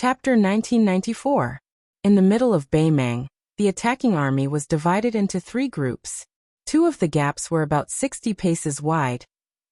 Chapter 1994. In the middle of Beimang, the attacking army was divided into three groups. Two of the gaps were about 60 paces wide,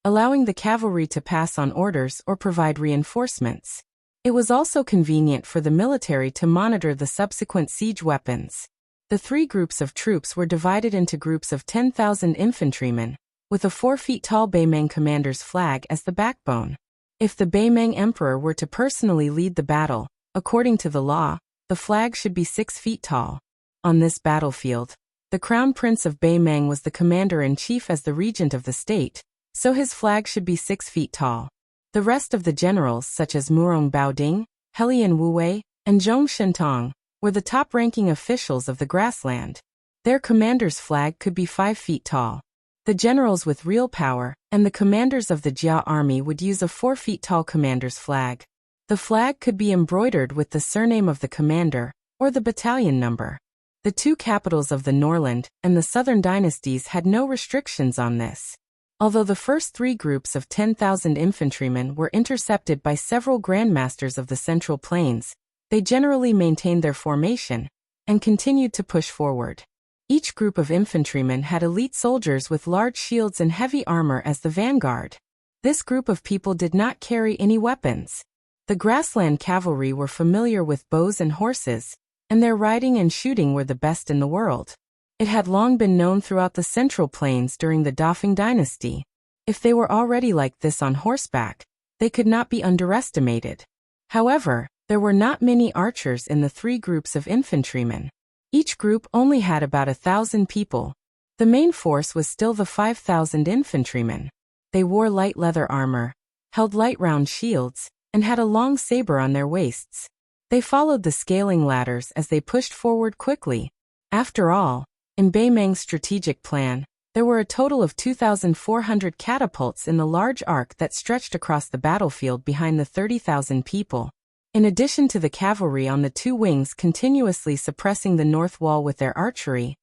allowing the cavalry to pass on orders or provide reinforcements. It was also convenient for the military to monitor the subsequent siege weapons. The three groups of troops were divided into groups of 10,000 infantrymen, with a 4-feet-tall Beimang commander's flag as the backbone. If the Beimang emperor were to personally lead the battle, according to the law, the flag should be 6 feet tall. On this battlefield, the crown prince of Beimang was the commander-in-chief as the regent of the state, so his flag should be 6 feet tall. The rest of the generals such as Murong Baoding, Helian Wuwei, and Zhong Shentong were the top-ranking officials of the grassland. Their commander's flag could be 5 feet tall. The generals with real power and the commanders of the Jia army would use a 4-feet-tall commander's flag. The flag could be embroidered with the surname of the commander or the battalion number. The two capitals of the Norland and the Southern dynasties had no restrictions on this. Although the first three groups of 10,000 infantrymen were intercepted by several grandmasters of the Central Plains, they generally maintained their formation and continued to push forward. Each group of infantrymen had elite soldiers with large shields and heavy armor as the vanguard. This group of people did not carry any weapons. The grassland cavalry were familiar with bows and horses, and their riding and shooting were the best in the world. It had long been known throughout the Central Plains during the Dafeng dynasty. If they were already like this on horseback, they could not be underestimated. However, there were not many archers in the three groups of infantrymen. Each group only had about 1,000 people. The main force was still the 5,000 infantrymen. They wore light leather armor, held light round shields, and had a long saber on their waists. They followed the scaling ladders as they pushed forward quickly. After all, in Beimang's strategic plan, there were a total of 2,400 catapults in the large arc that stretched across the battlefield behind the 30,000 people. In addition to the cavalry on the two wings continuously suppressing the north wall with their archery,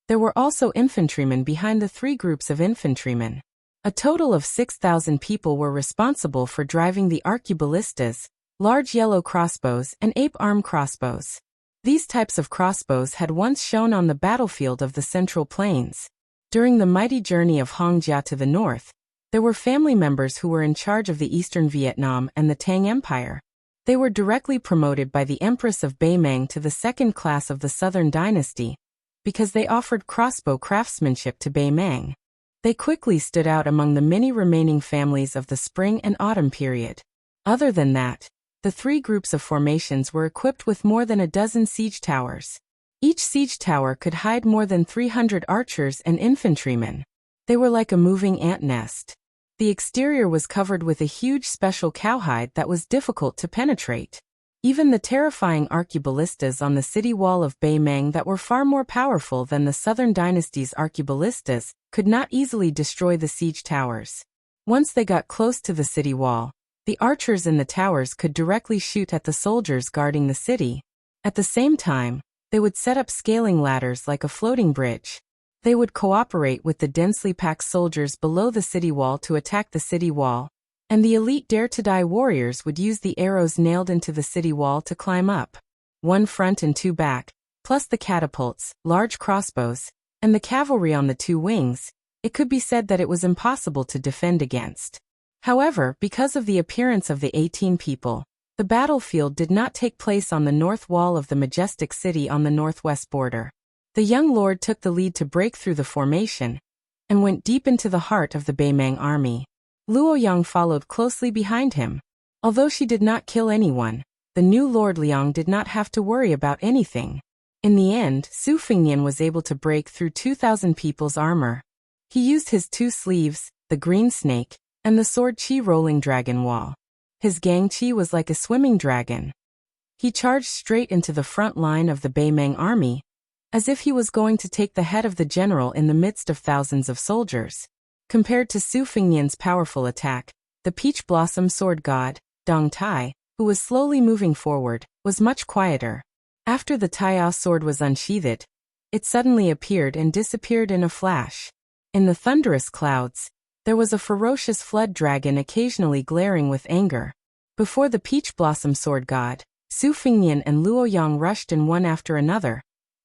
there were also infantrymen behind the three groups of infantrymen. A total of 6,000 people were responsible for driving the arqueballistas, large yellow crossbows and ape-arm crossbows. These types of crossbows had once shown on the battlefield of the Central Plains. During the mighty journey of Hongjia to the north, there were family members who were in charge of the Eastern Vietnam and the Tang Empire. They were directly promoted by the Empress of Beimang to the second class of the Southern dynasty, because they offered crossbow craftsmanship to Beimang. They quickly stood out among the many remaining families of the spring and autumn period. Other than that, the three groups of formations were equipped with more than a dozen siege towers. Each siege tower could hide more than 300 archers and infantrymen. They were like a moving ant nest. The exterior was covered with a huge special cowhide that was difficult to penetrate. Even the terrifying arqueballistas on the city wall of Beimang that were far more powerful than the Southern dynasty's arqueballistas could not easily destroy the siege towers. Once they got close to the city wall, the archers in the towers could directly shoot at the soldiers guarding the city. At the same time, they would set up scaling ladders like a floating bridge. They would cooperate with the densely packed soldiers below the city wall to attack the city wall, and the elite dare-to-die warriors would use the arrows nailed into the city wall to climb up. One front and two back, plus the catapults, large crossbows, and the cavalry on the two wings, it could be said that it was impossible to defend against. However, because of the appearance of the 18 people, the battlefield did not take place on the north wall of the majestic city on the northwest border. The young lord took the lead to break through the formation and went deep into the heart of the Beimang army. Luoyang followed closely behind him. Although she did not kill anyone, the new Lord Liang did not have to worry about anything. In the end, Su Fengnian was able to break through 2,000 people's armor. He used his two sleeves, the green snake, and the sword Qi rolling dragon wall. His gang Qi was like a swimming dragon. He charged straight into the front line of the Beimang army, as if he was going to take the head of the general in the midst of thousands of soldiers. Compared to Su Fengnian's powerful attack, the peach blossom sword god, Dong Tai, who was slowly moving forward, was much quieter. After the Taiyao sword was unsheathed, it suddenly appeared and disappeared in a flash. In the thunderous clouds, there was a ferocious flood dragon occasionally glaring with anger. Before the peach blossom sword god, Su Fingnian and Luo Yang rushed in one after another,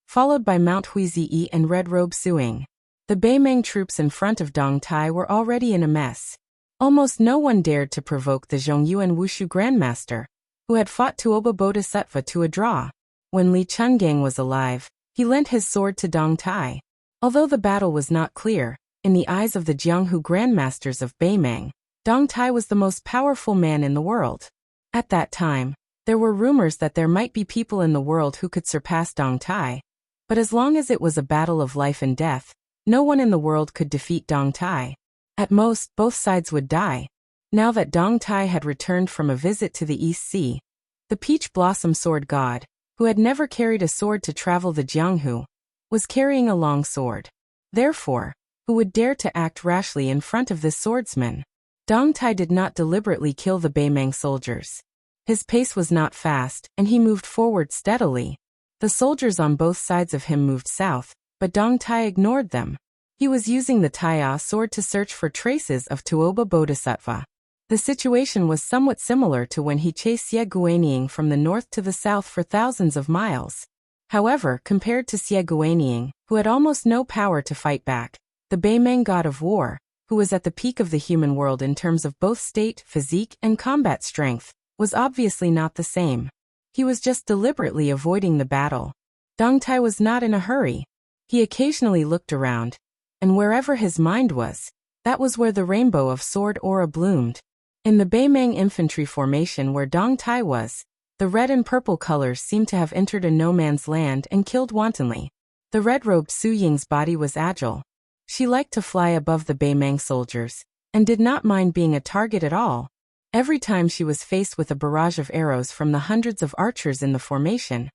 followed by Mount Huizi and Red Robe Suing. The Beimang troops in front of Dong Tai were already in a mess. Almost no one dared to provoke the Zhongyuan Wushu Grandmaster, who had fought Tuoba Bodhisattva to a draw. When Li Chungang was alive, he lent his sword to Dong Tai. Although the battle was not clear, in the eyes of the Jianghu Grandmasters of Beimang, Dong Tai was the most powerful man in the world. At that time, there were rumors that there might be people in the world who could surpass Dong Tai, but as long as it was a battle of life and death, no one in the world could defeat Dong Tai. At most, both sides would die. Now that Dong Tai had returned from a visit to the East Sea, the Peach Blossom Sword God, who had never carried a sword to travel the Jianghu, was carrying a long sword. Therefore, who would dare to act rashly in front of this swordsman? Dong Tai did not deliberately kill the Beimang soldiers. His pace was not fast, and he moved forward steadily. The soldiers on both sides of him moved south, but Dong Tai ignored them. He was using the Taiya sword to search for traces of Tuoba Bodhisattva. The situation was somewhat similar to when he chased Xie Guanying from the north to the south for thousands of miles. However, compared to Xie Guanying, who had almost no power to fight back, the Beimang god of war, who was at the peak of the human world in terms of both state, physique, and combat strength, was obviously not the same. He was just deliberately avoiding the battle. Dong Tai was not in a hurry. He occasionally looked around, and wherever his mind was, that was where the rainbow of sword aura bloomed. In the Beimang infantry formation where Dong Tai was, the red and purple colors seemed to have entered a no-man's land and killed wantonly. The red-robed Su Ying's body was agile. She liked to fly above the Beimang soldiers, and did not mind being a target at all. Every time she was faced with a barrage of arrows from the hundreds of archers in the formation,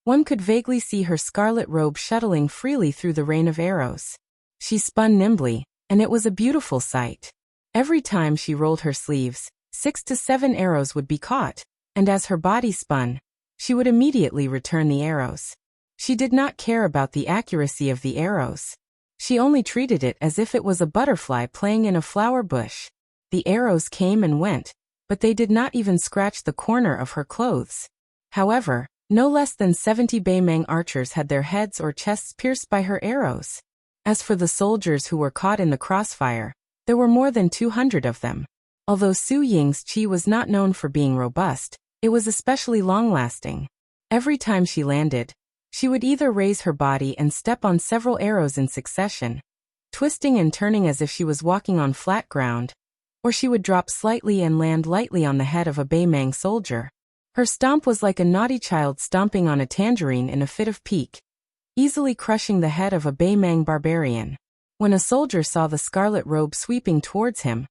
one could vaguely see her scarlet robe shuttling freely through the rain of arrows. She spun nimbly, and it was a beautiful sight. Every time she rolled her sleeves, 6 to 7 arrows would be caught, and as her body spun, she would immediately return the arrows. She did not care about the accuracy of the arrows. She only treated it as if it was a butterfly playing in a flower bush. The arrows came and went, but they did not even scratch the corner of her clothes. However, no less than 70 Beimang archers had their heads or chests pierced by her arrows. As for the soldiers who were caught in the crossfire, there were more than 200 of them. Although Su Ying's chi was not known for being robust, it was especially long-lasting. Every time she landed, she would either raise her body and step on several arrows in succession, twisting and turning as if she was walking on flat ground, or she would drop slightly and land lightly on the head of a Beimang soldier. Her stomp was like a naughty child stomping on a tangerine in a fit of pique, easily crushing the head of a Beimang barbarian. When a soldier saw the scarlet robe sweeping towards him,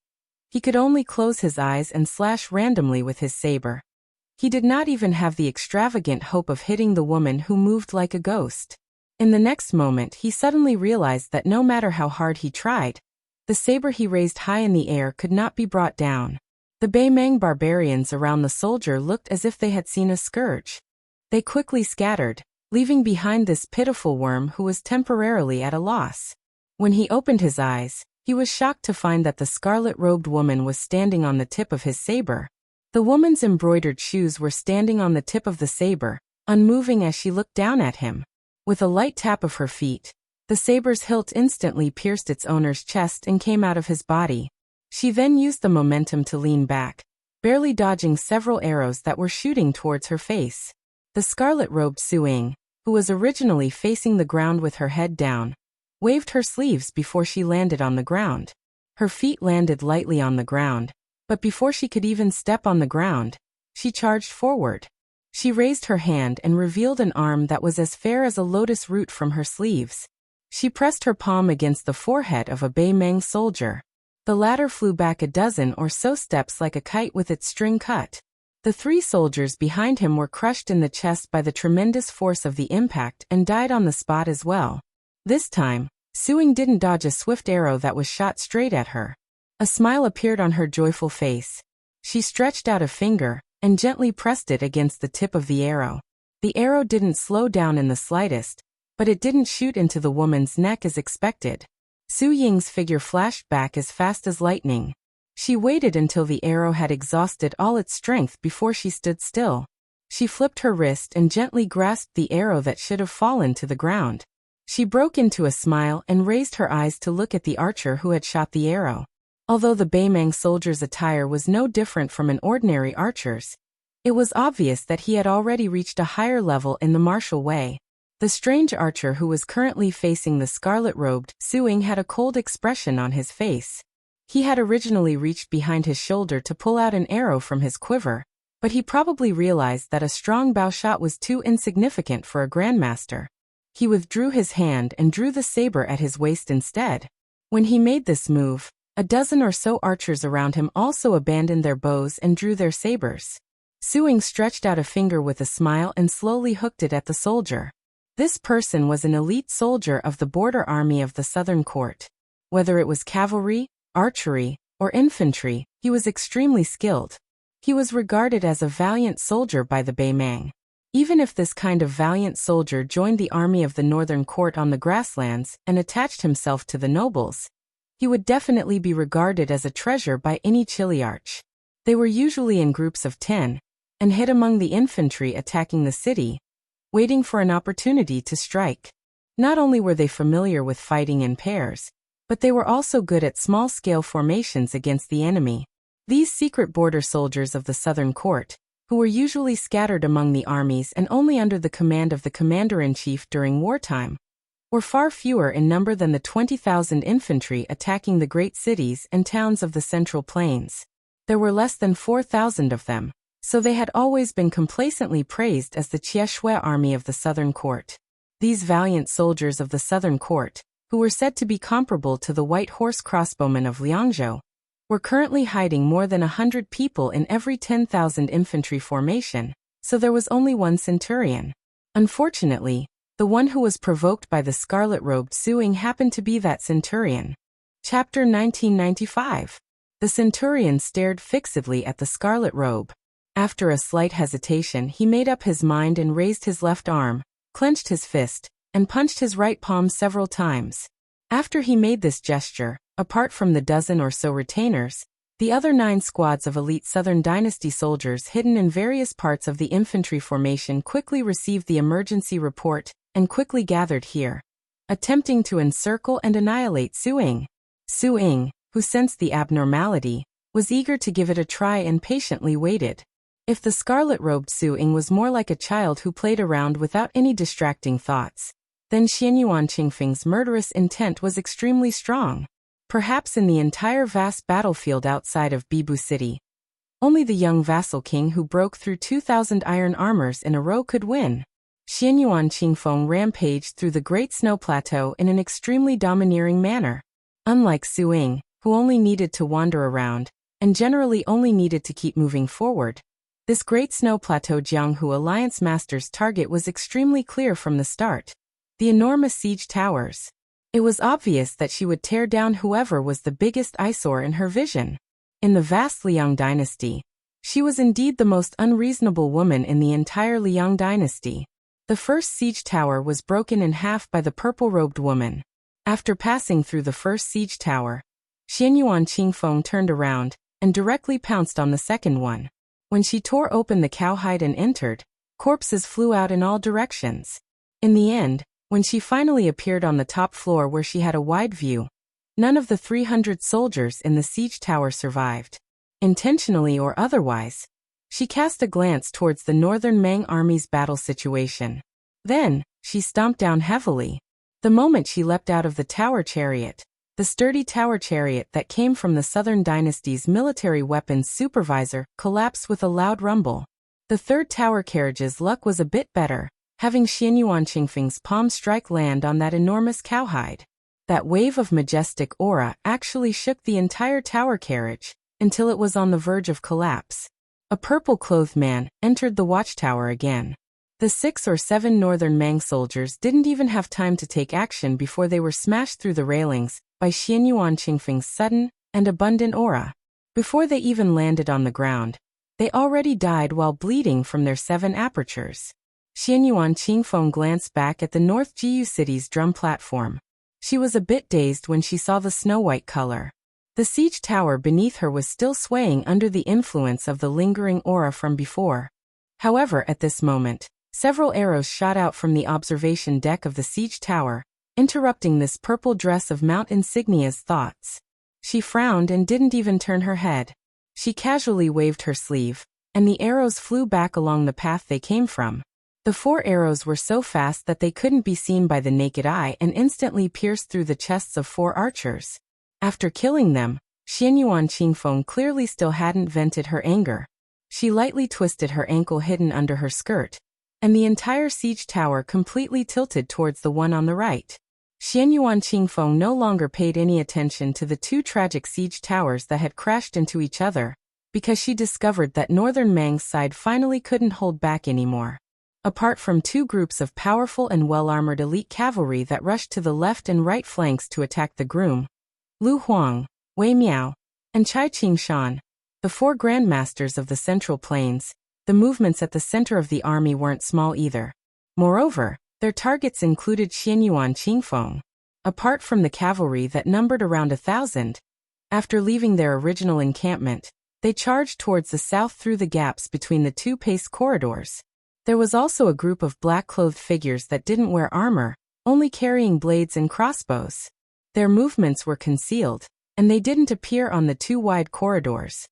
he could only close his eyes and slash randomly with his saber. He did not even have the extravagant hope of hitting the woman who moved like a ghost. In the next moment he suddenly realized that no matter how hard he tried, the saber he raised high in the air could not be brought down. The Beimang barbarians around the soldier looked as if they had seen a scourge. They quickly scattered, leaving behind this pitiful worm who was temporarily at a loss. When he opened his eyes, he was shocked to find that the scarlet-robed woman was standing on the tip of his saber. The woman's embroidered shoes were standing on the tip of the saber, unmoving as she looked down at him. With a light tap of her feet, the saber's hilt instantly pierced its owner's chest and came out of his body. She then used the momentum to lean back, barely dodging several arrows that were shooting towards her face. The scarlet-robed Su Ying, who was originally facing the ground with her head down, waved her sleeves before she landed on the ground. Her feet landed lightly on the ground, but before she could even step on the ground, she charged forward. She raised her hand and revealed an arm that was as fair as a lotus root from her sleeves. She pressed her palm against the forehead of a Beimang soldier. The latter flew back a dozen or so steps like a kite with its string cut. The 3 soldiers behind him were crushed in the chest by the tremendous force of the impact and died on the spot as well. This time, Su Ying didn't dodge a swift arrow that was shot straight at her. A smile appeared on her joyful face. She stretched out a finger and gently pressed it against the tip of the arrow. The arrow didn't slow down in the slightest, but it didn't shoot into the woman's neck as expected. Su Ying's figure flashed back as fast as lightning. She waited until the arrow had exhausted all its strength before she stood still. She flipped her wrist and gently grasped the arrow that should have fallen to the ground. She broke into a smile and raised her eyes to look at the archer who had shot the arrow. Although the Beimang soldier's attire was no different from an ordinary archer's, it was obvious that he had already reached a higher level in the martial way. The strange archer who was currently facing the scarlet-robed Suing had a cold expression on his face. He had originally reached behind his shoulder to pull out an arrow from his quiver, but he probably realized that a strong bow shot was too insignificant for a grandmaster. He withdrew his hand and drew the saber at his waist instead. When he made this move, a dozen or so archers around him also abandoned their bows and drew their sabers. Suing stretched out a finger with a smile and slowly hooked it at the soldier. This person was an elite soldier of the border army of the Southern Court. Whether it was cavalry, archery, or infantry, he was extremely skilled. He was regarded as a valiant soldier by the Beimang. Even if this kind of valiant soldier joined the army of the Northern Court on the grasslands and attached himself to the nobles, he would definitely be regarded as a treasure by any Chiliarch. They were usually in groups of 10, and hid among the infantry attacking the city, waiting for an opportunity to strike. Not only were they familiar with fighting in pairs, but they were also good at small-scale formations against the enemy. These secret border soldiers of the Southern Court, who were usually scattered among the armies and only under the command of the commander-in-chief during wartime, were far fewer in number than the 20,000 infantry attacking the great cities and towns of the Central Plains. There were less than 4,000 of them, so they had always been complacently praised as the Chieshui army of the Southern Court. These valiant soldiers of the Southern Court, who were said to be comparable to the White Horse crossbowmen of Liangzhou, were currently hiding more than 100 people in every 10,000 infantry formation, so there was only one centurion. Unfortunately, the one who was provoked by the scarlet-robed Suing happened to be that centurion. Chapter 1995. The centurion stared fixedly at the scarlet robe. After a slight hesitation, he made up his mind and raised his left arm, clenched his fist, and punched his right palm several times. After he made this gesture, apart from the dozen or so retainers, the other 9 squads of elite Southern Dynasty soldiers hidden in various parts of the infantry formation quickly received the emergency report and quickly gathered here, attempting to encircle and annihilate Suing. Suing, who sensed the abnormality, was eager to give it a try and patiently waited. If the scarlet-robed Suing was more like a child who played around without any distracting thoughts, then Xianyuan Qingfeng's murderous intent was extremely strong. Perhaps in the entire vast battlefield outside of Bibu City, only the young vassal king who broke through 2,000 iron armors in a row could win. Xianyuan Qingfeng rampaged through the Great Snow Plateau in an extremely domineering manner. Unlike Suing, who only needed to wander around, and generally only needed to keep moving forward, this Great Snow Plateau Jianghu Alliance Master's target was extremely clear from the start. The enormous siege towers. It was obvious that she would tear down whoever was the biggest eyesore in her vision. In the vast Liang dynasty, she was indeed the most unreasonable woman in the entire Liang dynasty. The first siege tower was broken in half by the purple-robed woman. After passing through the first siege tower, Xianyuan Qingfeng turned around and directly pounced on the second one. When she tore open the cowhide and entered, corpses flew out in all directions. In the end, when she finally appeared on the top floor where she had a wide view, none of the 300 soldiers in the siege tower survived. Intentionally or otherwise, she cast a glance towards the Northern Mang army's battle situation. Then, she stomped down heavily. The moment she leapt out of the tower chariot, the sturdy tower chariot that came from the Southern Dynasty's military weapons supervisor collapsed with a loud rumble. The third tower carriage's luck was a bit better, having Xianyuan Qingfeng's palm strike land on that enormous cowhide. That wave of majestic aura actually shook the entire tower carriage, until it was on the verge of collapse. A purple-clothed man entered the watchtower again. The 6 or 7 Northern Mang soldiers didn't even have time to take action before they were smashed through the railings by Xianyuan Qingfeng's sudden and abundant aura. Before they even landed on the ground, they already died while bleeding from their 7 apertures. Xianyuan Qingfeng glanced back at the North Jiyu City's drum platform. She was a bit dazed when she saw the snow-white color. The siege tower beneath her was still swaying under the influence of the lingering aura from before. However, at this moment, several arrows shot out from the observation deck of the siege tower, interrupting this purple dress of Mount Insignia's thoughts. She frowned and didn't even turn her head. She casually waved her sleeve, and the arrows flew back along the path they came from. The 4 arrows were so fast that they couldn't be seen by the naked eye and instantly pierced through the chests of 4 archers. After killing them, Xianyuan Qingfeng clearly still hadn't vented her anger. She lightly twisted her ankle hidden under her skirt, and the entire siege tower completely tilted towards the one on the right. Xianyuan Qingfeng no longer paid any attention to the 2 tragic siege towers that had crashed into each other, because she discovered that Northern Mang's side finally couldn't hold back anymore. Apart from 2 groups of powerful and well-armored elite cavalry that rushed to the left and right flanks to attack the groom, Lu Huang, Wei Miao, and Chai Qingshan, the 4 grandmasters of the Central Plains, the movements at the center of the army weren't small either. Moreover, their targets included Xianyuan Qingfeng. Apart from the cavalry that numbered around 1,000, after leaving their original encampment, they charged towards the south through the gaps between the 2 paced corridors. There was also a group of black-clothed figures that didn't wear armor, only carrying blades and crossbows. Their movements were concealed, and they didn't appear on the 2 wide corridors.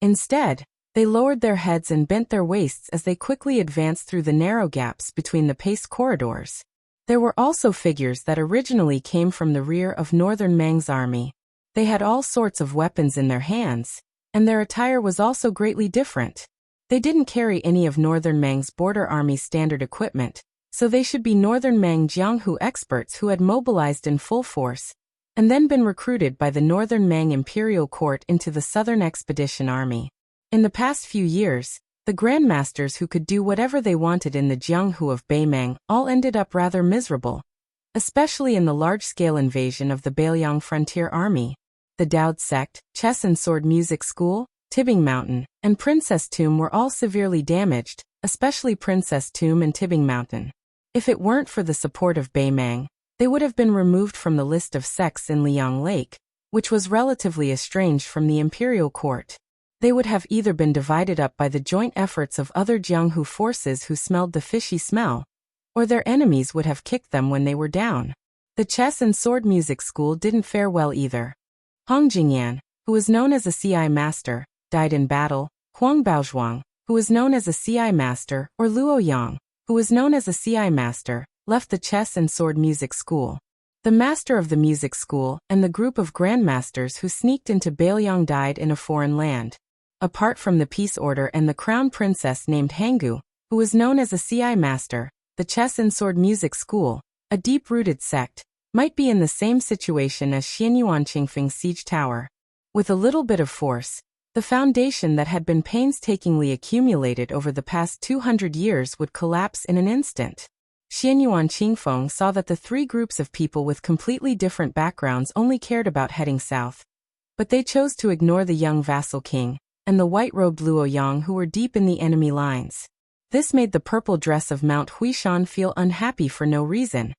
Instead, they lowered their heads and bent their waists as they quickly advanced through the narrow gaps between the paced corridors. There were also figures that originally came from the rear of Northern Mang's army. They had all sorts of weapons in their hands, and their attire was also greatly different. They didn't carry any of Northern Mang's border army's standard equipment, so they should be Northern Mang Jianghu experts who had mobilized in full force, and then been recruited by the Northern Mang Imperial Court into the Southern Expedition Army. In the past few years, the grandmasters who could do whatever they wanted in the Jianghu of Beimang all ended up rather miserable, especially in the large-scale invasion of the Beiliang Frontier Army. The Dowd Sect, Chess and Sword Music School, Tibbing Mountain, and Princess Tomb were all severely damaged, especially Princess Tomb and Tibbing Mountain. If it weren't for the support of Beimang, they would have been removed from the list of sects in Liang Lake, which was relatively estranged from the imperial court. They would have either been divided up by the joint efforts of other Jianghu forces who smelled the fishy smell, or their enemies would have kicked them when they were down. The Chess and Sword Music School didn't fare well either. Hong Jingyan, who was known as a CI master, died in battle. Huang Baozhuang, who was known as a CI master, or Luo Yang, who was known as a CI master, left the Chess and Sword Music School. The master of the music school and the group of grandmasters who sneaked into Beiliang died in a foreign land. Apart from the peace order and the crown princess named Hangu, who was known as a CI master, the Chess and Sword Music School, a deep-rooted sect, might be in the same situation as Xianyuan Qingfeng's siege tower. With a little bit of force, the foundation that had been painstakingly accumulated over the past 200 years would collapse in an instant. Xianyuan Qingfeng saw that the 3 groups of people with completely different backgrounds only cared about heading south. But they chose to ignore the young vassal king and the white-robed Luo Yang who were deep in the enemy lines. This made the purple dress of Mount Huishan feel unhappy for no reason,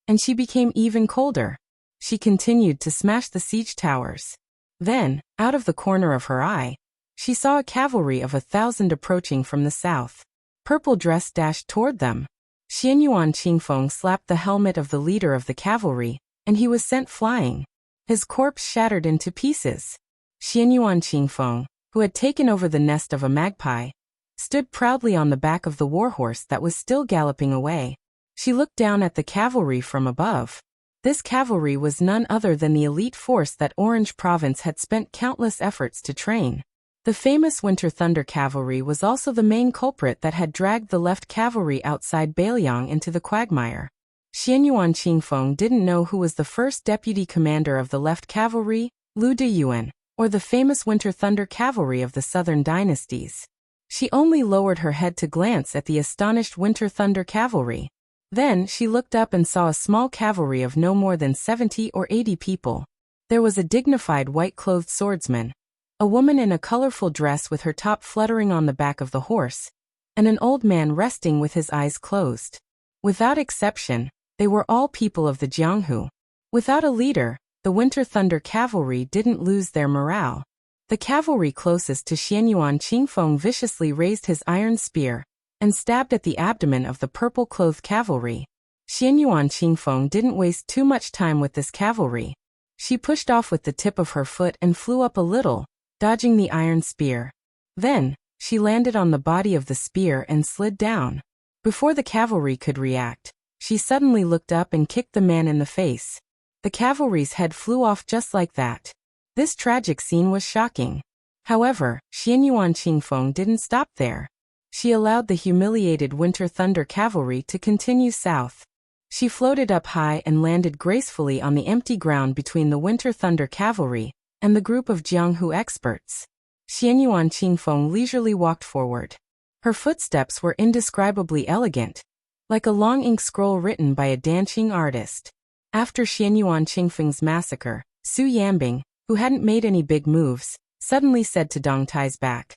and she became even colder. She continued to smash the siege towers. Then, out of the corner of her eye, she saw a cavalry of 1,000 approaching from the south. Purple Dress dashed toward them. Xianyuan Qingfeng slapped the helmet of the leader of the cavalry, and he was sent flying. His corpse shattered into pieces. Xianyuan Qingfeng, who had taken over the nest of a magpie, stood proudly on the back of the warhorse that was still galloping away. She looked down at the cavalry from above. This cavalry was none other than the elite force that Orange Province had spent countless efforts to train. The famous Winter Thunder Cavalry was also the main culprit that had dragged the left cavalry outside Beiliang into the quagmire. Xianyuan Qingfeng didn't know who was the first deputy commander of the left cavalry, Lu Deyuan, or the famous Winter Thunder Cavalry of the southern dynasties. She only lowered her head to glance at the astonished Winter Thunder Cavalry. Then she looked up and saw a small cavalry of no more than 70 or 80 people. There was a dignified white-clothed swordsman, a woman in a colorful dress with her top fluttering on the back of the horse, and an old man resting with his eyes closed. Without exception, they were all people of the Jianghu. Without a leader, the Winter Thunder Cavalry didn't lose their morale. The cavalry closest to Xianyuan Qingfeng viciously raised his iron spear, and stabbed at the abdomen of the purple-clothed cavalry. Xianyuan Qingfeng didn't waste too much time with this cavalry. She pushed off with the tip of her foot and flew up a little, dodging the iron spear. Then, she landed on the body of the spear and slid down. Before the cavalry could react, she suddenly looked up and kicked the man in the face. The cavalry's head flew off just like that. This tragic scene was shocking. However, Xianyuan Qingfeng didn't stop there. She allowed the humiliated Winter Thunder cavalry to continue south. She floated up high and landed gracefully on the empty ground between the Winter Thunder cavalry and the group of Jianghu experts. Xianyuan Qingfeng leisurely walked forward. Her footsteps were indescribably elegant, like a long ink scroll written by a dancing artist. After Xianyuan Qingfeng's massacre, Su Yambing, who hadn't made any big moves, suddenly said to Dong Tai's back,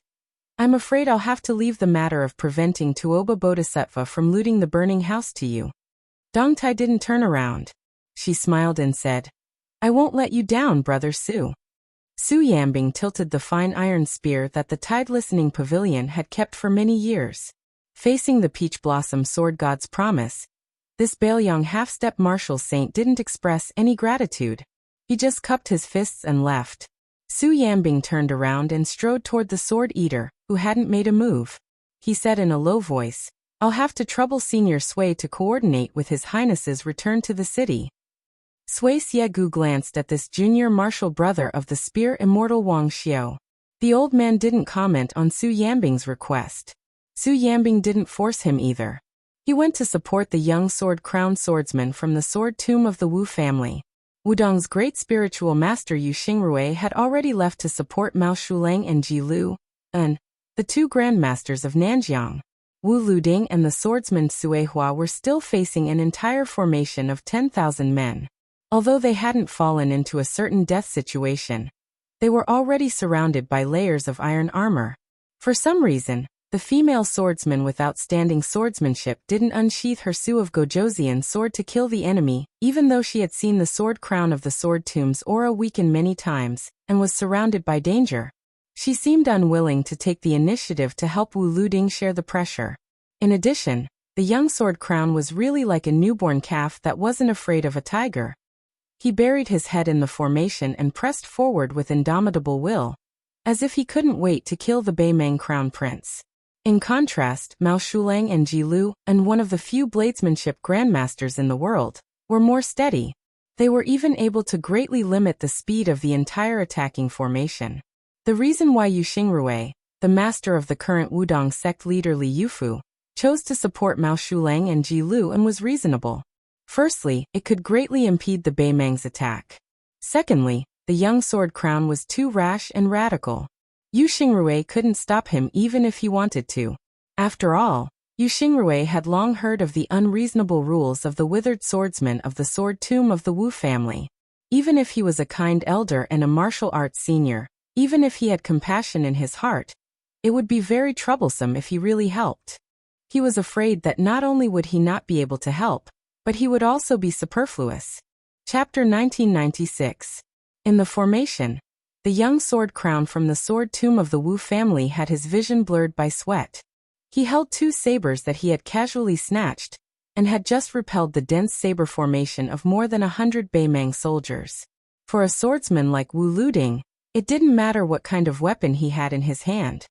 "I'm afraid I'll have to leave the matter of preventing Tuoba Bodhisattva from looting the burning house to you." Dong Tai didn't turn around. She smiled and said, "I won't let you down, Brother Su." Su Yambing tilted the fine iron spear that the tide-listening pavilion had kept for many years. Facing the peach blossom sword god's promise, this Baoyang half-step martial saint didn't express any gratitude. He just cupped his fists and left. Su Yambing turned around and strode toward the sword eater, who hadn't made a move. He said in a low voice, "I'll have to trouble Senior Sui to coordinate with His Highness's return to the city." Sui Siegu glanced at this junior martial brother of the spear immortal Wang Xiao. The old man didn't comment on Su Yambing's request. Su Yambing didn't force him either. He went to support the young sword-crowned swordsman from the sword tomb of the Wu family. Wudong's great spiritual master Yu Xingrui had already left to support Mao Shulang and Ji Lu, the two grandmasters of Nanjiang. Wu Luding and the swordsman Sui Hua were still facing an entire formation of 10,000 men. Although they hadn't fallen into a certain death situation, they were already surrounded by layers of iron armor. For some reason, the female swordsman with outstanding swordsmanship didn't unsheath her Su of Gojoseon sword to kill the enemy, even though she had seen the sword crown of the sword tomb's aura weaken many times, and was surrounded by danger. She seemed unwilling to take the initiative to help Wu Luding share the pressure. In addition, the young sword crown was really like a newborn calf that wasn't afraid of a tiger. He buried his head in the formation and pressed forward with indomitable will, as if he couldn't wait to kill the Beimeng crown prince. In contrast, Mao Shulang and Ji Lu, and one of the few bladesmanship grandmasters in the world, were more steady. They were even able to greatly limit the speed of the entire attacking formation. The reason why Yu Xingrui, the master of the current Wudong sect leader Li Yufu, chose to support Mao Shulang and Ji Lu and was reasonable. Firstly, it could greatly impede the Beimeng's attack. Secondly, the young sword crown was too rash and radical. Yu Xingrui couldn't stop him even if he wanted to. After all, Yu Xingrui had long heard of the unreasonable rules of the withered swordsman of the sword tomb of the Wu family. Even if he was a kind elder and a martial arts senior, even if he had compassion in his heart, it would be very troublesome if he really helped. He was afraid that not only would he not be able to help, but he would also be superfluous. Chapter 1996. In the formation, the young sword crown from the sword tomb of the Wu family had his vision blurred by sweat. He held two sabers that he had casually snatched, and had just repelled the dense saber formation of more than 100 Beimeng soldiers. For a swordsman like Wu Luding, it didn't matter what kind of weapon he had in his hand.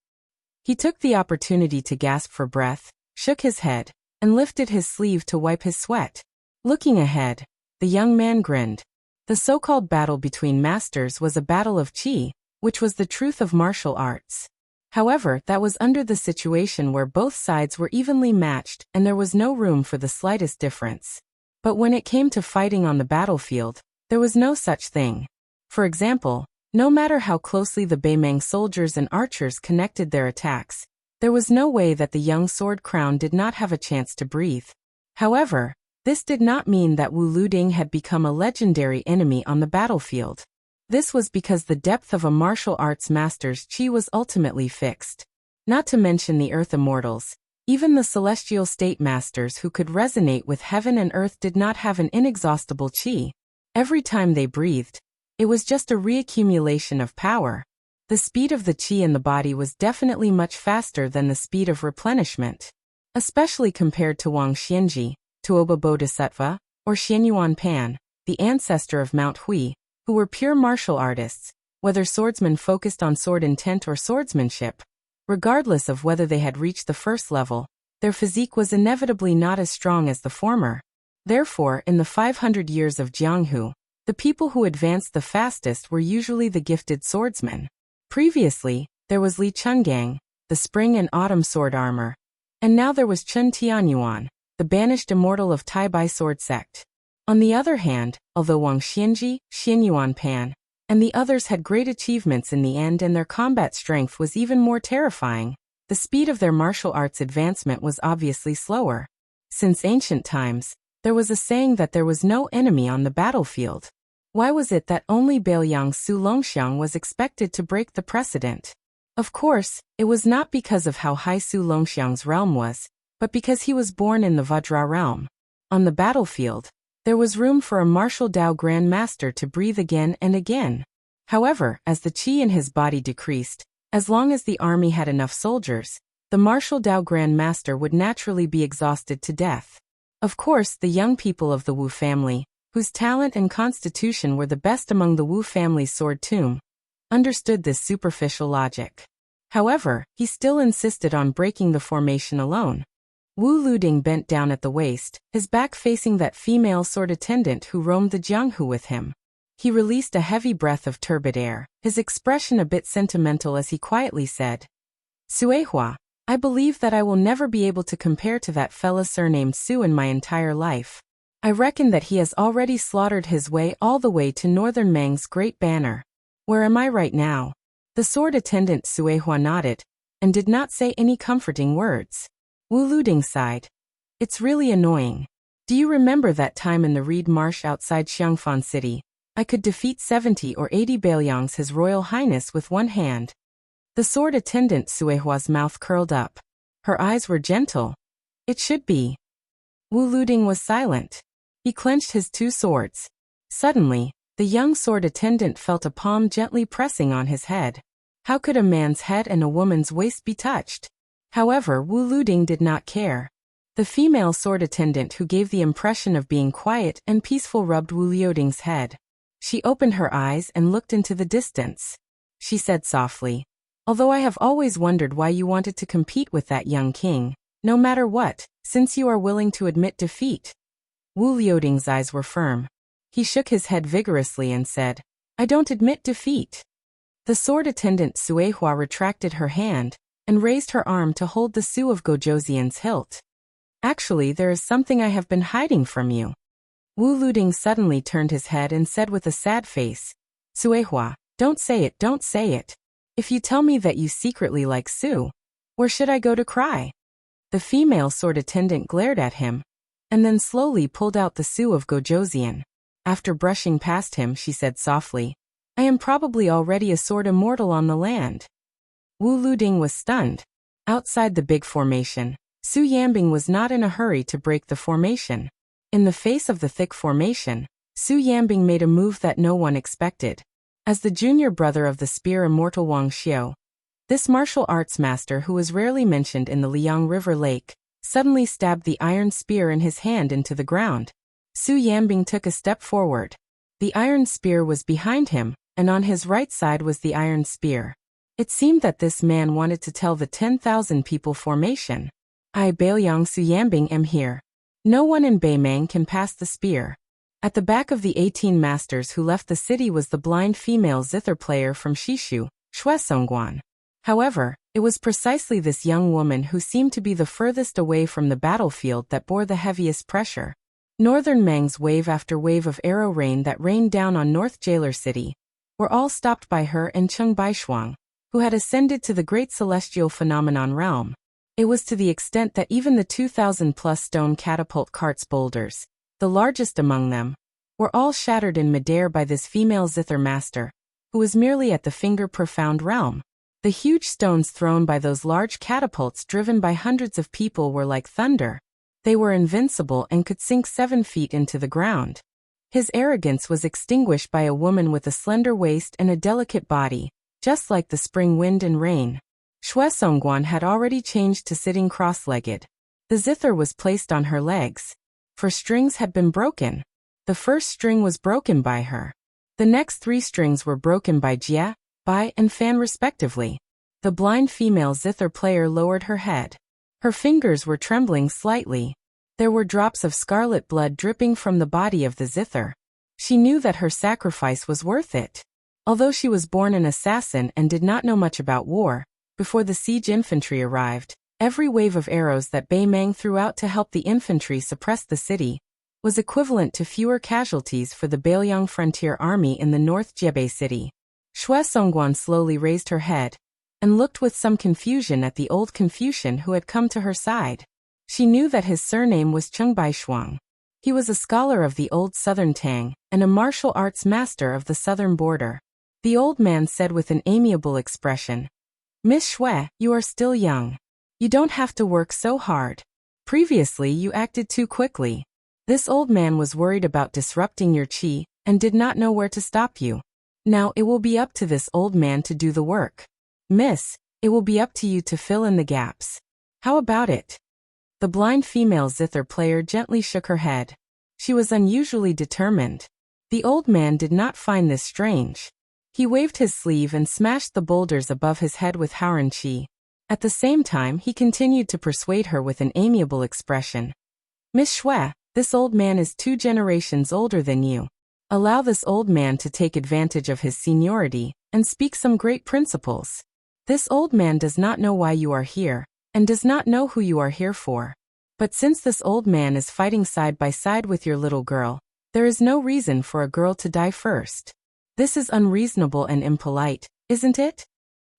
He took the opportunity to gasp for breath, shook his head, and lifted his sleeve to wipe his sweat. Looking ahead, the young man grinned. The so-called battle between masters was a battle of qi, which was the truth of martial arts. However, that was under the situation where both sides were evenly matched and there was no room for the slightest difference. But when it came to fighting on the battlefield, there was no such thing. For example, no matter how closely the Beimeng soldiers and archers connected their attacks, there was no way that the young sword crown did not have a chance to breathe. However, this did not mean that Wu Luding had become a legendary enemy on the battlefield. This was because the depth of a martial arts master's qi was ultimately fixed. Not to mention the earth immortals, even the celestial state masters who could resonate with heaven and earth did not have an inexhaustible qi. Every time they breathed, it was just a reaccumulation of power. The speed of the qi in the body was definitely much faster than the speed of replenishment. especially compared to Wang Xianji, Tuoba Bodhisattva, or Xianyuan Pan, the ancestor of Mount Hui, who were pure martial artists, whether swordsmen focused on sword intent or swordsmanship. Regardless of whether they had reached the first level, their physique was inevitably not as strong as the former. Therefore, in the 500 years of Jianghu, the people who advanced the fastest were usually the gifted swordsmen. Previously, there was Li Chungang, the spring and autumn sword armor, and now there was Chun Tianyuan, the banished immortal of Taibai sword sect. On the other hand, although Wang Xianji, Xianyuan Pan, and the others had great achievements in the end and their combat strength was even more terrifying, the speed of their martial arts advancement was obviously slower. Since ancient times, there was a saying that there was no enemy on the battlefield. Why was it that only Bailiang Su Longxiang was expected to break the precedent? Of course, it was not because of how high Su Longxiang's realm was, but because he was born in the Vajra realm. On the battlefield, there was room for a martial Dao Grand Master to breathe again and again. However, as the qi in his body decreased, as long as the army had enough soldiers, the martial Dao Grand Master would naturally be exhausted to death. Of course, the young people of the Wu family, whose talent and constitution were the best among the Wu family's sword tomb, understood this superficial logic. However, he still insisted on breaking the formation alone. Wu Luding bent down at the waist, his back facing that female sword attendant who roamed the Jianghu with him. He released a heavy breath of turbid air, his expression a bit sentimental as he quietly said, "Suehua, I believe that I will never be able to compare to that fella surnamed Su in my entire life. I reckon that he has already slaughtered his way all the way to Northern Meng's great banner. Where am I right now?" The sword attendant Suehua nodded, and did not say any comforting words. Wu Luding sighed. "It's really annoying. Do you remember that time in the reed marsh outside Xiangfan City? I could defeat 70 or 80 Bailiangs His Royal Highness with one hand." The sword attendant Suehua's mouth curled up. Her eyes were gentle. "It should be." Wu Luding was silent. He clenched his two swords. Suddenly, the young sword attendant felt a palm gently pressing on his head. How could a man's head and a woman's waist be touched? However, Wu Luding did not care. The female sword attendant who gave the impression of being quiet and peaceful rubbed Wu Liuding's head. She opened her eyes and looked into the distance. She said softly, "Although I have always wondered why you wanted to compete with that young king, no matter what, since you are willing to admit defeat." Wu Liuding's eyes were firm. He shook his head vigorously and said, "I don't admit defeat." The sword attendant Suehua retracted her hand and raised her arm to hold the Su of Gojoseon's hilt. "Actually, there is something I have been hiding from you." Wu Luding suddenly turned his head and said with a sad face, "Suehua, don't say it, don't say it. If you tell me that you secretly like Su, where should I go to cry?" The female sword attendant glared at him, and then slowly pulled out the Su of Gojoseon. After brushing past him, she said softly, "I am probably already a sword immortal on the land." Wu Luding was stunned. Outside the big formation, Su Yambing was not in a hurry to break the formation. In the face of the thick formation, Su Yambing made a move that no one expected. As the junior brother of the spear immortal Wang Xiao, this martial arts master who was rarely mentioned in the Liang River Lake, suddenly stabbed the iron spear in his hand into the ground. Su Yambing took a step forward. The iron spear was behind him, and on his right side was the iron spear. It seemed that this man wanted to tell the 10,000 people formation, "I, Bailiang Su Yambing, am here. No one in Beimang can pass the spear." At the back of the 18 masters who left the city was the blind female zither player from Shishu, Shuesongguan. However, it was precisely this young woman who seemed to be the furthest away from the battlefield that bore the heaviest pressure. Northern Meng's wave after wave of arrow rain that rained down on North Jailer City were all stopped by her and Cheng Baishuang, who had ascended to the great celestial phenomenon realm. It was to the extent that even the 2,000-plus stone catapult carts boulders, the largest among them, were all shattered in midair by this female zither master, who was merely at the finger-profound realm. The huge stones thrown by those large catapults driven by hundreds of people were like thunder. They were invincible and could sink 7 feet into the ground. His arrogance was extinguished by a woman with a slender waist and a delicate body, just like the spring wind and rain. Shuesongguan had already changed to sitting cross-legged. The zither was placed on her legs, for strings had been broken. The first string was broken by her. The next 3 strings were broken by Jia, Bai, and Fan respectively. The blind female zither player lowered her head. Her fingers were trembling slightly. There were drops of scarlet blood dripping from the body of the zither. She knew that her sacrifice was worth it. Although she was born an assassin and did not know much about war, before the siege infantry arrived, every wave of arrows that Bei Meng threw out to help the infantry suppress the city was equivalent to fewer casualties for the Bailiang frontier army in the North Jebei city. Xue Songguan slowly raised her head and looked with some confusion at the old Confucian who had come to her side. She knew that his surname was Cheng Baishuang. He was a scholar of the old southern Tang and a martial arts master of the southern border. The old man said with an amiable expression, "Miss Xue, you are still young. You don't have to work so hard. Previously you acted too quickly." This old man was worried about disrupting your qi and did not know where to stop you. Now it will be up to this old man to do the work. Miss, it will be up to you to fill in the gaps. How about it? The blind female zither player gently shook her head. She was unusually determined. The old man did not find this strange. He waved his sleeve and smashed the boulders above his head with Howren Qi. At the same time, he continued to persuade her with an amiable expression. "Miss Xue, this old man is 2 generations older than you. Allow this old man to take advantage of his seniority and speak some great principles. This old man does not know why you are here, and does not know who you are here for. But since this old man is fighting side by side with your little girl, there is no reason for a girl to die first. This is unreasonable and impolite, isn't it?"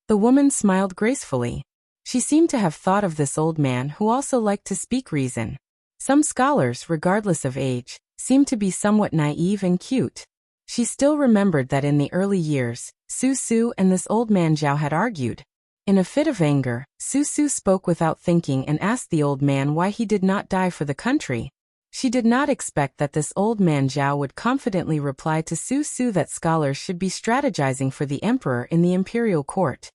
The woman smiled gracefully. She seemed to have thought of this old man who also liked to speak reason. Some scholars, regardless of age, seemed to be somewhat naive and cute. She still remembered that in the early years, Su Su and this old man Zhao had argued. In a fit of anger, Su Su spoke without thinking and asked the old man why he did not die for the country. She did not expect that this old man Zhao would confidently reply to Su Su that scholars should be strategizing for the emperor in the imperial court.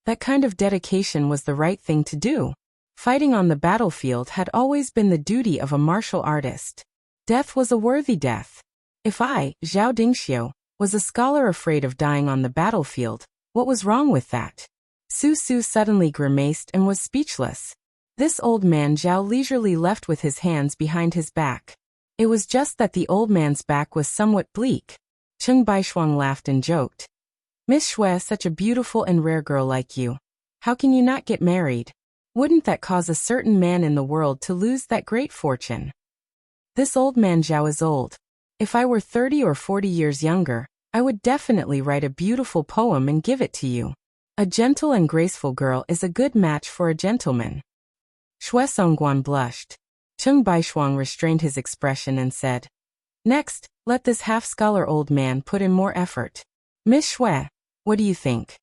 That kind of dedication was the right thing to do. Fighting on the battlefield had always been the duty of a martial artist. Death was a worthy death. If I, Zhao Dingxiu, was a scholar afraid of dying on the battlefield, what was wrong with that? Su Su suddenly grimaced and was speechless. This old man Zhao leisurely left with his hands behind his back. It was just that the old man's back was somewhat bleak. Cheng Baishuang laughed and joked. "Miss Xue, such a beautiful and rare girl like you. How can you not get married? Wouldn't that cause a certain man in the world to lose that great fortune?" This old man Zhao is old. If I were 30 or 40 years younger, I would definitely write a beautiful poem and give it to you. A gentle and graceful girl is a good match for a gentleman. Xue Songguan blushed. Cheng Baishuang restrained his expression and said, "Next, let this half-scholar old man put in more effort. Miss Xue, what do you think?"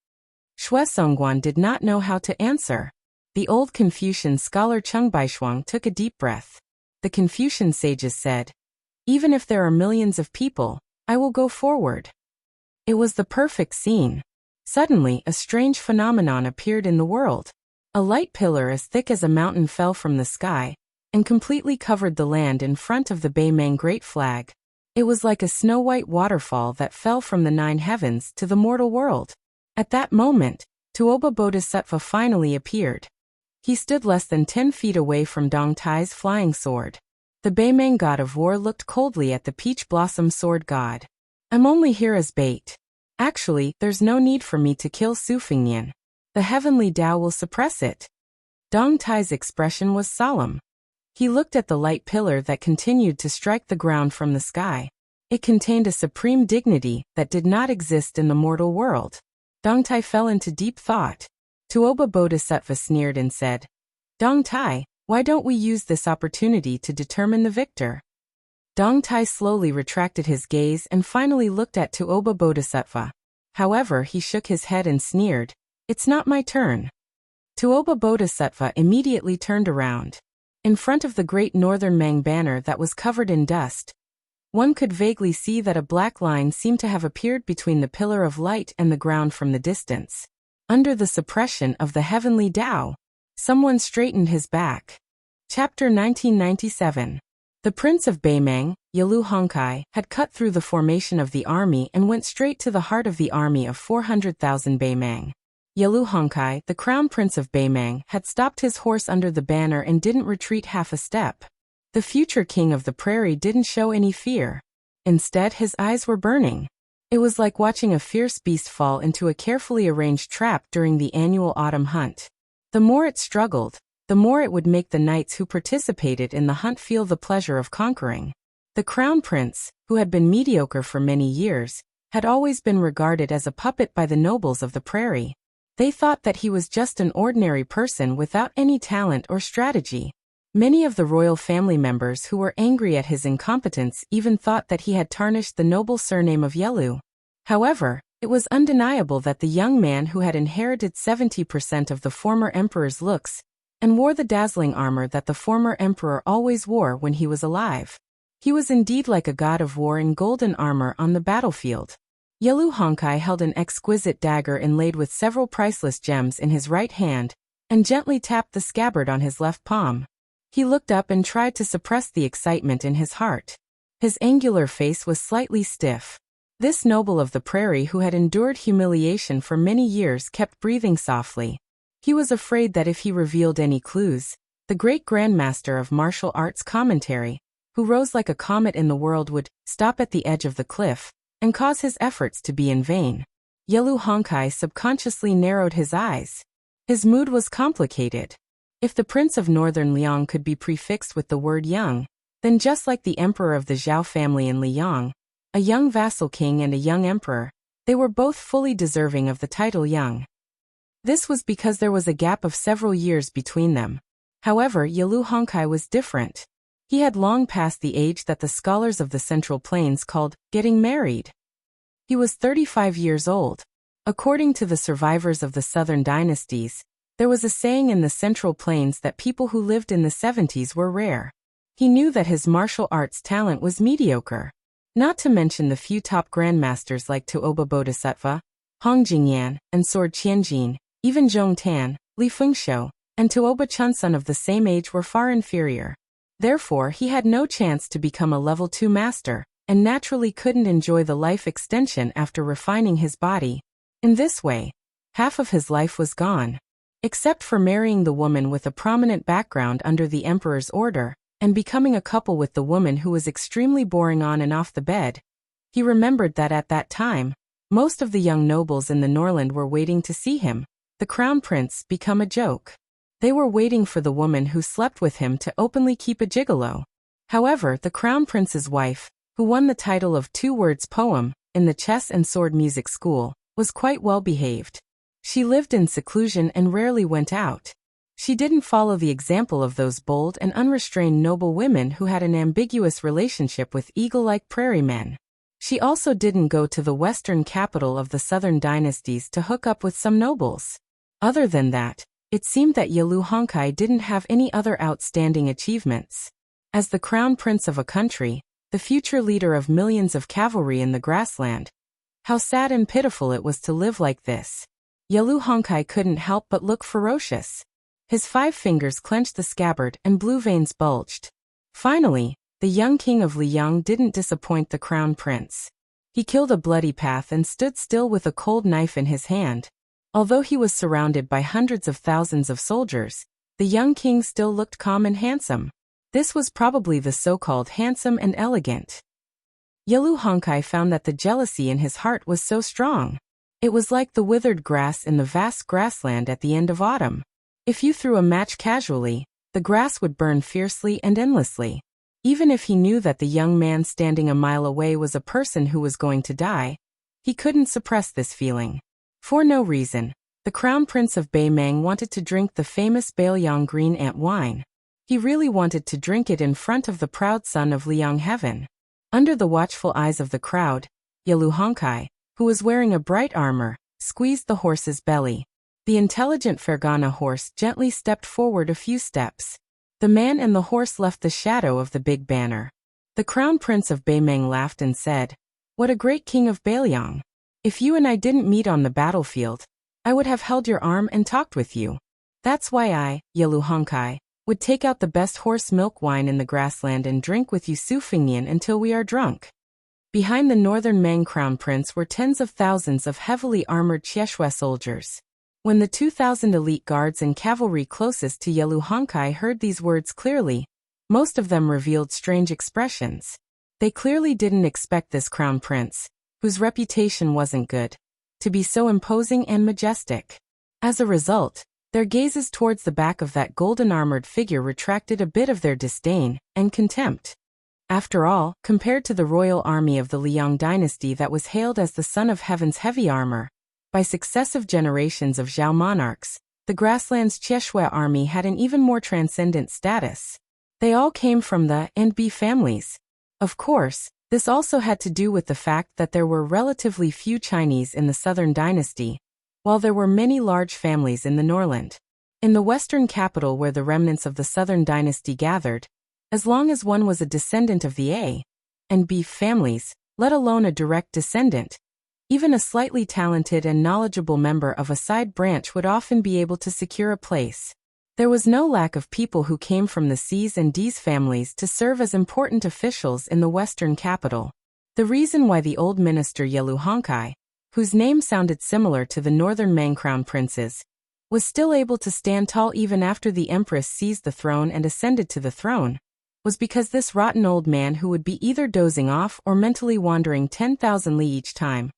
Xue Songguan did not know how to answer. The old Confucian scholar Cheng Baishuang took a deep breath. The Confucian sages said, "Even if there are millions of people, I will go forward." It was the perfect scene. Suddenly, a strange phenomenon appeared in the world. A light pillar as thick as a mountain fell from the sky and completely covered the land in front of the Bei Meng Great Flag. It was like a snow-white waterfall that fell from the 9 heavens to the mortal world. At that moment, Tuoba Bodhisattva finally appeared. He stood less than 10 feet away from Dong Tai's flying sword. The Bei Meng god of war looked coldly at the peach blossom sword god. "I'm only here as bait. Actually, there's no need for me to kill Su Fingnian. The heavenly Tao will suppress it." Dong Tai's expression was solemn. He looked at the light pillar that continued to strike the ground from the sky. It contained a supreme dignity that did not exist in the mortal world. Dong Tai fell into deep thought. Tuoba Bodhisattva sneered and said, "Dong Tai, why don't we use this opportunity to determine the victor?" Dong Tai slowly retracted his gaze and finally looked at Tuoba Bodhisattva. However, he shook his head and sneered, "It's not my turn." Tuoba Bodhisattva immediately turned around. In front of the great northern Mang banner that was covered in dust, one could vaguely see that a black line seemed to have appeared between the pillar of light and the ground from the distance. Under the suppression of the heavenly Tao, someone straightened his back. Chapter 1997. The Prince of Beimeng, Yalu Hongkai, had cut through the formation of the army and went straight to the heart of the army of 400,000 Beimeng. Yalu Hongkai, the crown prince of Beimeng, had stopped his horse under the banner and didn't retreat half a step. The future king of the prairie didn't show any fear. Instead, his eyes were burning. It was like watching a fierce beast fall into a carefully arranged trap during the annual autumn hunt. The more it struggled, the more it would make the knights who participated in the hunt feel the pleasure of conquering. The crown prince, who had been mediocre for many years, had always been regarded as a puppet by the nobles of the prairie. They thought that he was just an ordinary person without any talent or strategy. Many of the royal family members who were angry at his incompetence even thought that he had tarnished the noble surname of Yalu. However, it was undeniable that the young man who had inherited 70% of the former emperor's looks and wore the dazzling armor that the former emperor always wore when he was alive. He was indeed like a god of war in golden armor on the battlefield. Yalu Hongkai held an exquisite dagger inlaid with several priceless gems in his right hand and gently tapped the scabbard on his left palm. He looked up and tried to suppress the excitement in his heart. His angular face was slightly stiff. This noble of the prairie who had endured humiliation for many years kept breathing softly. He was afraid that if he revealed any clues, the great grandmaster of martial arts commentary, who rose like a comet in the world, would stop at the edge of the cliff and cause his efforts to be in vain. Yalu Hongkai subconsciously narrowed his eyes. His mood was complicated. If the prince of northern Liang could be prefixed with the word young, then just like the emperor of the Zhao family in Liang, a young vassal king and a young emperor, they were both fully deserving of the title young. This was because there was a gap of several years between them. However, Yalu Hongkai was different. He had long passed the age that the scholars of the Central Plains called getting married. He was 35 years old. According to the survivors of the southern dynasties, there was a saying in the Central Plains that people who lived in the 70s were rare. He knew that his martial arts talent was mediocre. Not to mention the few top grandmasters like Tuoba Bodhisattva, Hong Jingyan, and Sword Qianjin, even Zhong Tan, Li Fengshou, and Tuoba Chunsun of the same age were far inferior. Therefore, he had no chance to become a level 2 master, and naturally couldn't enjoy the life extension after refining his body. In this way, half of his life was gone. Except for marrying the woman with a prominent background under the emperor's order, and becoming a couple with the woman who was extremely boring on and off the bed. He remembered that at that time, most of the young nobles in the Norland were waiting to see him, the crown prince, become a joke. They were waiting for the woman who slept with him to openly keep a gigolo. However, the crown prince's wife, who won the title of 2 words poem in the chess and sword music school, was quite well behaved. She lived in seclusion and rarely went out. She didn't follow the example of those bold and unrestrained noble women who had an ambiguous relationship with eagle-like prairie men. She also didn't go to the western capital of the southern dynasties to hook up with some nobles. Other than that, it seemed that Yalu Hongkai didn't have any other outstanding achievements. As the crown prince of a country, the future leader of millions of cavalry in the grassland, how sad and pitiful it was to live like this. Yalu Hongkai couldn't help but look ferocious. His 5 fingers clenched the scabbard and blue veins bulged. Finally, the young king of Liang didn't disappoint the crown prince. He killed a bloody path and stood still with a cold knife in his hand. Although he was surrounded by hundreds of thousands of soldiers, the young king still looked calm and handsome. This was probably the so-called handsome and elegant. Yalu Hongkai found that the jealousy in his heart was so strong. It was like the withered grass in the vast grassland at the end of autumn. If you threw a match casually, the grass would burn fiercely and endlessly. Even if he knew that the young man standing a mile away was a person who was going to die, he couldn't suppress this feeling. For no reason, the crown prince of Beimeng wanted to drink the famous Baoyang green ant wine. He really wanted to drink it in front of the proud son of Liang heaven. Under the watchful eyes of the crowd, Yalu Hongkai, who was wearing a bright armor, squeezed the horse's belly. The intelligent Fergana horse gently stepped forward a few steps. The man and the horse left the shadow of the big banner. The crown prince of Beimeng laughed and said, "What a great king of Baoyang! If you and I didn't meet on the battlefield, I would have held your arm and talked with you. That's why I, Yalu Hongkai, would take out the best horse milk wine in the grassland and drink with you Su Fingnian until we are drunk. Behind the northern Mang crown prince were tens of thousands of heavily armored Qieshue soldiers. When the 2,000 elite guards and cavalry closest to Yelu Honkai heard these words clearly, most of them revealed strange expressions. They clearly didn't expect this crown prince, whose reputation wasn't good, to be so imposing and majestic. As a result, their gazes towards the back of that golden-armored figure retracted a bit of their disdain and contempt. After all, compared to the royal army of the Liang dynasty that was hailed as the son of heaven's heavy armor, by successive generations of Zhao monarchs, the grassland's Qieshue army had an even more transcendent status. They all came from the and families. Of course, this also had to do with the fact that there were relatively few Chinese in the southern dynasty, while there were many large families in the Norland. In the western capital where the remnants of the southern dynasty gathered, as long as one was a descendant of the A and B families, let alone a direct descendant, even a slightly talented and knowledgeable member of a side branch would often be able to secure a place. There was no lack of people who came from the C's and D's families to serve as important officials in the western capital. The reason why the old minister Yelu Honkai, whose name sounded similar to the northern Mang crown princes, was still able to stand tall even after the empress seized the throne and ascended to the throne, was because this rotten old man who would be either dozing off or mentally wandering 10,000 li each time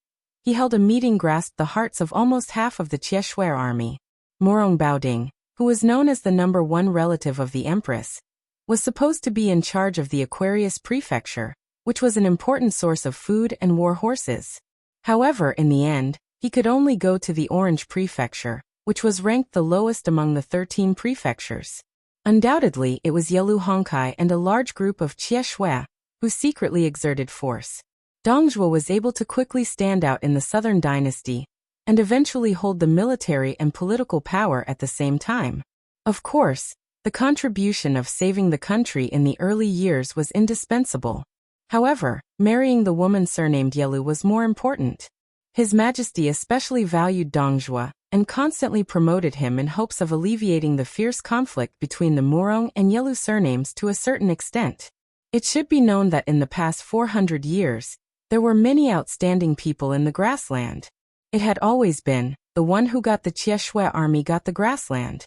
he held a meeting grasped the hearts of almost half of the Qieshue army. Morong Baoding, who was known as the #1 relative of the empress, was supposed to be in charge of the Aquarius prefecture, which was an important source of food and war horses. However, in the end, he could only go to the Orange prefecture, which was ranked the lowest among the 13 prefectures. Undoubtedly, it was Yelu Honkai and a large group of Qieshue who secretly exerted force. Dongzhuo was able to quickly stand out in the southern dynasty and eventually hold the military and political power at the same time. Of course, the contribution of saving the country in the early years was indispensable. However, marrying the woman surnamed Yelu was more important. His Majesty especially valued Dongzhuo and constantly promoted him in hopes of alleviating the fierce conflict between the Murong and Yelu surnames to a certain extent. It should be known that in the past 400 years, there were many outstanding people in the grassland. It had always been, the one who got the Qieshue army got the grassland.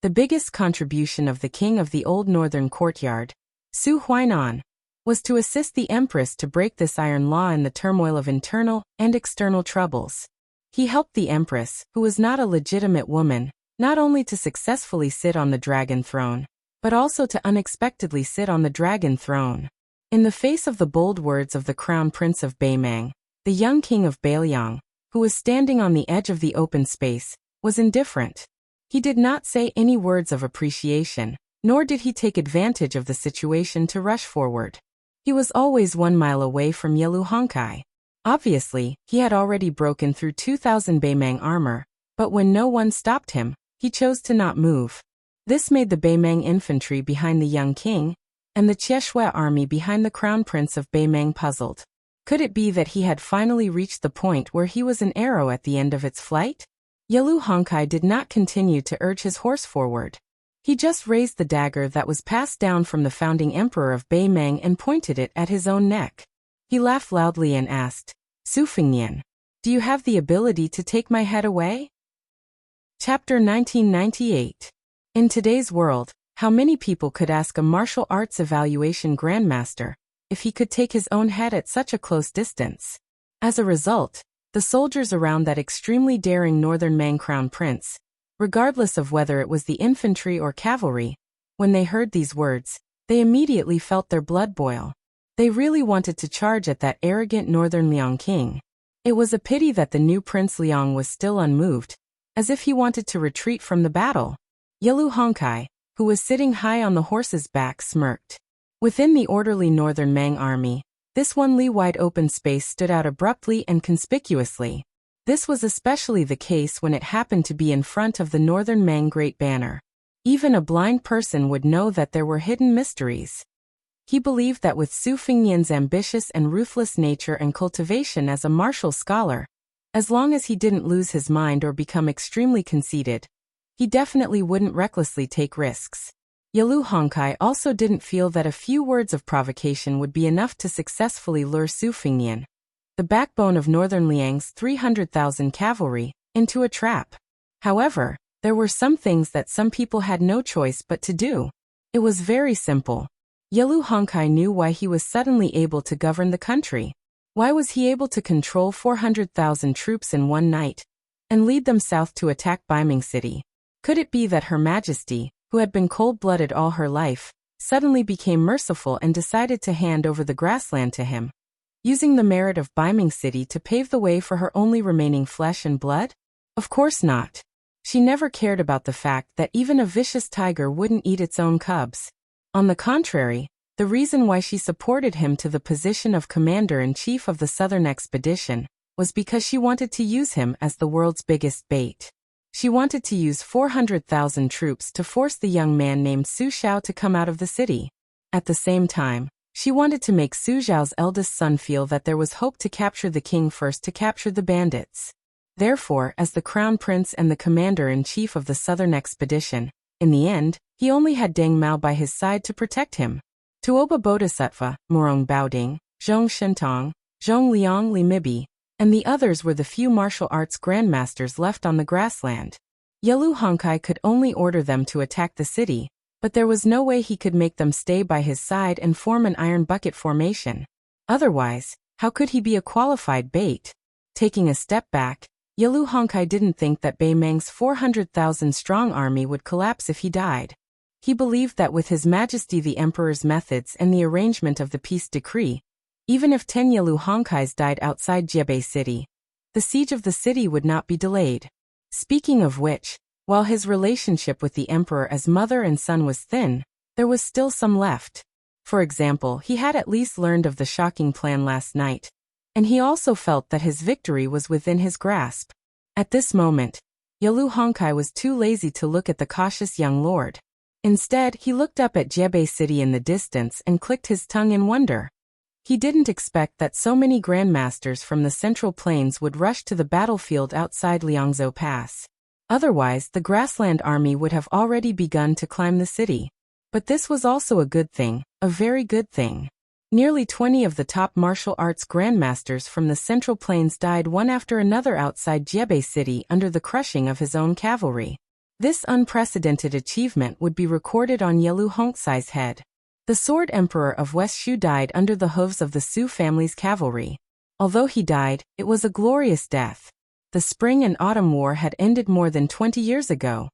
The biggest contribution of the king of the old northern courtyard, Su Huainan, was to assist the empress to break this iron law in the turmoil of internal and external troubles. He helped the empress, who was not a legitimate woman, not only to successfully sit on the dragon throne, but also to unexpectedly sit on the dragon throne. In the face of the bold words of the crown prince of Beimang, the young king of Beiliang, who was standing on the edge of the open space, was indifferent. He did not say any words of appreciation, nor did he take advantage of the situation to rush forward. He was always 1 mile away from Yelu Honkai. Obviously, he had already broken through 2,000 Beimang armor, but when no one stopped him, he chose to not move. This made the Beimang infantry behind the young king and the Qieshue army behind the crown prince of Beimang puzzled. Could it be that he had finally reached the point where he was an arrow at the end of its flight? Yelu Honkai did not continue to urge his horse forward. He just raised the dagger that was passed down from the founding emperor of Beimang and pointed it at his own neck. He laughed loudly and asked, "Su Fingnian, do you have the ability to take my head away?" Chapter 1998. In today's world, how many people could ask a martial arts evaluation grandmaster if he could take his own head at such a close distance? As a result, the soldiers around that extremely daring northern Mang crown prince, regardless of whether it was the infantry or cavalry, when they heard these words, they immediately felt their blood boil. They really wanted to charge at that arrogant northern Liang king. It was a pity that the new Prince Liang was still unmoved, as if he wanted to retreat from the battle. Yelu Honkai, who was sitting high on the horse's back, smirked. Within the orderly northern Mang army, this 1 li wide open space stood out abruptly and conspicuously. This was especially the case when it happened to be in front of the northern Mang Great Banner. Even a blind person would know that there were hidden mysteries. He believed that with Su Fingnian's ambitious and ruthless nature and cultivation as a martial scholar, as long as he didn't lose his mind or become extremely conceited, he definitely wouldn't recklessly take risks. Yalu Hongkai also didn't feel that a few words of provocation would be enough to successfully lure Su Fingnian, the backbone of Northern Liang's 300,000 cavalry, into a trap. However, there were some things that some people had no choice but to do. It was very simple. Yalu Hongkai knew why he was suddenly able to govern the country. Why was he able to control 400,000 troops in one night and lead them south to attack Baiming City? Could it be that Her Majesty, who had been cold-blooded all her life, suddenly became merciful and decided to hand over the grassland to him, using the merit of Baiming City to pave the way for her only remaining flesh and blood? Of course not. She never cared about the fact that even a vicious tiger wouldn't eat its own cubs. On the contrary, the reason why she supported him to the position of commander-in-chief of the Southern Expedition was because she wanted to use him as the world's biggest bait. She wanted to use 400,000 troops to force the young man named Su Xiao to come out of the city. At the same time, she wanted to make Su Xiao's eldest son feel that there was hope to capture the king first to capture the bandits. Therefore, as the crown prince and the commander-in-chief of the Southern Expedition, in the end, he only had Deng Mao by his side to protect him. Tuoba Bodhisattva, Morong Baoding, Zhong Shentong, Zhong Liang Li Mibi, and the others were the few martial arts grandmasters left on the grassland. Yalu Hongkai could only order them to attack the city, but there was no way he could make them stay by his side and form an iron bucket formation. Otherwise, how could he be a qualified bait? Taking a step back, Yalu Hongkai didn't think that Bei Meng's 400,000-strong army would collapse if he died. He believed that with His Majesty the Emperor's methods and the arrangement of the peace decree, even if 10 Yalu Hongkais died outside Jiebei City, the siege of the city would not be delayed. Speaking of which, while his relationship with the Emperor as mother and son was thin, there was still some left. For example, he had at least learned of the shocking plan last night, and he also felt that his victory was within his grasp. At this moment, Yalu Hongkai was too lazy to look at the cautious young lord. Instead, he looked up at Jiebei City in the distance and clicked his tongue in wonder. He didn't expect that so many grandmasters from the Central Plains would rush to the battlefield outside Liangzhou Pass. Otherwise, the grassland army would have already begun to climb the city. But this was also a good thing, a very good thing. Nearly 20 of the top martial arts grandmasters from the Central Plains died one after another outside Jiebei City under the crushing of his own cavalry. This unprecedented achievement would be recorded on Yalu Hongkai's head. The Sword Emperor of West Shu died under the hooves of the Su family's cavalry. Although he died, it was a glorious death. The Spring and Autumn War had ended more than 20 years ago.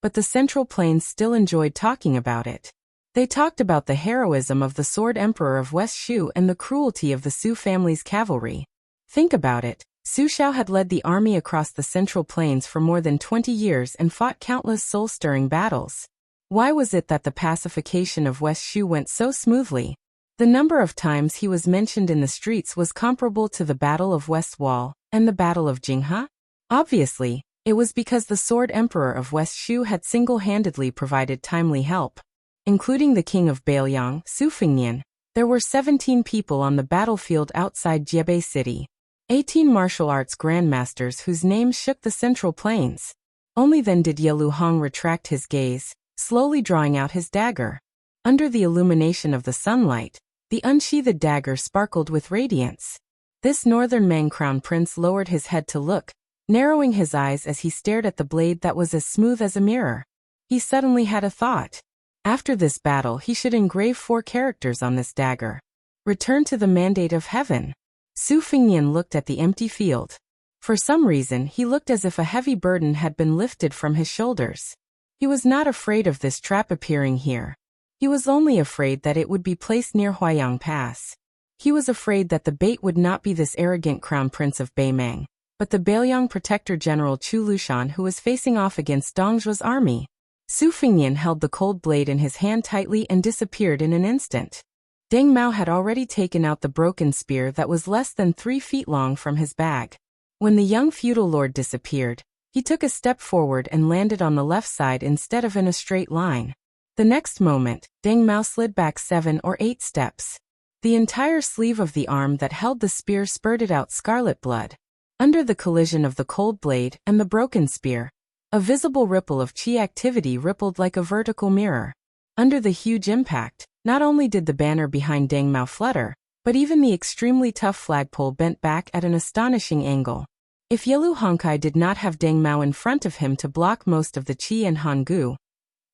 But the Central Plains still enjoyed talking about it. They talked about the heroism of the Sword Emperor of West Shu and the cruelty of the Su family's cavalry. Think about it. Su Xiao had led the army across the Central Plains for more than 20 years and fought countless soul-stirring battles. Why was it that the pacification of West Shu went so smoothly? The number of times he was mentioned in the streets was comparable to the Battle of West Wall and the Battle of Jinghe. Obviously, it was because the Sword Emperor of West Shu had single-handedly provided timely help. Including the King of Bailiang, Su Fingnian, there were 17 people on the battlefield outside Jiebei City. 18 martial arts grandmasters whose names shook the Central Plains. Only then did Yalu Hong retract his gaze, slowly drawing out his dagger. Under the illumination of the sunlight, the unsheathed dagger sparkled with radiance. This northern Mang crown prince lowered his head to look, narrowing his eyes as he stared at the blade that was as smooth as a mirror. He suddenly had a thought. After this battle he should engrave 4 characters on this dagger. Return to the mandate of heaven. Su Fingnian looked at the empty field. For some reason he looked as if a heavy burden had been lifted from his shoulders. He was not afraid of this trap appearing here. He was only afraid that it would be placed near Huaiyang Pass. He was afraid that the bait would not be this arrogant crown prince of Beimeng, but the Bailiang protector general Chu Lushan who was facing off against Dongzhuo's army. Su Fingnian held the cold blade in his hand tightly and disappeared in an instant. Deng Mao had already taken out the broken spear that was less than 3 feet long from his bag. When the young feudal lord disappeared, he took a step forward and landed on the left side instead of in a straight line. The next moment, Deng Mao slid back 7 or 8 steps. The entire sleeve of the arm that held the spear spurted out scarlet blood. Under the collision of the cold blade and the broken spear, a visible ripple of qi activity rippled like a vertical mirror. Under the huge impact, not only did the banner behind Deng Mao flutter, but even the extremely tough flagpole bent back at an astonishing angle. If Yalu Hongkai did not have Deng Mao in front of him to block most of the Qi and Han Gu,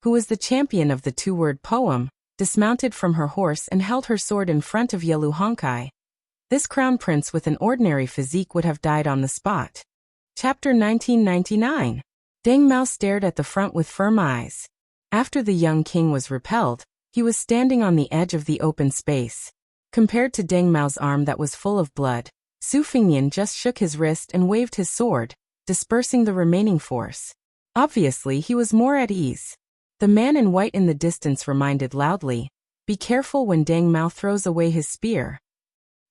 who was the champion of the two-word poem, dismounted from her horse and held her sword in front of Yalu Hongkai, this crown prince with an ordinary physique would have died on the spot. Chapter 1999. Deng Mao stared at the front with firm eyes. After the young king was repelled, he was standing on the edge of the open space. Compared to Deng Mao's arm that was full of blood, Su Fingyan just shook his wrist and waved his sword, dispersing the remaining force. Obviously, he was more at ease. The man in white in the distance reminded loudly, "Be careful when Deng Mao throws away his spear."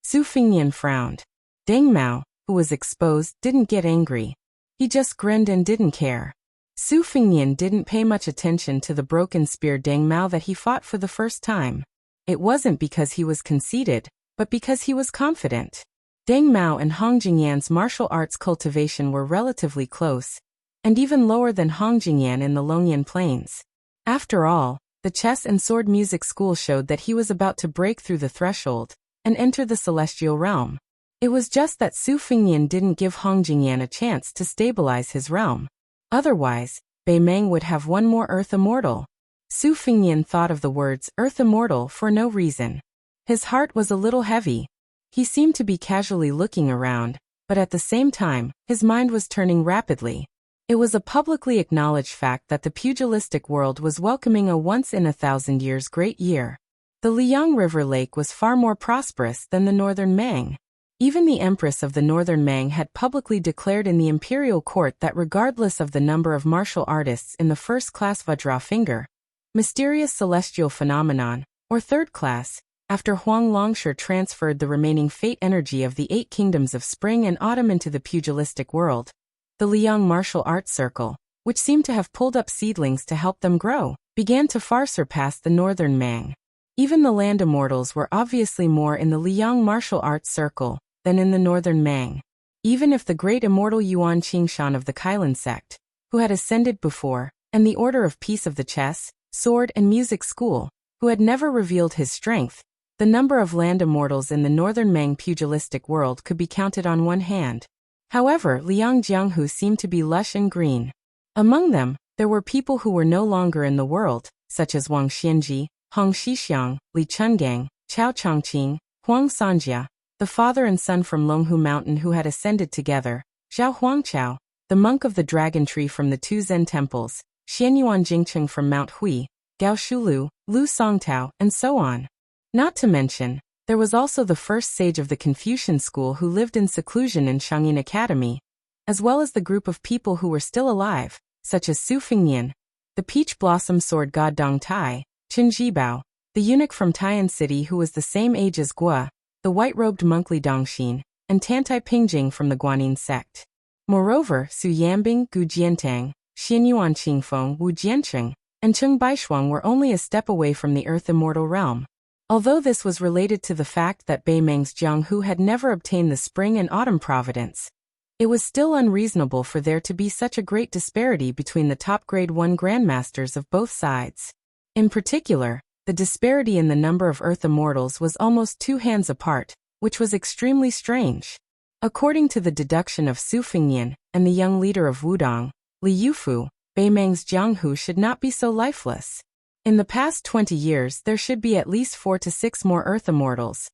Su Fingyan frowned. Deng Mao, who was exposed, didn't get angry. He just grinned and didn't care. Su Fingyan didn't pay much attention to the broken spear Deng Mao that he fought for the first time. It wasn't because he was conceited, but because he was confident. Deng Mao and Hong Jingyan's martial arts cultivation were relatively close, and even lower than Hong Jingyan in the Longyan Plains. After all, the chess and sword music school showed that he was about to break through the threshold and enter the celestial realm. It was just that Su Fingyan didn't give Hong Jingyan a chance to stabilize his realm. Otherwise, Bei Meng would have one more Earth Immortal. Su Fingyan thought of the words Earth Immortal for no reason. His heart was a little heavy. He seemed to be casually looking around, but at the same time, his mind was turning rapidly. It was a publicly acknowledged fact that the pugilistic world was welcoming a once-in-a-thousand-years great year. The Liang River Lake was far more prosperous than the Northern Mang. Even the Empress of the Northern Mang had publicly declared in the imperial court that regardless of the number of martial artists in the first-class Vajra finger, mysterious celestial phenomenon, or third class, after Huang Longsher transferred the remaining fate energy of the 8 kingdoms of spring and autumn into the pugilistic world, the Liang Martial Arts Circle, which seemed to have pulled up seedlings to help them grow, began to far surpass the Northern Mang. Even the land immortals were obviously more in the Liang Martial Arts Circle than in the Northern Mang. Even if the great immortal Yuan Qingshan of the Kailan sect, who had ascended before, and the Order of Peace of the Chess, Sword and Music School, who had never revealed his strength, the number of land immortals in the Northern Mang pugilistic world could be counted on one hand. However, Liang Jianghu seemed to be lush and green. Among them, there were people who were no longer in the world, such as Wang Xianji, Hong Shixiang, Li Chungang, Chao Chongqing, Huang Sanjia, the father and son from Longhu Mountain who had ascended together, Zhao Huangchao, the monk of the dragon tree from the 2 Zen temples, Xianyuan Jingcheng from Mount Hui, Gao Shulu, Lu Songtao, and so on. Not to mention, there was also the first sage of the Confucian school who lived in seclusion in Shangyin Academy, as well as the group of people who were still alive, such as Su Fingyan, the peach blossom sword god Dong Tai, Qin Jibao, the eunuch from Tian City who was the same age as Gua, the white-robed monk Li Dongxin, and Tantai Pingjing from the Guanyin sect. Moreover, Su Yambing, Gu Jiantang, Xianyuan Qingfeng, Wu Jiancheng, and Cheng Baishuang were only a step away from the Earth Immortal realm. Although this was related to the fact that Bei Meng's Jianghu had never obtained the spring and autumn providence, it was still unreasonable for there to be such a great disparity between the top grade 1 grandmasters of both sides. In particular, the disparity in the number of Earth Immortals was almost 2 hands apart, which was extremely strange. According to the deduction of Su Fingyan and the young leader of Wudong, Li Yufu, Bei Meng's Jianghu should not be so lifeless. In the past 20 years there should be at least 4 to 6 more Earth Immortals,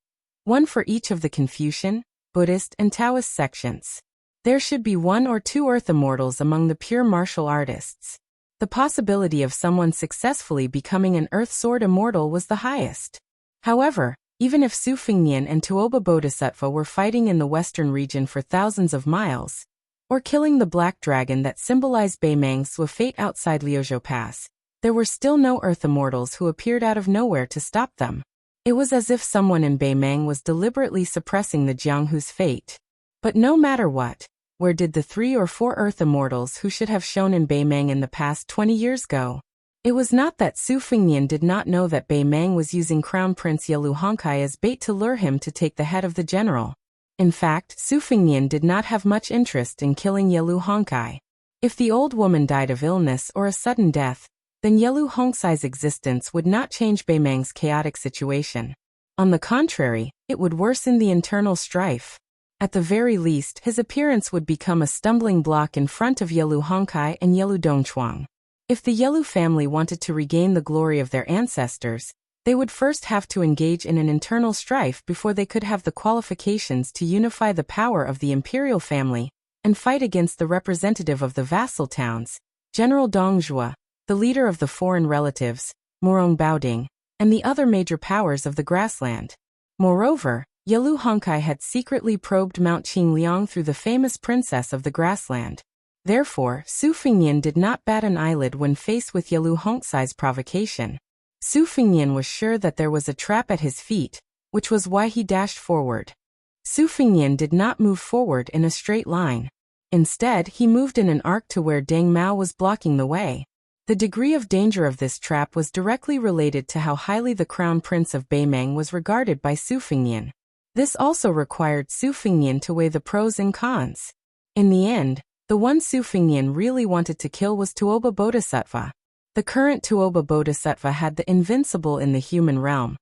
one for each of the Confucian, Buddhist and Taoist sections. There should be 1 or 2 Earth Immortals among the pure martial artists. The possibility of someone successfully becoming an Earth Sword Immortal was the highest. However, even if Su Fingyan and Tuoba Bodhisattva were fighting in the western region for thousands of miles, or killing the black dragon that symbolized Bei Meng's fate outside Liuzhou Pass, there were still no Earth Immortals who appeared out of nowhere to stop them. It was as if someone in Bei Meng was deliberately suppressing the Jianghu's fate. But no matter what, where did the 3 or 4 Earth Immortals who should have shown in Bei Meng in the past 20 years go? It was not that Su Fingyan did not know that Bei Meng was using Crown Prince Yalu Hongkai as bait to lure him to take the head of the general. In fact, Su Fingyan did not have much interest in killing Yalu Hongkai. If the old woman died of illness or a sudden death, then Yelu Hongxai's existence would not change Beimang's chaotic situation. On the contrary, it would worsen the internal strife. At the very least, his appearance would become a stumbling block in front of Yelu Hongkai and Yelu Dongchuang. If the Yelu family wanted to regain the glory of their ancestors, they would first have to engage in an internal strife before they could have the qualifications to unify the power of the imperial family and fight against the representative of the vassal towns, General Dong Zhuo, the leader of the foreign relatives, Morong Baoding, and the other major powers of the grassland. Moreover, Yelu Hongkai had secretly probed Mount Qingliang through the famous princess of the grassland. Therefore, Su Fengnian did not bat an eyelid when faced with Yelu Hongxai's provocation. Su Fengnian was sure that there was a trap at his feet, which was why he dashed forward. Su Fengnian did not move forward in a straight line. Instead, he moved in an arc to where Deng Mao was blocking the way. The degree of danger of this trap was directly related to how highly the crown prince of Beimang was regarded by Su Fengnian. This also required Su Fengnian to weigh the pros and cons. In the end, the one Su Fengnian really wanted to kill was Tuoba Bodhisattva. The current Tuoba Bodhisattva had the invincible in the human realm.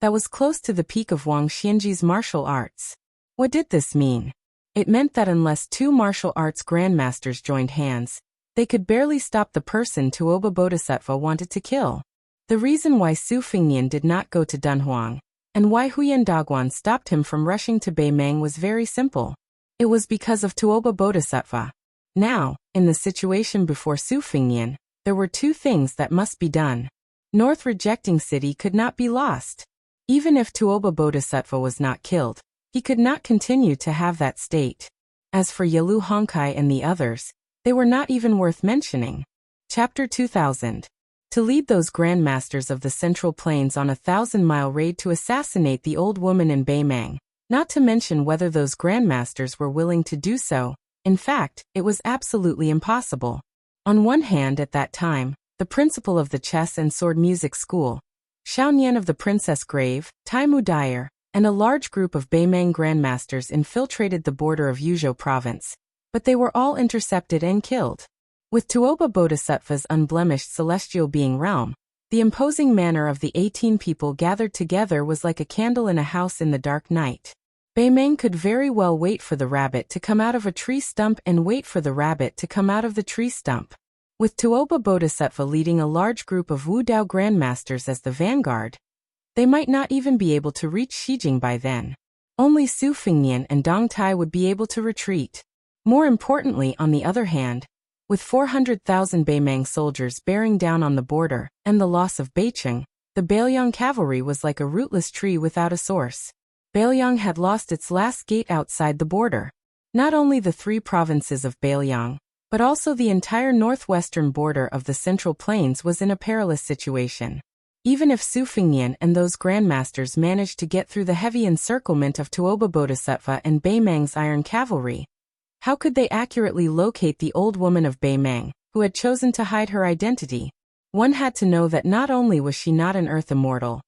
That was close to the peak of Wang Xianji's martial arts. What did this mean? It meant that unless two martial arts grandmasters joined hands, they could barely stop the person Tuoba Bodhisattva wanted to kill. The reason why Su Fengnian did not go to Dunhuang, and why Huyan Daguan stopped him from rushing to Beimang was very simple. It was because of Tuoba Bodhisattva. Now, in the situation before Su Fengnian, there were two things that must be done. North Rejecting City could not be lost. Even if Tuoba Bodhisattva was not killed, he could not continue to have that state. As for Yelu Hongkai and the others, they were not even worth mentioning. Chapter 2000. To lead those grandmasters of the Central Plains on a 1,000-mile raid to assassinate the old woman in Beimang, not to mention whether those grandmasters were willing to do so. In fact, it was absolutely impossible. On one hand at that time, the principal of the chess and sword music school, Xiao Nian of the Princess Grave, Taimu Dyer, and a large group of Beimang grandmasters infiltrated the border of Yuzhou province, but they were all intercepted and killed. With Tuoba Bodhisattva's unblemished celestial being realm, the imposing manner of the 18 people gathered together was like a candle in a house in the dark night. Beimang could very well wait for the rabbit to come out of a tree stump and wait for the rabbit to come out of the tree stump. With Tuoba Bodhisattva leading a large group of Wu Dao grandmasters as the vanguard, they might not even be able to reach Xijing by then. Only Su Fengnian and Dong Tai would be able to retreat. More importantly, on the other hand, with 400,000 Beimang soldiers bearing down on the border and the loss of Beicheng, the Beiliang cavalry was like a rootless tree without a source. Beiliang had lost its last gate outside the border. Not only the three provinces of Beiliang, but also the entire northwestern border of the Central Plains was in a perilous situation. Even if Su Fengnian and those grandmasters managed to get through the heavy encirclement of Tuoba Bodhisattva and Beimang's iron cavalry, how could they accurately locate the old woman of Beimang, who had chosen to hide her identity? One had to know that not only was she not an earth immortal,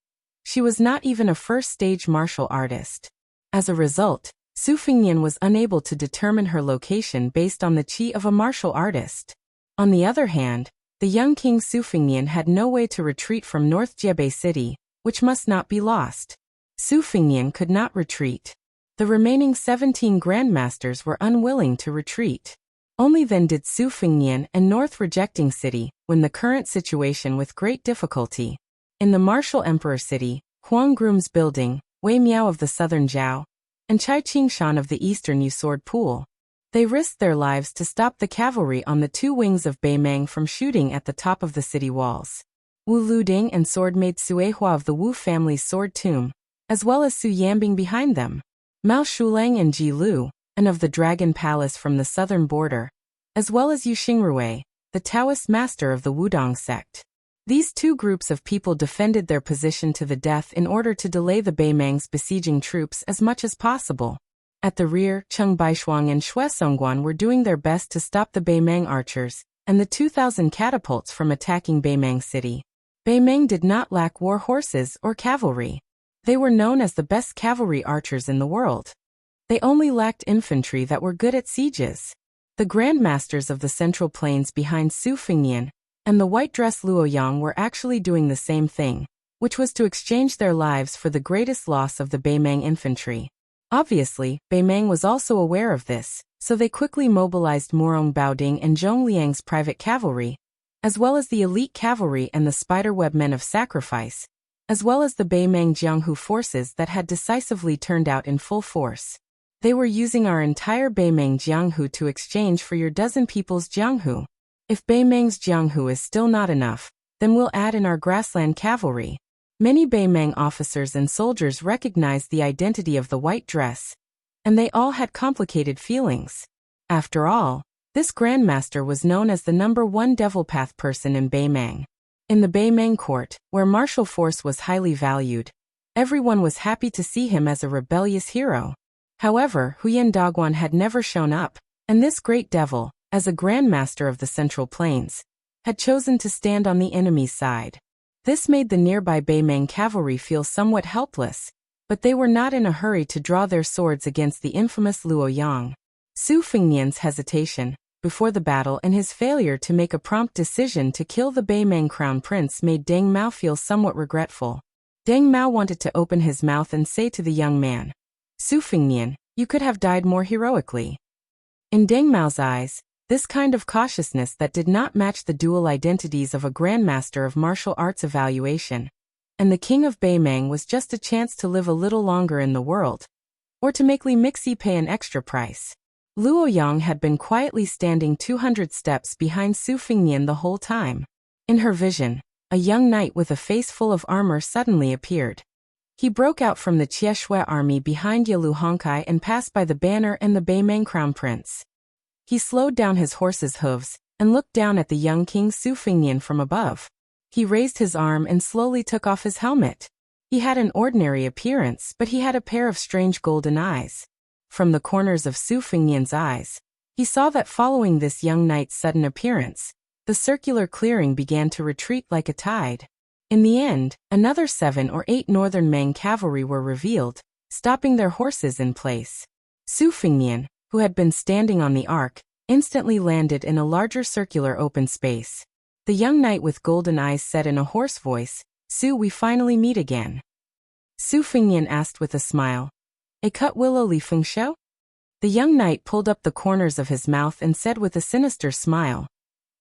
she was not even a first-stage martial artist. As a result, Su Fengnian was unable to determine her location based on the chi of a martial artist. On the other hand, the young king Su Fengnian had no way to retreat from North Jiebei City, which must not be lost. Su Fengnian could not retreat. The remaining 17 grandmasters were unwilling to retreat. Only then did Su Fengnian and North Rejecting City win the current situation with great difficulty. In the martial emperor city, Huang Groom's building, Wei Miao of the southern Zhao, and Chai Qingshan of the eastern Yu Sword Pool, they risked their lives to stop the cavalry on the two wings of Beimang from shooting at the top of the city walls. Wu Luding and swordmate Suehua of the Wu family's sword tomb, as well as Su Yambing behind them, Mao Shulang and Ji Lu, and of the Dragon Palace from the southern border, as well as Yu Xingrui, the Taoist master of the Wudong sect. These two groups of people defended their position to the death in order to delay the Beimang's besieging troops as much as possible. At the rear, Cheng Baishuang and Xue Songguan were doing their best to stop the Beimang archers and the 2,000 catapults from attacking Beimang City. Beimang did not lack war horses or cavalry. They were known as the best cavalry archers in the world. They only lacked infantry that were good at sieges. The grandmasters of the Central Plains behind Su Fengnian, and the white-dress Luoyang were actually doing the same thing, which was to exchange their lives for the greatest loss of the Beimang infantry. Obviously, Beimang was also aware of this, so they quickly mobilized Murong Baoding and Zhong Liang's private cavalry, as well as the elite cavalry and the spiderweb men of sacrifice, as well as the Beimang Jianghu forces that had decisively turned out in full force. They were using our entire Beimang Jianghu to exchange for your dozen people's Jianghu. If Beimang's Jianghu is still not enough, then we'll add in our grassland cavalry. Many Beimang officers and soldiers recognized the identity of the white dress, and they all had complicated feelings. After all, this grandmaster was known as the #1 devil path person in Beimang. In the Beimang court, where martial force was highly valued, everyone was happy to see him as a rebellious hero. However, Huyan Dagwan had never shown up, and this great devil, as a grandmaster of the Central Plains, had chosen to stand on the enemy's side. This made the nearby Beimang cavalry feel somewhat helpless, but they were not in a hurry to draw their swords against the infamous Luoyang. Su Fengnian's hesitation before the battle and his failure to make a prompt decision to kill the Beimang crown prince made Deng Mao feel somewhat regretful. Deng Mao wanted to open his mouth and say to the young man, "Su Fengnian, you could have died more heroically." In Deng Mao's eyes, this kind of cautiousness that did not match the dual identities of a grandmaster of martial arts evaluation and the king of Beimang was just a chance to live a little longer in the world, or to make Li Mixi pay an extra price. Luoyang had been quietly standing 200 steps behind Su Fengnian the whole time. In her vision, a young knight with a face full of armor suddenly appeared. He broke out from the Qieshui army behind Yalu Hongkai and passed by the banner and the Beimang crown prince. He slowed down his horse's hooves and looked down at the young king Su Fengnian from above. He raised his arm and slowly took off his helmet. He had an ordinary appearance, but he had a pair of strange golden eyes. From the corners of Su Fengnian's eyes, he saw that following this young knight's sudden appearance, the circular clearing began to retreat like a tide. In the end, another 7 or 8 northern Mang cavalry were revealed, stopping their horses in place. Su Fengnian, who had been standing on the arc, instantly landed in a larger circular open space. The young knight with golden eyes said in a hoarse voice, "Su, we finally meet again." Su Fengnian asked with a smile, "A cut willow Li Fengshu?" The young knight pulled up the corners of his mouth and said with a sinister smile,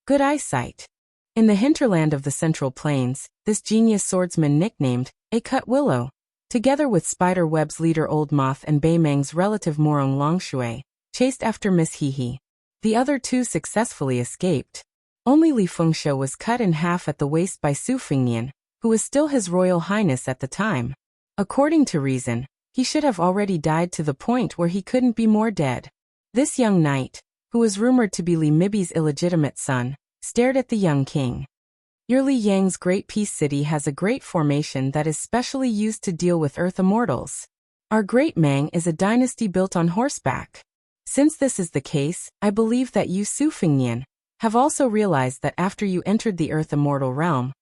"Good eyesight." In the hinterland of the Central Plains, this genius swordsman nicknamed A Cut Willow, together with Spiderweb's leader Old Moth and Beimang's relative Morong Longshui, chased after Miss Hehe. The other two successfully escaped. Only Li Fengshu was cut in half at the waist by Su Fengnian, who was still His Royal Highness at the time. According to reason, he should have already died to the point where he couldn't be more dead. This young knight, who was rumored to be Li Mibi's illegitimate son, stared at the young king. Your Li Yang's Great Peace City has a great formation that is specially used to deal with Earth Immortals. Our Great Mang is a dynasty built on horseback. Since this is the case, I believe that you, Su Fengnian, have also realized that after you entered the Earth Immortal realm,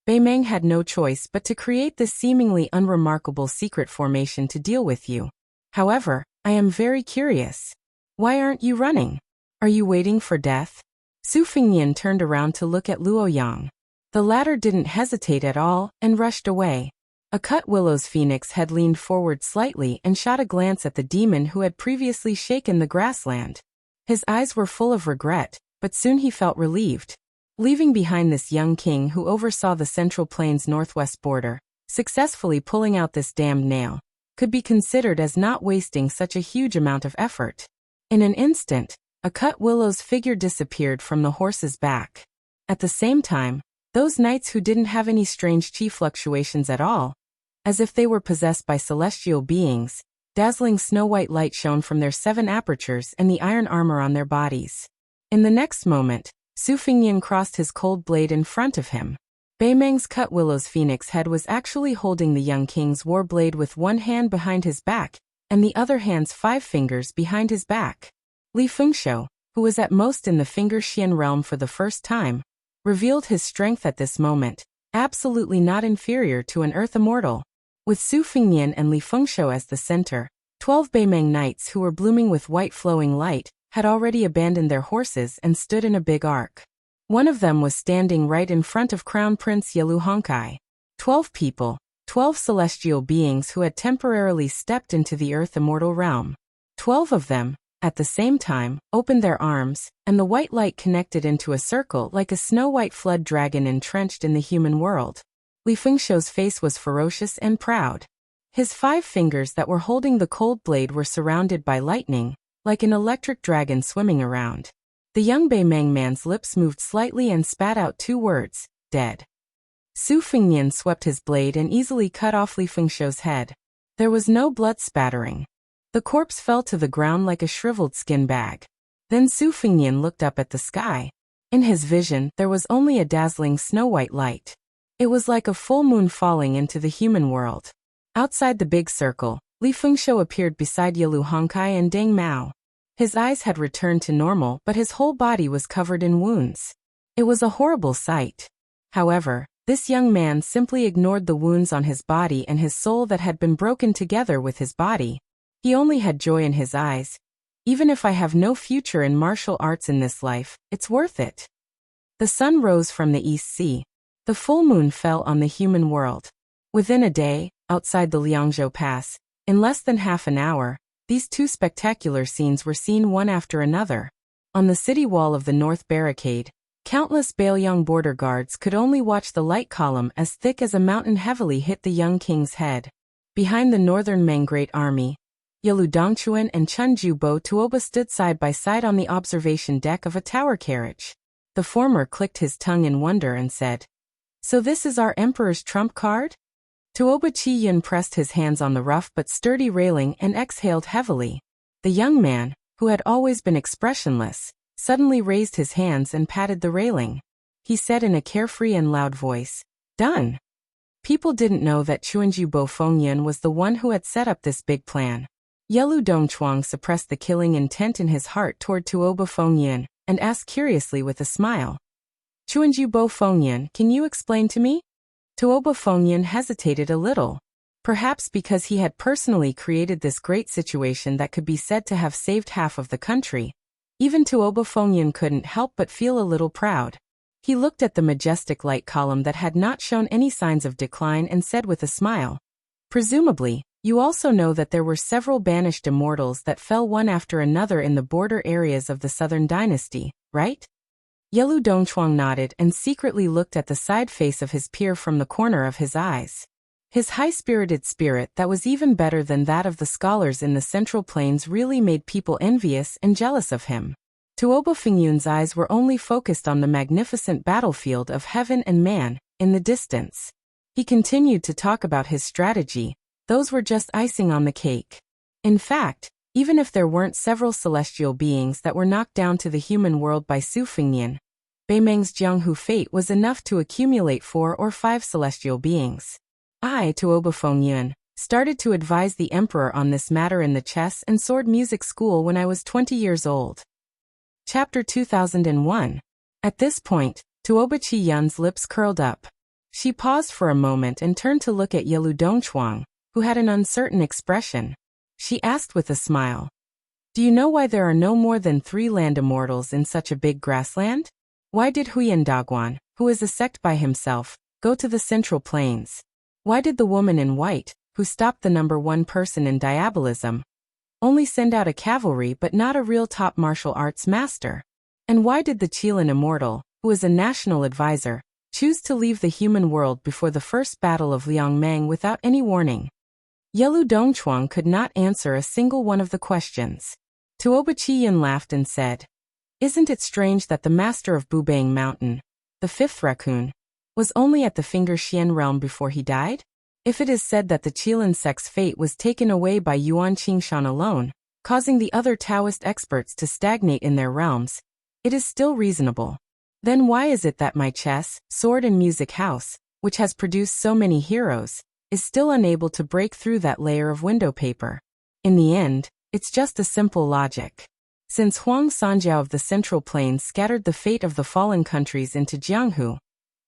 Beimang had no choice but to create this seemingly unremarkable secret formation to deal with you. However, I am very curious. Why aren't you running? Are you waiting for death? Su Fengnian turned around to look at Luoyang. The latter didn't hesitate at all and rushed away. A cut willow's phoenix had leaned forward slightly and shot a glance at the demon who had previously shaken the grassland. His eyes were full of regret, but soon he felt relieved. Leaving behind this young king who oversaw the Central Plains' northwest border, successfully pulling out this damned nail, could be considered as not wasting such a huge amount of effort. In an instant, a cut willow's figure disappeared from the horse's back. At the same time, those knights who didn't have any strange chi fluctuations at all, as if they were possessed by celestial beings, dazzling snow-white light shone from their 7 apertures and the iron armor on their bodies. In the next moment, Su Fengnian crossed his cold blade in front of him. Beimang's cut willow's phoenix head was actually holding the young king's war blade with one hand behind his back, and the other hand's 5 fingers behind his back. Li Fengshu, who was at most in the Finger Xian realm for the first time, revealed his strength at this moment, absolutely not inferior to an Earth Immortal. With Su Fengnian and Li Fengshu as the center, 12 Beimang knights who were blooming with white flowing light had already abandoned their horses and stood in a big arc. One of them was standing right in front of Crown Prince Yalu Honkai. 12 people, 12 celestial beings who had temporarily stepped into the earth immortal realm. 12 of them, at the same time, opened their arms, and the white light connected into a circle like a snow-white flood dragon entrenched in the human world. Li Fengshuo's face was ferocious and proud. His 5 fingers that were holding the cold blade were surrounded by lightning, like an electric dragon swimming around. The young Beimeng man's lips moved slightly and spat out 2 words, dead. Su Fengnian swept his blade and easily cut off Li Fengshuo's head. There was no blood spattering. The corpse fell to the ground like a shriveled skin bag. Then Su Fengnian looked up at the sky. In his vision, there was only a dazzling snow-white light. It was like a full moon falling into the human world. Outside the big circle, Li Fengshuo appeared beside Yalu Honkai and Deng Mao. His eyes had returned to normal, but his whole body was covered in wounds. It was a horrible sight. However, this young man simply ignored the wounds on his body and his soul that had been broken together with his body. He only had joy in his eyes. Even if I have no future in martial arts in this life, it's worth it. The sun rose from the East Sea. The full moon fell on the human world. Within a day, outside the Liangzhou Pass, in less than half an hour, these 2 spectacular scenes were seen one after another. On the city wall of the North Barricade, countless Baoyang border guards could only watch the light column as thick as a mountain heavily hit the young king's head. Behind the northern Meng Great Army, Yalu Dongchuan and Chun Jubo Tuoba stood side by side on the observation deck of a tower carriage. The former clicked his tongue in wonder and said, "So this is our emperor's trump card?" Tuoba Chi-yun pressed his hands on the rough but sturdy railing and exhaled heavily. The young man, who had always been expressionless, suddenly raised his hands and patted the railing. He said in a carefree and loud voice, "Done." People didn't know that Chuanju Bo Fengyun was the one who had set up this big plan. Yelu Dongchuang suppressed the killing intent in his heart toward Tuoba Fengyun, and asked curiously with a smile, "Chuanju Bo Fengyun, can you explain to me?" Tuoba Fengyun hesitated a little. Perhaps because he had personally created this great situation that could be said to have saved half of the country. Even Tuoba Fengyun couldn't help but feel a little proud. He looked at the majestic light column that had not shown any signs of decline and said with a smile, "Presumably, you also know that there were several banished immortals that fell one after another in the border areas of the Southern Dynasty, right?" Yelu Dongchuang nodded and secretly looked at the side face of his peer from the corner of his eyes. His high-spirited spirit that was even better than that of the scholars in the Central Plains really made people envious and jealous of him. Tuoba Fengyun's eyes were only focused on the magnificent battlefield of heaven and man, in the distance. He continued to talk about his strategy. Those were just icing on the cake. In fact, even if there weren't several celestial beings that were knocked down to the human world by Su Fengnian, Beimeng's Jianghu fate was enough to accumulate 4 or 5 celestial beings. I, Tuoba Fengyun, started to advise the emperor on this matter in the chess and sword music school when I was 20 years old. Chapter 2001. At this point, Tuoba Chi-yun's lips curled up. She paused for a moment and turned to look at Yelu Dongchuang, who had an uncertain expression. She asked with a smile, "Do you know why there are no more than 3 land immortals in such a big grassland? Why did Huyan Dagwan, who is a sect by himself, go to the Central Plains? Why did the woman in white, who stopped the #1 person in diabolism, only send out a cavalry but not a real top martial arts master? And why did the Qilin immortal, who is a national advisor, choose to leave the human world before the first battle of Liangmeng without any warning?" Yelu Dongchuang could not answer a single one of the questions. Tuoba Chi-yun laughed and said, "Isn't it strange that the master of Bubang Mountain, the 5th raccoon, was only at the Finger Xian realm before he died? If it is said that the Qilin sect's fate was taken away by Yuan Qingshan alone, causing the other Taoist experts to stagnate in their realms, it is still reasonable. Then why is it that my chess, sword and music house, which has produced so many heroes, is still unable to break through that layer of window paper? In the end, it's just a simple logic. Since Huang Sanjiao of the Central Plains scattered the fate of the fallen countries into Jianghu,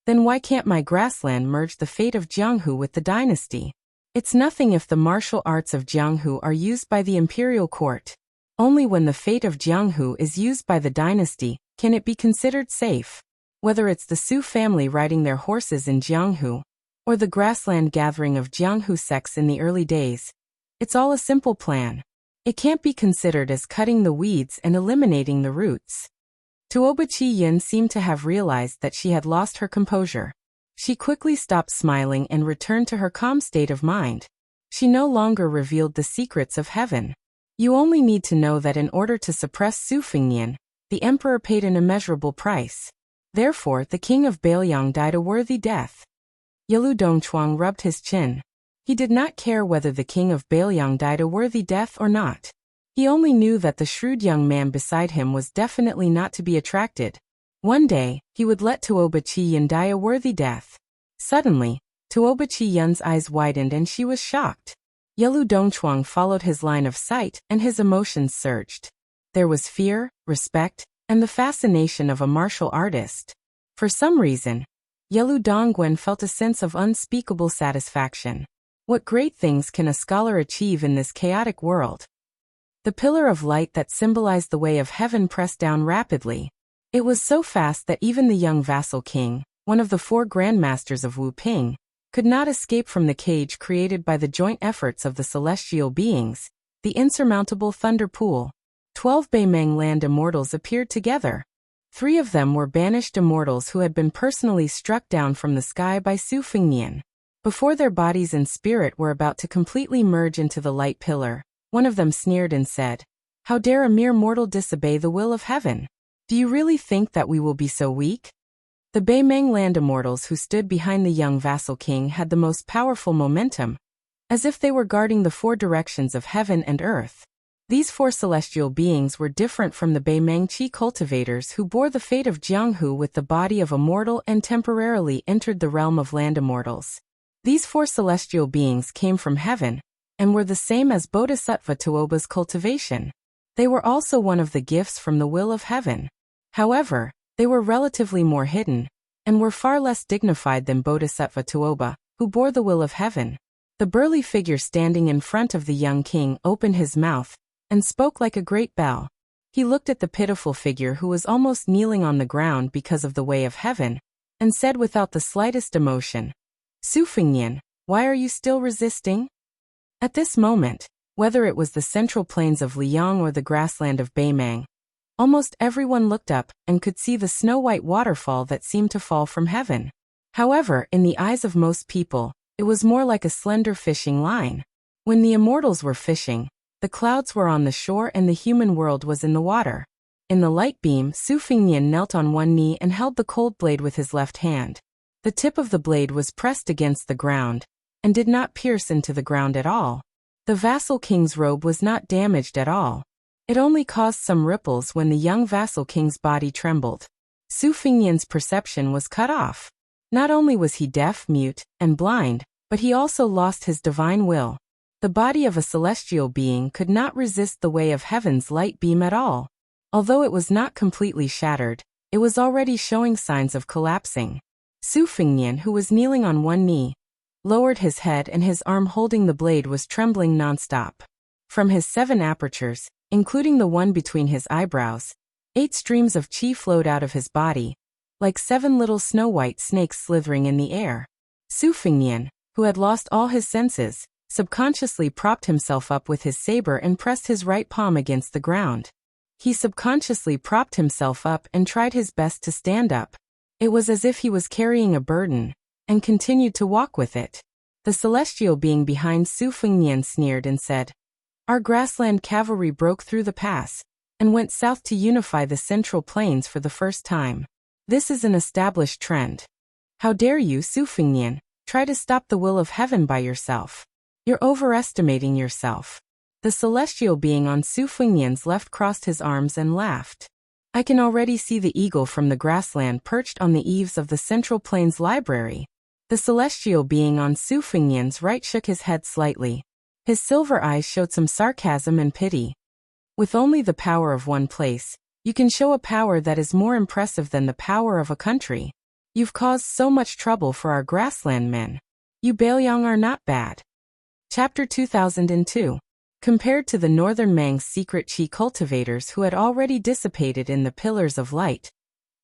then why can't my grassland merge the fate of Jianghu with the dynasty? It's nothing if the martial arts of Jianghu are used by the imperial court. Only when the fate of Jianghu is used by the dynasty can it be considered safe. Whether it's the Su family riding their horses in Jianghu, or the grassland gathering of Jianghu sects in the early days, it's all a simple plan. It can't be considered as cutting the weeds and eliminating the roots. Tuoba Chi-yin seemed to have realized that she had lost her composure. She quickly stopped smiling and returned to her calm state of mind. She no longer revealed the secrets of heaven. You only need to know that in order to suppress Su Fengnian, the emperor paid an immeasurable price. Therefore, the king of Bailiang died a worthy death. Yalu Dongchuang rubbed his chin. He did not care whether the king of Bailiang died a worthy death or not. He only knew that the shrewd young man beside him was definitely not to be attracted. One day, he would let Tuoba Chi-yin die a worthy death. Suddenly, Tuoba Chi-yin's eyes widened and she was shocked. Yalu Dongchuang followed his line of sight and his emotions surged. There was fear, respect, and the fascination of a martial artist. For some reason, Yalu Dongguan felt a sense of unspeakable satisfaction. What great things can a scholar achieve in this chaotic world? The pillar of light that symbolized the way of heaven pressed down rapidly. It was so fast that even the young vassal king, one of the 4 grandmasters of Wu Ping, could not escape from the cage created by the joint efforts of the celestial beings, the insurmountable thunder pool. 12 Beimeng land immortals appeared together. 3 of them were banished immortals who had been personally struck down from the sky by Su Fengnian. Before their bodies and spirit were about to completely merge into the light pillar, one of them sneered and said, "How dare a mere mortal disobey the will of heaven? Do you really think that we will be so weak?" The Beimeng land immortals who stood behind the young vassal king had the most powerful momentum, as if they were guarding the 4 directions of heaven and earth. These 4 celestial beings were different from the Beimeng Qi cultivators who bore the fate of Jianghu with the body of a mortal and temporarily entered the realm of land immortals. These 4 celestial beings came from heaven, and were the same as Bodhisattva Tuoba's cultivation. They were also one of the gifts from the will of heaven. However, they were relatively more hidden, and were far less dignified than Bodhisattva Tuoba, who bore the will of heaven. The burly figure standing in front of the young king opened his mouth, and spoke like a great bell. He looked at the pitiful figure who was almost kneeling on the ground because of the way of heaven, and said without the slightest emotion, "Su Fengnian, why are you still resisting?" At this moment, whether it was the central plains of Liang or the grassland of Beimeng, almost everyone looked up and could see the snow-white waterfall that seemed to fall from heaven. However, in the eyes of most people, it was more like a slender fishing line. When the immortals were fishing, the clouds were on the shore and the human world was in the water. In the light beam, Su Fengnian knelt on one knee and held the cold blade with his left hand. The tip of the blade was pressed against the ground, and did not pierce into the ground at all. The vassal king's robe was not damaged at all. It only caused some ripples when the young vassal king's body trembled. Su Fengnian's perception was cut off. Not only was he deaf, mute, and blind, but he also lost his divine will. The body of a celestial being could not resist the way of heaven's light beam at all. Although it was not completely shattered, it was already showing signs of collapsing. Su Fengnian, who was kneeling on one knee, lowered his head and his arm holding the blade was trembling non-stop. From his 7 apertures, including the one between his eyebrows, 8 streams of qi flowed out of his body, like 7 little snow-white snakes slithering in the air. Su Fengnian, who had lost all his senses, subconsciously propped himself up with his saber and pressed his right palm against the ground. He subconsciously propped himself up and tried his best to stand up. It was as if he was carrying a burden, and continued to walk with it. The celestial being behind Su Fengnian sneered and said, "Our grassland cavalry broke through the pass, and went south to unify the central plains for the first time. This is an established trend. How dare you, Su Fengnian, try to stop the will of heaven by yourself? You're overestimating yourself." The celestial being on Su Fengnian's left crossed his arms and laughed. I can already see the eagle from the grassland perched on the eaves of the Central Plains Library. The celestial being on Su Fengnian's right shook his head slightly. His silver eyes showed some sarcasm and pity. With only the power of one place, you can show a power that is more impressive than the power of a country. You've caused so much trouble for our grassland men. You Bailiang are not bad. Chapter 2002. Compared to the northern Mang's secret qi cultivators who had already dissipated in the pillars of light,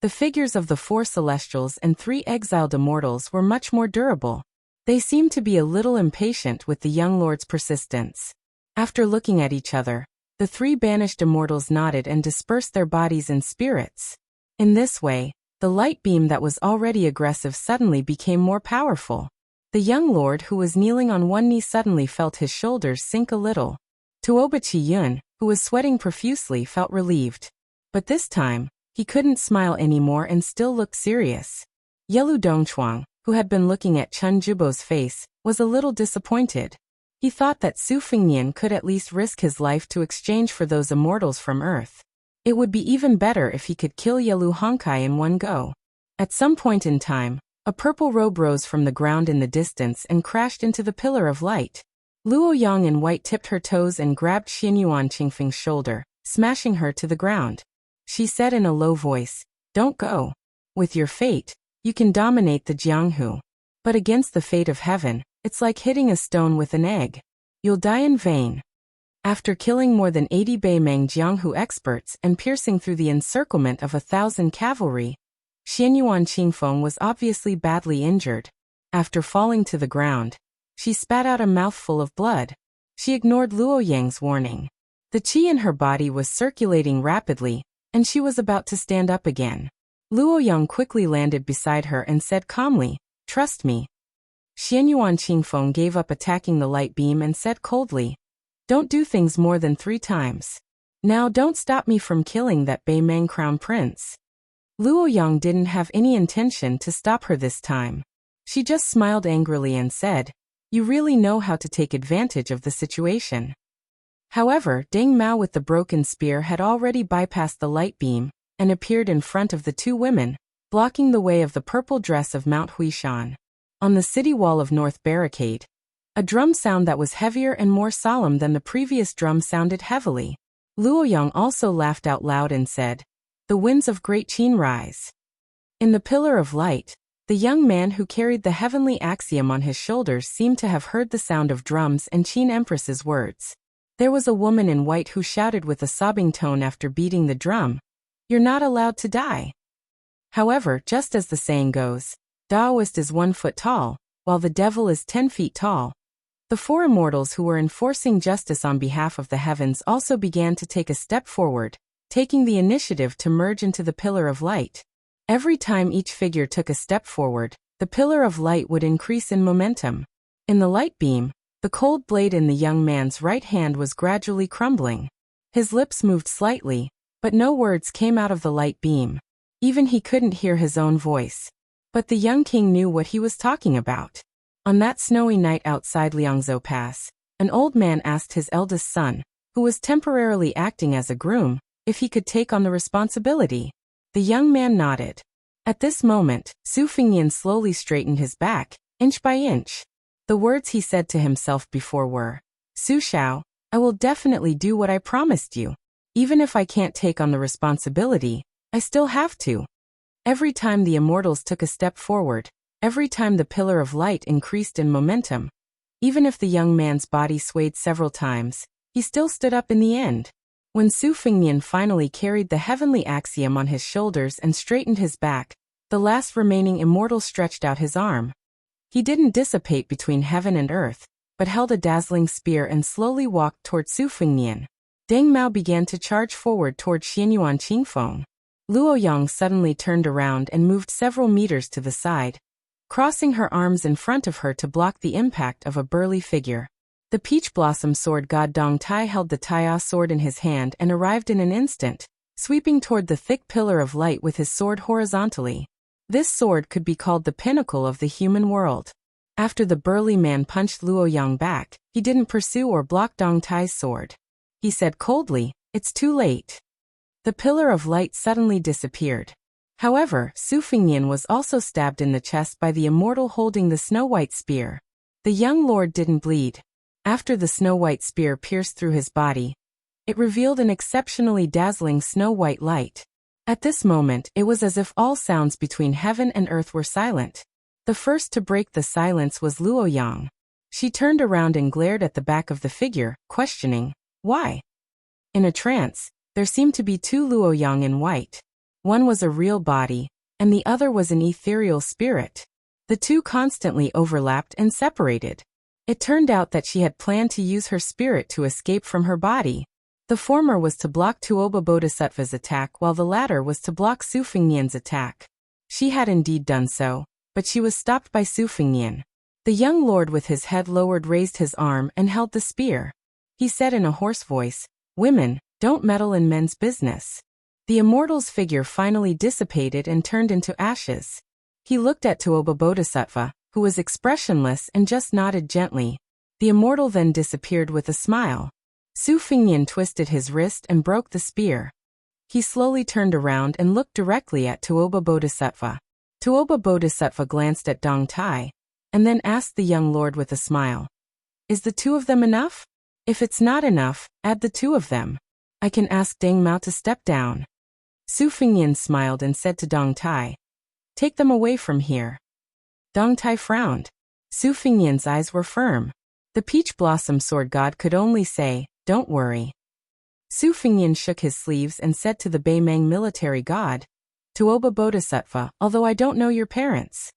The figures of the 4 celestials and 3 exiled immortals were much more durable. They seemed to be a little impatient with the young lord's persistence. After looking at each other, the 3 banished immortals nodded and dispersed their bodies and spirits. In this way, the light beam that was already aggressive suddenly became more powerful. The young lord who was kneeling on one knee suddenly felt his shoulders sink a little. Tuoba Chi-yun, who was sweating profusely, felt relieved. But this time, he couldn't smile anymore and still looked serious. Yelu Dongchuang, who had been looking at Chun Jubo's face, was a little disappointed. He thought that Su Fengnian could at least risk his life to exchange for those immortals from Earth. It would be even better if he could kill Yelu Honkai in one go. At some point in time, a purple robe rose from the ground in the distance and crashed into the pillar of light. Luo Yang in white tipped her toes and grabbed Xianyuan Qingfeng's shoulder, smashing her to the ground. She said in a low voice, "Don't go. With your fate, you can dominate the Jianghu. But against the fate of heaven, it's like hitting a stone with an egg. You'll die in vain." After killing more than 80 Beimeng Jianghu experts and piercing through the encirclement of 1,000 cavalry, Xianyuan Qingfeng was obviously badly injured. After falling to the ground, she spat out a mouthful of blood. She ignored Luo Yang's warning. The qi in her body was circulating rapidly, and she was about to stand up again. Luo Yang quickly landed beside her and said calmly, "Trust me." Xianyuan Qingfeng gave up attacking the light beam and said coldly, "Don't do things more than 3 times. Now don't stop me from killing that Beimeng crown prince." Luo Yang didn't have any intention to stop her this time. She just smiled angrily and said, "You really know how to take advantage of the situation." However, Deng Mao with the broken spear had already bypassed the light beam and appeared in front of the 2 women, blocking the way of the purple dress of Mount Huishan. On the city wall of North Barricade, a drum sound that was heavier and more solemn than the previous drum sounded heavily. Luo Yang also laughed out loud and said, "The winds of Great Qin rise." In the pillar of light, the young man who carried the heavenly axiom on his shoulders seemed to have heard the sound of drums and Qin Empress's words. There was a woman in white who shouted with a sobbing tone after beating the drum, "You're not allowed to die." However, just as the saying goes, Taoist is 1 foot tall, while the devil is 10 feet tall. The 4 immortals who were enforcing justice on behalf of the heavens also began to take a step forward, taking the initiative to merge into the pillar of light. Every time each figure took a step forward, the pillar of light would increase in momentum. In the light beam, the cold blade in the young man's right hand was gradually crumbling. His lips moved slightly, but no words came out of the light beam. Even he couldn't hear his own voice. But the young king knew what he was talking about. On that snowy night outside Liangzhou Pass, an old man asked his eldest son, who was temporarily acting as a groom, if he could take on the responsibility. The young man nodded. At this moment, Su Fengnian slowly straightened his back, inch by inch. The words he said to himself before were, "Su Shao, I will definitely do what I promised you. Even if I can't take on the responsibility, I still have to." Every time the immortals took a step forward, every time the pillar of light increased in momentum, even if the young man's body swayed several times, he still stood up in the end. When Su Fengnian finally carried the heavenly axiom on his shoulders and straightened his back, the last remaining immortal stretched out his arm. He didn't dissipate between heaven and earth, but held a dazzling spear and slowly walked toward Su Fengnian. Deng Mao began to charge forward toward Xianyuan Qingfeng. Luo Yang suddenly turned around and moved several meters to the side, crossing her arms in front of her to block the impact of a burly figure. The peach blossom sword god Dong Tai held the Taiya sword in his hand and arrived in an instant, sweeping toward the thick pillar of light with his sword horizontally. This sword could be called the pinnacle of the human world. After the burly man punched Luo Yang back, he didn't pursue or block Dong Tai's sword. He said coldly, "It's too late." The pillar of light suddenly disappeared. However, Su Fengnian was also stabbed in the chest by the immortal holding the snow-white spear. The young lord didn't bleed. After the snow-white spear pierced through his body, it revealed an exceptionally dazzling snow-white light. At this moment, it was as if all sounds between heaven and earth were silent. The first to break the silence was Luo Yang. She turned around and glared at the back of the figure, questioning, "Why?" In a trance, there seemed to be 2 Luo Yang in white. One was a real body, and the other was an ethereal spirit. The two constantly overlapped and separated. It turned out that she had planned to use her spirit to escape from her body. The former was to block Tuoba Bodhisattva's attack while the latter was to block Su Fengnian's attack. She had indeed done so, but she was stopped by Su Fengnian. The young lord with his head lowered raised his arm and held the spear. He said in a hoarse voice, "Women, don't meddle in men's business." The immortal's figure finally dissipated and turned into ashes. He looked at Tuoba Bodhisattva, who was expressionless and just nodded gently. The immortal then disappeared with a smile. Su Fengnian twisted his wrist and broke the spear. He slowly turned around and looked directly at Tuoba Bodhisattva. Tuoba Bodhisattva glanced at Dong Tai, and then asked the young lord with a smile, "Is the two of them enough? If it's not enough, add the two of them. I can ask Deng Mao to step down." Su Fengnian smiled and said to Dong Tai, "Take them away from here." Dong Tai frowned. Su Fengnian's eyes were firm. The peach blossom sword god could only say, "Don't worry." Su Fengnian shook his sleeves and said to the Beimeng military god, "Tuoba Bodhisattva, although I don't know your parents."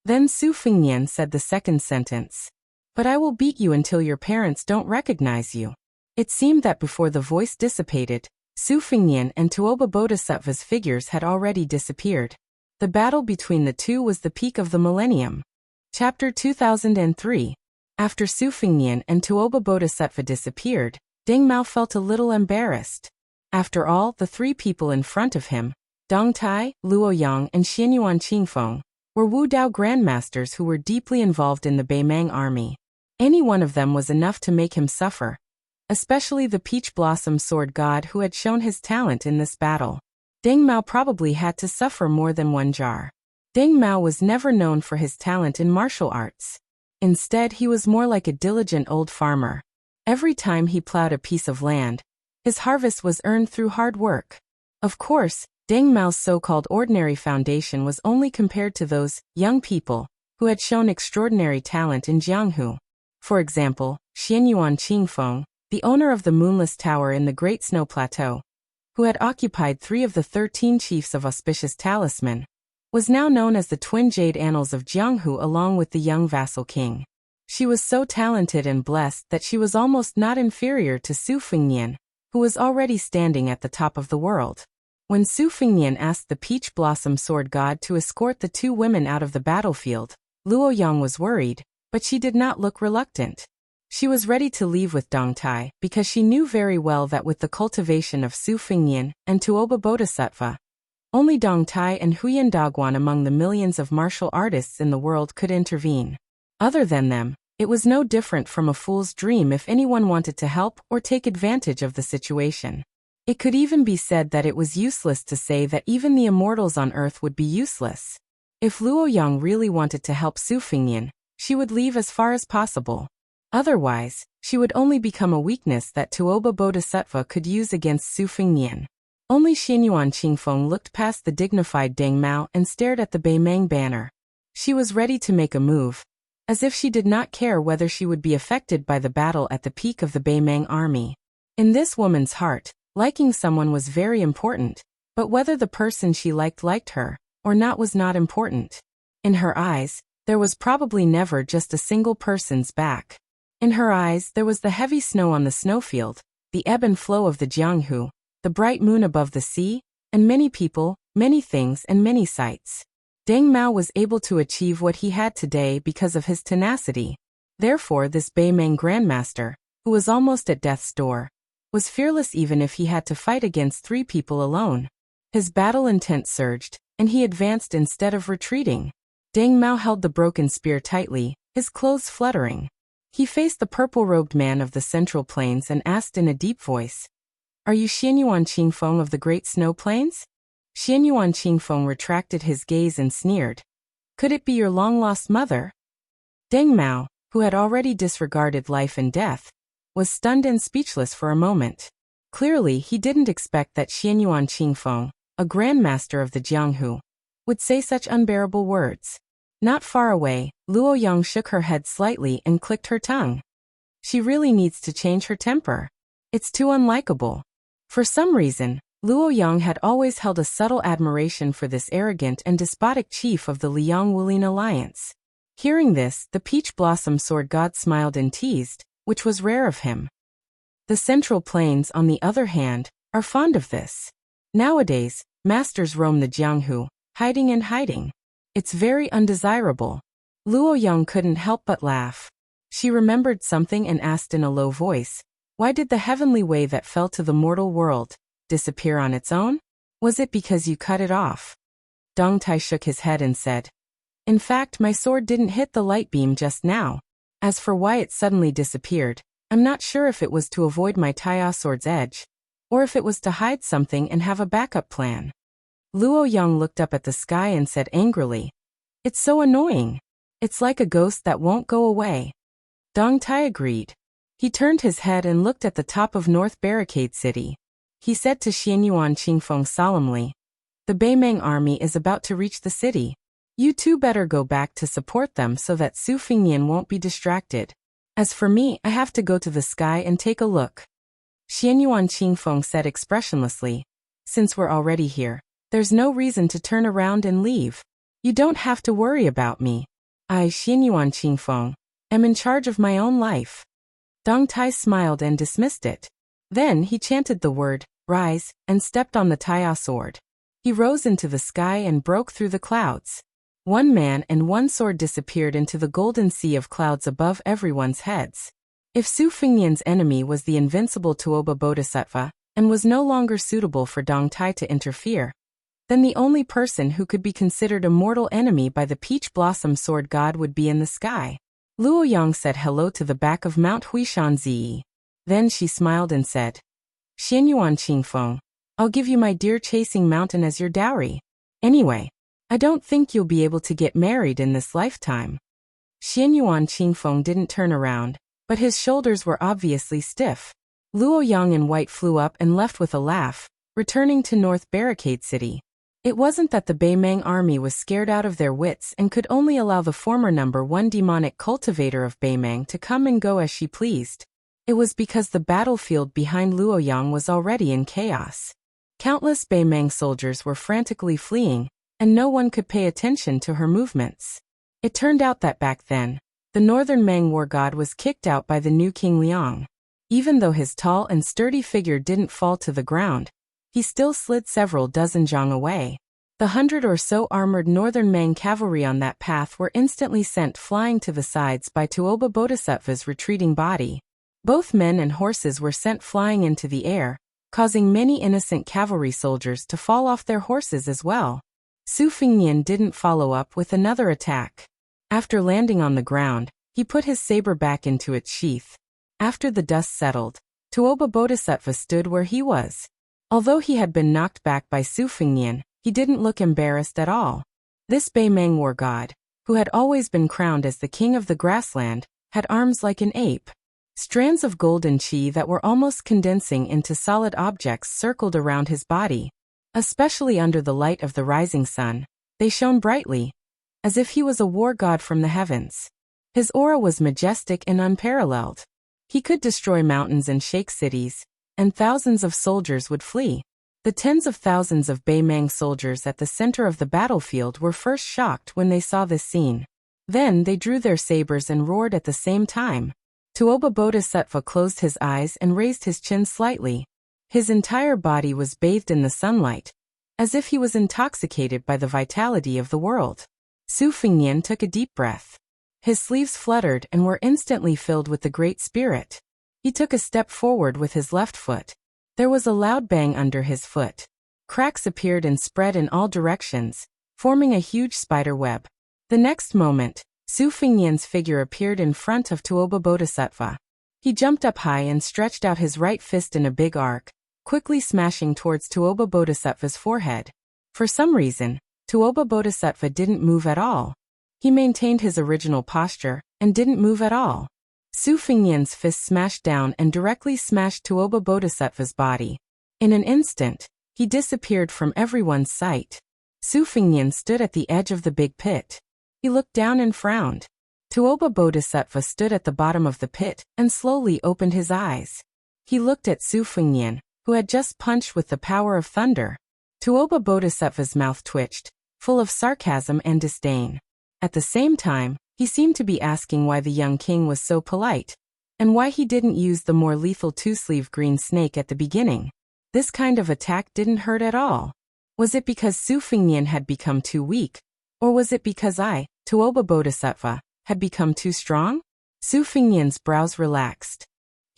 Then Su Fengnian said the second sentence, "But I will beat you until your parents don't recognize you." It seemed that before the voice dissipated, Su Fengnian and Tuoba Bodhisattva's figures had already disappeared. The battle between the two was the peak of the millennium. Chapter 2003. After Su Fengnian and Tuoba Bodhisattva disappeared, Deng Mao felt a little embarrassed. After all, the three people in front of him, Dong Tai, Luo Yang and Xianyuan Qingfeng, were Wu Dao grandmasters who were deeply involved in the Beimeng army. Any one of them was enough to make him suffer, especially the peach blossom sword god who had shown his talent in this battle. Deng Mao probably had to suffer more than one jar. Deng Mao was never known for his talent in martial arts. Instead, he was more like a diligent old farmer. Every time he plowed a piece of land, his harvest was earned through hard work. Of course, Deng Mao's so-called ordinary foundation was only compared to those young people who had shown extraordinary talent in Jianghu. For example, Xianyuan Qingfeng, the owner of the Moonless Tower in the Great Snow Plateau, who had occupied 3 of the 13 chiefs of Auspicious Talisman, was now known as the Twin Jade Annals of Jianghu along with the young vassal king. She was so talented and blessed that she was almost not inferior to Su Fengnian, who was already standing at the top of the world. When Su Fengnian asked the peach blossom sword god to escort the 2 women out of the battlefield, Luo Yang was worried, but she did not look reluctant. She was ready to leave with Dong Tai because she knew very well that with the cultivation of Su Fengnian and Tuoba Bodhisattva, only Dong Tai and Huyan Dagwan among the millions of martial artists in the world could intervene. Other than them, it was no different from a fool's dream if anyone wanted to help or take advantage of the situation. It could even be said that it was useless to say that even the immortals on earth would be useless. If Luo Yang really wanted to help Su Fengnian, she would leave as far as possible. Otherwise, she would only become a weakness that Tuoba Bodhisattva could use against Su Fengnian. Only Xianyuan Qingfeng looked past the dignified Deng Mao and stared at the Beimeng banner. She was ready to make a move, as if she did not care whether she would be affected by the battle at the peak of the Beimeng army. In this woman's heart, liking someone was very important, but whether the person she liked her or not was not important. In her eyes, there was probably never just a single person's back. In her eyes there was the heavy snow on the snowfield, the ebb and flow of the Jianghu, the bright moon above the sea, and many people, many things and many sights. Deng Mao was able to achieve what he had today because of his tenacity. Therefore this Beimeng grandmaster, who was almost at death's door, was fearless even if he had to fight against 3 people alone. His battle intent surged, and he advanced instead of retreating. Deng Mao held the broken spear tightly, his clothes fluttering. He faced the purple-robed man of the Central Plains and asked in a deep voice, "Are you Xianyuan Qingfeng of the Great Snow Plains?" Xianyuan Qingfeng retracted his gaze and sneered. "Could it be your long-lost mother?" Deng Mao, who had already disregarded life and death, was stunned and speechless for a moment. Clearly he didn't expect that Xianyuan Qingfeng, a grandmaster of the Jianghu, would say such unbearable words. Not far away, Luo Yang shook her head slightly and clicked her tongue. She really needs to change her temper. It's too unlikable. For some reason, Luo Yang had always held a subtle admiration for this arrogant and despotic chief of the Liang-Wulin alliance. Hearing this, the peach blossom sword god smiled and teased, which was rare of him. The Central Plains, on the other hand, are fond of this. Nowadays, masters roam the Jianghu, hiding and hiding. It's very undesirable. Luo Yang couldn't help but laugh. She remembered something and asked in a low voice, "Why did the heavenly way that fell to the mortal world disappear on its own? Was it because you cut it off?" Dong Tai shook his head and said, "In fact, my sword didn't hit the light beam just now. As for why it suddenly disappeared, I'm not sure if it was to avoid my Taiya sword's edge, or if it was to hide something and have a backup plan." Luo Yang looked up at the sky and said angrily, "It's so annoying. It's like a ghost that won't go away." Dong Tai agreed. He turned his head and looked at the top of North Barricade City. He said to Xianyuan Qingfeng solemnly, "The Beimeng army is about to reach the city. You two better go back to support them so that Su Fingnian won't be distracted. As for me, I have to go to the sky and take a look." Xianyuan Qingfeng said expressionlessly, "Since we're already here, there's no reason to turn around and leave. You don't have to worry about me. I, Xianyuan Qingfeng, am in charge of my own life." Dong Tai smiled and dismissed it. Then he chanted the word, "Rise," and stepped on the Taiya sword. He rose into the sky and broke through the clouds. One man and one sword disappeared into the golden sea of clouds above everyone's heads. If Su Fingnian's enemy was the invincible Tuoba Bodhisattva, and was no longer suitable for Dong Tai to interfere, then the only person who could be considered a mortal enemy by the peach blossom sword god would be in the sky. Luo Yang said hello to the back of Mount Huishan Zi. Then she smiled and said, "Xianyuan Qingfeng, I'll give you my deer chasing mountain as your dowry. Anyway, I don't think you'll be able to get married in this lifetime." Xianyuan Qingfeng didn't turn around, but his shoulders were obviously stiff. Luo Yang and White flew up and left with a laugh, returning to North Barricade City. It wasn't that the Beimeng army was scared out of their wits and could only allow the former number 1 demonic cultivator of Beimeng to come and go as she pleased. It was because the battlefield behind Luo Yang was already in chaos. Countless Beimeng soldiers were frantically fleeing, and no one could pay attention to her movements. It turned out that back then, the northern Meng war god was kicked out by the new King Liang. Even though his tall and sturdy figure didn't fall to the ground, he still slid several dozen zhang away. The 100 or so armored northern Meng cavalry on that path were instantly sent flying to the sides by Tuoba Bodhisattva's retreating body. Both men and horses were sent flying into the air, causing many innocent cavalry soldiers to fall off their horses as well. Su Fingnian didn't follow up with another attack. After landing on the ground, he put his saber back into its sheath. After the dust settled, Tuoba Bodhisattva stood where he was. Although he had been knocked back by Su Fingnian, he didn't look embarrassed at all. This Beimeng war god, who had always been crowned as the king of the grassland, had arms like an ape. Strands of golden qi that were almost condensing into solid objects circled around his body. Especially under the light of the rising sun, they shone brightly, as if he was a war god from the heavens. His aura was majestic and unparalleled. He could destroy mountains and shake cities, and thousands of soldiers would flee. The tens of thousands of Beimeng soldiers at the center of the battlefield were first shocked when they saw this scene. Then they drew their sabers and roared at the same time. Tuoba Bodhisattva closed his eyes and raised his chin slightly. His entire body was bathed in the sunlight, as if he was intoxicated by the vitality of the world. Su Fingnian took a deep breath. His sleeves fluttered and were instantly filled with the Great Spirit. He took a step forward with his left foot. There was a loud bang under his foot. Cracks appeared and spread in all directions, forming a huge spider web. The next moment, Su Fingnian's figure appeared in front of Tuoba Bodhisattva. He jumped up high and stretched out his right fist in a big arc, quickly smashing towards Tuoba Bodhisattva's forehead. For some reason, Tuoba Bodhisattva didn't move at all. He maintained his original posture, and didn't move at all. Su Fingnian's fist smashed down and directly smashed Tuoba Bodhisattva's body. In an instant, he disappeared from everyone's sight. Su Fingnian stood at the edge of the big pit. He looked down and frowned. Tuoba Bodhisattva stood at the bottom of the pit and slowly opened his eyes. He looked at Su Fingnian, who had just punched with the power of thunder. Tuoba Bodhisattva's mouth twitched, full of sarcasm and disdain. At the same time, he seemed to be asking why the young king was so polite, and why he didn't use the more lethal two-sleeve green snake at the beginning. This kind of attack didn't hurt at all. Was it because Su Fengnian had become too weak, or was it because Tuoba Bodhisattva, had become too strong? Su Fengnian's brows relaxed.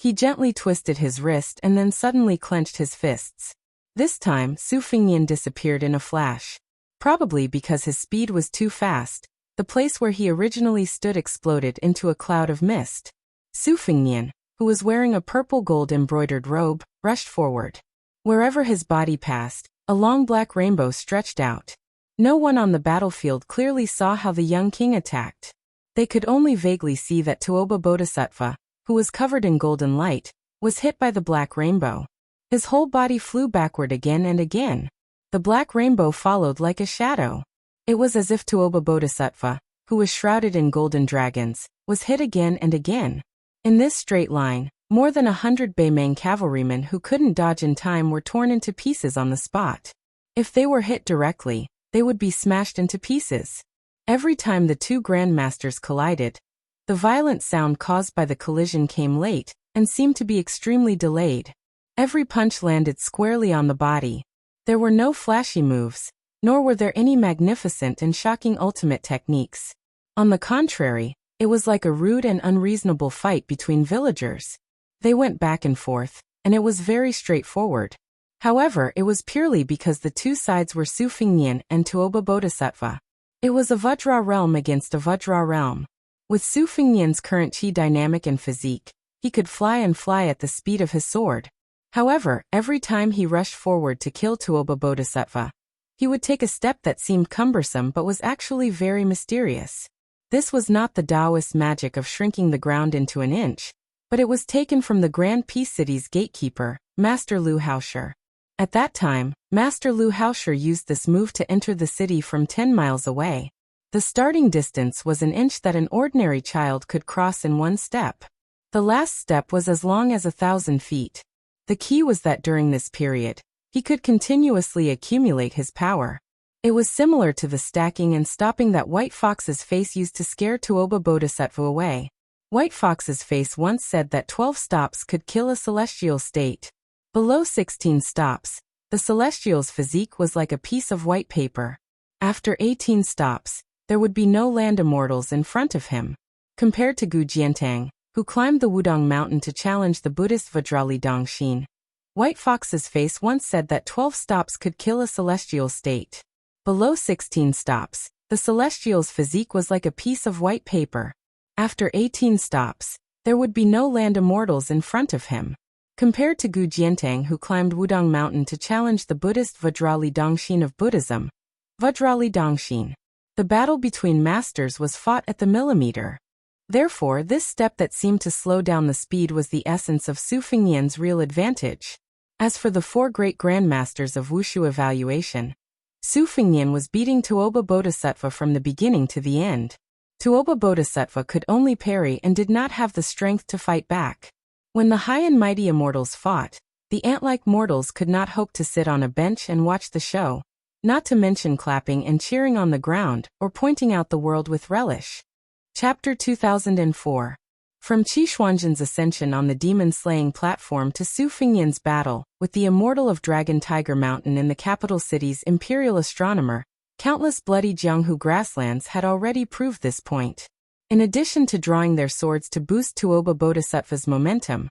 He gently twisted his wrist and then suddenly clenched his fists. This time, Su Fengnian disappeared in a flash. Probably because his speed was too fast, the place where he originally stood exploded into a cloud of mist. Su Fengnian, who was wearing a purple gold embroidered robe, rushed forward. Wherever his body passed, a long black rainbow stretched out. No one on the battlefield clearly saw how the young king attacked. They could only vaguely see that Tuoba Bodhisattva, who was covered in golden light, was hit by the black rainbow. His whole body flew backward again and again. The black rainbow followed like a shadow. It was as if Tuoba Bodhisattva, who was shrouded in golden dragons, was hit again and again. In this straight line, more than 100 Beimeng cavalrymen who couldn't dodge in time were torn into pieces on the spot. If they were hit directly, they would be smashed into pieces. Every time the two grandmasters collided, the violent sound caused by the collision came late and seemed to be extremely delayed. Every punch landed squarely on the body. There were no flashy moves, nor were there any magnificent and shocking ultimate techniques. On the contrary, it was like a rude and unreasonable fight between villagers. They went back and forth, and it was very straightforward. However, it was purely because the two sides were Su Fengnian and Tuoba Bodhisattva. It was a Vajra realm against a Vajra realm. With Su Fengnian's current chi dynamic and physique, he could fly at the speed of his sword. However, every time he rushed forward to kill Tuoba Bodhisattva, he would take a step that seemed cumbersome but was actually very mysterious. This was not the Taoist magic of shrinking the ground into an inch, but it was taken from the Grand Peace City's gatekeeper, Master Lu Haosher. At that time, Master Lu Haosher used this move to enter the city from 10 miles away. The starting distance was an inch that an ordinary child could cross in one step. The last step was as long as 1,000 feet. The key was that during this period, he could continuously accumulate his power. It was similar to the stacking and stopping that White Fox's face used to scare Tuoba Bodhisattva away. White Fox's face once said that 12 stops could kill a celestial state. Below 16 stops, the celestial's physique was like a piece of white paper. After 18 stops, there would be no land immortals in front of him. Compared to Gu Jiantang, who climbed the Wudong mountain to challenge the Buddhist Vajrali Dongxin, White Fox's face once said that 12 stops could kill a celestial state. Below 16 stops, the celestial's physique was like a piece of white paper. After 18 stops, there would be no land immortals in front of him. Compared to Gu Jiantang, who climbed Wudong mountain to challenge the Buddhist Vajrali Dongxin of Buddhism, Vajrali Dongxin, the battle between masters was fought at the millimeter. Therefore, this step that seemed to slow down the speed was the essence of Su Fengnian's real advantage. As for the four great grandmasters of Wushu evaluation, Su Fengnian was beating Tuoba Bodhisattva from the beginning to the end. Tuoba Bodhisattva could only parry and did not have the strength to fight back. When the high and mighty immortals fought, the ant-like mortals could not hope to sit on a bench and watch the show, not to mention clapping and cheering on the ground or pointing out the world with relish. Chapter 2004. From Qi Xuanzhen's ascension on the demon-slaying platform to Su Fengnian's battle with the immortal of Dragon Tiger Mountain in the capital city's imperial astronomer, countless bloody Jianghu grasslands had already proved this point. In addition to drawing their swords to boost Tuoba Bodhisattva's momentum,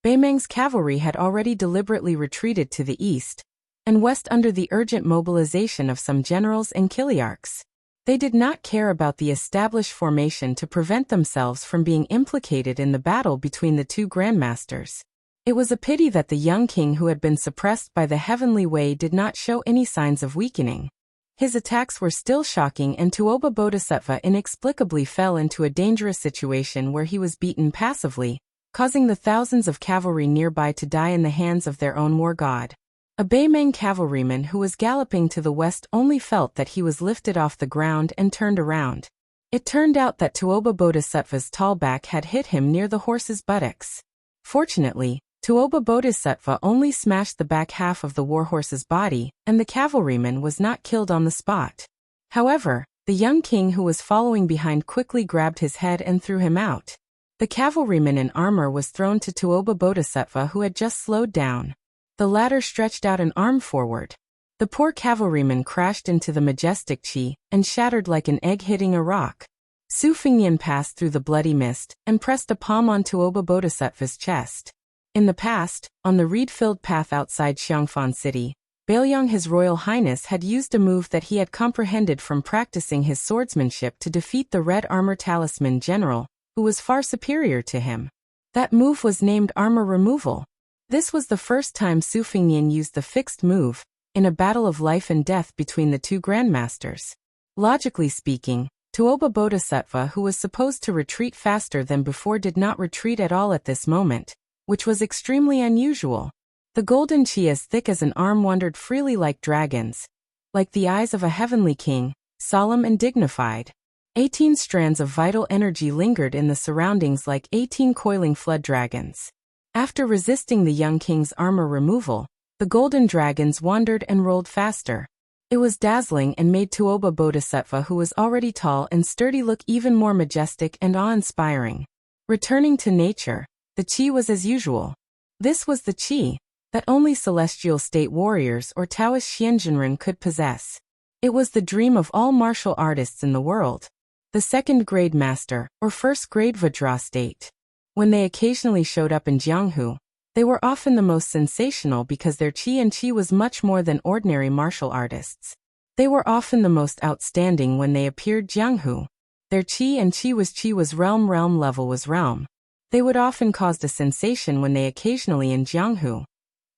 Beimeng's cavalry had already deliberately retreated to the east and west under the urgent mobilization of some generals and Kiliarchs. They did not care about the established formation to prevent themselves from being implicated in the battle between the two grandmasters. It was a pity that the young king who had been suppressed by the heavenly way did not show any signs of weakening. His attacks were still shocking, and Tuoba Bodhisattva inexplicably fell into a dangerous situation where he was beaten passively, causing the thousands of cavalry nearby to die in the hands of their own war god. A Beimeng cavalryman who was galloping to the west only felt that he was lifted off the ground and turned around. It turned out that Tuoba Bodhisattva's tall back had hit him near the horse's buttocks. Fortunately, Tuoba Bodhisattva only smashed the back half of the warhorse's body, and the cavalryman was not killed on the spot. However, the young king who was following behind quickly grabbed his head and threw him out. The cavalryman in armor was thrown to Tuoba Bodhisattva, who had just slowed down. The latter stretched out an arm forward. The poor cavalryman crashed into the majestic chi and shattered like an egg hitting a rock. Su Fengnian passed through the bloody mist and pressed a palm on Tuoba Bodhisattva's chest. In the past, on the reed-filled path outside Xiangfan City, Bailiang His Royal Highness had used a move that he had comprehended from practicing his swordsmanship to defeat the Red Armor Talisman General, who was far superior to him. That move was named Armor Removal. This was the first time Su Fengnian used the fixed move, in a battle of life and death between the two grandmasters. Logically speaking, Tuoba Bodhisattva, who was supposed to retreat faster than before, did not retreat at all at this moment, which was extremely unusual. The golden chi as thick as an arm wandered freely like dragons, like the eyes of a heavenly king, solemn and dignified. 18 strands of vital energy lingered in the surroundings like 18 coiling flood dragons. After resisting the young king's armor removal, the golden dragons wandered and rolled faster. It was dazzling and made Tuoba Bodhisattva, who was already tall and sturdy, look even more majestic and awe-inspiring. Returning to nature, the chi was as usual. This was the chi that only celestial state warriors or Taoist Xianjinren could possess. It was the dream of all martial artists in the world. The second-grade master, or first-grade Vajra state. When they occasionally showed up in Jianghu, they were often the most sensational because their chi and chi was much more than ordinary martial artists. They were often the most outstanding when they appeared Jianghu. Their chi and chi was realm level was realm. They would often cause a sensation when they occasionally in Jianghu.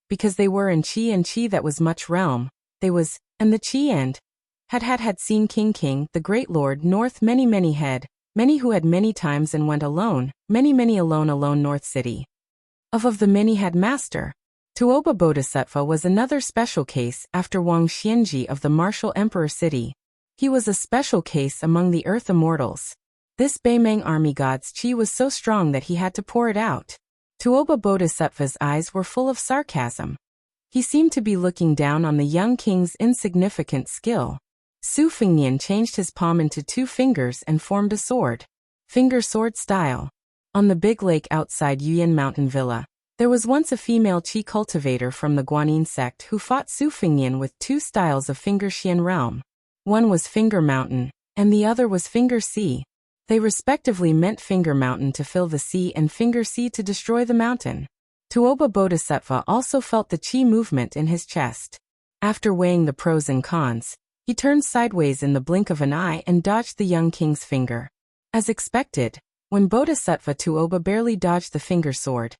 Because they were in chi and chi that was much realm, they was, and the chi and had seen King, the great lord north many head, many who had many times and went alone, many alone north city. Of the many had master. Tuoba Bodhisattva was another special case after Wang Xianji of the martial emperor city. He was a special case among the earth immortals. This Beimeng army god's chi was so strong that he had to pour it out. Tuoba Bodhisattva's eyes were full of sarcasm. He seemed to be looking down on the young king's insignificant skill. Su Fengnian changed his palm into 2 fingers and formed a sword. Finger sword style. On the big lake outside Yuyan Mountain Villa, there was once a female chi cultivator from the Guanyin sect who fought Su Fengnian with 2 styles of Finger Xian realm. One was Finger Mountain, and the other was Finger Sea. They respectively meant Finger Mountain to fill the sea and Finger Sea to destroy the mountain. Tuoba Bodhisattva also felt the chi movement in his chest. After weighing the pros and cons, he turned sideways in the blink of an eye and dodged the young king's finger. As expected, when Bodhisattva Tuoba barely dodged the finger sword,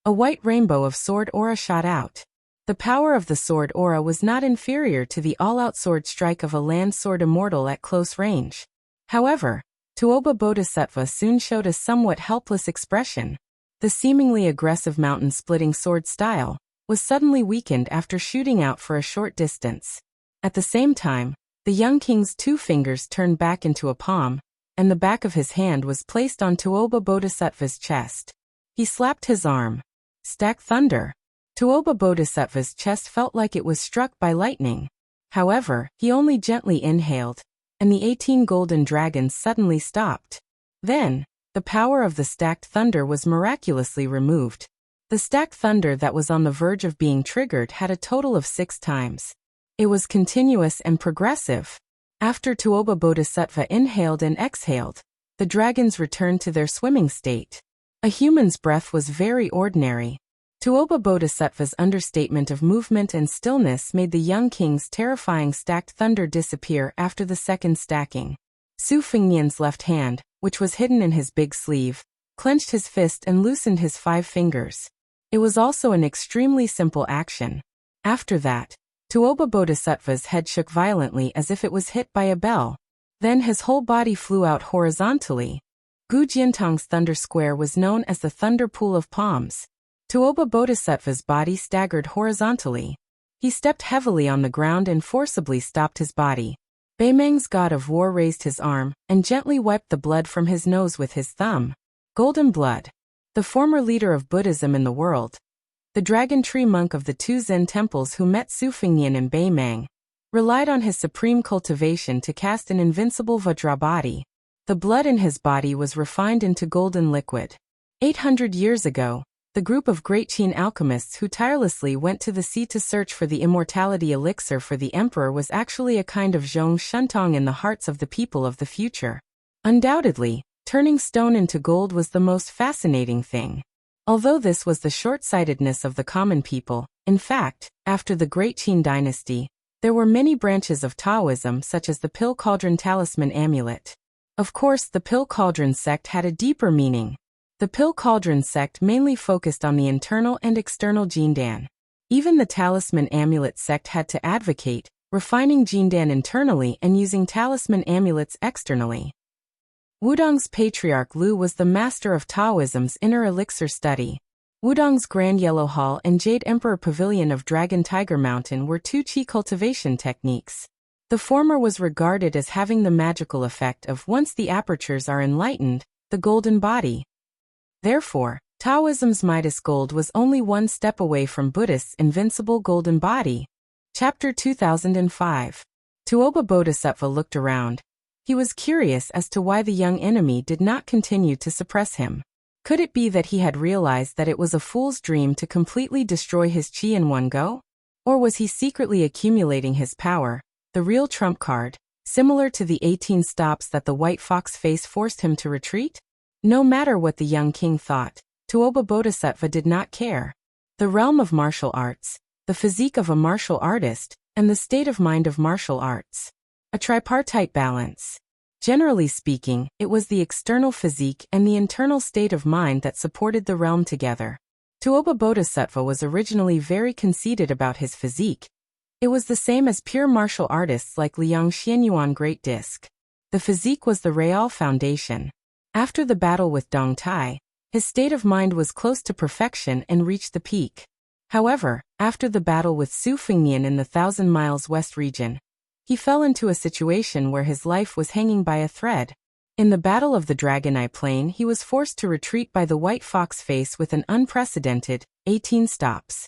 a white rainbow of sword aura shot out. The power of the sword aura was not inferior to the all-out sword strike of a land sword immortal at close range. However, Tuoba Bodhisattva soon showed a somewhat helpless expression. The seemingly aggressive mountain-splitting sword style was suddenly weakened after shooting out for a short distance. At the same time, the young king's 2 fingers turned back into a palm, and the back of his hand was placed on Tuoba Bodhisattva's chest. He slapped his arm. Stack thunder. Tuoba Bodhisattva's chest felt like it was struck by lightning. However, he only gently inhaled, and the 18 golden dragons suddenly stopped. Then, the power of the stacked thunder was miraculously removed. The stacked thunder that was on the verge of being triggered had a total of 6 times. It was continuous and progressive. After Tuoba Bodhisattva inhaled and exhaled, the dragons returned to their swimming state. A human's breath was very ordinary. Tuoba Bodhisattva's understatement of movement and stillness made the young king's terrifying stacked thunder disappear after the second stacking. Su Fengnian's left hand, which was hidden in his big sleeve, clenched his fist and loosened his 5 fingers. It was also an extremely simple action. After that, Tuoba Bodhisattva's head shook violently as if it was hit by a bell. Then his whole body flew out horizontally. Gu Jiantong's thunder square was known as the thunder pool of palms. Tuoba Bodhisattva's body staggered horizontally. He stepped heavily on the ground and forcibly stopped his body. Beimeng's god of war raised his arm and gently wiped the blood from his nose with his thumb. Golden blood. The former leader of Buddhism in the world, the dragon tree monk of the two Zen temples who met Su Fengnian in Beimang, relied on his supreme cultivation to cast an invincible Vajra body. The blood in his body was refined into golden liquid. 800 years ago, the group of great Qin alchemists who tirelessly went to the sea to search for the immortality elixir for the emperor was actually a kind of zhong shuntong in the hearts of the people of the future. Undoubtedly, turning stone into gold was the most fascinating thing. Although this was the short-sightedness of the common people, in fact, after the Great Qin dynasty, there were many branches of Taoism such as the Pill Cauldron Talisman Amulet. Of course, the Pill Cauldron sect had a deeper meaning. The Pill Cauldron sect mainly focused on the internal and external Jindan. Even the Talisman Amulet sect had to advocate refining Jindan internally and using talisman amulets externally. Wudong's patriarch Lu was the master of Taoism's inner elixir study. Wudong's Grand Yellow Hall and Jade Emperor Pavilion of Dragon Tiger Mountain were two qi cultivation techniques. The former was regarded as having the magical effect of once the apertures are enlightened, the golden body. Therefore, Taoism's Midas Gold was only one step away from Buddhist's invincible golden body. Chapter 2005. Tuoba Bodhisattva looked around. He was curious as to why the young enemy did not continue to suppress him. Could it be that he had realized that it was a fool's dream to completely destroy his qi in one go? Or was he secretly accumulating his power, the real trump card, similar to the 18 stops that the white fox face forced him to retreat? No matter what the young king thought, Tuoba Bodhisattva did not care. The realm of martial arts, the physique of a martial artist, and the state of mind of martial arts. A tripartite balance. Generally speaking, it was the external physique and the internal state of mind that supported the realm together. Tuoba Bodhisattva was originally very conceited about his physique. It was the same as pure martial artists like Liang Xianyuan Great Disc. The physique was the real foundation. After the battle with Dong Tai, his state of mind was close to perfection and reached the peak. However, after the battle with Su Fengnian in the 1,000 Miles West region, he fell into a situation where his life was hanging by a thread. In the Battle of the Dragon Eye Plain, he was forced to retreat by the White Fox face with an unprecedented 18 stops.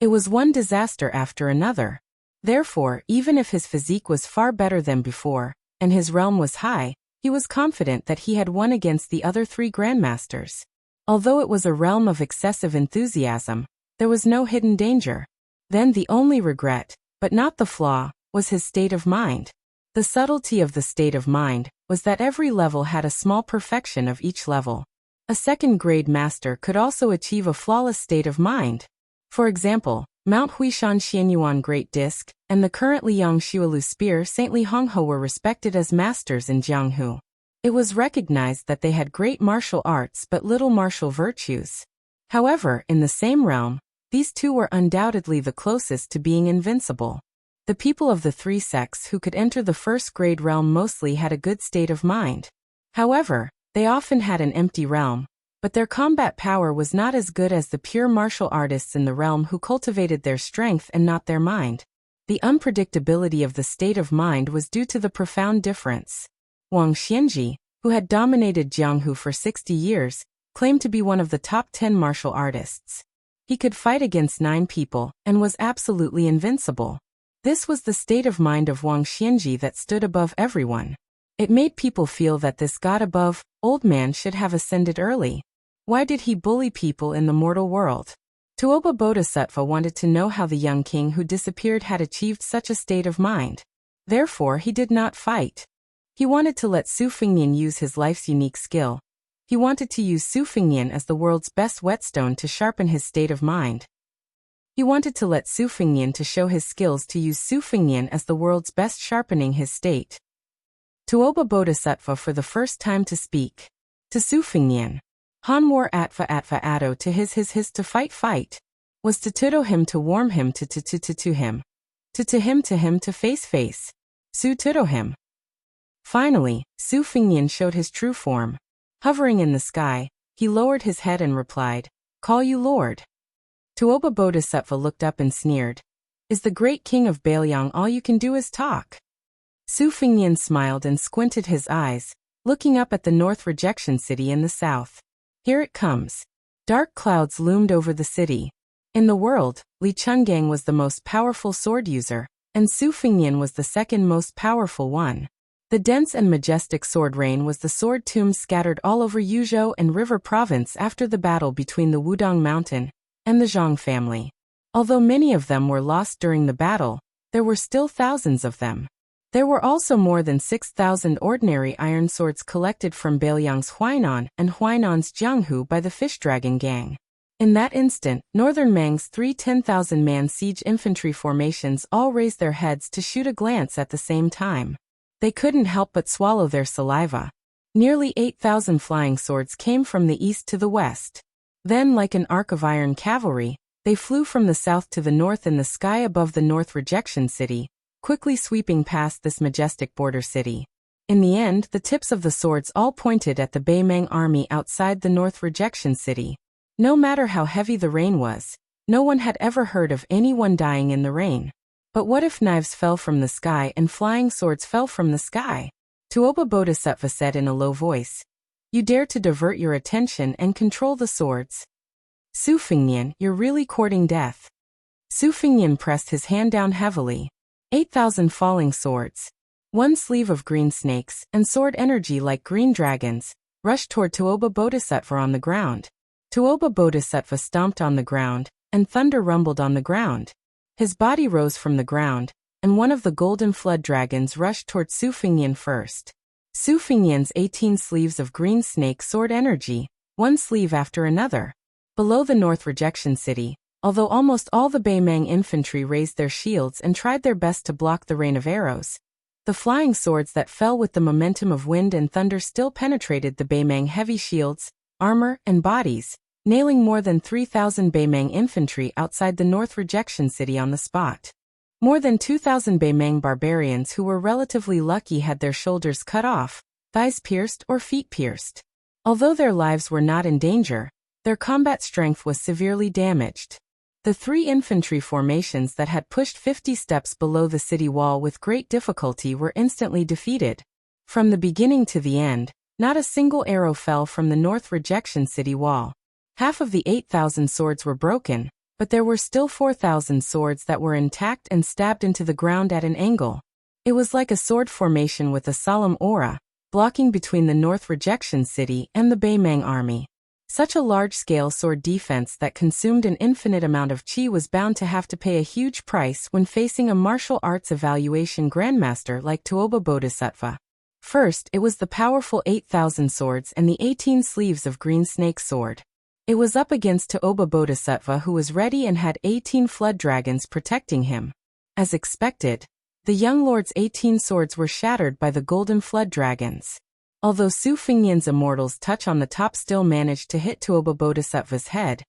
It was one disaster after another. Therefore, even if his physique was far better than before, and his realm was high, he was confident that he had won against the other three grandmasters. Although it was a realm of excessive enthusiasm, there was no hidden danger. Then the only regret, but not the flaw, was his state of mind. The subtlety of the state of mind was that every level had a small perfection of each level. A second-grade master could also achieve a flawless state of mind. For example, Mount Huishan Xianyuan Great Disc and the current Liang Xuelu Spear Saintly Honghe were respected as masters in Jianghu. It was recognized that they had great martial arts but little martial virtues. However, in the same realm, these two were undoubtedly the closest to being invincible. The people of the three sects who could enter the first-grade realm mostly had a good state of mind. However, they often had an empty realm, but their combat power was not as good as the pure martial artists in the realm who cultivated their strength and not their mind. The unpredictability of the state of mind was due to the profound difference. Wang Xianji, who had dominated Jianghu for 60 years, claimed to be one of the top 10 martial artists. He could fight against 9 people and was absolutely invincible. This was the state of mind of Wang Xianji that stood above everyone. It made people feel that this god above, old man should have ascended early. Why did he bully people in the mortal world? Tuoba Bodhisattva wanted to know how the young king who disappeared had achieved such a state of mind. Therefore, he did not fight. He wanted to let Su Fengnian use his life's unique skill. He wanted to use Su Fengnian as the world's best whetstone to sharpen his state of mind. He wanted to let Su Fengnian to show his skills to use Su Fengnian as the world's best sharpening his state. Tuoba Bodhisattva for the first time to speak. To Su Fengnian. Han war atva atto to his to fight, was to tuto him to warm him to him. To him to face. Su tuto him. Finally, Su Fengnian showed his true form. Hovering in the sky, he lowered his head and replied, "Call you Lord." Tuoba Bodhisattva looked up and sneered. "Is the great king of Bailiang all you can do is talk?" Su Fengnian smiled and squinted his eyes, looking up at the North Rejection City in the south. Here it comes. Dark clouds loomed over the city. In the world, Li Chungang was the most powerful sword user, and Su Fingyan was the second most powerful one. The dense and majestic sword rain was the sword tombs scattered all over Yuzhou and River Province after the battle between the Wudong Mountain and the Zhang family. Although many of them were lost during the battle, there were still thousands of them. There were also more than 6,000 ordinary iron swords collected from Beiliang's Huainan and Huainan's Jianghu by the Fish Dragon Gang. In that instant, Northern Mang's three 10,000-man siege infantry formations all raised their heads to shoot a glance at the same time. They couldn't help but swallow their saliva. Nearly 8,000 flying swords came from the east to the west. Then, like an arc of iron cavalry, they flew from the south to the north in the sky above the North Rejection City, quickly sweeping past this majestic border city. In the end, the tips of the swords all pointed at the Beimang army outside the North Rejection City. No matter how heavy the rain was, no one had ever heard of anyone dying in the rain. But what if knives fell from the sky and flying swords fell from the sky? Tuoba Bodhisattva said in a low voice, "You dare to divert your attention and control the swords? Su Fingyan, you're really courting death." Su Fingyan pressed his hand down heavily. 8,000 falling swords, one sleeve of green snakes, and sword energy like green dragons, rushed toward Tuoba Bodhisattva on the ground. Tuoba Bodhisattva stomped on the ground, and thunder rumbled on the ground. His body rose from the ground, and one of the golden flood dragons rushed toward Su Fingyan first. Su Fingyan's 18 sleeves of green snake sword energy, one sleeve after another. Below the North Rejection City, although almost all the Beimang infantry raised their shields and tried their best to block the rain of arrows, the flying swords that fell with the momentum of wind and thunder still penetrated the Beimang heavy shields, armor, and bodies, nailing more than 3,000 Beimang infantry outside the North Rejection City on the spot. More than 2,000 Beimang barbarians who were relatively lucky had their shoulders cut off, thighs pierced, or feet pierced. Although their lives were not in danger, their combat strength was severely damaged. The three infantry formations that had pushed 50 steps below the city wall with great difficulty were instantly defeated. From the beginning to the end, not a single arrow fell from the North Rejection City wall. Half of the 8,000 swords were broken, but there were still 4,000 swords that were intact and stabbed into the ground at an angle. It was like a sword formation with a solemn aura, blocking between the North Rejection City and the Beimang army. Such a large-scale sword defense that consumed an infinite amount of chi was bound to have to pay a huge price when facing a martial arts evaluation grandmaster like Tuoba Bodhisattva. First, it was the powerful 8,000 swords and the 18 sleeves of green snake sword. It was up against Tuoba Bodhisattva, who was ready and had 18 flood dragons protecting him. As expected, the young lord's 18 swords were shattered by the golden flood dragons. Although Su Fingyan's immortal's touch on the top still managed to hit Tuoba Bodhisattva's head,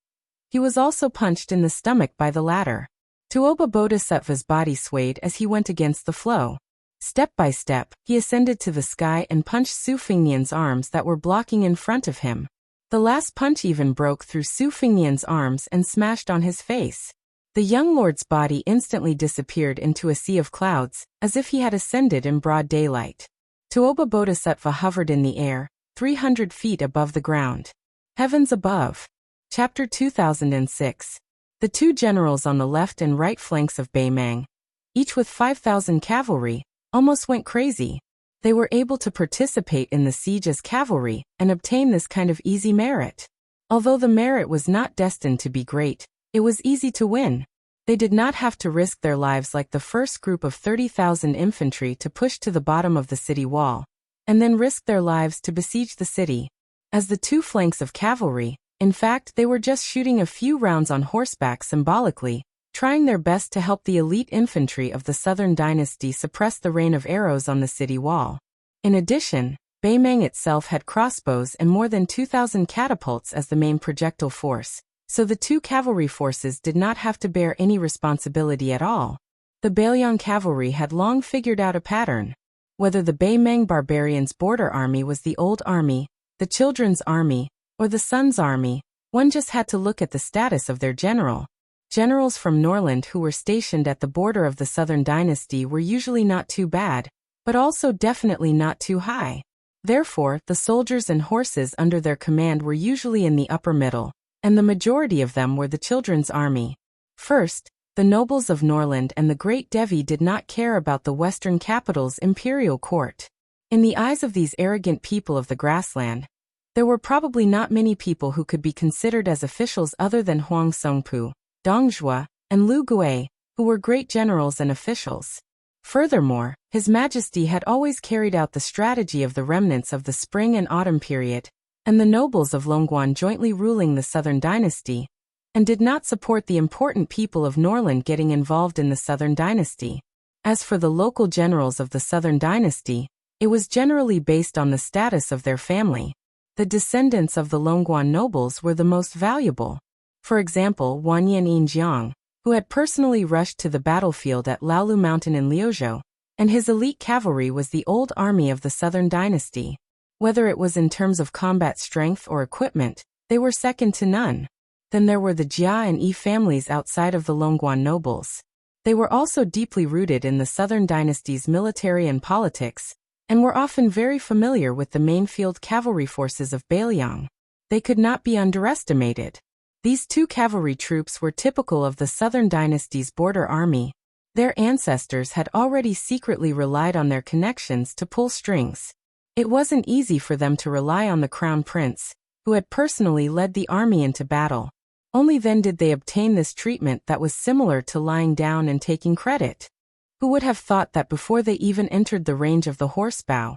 he was also punched in the stomach by the latter. Tuoba Bodhisattva's body swayed as he went against the flow. Step by step, he ascended to the sky and punched Su Fingyan's arms that were blocking in front of him. The last punch even broke through Su Fingyan's arms and smashed on his face. The young lord's body instantly disappeared into a sea of clouds, as if he had ascended in broad daylight. Tuoba Bodhisattva hovered in the air, 300 feet above the ground. Heavens above. Chapter 2006. The two generals on the left and right flanks of Beimang, each with 5,000 cavalry, almost went crazy. They were able to participate in the siege as cavalry and obtain this kind of easy merit. Although the merit was not destined to be great, it was easy to win. They did not have to risk their lives like the first group of 30,000 infantry to push to the bottom of the city wall, and then risk their lives to besiege the city. As the two flanks of cavalry, in fact, they were just shooting a few rounds on horseback symbolically, trying their best to help the elite infantry of the Southern Dynasty suppress the rain of arrows on the city wall. In addition, Beimang itself had crossbows and more than 2,000 catapults as the main projectile force, so the two cavalry forces did not have to bear any responsibility at all. The Beiliang cavalry had long figured out a pattern. Whether the Beimang barbarians' border army was the old army, the children's army, or the sun's army, one just had to look at the status of their general. Generals from Norland who were stationed at the border of the Southern Dynasty were usually not too bad, but also definitely not too high. Therefore, the soldiers and horses under their command were usually in the upper middle, and the majority of them were the children's army. First, the nobles of Norland and the great Devi did not care about the western capital's imperial court. In the eyes of these arrogant people of the grassland, there were probably not many people who could be considered as officials other than Huang Songpu, Dong Zhuo, and Lu Gui, who were great generals and officials. Furthermore, His Majesty had always carried out the strategy of the remnants of the spring and autumn period, and the nobles of Longguan jointly ruling the southern dynasty, and did not support the important people of Norland getting involved in the southern dynasty. As for the local generals of the southern dynasty, it was generally based on the status of their family. The descendants of the Longguan nobles were the most valuable. For example, Wanyan Jiang, who had personally rushed to the battlefield at Laolu Mountain in Liuzhou, and his elite cavalry was the old army of the southern dynasty. Whether it was in terms of combat strength or equipment, they were second to none. Then there were the Jia and Yi families outside of the Longguan nobles. They were also deeply rooted in the southern dynasty's military and politics, and were often very familiar with the main field cavalry forces of Bailiang. They could not be underestimated. These two cavalry troops were typical of the southern dynasty's border army. Their ancestors had already secretly relied on their connections to pull strings. It wasn't easy for them to rely on the crown prince, who had personally led the army into battle. Only then did they obtain this treatment that was similar to lying down and taking credit. Who would have thought that before they even entered the range of the horsebow,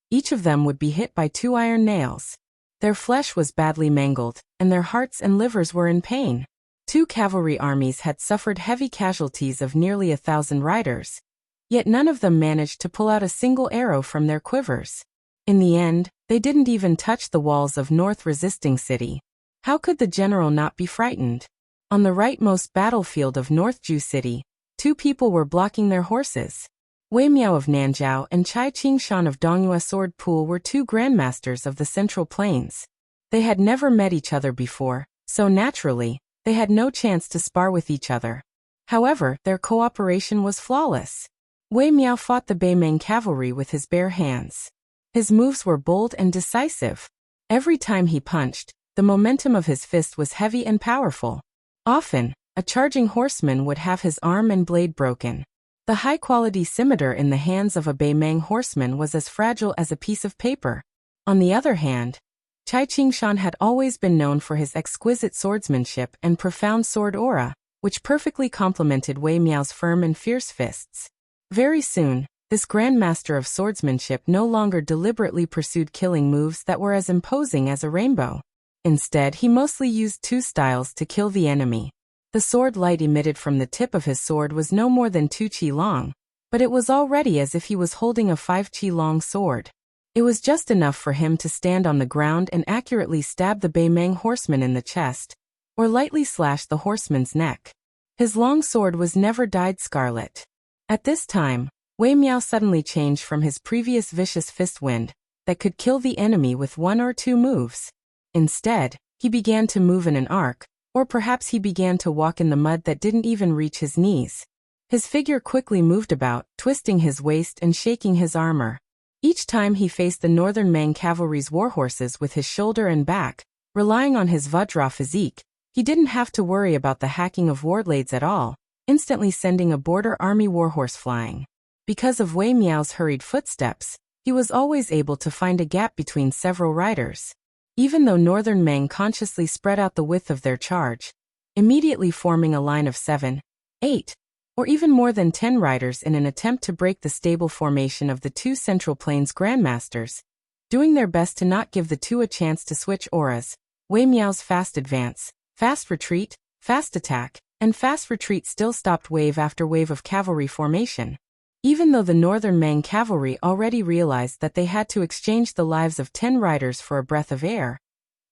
each of them would be hit by 2 iron nails. Their flesh was badly mangled, and their hearts and livers were in pain. 2 cavalry armies had suffered heavy casualties of nearly 1,000 riders, yet none of them managed to pull out a single arrow from their quivers. In the end, they didn't even touch the walls of North Resisting City. How could the general not be frightened? On the rightmost battlefield of North Ju City, 2 people were blocking their horses. Wei Miao of Nanjiao and Chai Qingshan of Dongyue Sword Pool were 2 grandmasters of the Central Plains. They had never met each other before, so naturally, they had no chance to spar with each other. However, their cooperation was flawless. Wei Miao fought the Beimeng cavalry with his bare hands. His moves were bold and decisive. Every time he punched, the momentum of his fist was heavy and powerful. Often, a charging horseman would have his arm and blade broken. The high-quality scimitar in the hands of a Beimeng horseman was as fragile as a piece of paper. On the other hand, Chai Qingshan had always been known for his exquisite swordsmanship and profound sword aura, which perfectly complemented Wei Miao's firm and fierce fists. Very soon, this grandmaster of swordsmanship no longer deliberately pursued killing moves that were as imposing as a rainbow. Instead, he mostly used 2 styles to kill the enemy. The sword light emitted from the tip of his sword was no more than 2 qi long, but it was already as if he was holding a 5 qi long sword. It was just enough for him to stand on the ground and accurately stab the Beimeng horseman in the chest, or lightly slash the horseman's neck. His long sword was never dyed scarlet. At this time, Wei Miao suddenly changed from his previous vicious fist wind that could kill the enemy with 1 or 2 moves. Instead, he began to move in an arc, or perhaps he began to walk in the mud that didn't even reach his knees. His figure quickly moved about, twisting his waist and shaking his armor. Each time he faced the Northern Mang cavalry's warhorses with his shoulder and back, relying on his Vajra physique, he didn't have to worry about the hacking of warblades at all, instantly sending a border army warhorse flying. Because of Wei Miao's hurried footsteps, he was always able to find a gap between several riders. Even though Northern Mang consciously spread out the width of their charge, immediately forming a line of 7, 8, or even more than 10 riders in an attempt to break the stable formation of the 2 Central Plains grandmasters, doing their best to not give the 2 a chance to switch auras. Wei Miao's fast advance, fast retreat, fast attack, and fast retreat still stopped wave after wave of cavalry formation. Even though the Northern Mang cavalry already realized that they had to exchange the lives of 10 riders for a breath of air,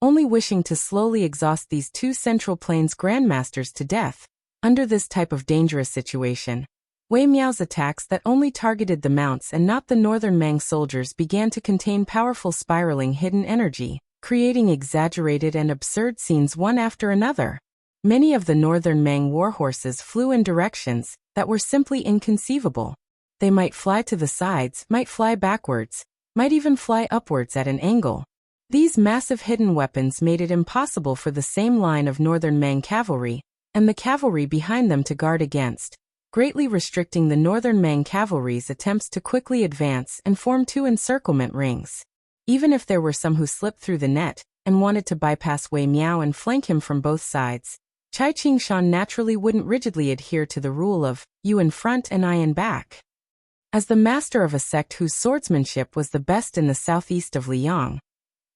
only wishing to slowly exhaust these 2 Central Plains grandmasters to death. Under this type of dangerous situation, Wei Miao's attacks that only targeted the mounts and not the Northern Mang soldiers began to contain powerful spiraling hidden energy, creating exaggerated and absurd scenes one after another. Many of the Northern Mang warhorses flew in directions that were simply inconceivable. They might fly to the sides, might fly backwards, might even fly upwards at an angle. These massive hidden weapons made it impossible for the same line of northern Mang cavalry and the cavalry behind them to guard against, greatly restricting the northern Mang cavalry's attempts to quickly advance and form two encirclement rings. Even if there were some who slipped through the net and wanted to bypass Wei Miao and flank him from both sides, Chai Qingshan naturally wouldn't rigidly adhere to the rule of, you in front and I in back. As the master of a sect whose swordsmanship was the best in the southeast of Liang,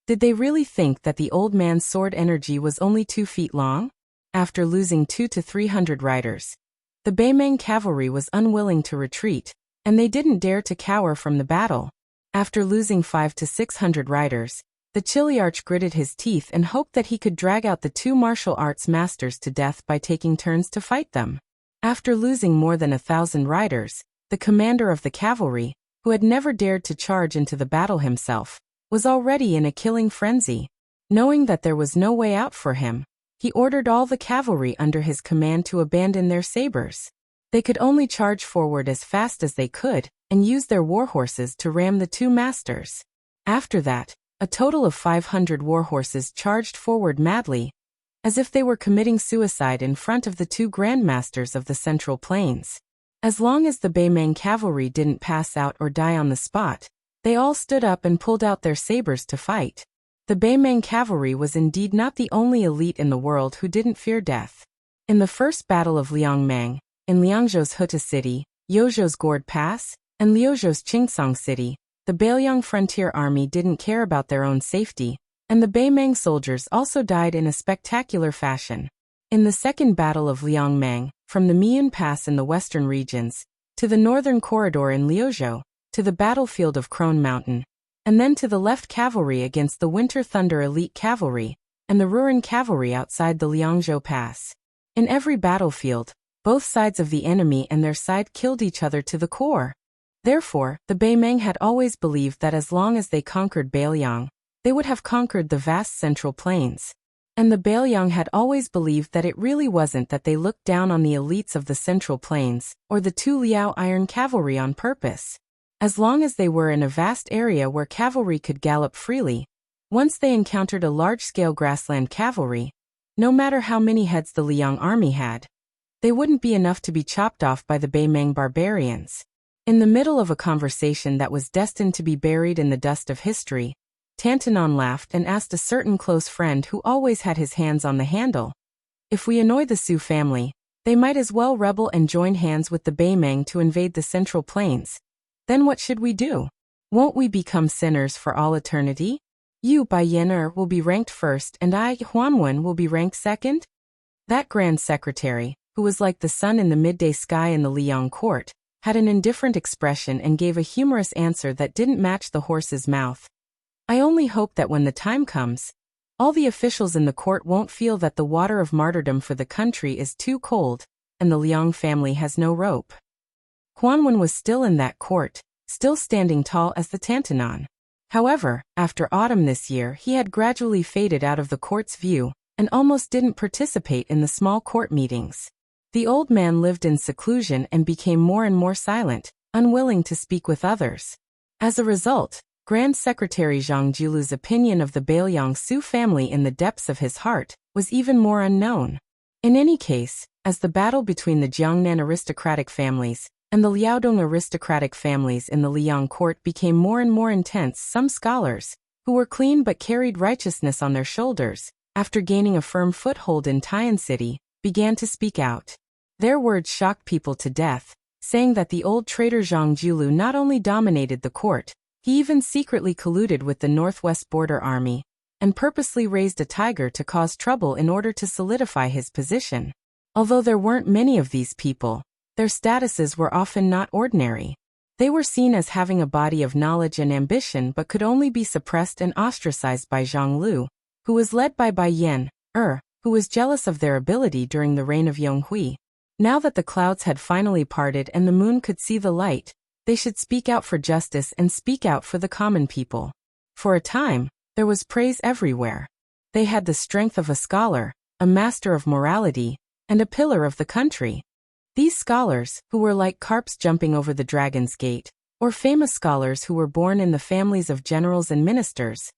did they really think that the old man's sword energy was only 2 feet long? After losing 200 to 300 riders, the Beimeng cavalry was unwilling to retreat, and they didn't dare to cower from the battle. After losing 500 to 600 riders, the Chiliarch gritted his teeth and hoped that he could drag out the 2 martial arts masters to death by taking turns to fight them. After losing more than 1,000 riders, the commander of the cavalry, who had never dared to charge into the battle himself, was already in a killing frenzy. Knowing that there was no way out for him, he ordered all the cavalry under his command to abandon their sabers. They could only charge forward as fast as they could and use their warhorses to ram the 2 masters. After that, a total of 500 warhorses charged forward madly, as if they were committing suicide in front of the 2 grandmasters of the Central Plains. As long as the Beimeng cavalry didn't pass out or die on the spot, they all stood up and pulled out their sabers to fight. The Beimeng cavalry was indeed not the only elite in the world who didn't fear death. In the First Battle of Liangmang, in Liangzhou's Huta City, Liuzhou's Gourd Pass, and Liuzhou's Qingsong City, the Beiliang frontier army didn't care about their own safety, and the Beimeng soldiers also died in a spectacular fashion. In the Second Battle of Liangmang, from the Miyun Pass in the western regions, to the northern corridor in Liuzhou, to the battlefield of Crone Mountain, and then to the left cavalry against the Winter Thunder elite cavalry, and the Ruren cavalry outside the Liangzhou Pass. In every battlefield, both sides of the enemy and their side killed each other to the core. Therefore, the Beimeng had always believed that as long as they conquered Beiliang, they would have conquered the vast Central Plains. And the Beiliang had always believed that it really wasn't that they looked down on the elites of the Central Plains, or the 2 Liao Iron Cavalry on purpose. As long as they were in a vast area where cavalry could gallop freely, once they encountered a large-scale grassland cavalry, no matter how many heads the Liang army had, they wouldn't be enough to be chopped off by the Beimeng barbarians. In the middle of a conversation that was destined to be buried in the dust of history, Tantanon laughed and asked a certain close friend who always had his hands on the handle, "If we annoy the Su family, they might as well rebel and join hands with the Beimeng to invade the Central Plains. Then what should we do? Won't we become sinners for all eternity? You, Bai Yener, will be ranked first and I, Huanwen, will be ranked second?" That Grand Secretary, who was like the sun in the midday sky in the Liang court, had an indifferent expression and gave a humorous answer that didn't match the horse's mouth. "I only hope that when the time comes, all the officials in the court won't feel that the water of martyrdom for the country is too cold, and the Liang family has no rope." Huanwen was still in that court, still standing tall as the Tantanon. However, after autumn this year he had gradually faded out of the court's view, and almost didn't participate in the small court meetings. The old man lived in seclusion and became more and more silent, unwilling to speak with others. As a result, Grand Secretary Zhang Julu's opinion of the Beiliang Su family in the depths of his heart was even more unknown. In any case, as the battle between the Jiangnan aristocratic families and the Liaodong aristocratic families in the Liang court became more and more intense, some scholars, who were clean but carried righteousness on their shoulders, after gaining a firm foothold in Tian City, began to speak out. Their words shocked people to death, saying that the old traitor Zhang Julu not only dominated the court, he even secretly colluded with the Northwest Border Army, and purposely raised a tiger to cause trouble in order to solidify his position. Although there weren't many of these people, their statuses were often not ordinary. They were seen as having a body of knowledge and ambition but could only be suppressed and ostracized by Zhang Lu, who was led by Bai Yan, who was jealous of their ability during the reign of Yonghui. Now that the clouds had finally parted and the moon could see the light, they should speak out for justice and speak out for the common people. For a time, there was praise everywhere. They had the strength of a scholar, a master of morality, and a pillar of the country. These scholars, who were like carps jumping over the dragon's gate, or famous scholars who were born in the families of generals and ministers,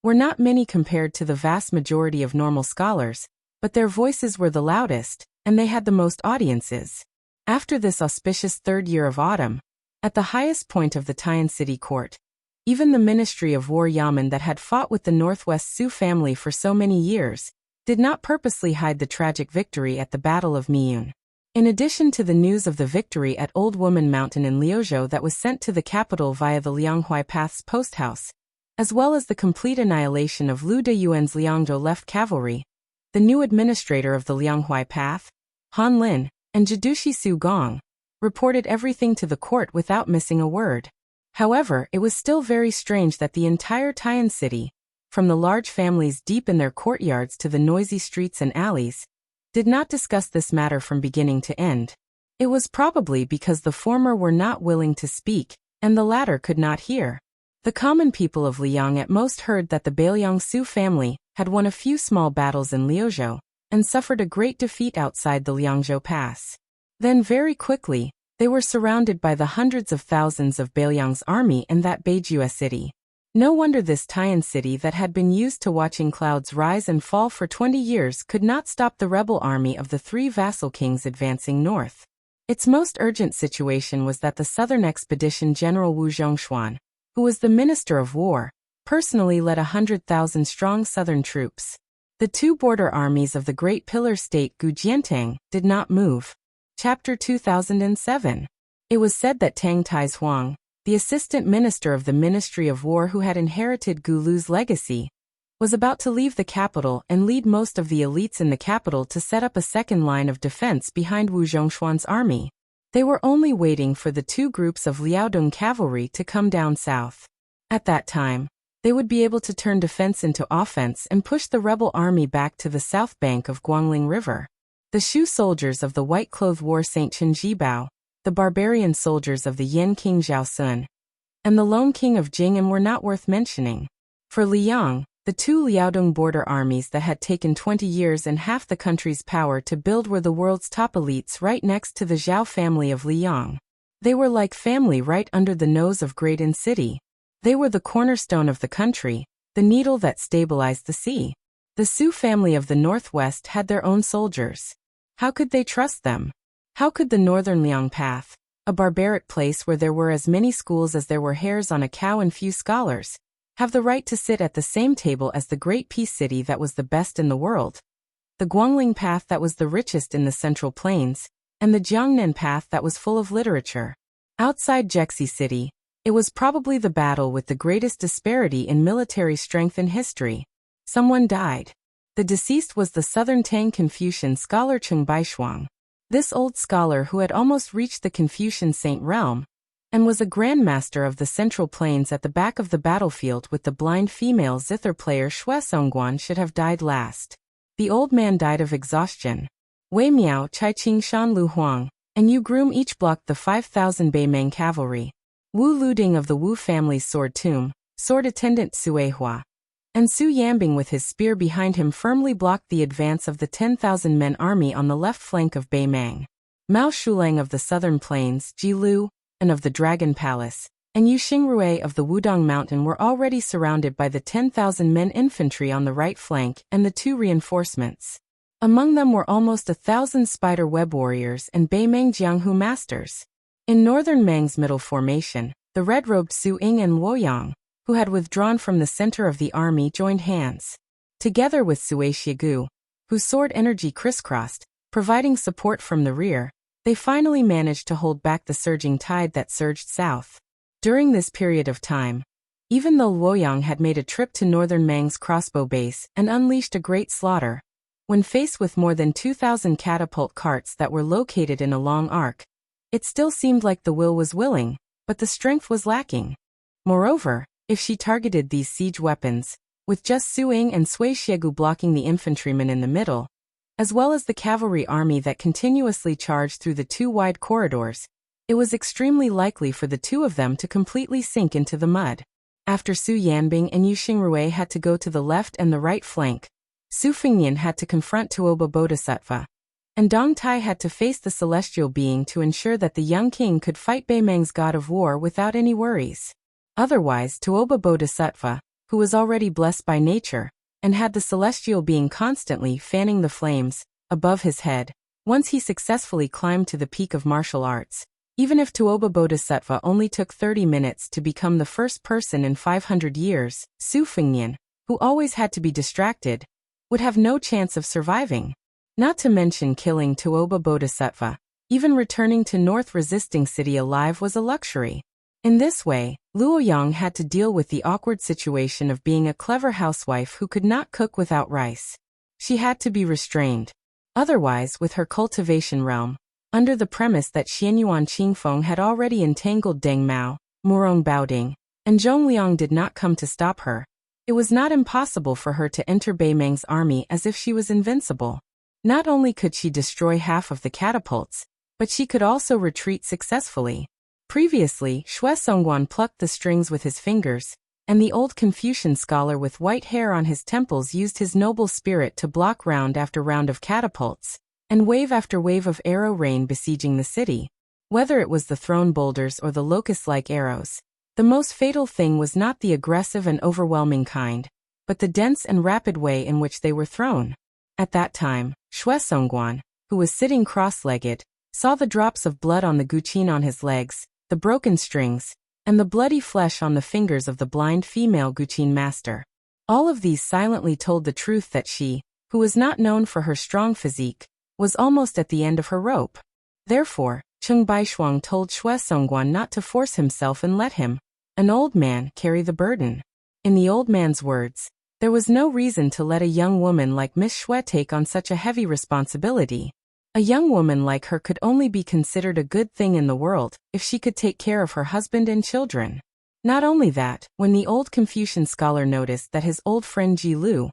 were not many compared to the vast majority of normal scholars, but their voices were the loudest, and they had the most audiences. After this auspicious third year of autumn, at the highest point of the Tian city court, even the Ministry of War Yamen that had fought with the Northwest Sioux family for so many years, did not purposely hide the tragic victory at the Battle of Miyun. In addition to the news of the victory at Old Woman Mountain in Liuzhou that was sent to the capital via the Lianghui Path's post house, as well as the complete annihilation of Liu Deyuan's Liangzhou left cavalry, the new administrator of the Lianghui Path, Han Lin, and Jidushi Su Gong, reported everything to the court without missing a word. However, it was still very strange that the entire Tian city, from the large families deep in their courtyards to the noisy streets and alleys, did not discuss this matter from beginning to end. It was probably because the former were not willing to speak, and the latter could not hear. The common people of Liang at most heard that the Bailiang Su family had won a few small battles in Liuzhou, and suffered a great defeat outside the Liangzhou Pass. Then very quickly, they were surrounded by the hundreds of thousands of Bailiang's army in that Beijua city. No wonder this Tian city that had been used to watching clouds rise and fall for 20 years could not stop the rebel army of the three vassal kings advancing north. Its most urgent situation was that the southern expedition General Wu Zhongshuan, who was the Minister of War, personally led 100,000 strong southern troops. The two border armies of the Great Pillar State Gujiantang did not move. Chapter 2007. It was said that Tang Taizuang, the assistant minister of the Ministry of War who had inherited Gu Lu's legacy, was about to leave the capital and lead most of the elites in the capital to set up a second line of defense behind Wu Zhongshuan's army. They were only waiting for the two groups of Liaodong cavalry to come down south. At that time, they would be able to turn defense into offense and push the rebel army back to the south bank of Guangling River. The Shu soldiers of the white-clothed war Saint Chen Jibao, the barbarian soldiers of the Yan King Zhao Sun, and the lone king of Jing'an were not worth mentioning. For Liang, the two Liaodong border armies that had taken 20 years and half the country's power to build were the world's top elites right next to the Zhao family of Liang. They were like family right under the nose of Great-In City. They were the cornerstone of the country, the needle that stabilized the sea. The Su family of the Northwest had their own soldiers. How could they trust them? How could the northern Liang Path, a barbaric place where there were as many schools as there were hairs on a cow and few scholars, have the right to sit at the same table as the great peace city that was the best in the world, the Guangling Path that was the richest in the Central Plains, and the Jiangnan Path that was full of literature? Outside Jexi City, it was probably the battle with the greatest disparity in military strength in history. Someone died. The deceased was the southern Tang Confucian scholar Cheng Baishuang. This old scholar who had almost reached the Confucian saint realm, and was a grandmaster of the Central Plains at the back of the battlefield with the blind female zither player Xue Songguan, should have died last. The old man died of exhaustion. Wei Miao, Chai Qing Shan Lu Huang, and Yu Groom each blocked the 5,000 Beimeng cavalry. Wu Luding of the Wu family's sword tomb, sword attendant Sui Hua, and Su Yambing with his spear behind him firmly blocked the advance of the 10,000 men army on the left flank of Beimeng. Mao Shulang of the southern plains, Ji Lu, and of the Dragon Palace, and Yu Xingrui of the Wudong Mountain were already surrounded by the 10,000 men infantry on the right flank and the two reinforcements. Among them were almost 1,000 spider web warriors and Beimeng Jianghu masters. In northern Meng's middle formation, the red-robed Su Ying and Luoyang, who had withdrawn from the center of the army, joined hands. Together with Sui Shigu, whose sword energy crisscrossed, providing support from the rear, they finally managed to hold back the surging tide that surged south. During this period of time, even though Luoyang had made a trip to northern Meng's crossbow base and unleashed a great slaughter, when faced with more than 2,000 catapult carts that were located in a long arc, it still seemed like the will was willing, but the strength was lacking. Moreover, if she targeted these siege weapons, with just Su Ying and Sui Shigu blocking the infantrymen in the middle, as well as the cavalry army that continuously charged through the two wide corridors, it was extremely likely for the two of them to completely sink into the mud. After Su Yanbing and Yu Xingrui had to go to the left and the right flank, Su Fingnian had to confront Tuoba Bodhisattva, and Dong Tai had to face the celestial being to ensure that the young king could fight Beimeng's god of war without any worries. Otherwise, Tuoba Bodhisattva, who was already blessed by nature, and had the celestial being constantly fanning the flames above his head, once he successfully climbed to the peak of martial arts. Even if Tuoba Bodhisattva only took 30 minutes to become the first person in 500 years, Su Fengnian, who always had to be distracted, would have no chance of surviving. Not to mention killing Tuoba Bodhisattva, even returning to North Resisting City alive was a luxury. In this way, Luoyang had to deal with the awkward situation of being a clever housewife who could not cook without rice. She had to be restrained. Otherwise, with her cultivation realm, under the premise that Xianyuan Qingfeng had already entangled Deng Mao, Murong Baoding, and Zhongliang did not come to stop her, it was not impossible for her to enter Beimeng's army as if she was invincible. Not only could she destroy half of the catapults, but she could also retreat successfully. Previously, Xue Songguan plucked the strings with his fingers, and the old Confucian scholar with white hair on his temples used his noble spirit to block round after round of catapults, and wave after wave of arrow rain besieging the city. Whether it was the thrown boulders or the locust-like arrows, the most fatal thing was not the aggressive and overwhelming kind, but the dense and rapid way in which they were thrown. At that time, Xue Songguan, who was sitting cross-legged, saw the drops of blood on the guqin on his legs, the broken strings, and the bloody flesh on the fingers of the blind female guqin master. All of these silently told the truth that she, who was not known for her strong physique, was almost at the end of her rope. Therefore, Cheng Baishuang told Xue Songguan not to force himself and let him, an old man, carry the burden. In the old man's words, there was no reason to let a young woman like Miss Xue take on such a heavy responsibility. A young woman like her could only be considered a good thing in the world if she could take care of her husband and children. Not only that, when the old Confucian scholar noticed that his old friend Ji Lu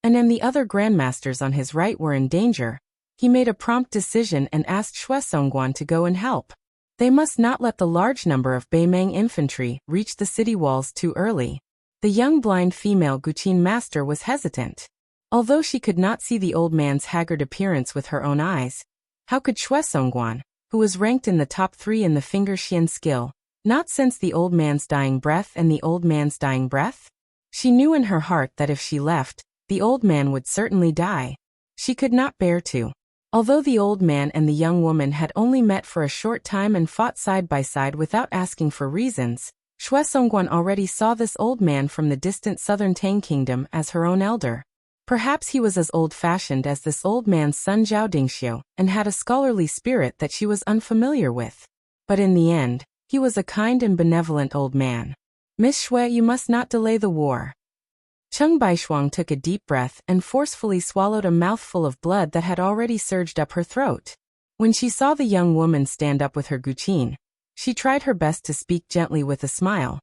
and the other grandmasters on his right were in danger, he made a prompt decision and asked Xue Songguan to go and help. They must not let the large number of Beimeng infantry reach the city walls too early. The young blind female guqin master was hesitant. Although she could not see the old man's haggard appearance with her own eyes, how could Xue Songguan, who was ranked in the top 3 in the finger xian skill, not sense the old man's dying breath and the old man's dying breath? She knew in her heart that if she left, the old man would certainly die. She could not bear to. Although the old man and the young woman had only met for a short time and fought side by side without asking for reasons, Xue Songguan already saw this old man from the distant southern Tang kingdom as her own elder. Perhaps he was as old-fashioned as this old man's son Zhao Dingxiu and had a scholarly spirit that she was unfamiliar with. But in the end, he was a kind and benevolent old man. Miss Xue, you must not delay the war. Cheng Baishuang took a deep breath and forcefully swallowed a mouthful of blood that had already surged up her throat. When she saw the young woman stand up with her guqin, she tried her best to speak gently with a smile.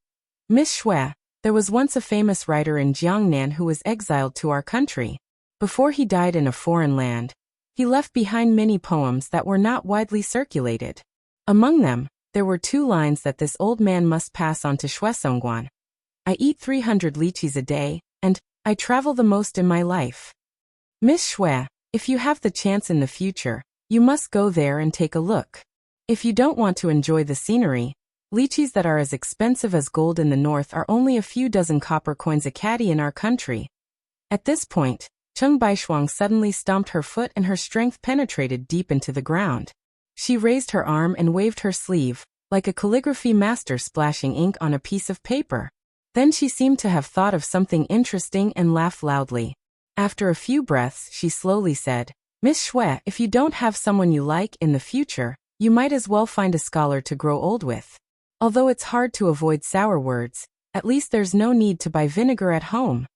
Miss Xue, there was once a famous writer in Jiangnan who was exiled to our country. Before he died in a foreign land, he left behind many poems that were not widely circulated. Among them, there were 2 lines that this old man must pass on to Xue Songguan. I eat 300 lychees a day, and I travel the most in my life. Miss Xue, if you have the chance in the future, you must go there and take a look. If you don't want to enjoy the scenery, lychees that are as expensive as gold in the north are only a few dozen copper coins a caddy in our country. At this point, Cheng Baishuang suddenly stomped her foot and her strength penetrated deep into the ground. She raised her arm and waved her sleeve, like a calligraphy master splashing ink on a piece of paper. Then she seemed to have thought of something interesting and laughed loudly. After a few breaths, she slowly said, Miss Xue, if you don't have someone you like in the future, you might as well find a scholar to grow old with. Although it's hard to avoid sour words, at least there's no need to buy vinegar at home.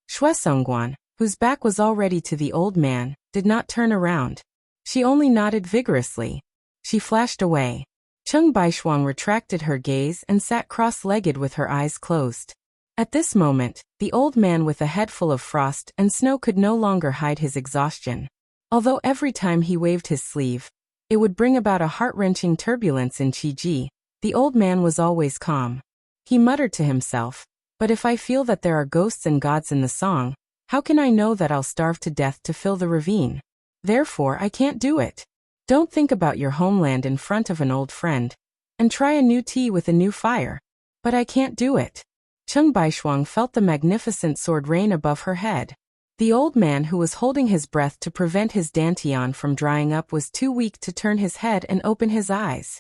Xue Songguan, whose back was already to the old man, did not turn around. She only nodded vigorously. She flashed away. Cheng Baishuang retracted her gaze and sat cross-legged with her eyes closed. At this moment, the old man with a head full of frost and snow could no longer hide his exhaustion. Although every time he waved his sleeve, it would bring about a heart-wrenching turbulence in Qiji, the old man was always calm. He muttered to himself, but if I feel that there are ghosts and gods in the song, how can I know that I'll starve to death to fill the ravine? Therefore I can't do it. Don't think about your homeland in front of an old friend, and try a new tea with a new fire. But I can't do it. Cheng Baishuang felt the magnificent sword rain above her head. The old man who was holding his breath to prevent his dantian from drying up was too weak to turn his head and open his eyes.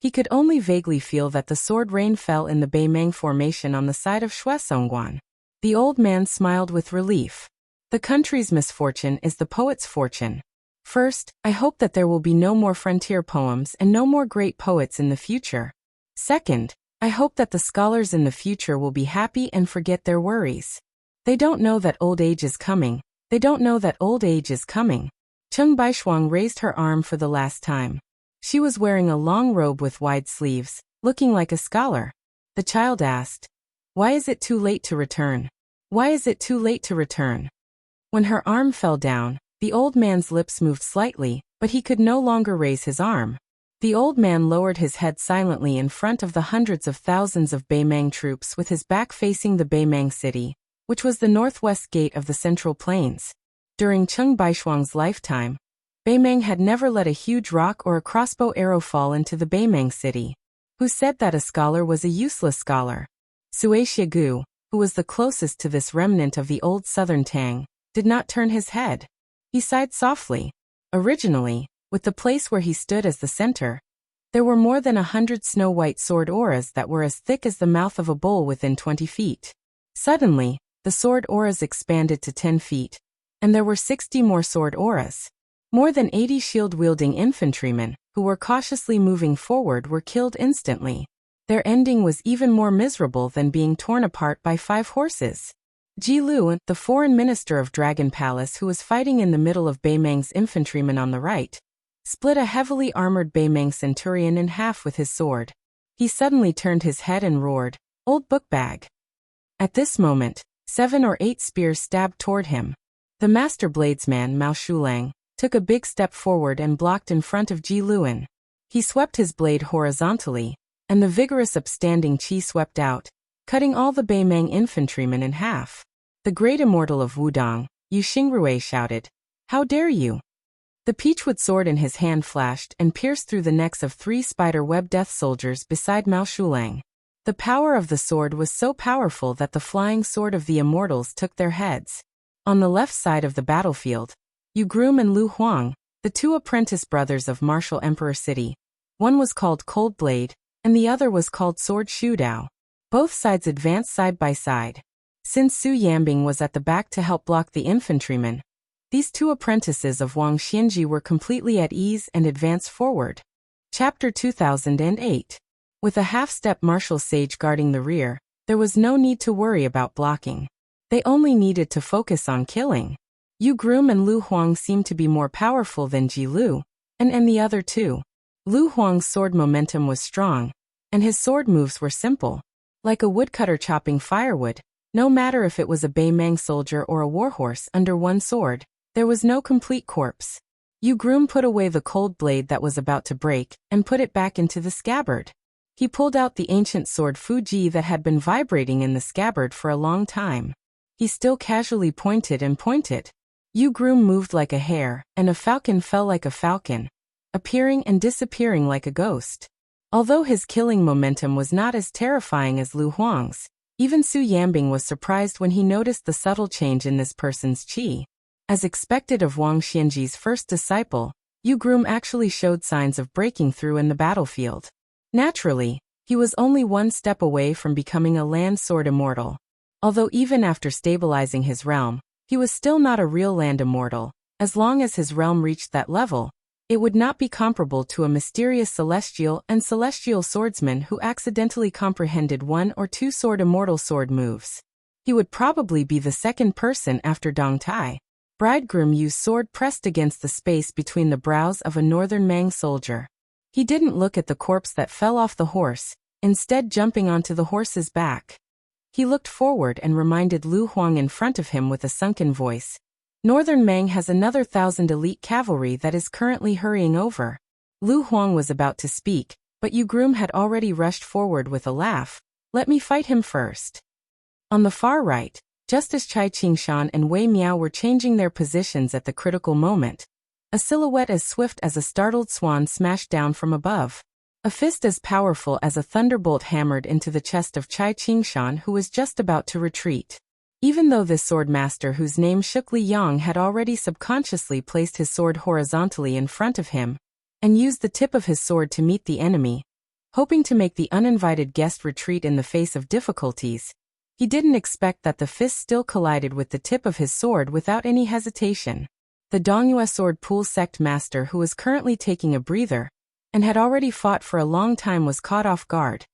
He could only vaguely feel that the sword rain fell in the Beimeng formation on the side of Shuesongguan. The old man smiled with relief. The country's misfortune is the poet's fortune. First, I hope that there will be no more frontier poems and no more great poets in the future. Second, I hope that the scholars in the future will be happy and forget their worries. They don't know that old age is coming. They don't know that old age is coming. Cheng Baishuang raised her arm for the last time. She was wearing a long robe with wide sleeves, looking like a scholar. The child asked, "Why is it too late to return? Why is it too late to return?" When her arm fell down, the old man's lips moved slightly, but he could no longer raise his arm. The old man lowered his head silently in front of the hundreds of thousands of Beimeng troops with his back facing the Beimeng city, which was the northwest gate of the Central Plains. During Cheng Baishuang's lifetime, Beimeng had never let a huge rock or a crossbow arrow fall into the Beimeng city. Who said that a scholar was a useless scholar? Sui Shigu, who was the closest to this remnant of the old southern Tang, did not turn his head. He sighed softly. Originally, with the place where he stood as the center, there were more than 100 snow-white sword auras that were as thick as the mouth of a bull within 20 feet. Suddenly, the sword auras expanded to 10 feet, and there were 60 more sword auras. More than 80 shield-wielding infantrymen, who were cautiously moving forward, were killed instantly. Their ending was even more miserable than being torn apart by 5 horses. Ji Lu, the foreign minister of Dragon Palace who was fighting in the middle of Beimeng's infantrymen on the right, split a heavily armored Beimeng centurion in half with his sword. He suddenly turned his head and roared, "Old bookbag!" At this moment, 7 or 8 spears stabbed toward him. The master bladesman Mao Shulang took a big step forward and blocked in front of Ji Luan. He swept his blade horizontally, and the vigorous upstanding qi swept out, cutting all the Beimeng infantrymen in half. The great immortal of Wudong, Yu Xingrui, shouted, "How dare you!" The peachwood sword in his hand flashed and pierced through the necks of 3 spider-web death soldiers beside Mao Shulang. The power of the sword was so powerful that the flying sword of the immortals took their heads. On the left side of the battlefield, Yu Groom and Lu Huang, the 2 apprentice brothers of Martial Emperor City. One was called Cold Blade, and the other was called Sword Shudao. Both sides advanced side by side. Since Su Yambing was at the back to help block the infantrymen, these 2 apprentices of Wang Xianji were completely at ease and advanced forward. Chapter 2008. With a half-step martial sage guarding the rear, there was no need to worry about blocking. They only needed to focus on killing. Yu Groom and Lu Huang seemed to be more powerful than Ji Lu, and the other 2. Lu Huang's sword momentum was strong, and his sword moves were simple. Like a woodcutter chopping firewood, no matter if it was a Beimeng soldier or a warhorse under one sword, there was no complete corpse. Yu Groom put away the cold blade that was about to break, and put it back into the scabbard. He pulled out the ancient sword Fuji that had been vibrating in the scabbard for a long time. He still casually pointed and pointed. Yu Groom moved like a hare, and a falcon fell like a falcon, appearing and disappearing like a ghost. Although his killing momentum was not as terrifying as Lu Huang's, even Su Yambing was surprised when he noticed the subtle change in this person's qi. As expected of Wang Xianji's first disciple, Yu Groom actually showed signs of breaking through in the battlefield. Naturally, he was only one step away from becoming a land sword immortal. Although even after stabilizing his realm, he was still not a real land immortal. As long as his realm reached that level, it would not be comparable to a mysterious celestial and celestial swordsman who accidentally comprehended 1 or 2 sword immortal sword moves. He would probably be the second person after Dong Tai. Bridegroom used sword pressed against the space between the brows of a northern Mang soldier. He didn't look at the corpse that fell off the horse, instead jumping onto the horse's back. He looked forward and reminded Lu Huang in front of him with a sunken voice. Northern Mang has another 1,000 elite cavalry that is currently hurrying over. Lu Huang was about to speak, but Yu Groom had already rushed forward with a laugh. "Let me fight him first." On the far right, just as Chai Qingshan and Wei Miao were changing their positions at the critical moment, a silhouette as swift as a startled swan smashed down from above. A fist as powerful as a thunderbolt hammered into the chest of Chai Qingshan, who was just about to retreat. Even though this sword master, whose name Shuk Li Yang, had already subconsciously placed his sword horizontally in front of him, and used the tip of his sword to meet the enemy, hoping to make the uninvited guest retreat in the face of difficulties, he didn't expect that the fist still collided with the tip of his sword without any hesitation. The Dongyue sword pool sect master, who was currently taking a breather, and had already fought for a long time, was caught off guard,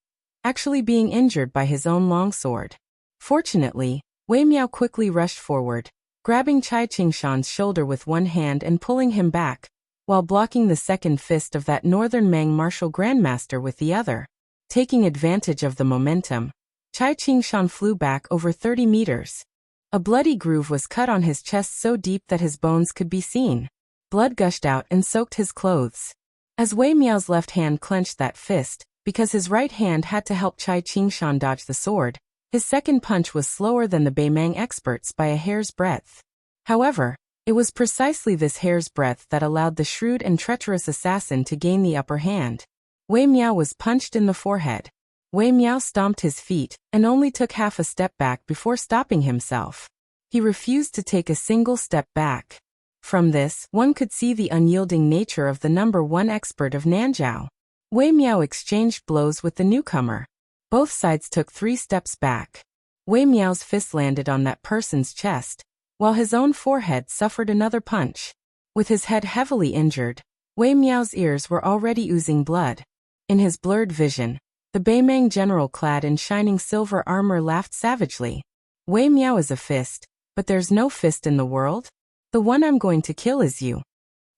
actually being injured by his own longsword. Fortunately, Wei Miao quickly rushed forward, grabbing Chai Qingshan's shoulder with one hand and pulling him back, while blocking the second fist of that Northern Mang martial grandmaster with the other. Taking advantage of the momentum, Chai Qingshan flew back over 30 meters. A bloody groove was cut on his chest so deep that his bones could be seen. Blood gushed out and soaked his clothes. As Wei Miao's left hand clenched that fist, because his right hand had to help Chai Qingshan dodge the sword, his second punch was slower than the Beimang experts by a hair's breadth. However, it was precisely this hair's breadth that allowed the shrewd and treacherous assassin to gain the upper hand. Wei Miao was punched in the forehead. Wei Miao stomped his feet and only took half a step back before stopping himself. He refused to take a single step back. From this, one could see the unyielding nature of the number one expert of Nanzhao. Wei Miao exchanged blows with the newcomer. Both sides took 3 steps back. Wei Miao's fist landed on that person's chest, while his own forehead suffered another punch. With his head heavily injured, Wei Miao's ears were already oozing blood. In his blurred vision, the Beimang general clad in shining silver armor laughed savagely. Wei Miao is a fist, but there's no fist in the world? The one I'm going to kill is you.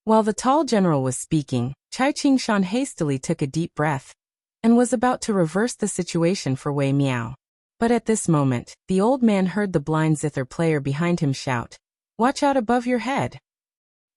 While the tall general was speaking, Chai Qingshan hastily took a deep breath, and was about to reverse the situation for Wei Miao. But at this moment, the old man heard the blind zither player behind him shout, "Watch out above your head!"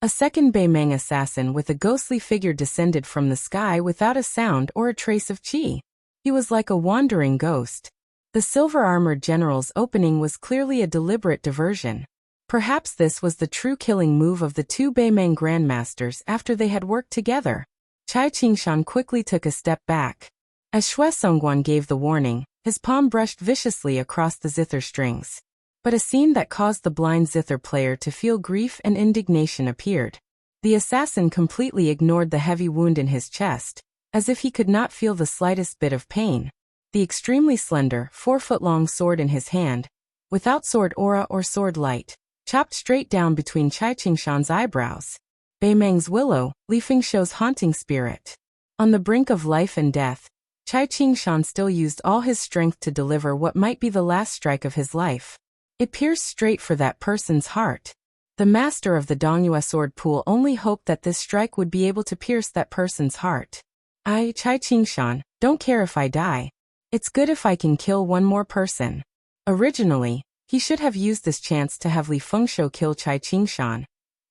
A second Beimang assassin with a ghostly figure descended from the sky without a sound or a trace of qi. He was like a wandering ghost. The silver-armored general's opening was clearly a deliberate diversion. Perhaps this was the true killing move of the 2 Beimang grandmasters after they had worked together. Chai Qingshan quickly took a step back. As Xue Songguan gave the warning, his palm brushed viciously across the zither strings. But a scene that caused the blind zither player to feel grief and indignation appeared. The assassin completely ignored the heavy wound in his chest, as if he could not feel the slightest bit of pain. The extremely slender, 4-foot-long sword in his hand, without sword aura or sword light, chopped straight down between Chai Qingshan's eyebrows. Beimang's willow, Lifeng shows haunting spirit. On the brink of life and death, Chai Qingshan still used all his strength to deliver what might be the last strike of his life. It pierced straight for that person's heart. The master of the Dongyue sword pool only hoped that this strike would be able to pierce that person's heart. Chai Qingshan, don't care if I die. It's good if I can kill one more person. Originally, he should have used this chance to have Li Fengshou kill Chai Qingshan,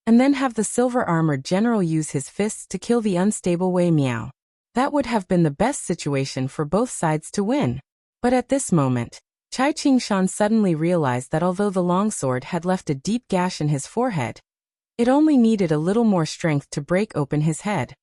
and then have the silver-armored general use his fists to kill the unstable Wei Miao. That would have been the best situation for both sides to win. But at this moment, Chai Qingshan suddenly realized that although the longsword had left a deep gash in his forehead, it only needed a little more strength to break open his head.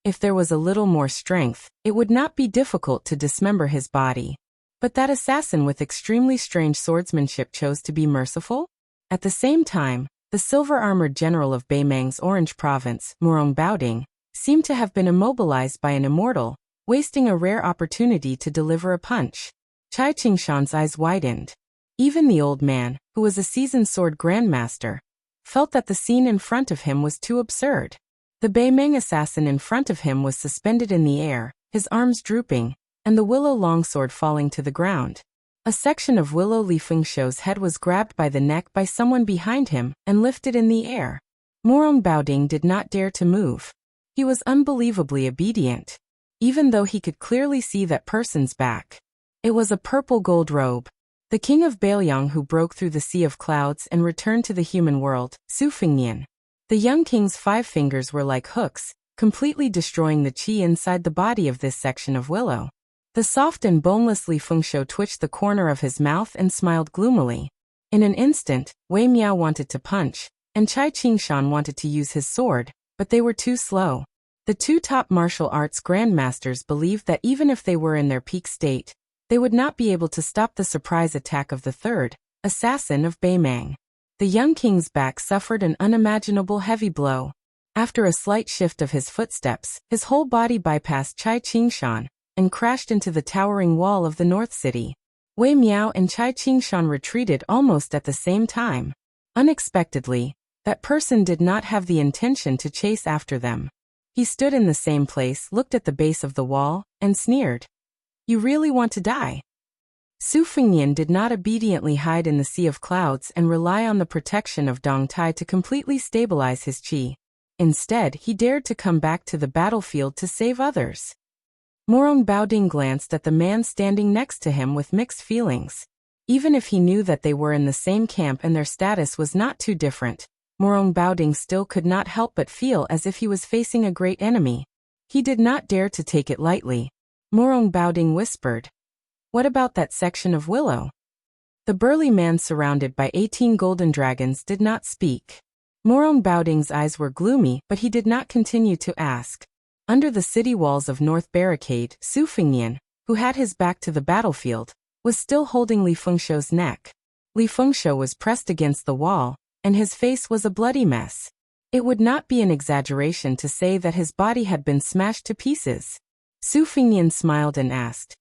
If there was a little more strength, it would not be difficult to dismember his body. But that assassin with extremely strange swordsmanship chose to be merciful? At the same time, the silver-armored general of Beimang's Orange Province, Murong Baoding, seemed to have been immobilized by an immortal, wasting a rare opportunity to deliver a punch. Chai Qingshan's eyes widened. Even the old man, who was a seasoned sword grandmaster, felt that the scene in front of him was too absurd. The Beimang assassin in front of him was suspended in the air, his arms drooping, and the willow longsword falling to the ground. A section of Willow Li Fengshou's head was grabbed by the neck by someone behind him and lifted in the air. Murong Baoding did not dare to move. He was unbelievably obedient, even though he could clearly see that person's back. It was a purple gold robe. The king of Baoyang who broke through the sea of clouds and returned to the human world, Su Fengnian. The young king's 5 fingers were like hooks, completely destroying the qi inside the body of this section of willow. The soft and boneless Li Fengshou twitched the corner of his mouth and smiled gloomily. In an instant, Wei Miao wanted to punch, and Chai Qingshan wanted to use his sword, but they were too slow. The two top martial arts grandmasters believed that even if they were in their peak state, they would not be able to stop the surprise attack of the third assassin of Beimang. The young king's back suffered an unimaginable heavy blow. After a slight shift of his footsteps, his whole body bypassed Chai Qingshan and crashed into the towering wall of the North City. Wei Miao and Chai Qingshan retreated almost at the same time. Unexpectedly, that person did not have the intention to chase after them. He stood in the same place, looked at the base of the wall, and sneered. "You really want to die?" Su Fengnian did not obediently hide in the sea of clouds and rely on the protection of Dong Tai to completely stabilize his qi. Instead, he dared to come back to the battlefield to save others. Morong Baoding glanced at the man standing next to him with mixed feelings. Even if he knew that they were in the same camp and their status was not too different, Morong Baoding still could not help but feel as if he was facing a great enemy. He did not dare to take it lightly. Morong Baoding whispered, "What about that section of willow?" The burly man surrounded by 18 golden dragons did not speak. Morong Baoding's eyes were gloomy, but he did not continue to ask. Under the city walls of North Barricade, Su Fengnian, who had his back to the battlefield, was still holding Li Fengshuo's neck. Li Fengshuo was pressed against the wall, and his face was a bloody mess. It would not be an exaggeration to say that his body had been smashed to pieces. Su Fengnian smiled and asked,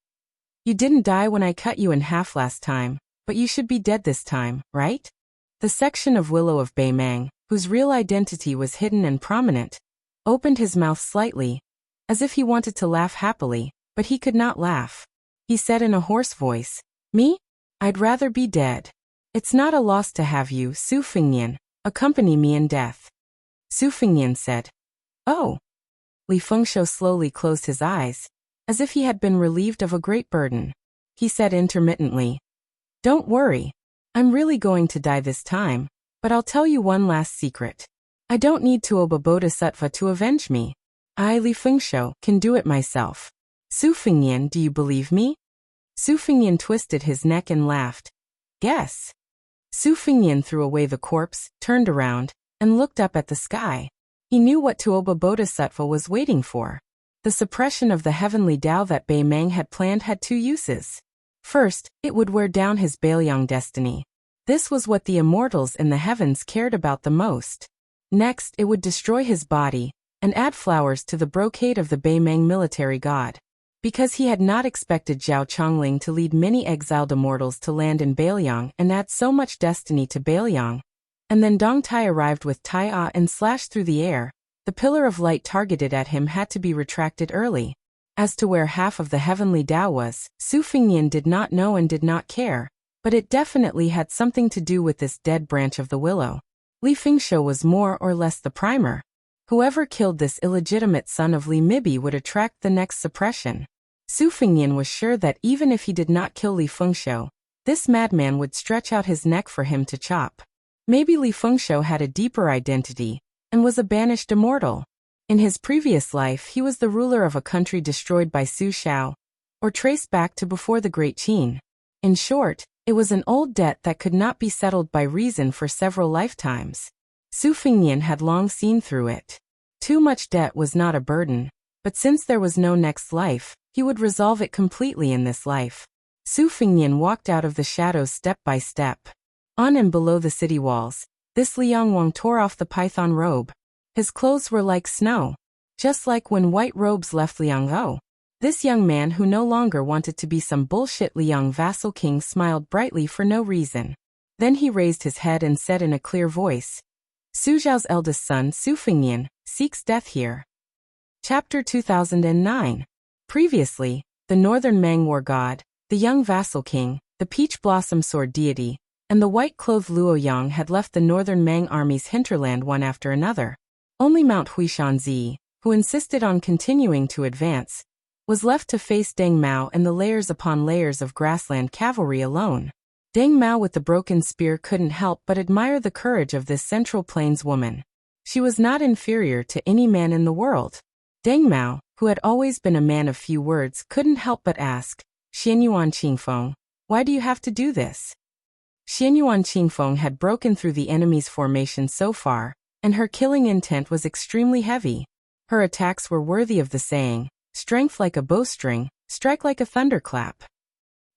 "You didn't die when I cut you in half last time, but you should be dead this time, right?" The section of willow of Beimang, whose real identity was hidden and prominent, opened his mouth slightly, as if he wanted to laugh happily, but he could not laugh. He said in a hoarse voice, "Me? I'd rather be dead. It's not a loss to have you, Su Fengnian, accompany me in death." Su Fengnian said, "Oh." Li Fengshuo slowly closed his eyes, as if he had been relieved of a great burden. He said intermittently, "Don't worry. I'm really going to die this time, but I'll tell you one last secret. I don't need Tuoba Bodhisattva to avenge me. I, Li Fengshuo, can do it myself. Su Fengnian, do you believe me?" Su Fengnian twisted his neck and laughed. "Guess." Su Fengnian threw away the corpse, turned around, and looked up at the sky. He knew what Tuoba Bodhisattva was waiting for. The suppression of the heavenly Tao that Beimang had planned had two uses. First, it would wear down his Bailiang destiny. This was what the immortals in the heavens cared about the most. Next, it would destroy his body, and add flowers to the brocade of the Beimang military god. Because he had not expected Zhao Chongling to lead many exiled immortals to land in Bailiang and add so much destiny to Bailiang, and then Dong Tai arrived with Tai and slashed through the air, the pillar of light targeted at him had to be retracted early. As to where half of the heavenly Tao was, Su Fengnian did not know and did not care, but it definitely had something to do with this dead branch of the willow. Li Fengshuo was more or less the primer. Whoever killed this illegitimate son of Li Mibi would attract the next suppression. Su Fengnian was sure that even if he did not kill Li Fengshuo, this madman would stretch out his neck for him to chop. Maybe Li Fengshuo had a deeper identity, and was a banished immortal. In his previous life he was the ruler of a country destroyed by Su Shao, or traced back to before the Great Qin. In short, it was an old debt that could not be settled by reason for several lifetimes. Su Fengnian had long seen through it. Too much debt was not a burden, but since there was no next life, he would resolve it completely in this life. Su Fengnian walked out of the shadows step by step. On and below the city walls, this Liang Wang tore off the python robe. His clothes were like snow, just like when white robes left Liang'o. This young man who no longer wanted to be some bullshit Liang vassal king smiled brightly for no reason. Then he raised his head and said in a clear voice, "Su Zhao's eldest son, Su Fengnian, seeks death here." Chapter 2009. Previously, the northern Mang war god, the young vassal king, the peach blossom sword deity, and the white-clothed Luo Yang had left the northern Mang army's hinterland one after another. Only Mount Huishanzi, who insisted on continuing to advance, was left to face Deng Mao and the layers upon layers of grassland cavalry alone. Deng Mao with the broken spear couldn't help but admire the courage of this Central Plains woman. She was not inferior to any man in the world. Deng Mao, who had always been a man of few words, couldn't help but ask, "Xianyuan Qingfeng, why do you have to do this?" Xianyuan Qingfeng had broken through the enemy's formation so far, and her killing intent was extremely heavy. Her attacks were worthy of the saying, "Strength like a bowstring, strike like a thunderclap."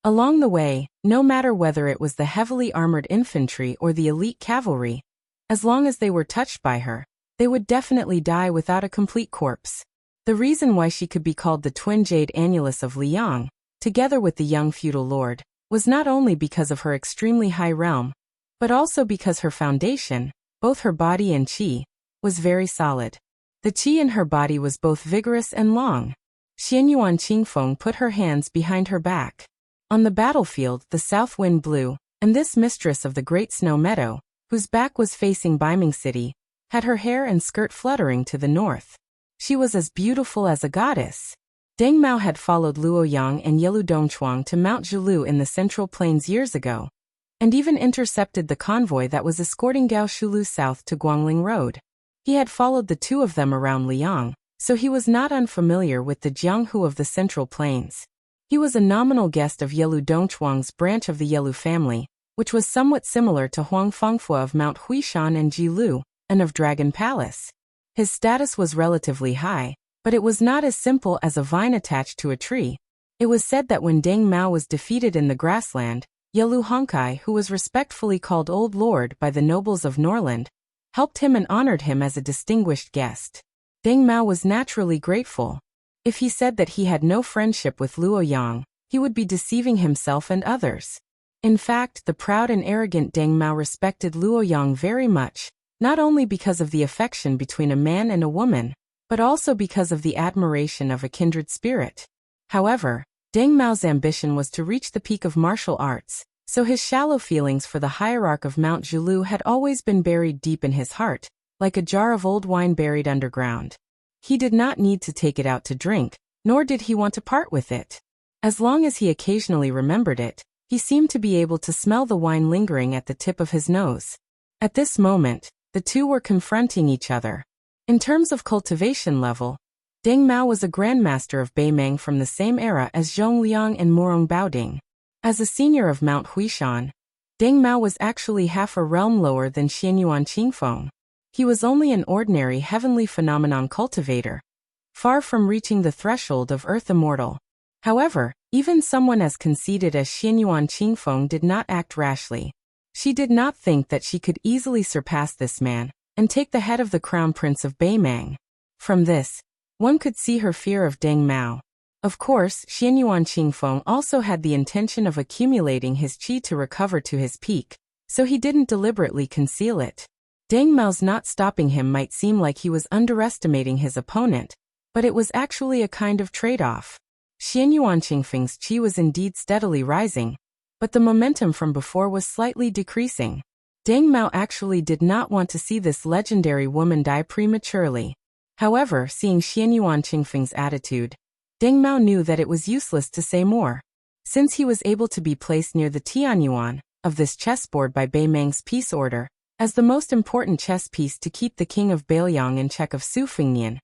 Along the way, no matter whether it was the heavily armored infantry or the elite cavalry, as long as they were touched by her, they would definitely die without a complete corpse. The reason why she could be called the twin jade annulus of Liang, together with the young feudal lord, was not only because of her extremely high realm, but also because her foundation, both her body and qi, was very solid. The qi in her body was both vigorous and long. Xianyuan Qingfeng put her hands behind her back. On the battlefield, the south wind blew, and this mistress of the great snow meadow, whose back was facing Beiming City, had her hair and skirt fluttering to the north. She was as beautiful as a goddess. Deng Mao had followed Luoyang and Yelu Dongchuang to Mount Zhilu in the Central Plains years ago, and even intercepted the convoy that was escorting Gao Shulu south to Guangling Road. He had followed the two of them around Liang, so he was not unfamiliar with the Jianghu of the Central Plains. He was a nominal guest of Yelu Dongchuang's branch of the Yelu family, which was somewhat similar to Huang Fengfua of Mount Huishan and Jilu, and of Dragon Palace. His status was relatively high, but it was not as simple as a vine attached to a tree. It was said that when Deng Mao was defeated in the grassland, Yelu Hongkai, who was respectfully called Old Lord by the nobles of Norland, helped him and honored him as a distinguished guest. Deng Mao was naturally grateful. If he said that he had no friendship with Luoyang, he would be deceiving himself and others. In fact, the proud and arrogant Deng Mao respected Luoyang very much, not only because of the affection between a man and a woman, but also because of the admiration of a kindred spirit. However, Deng Mao's ambition was to reach the peak of martial arts, so his shallow feelings for the hierarch of Mount Zhilu had always been buried deep in his heart, like a jar of old wine buried underground. He did not need to take it out to drink, nor did he want to part with it. As long as he occasionally remembered it, he seemed to be able to smell the wine lingering at the tip of his nose. At this moment, the two were confronting each other. In terms of cultivation level, Deng Mao was a grandmaster of Beimang from the same era as Zhong Liang and Morong Baoding. As a senior of Mount Huishan, Deng Mao was actually half a realm lower than Xianyuan Qingfeng. He was only an ordinary heavenly phenomenon cultivator, far from reaching the threshold of earth immortal. However, even someone as conceited as Xianyuan Qingfeng did not act rashly. She did not think that she could easily surpass this man and take the head of the crown prince of Beimang. From this, one could see her fear of Deng Mao. Of course, Xianyuan Qingfeng also had the intention of accumulating his qi to recover to his peak, so he didn't deliberately conceal it. Deng Mao's not stopping him might seem like he was underestimating his opponent, but it was actually a kind of trade-off. Xianyuan Qingfeng's qi was indeed steadily rising, but the momentum from before was slightly decreasing. Deng Mao actually did not want to see this legendary woman die prematurely. However, seeing Xianyuan Qingfeng's attitude, Deng Mao knew that it was useless to say more. Since he was able to be placed near the Tianyuan of this chessboard by Beimang's peace order, as the most important chess piece to keep the king of Beiliang in check of Su Fengnian,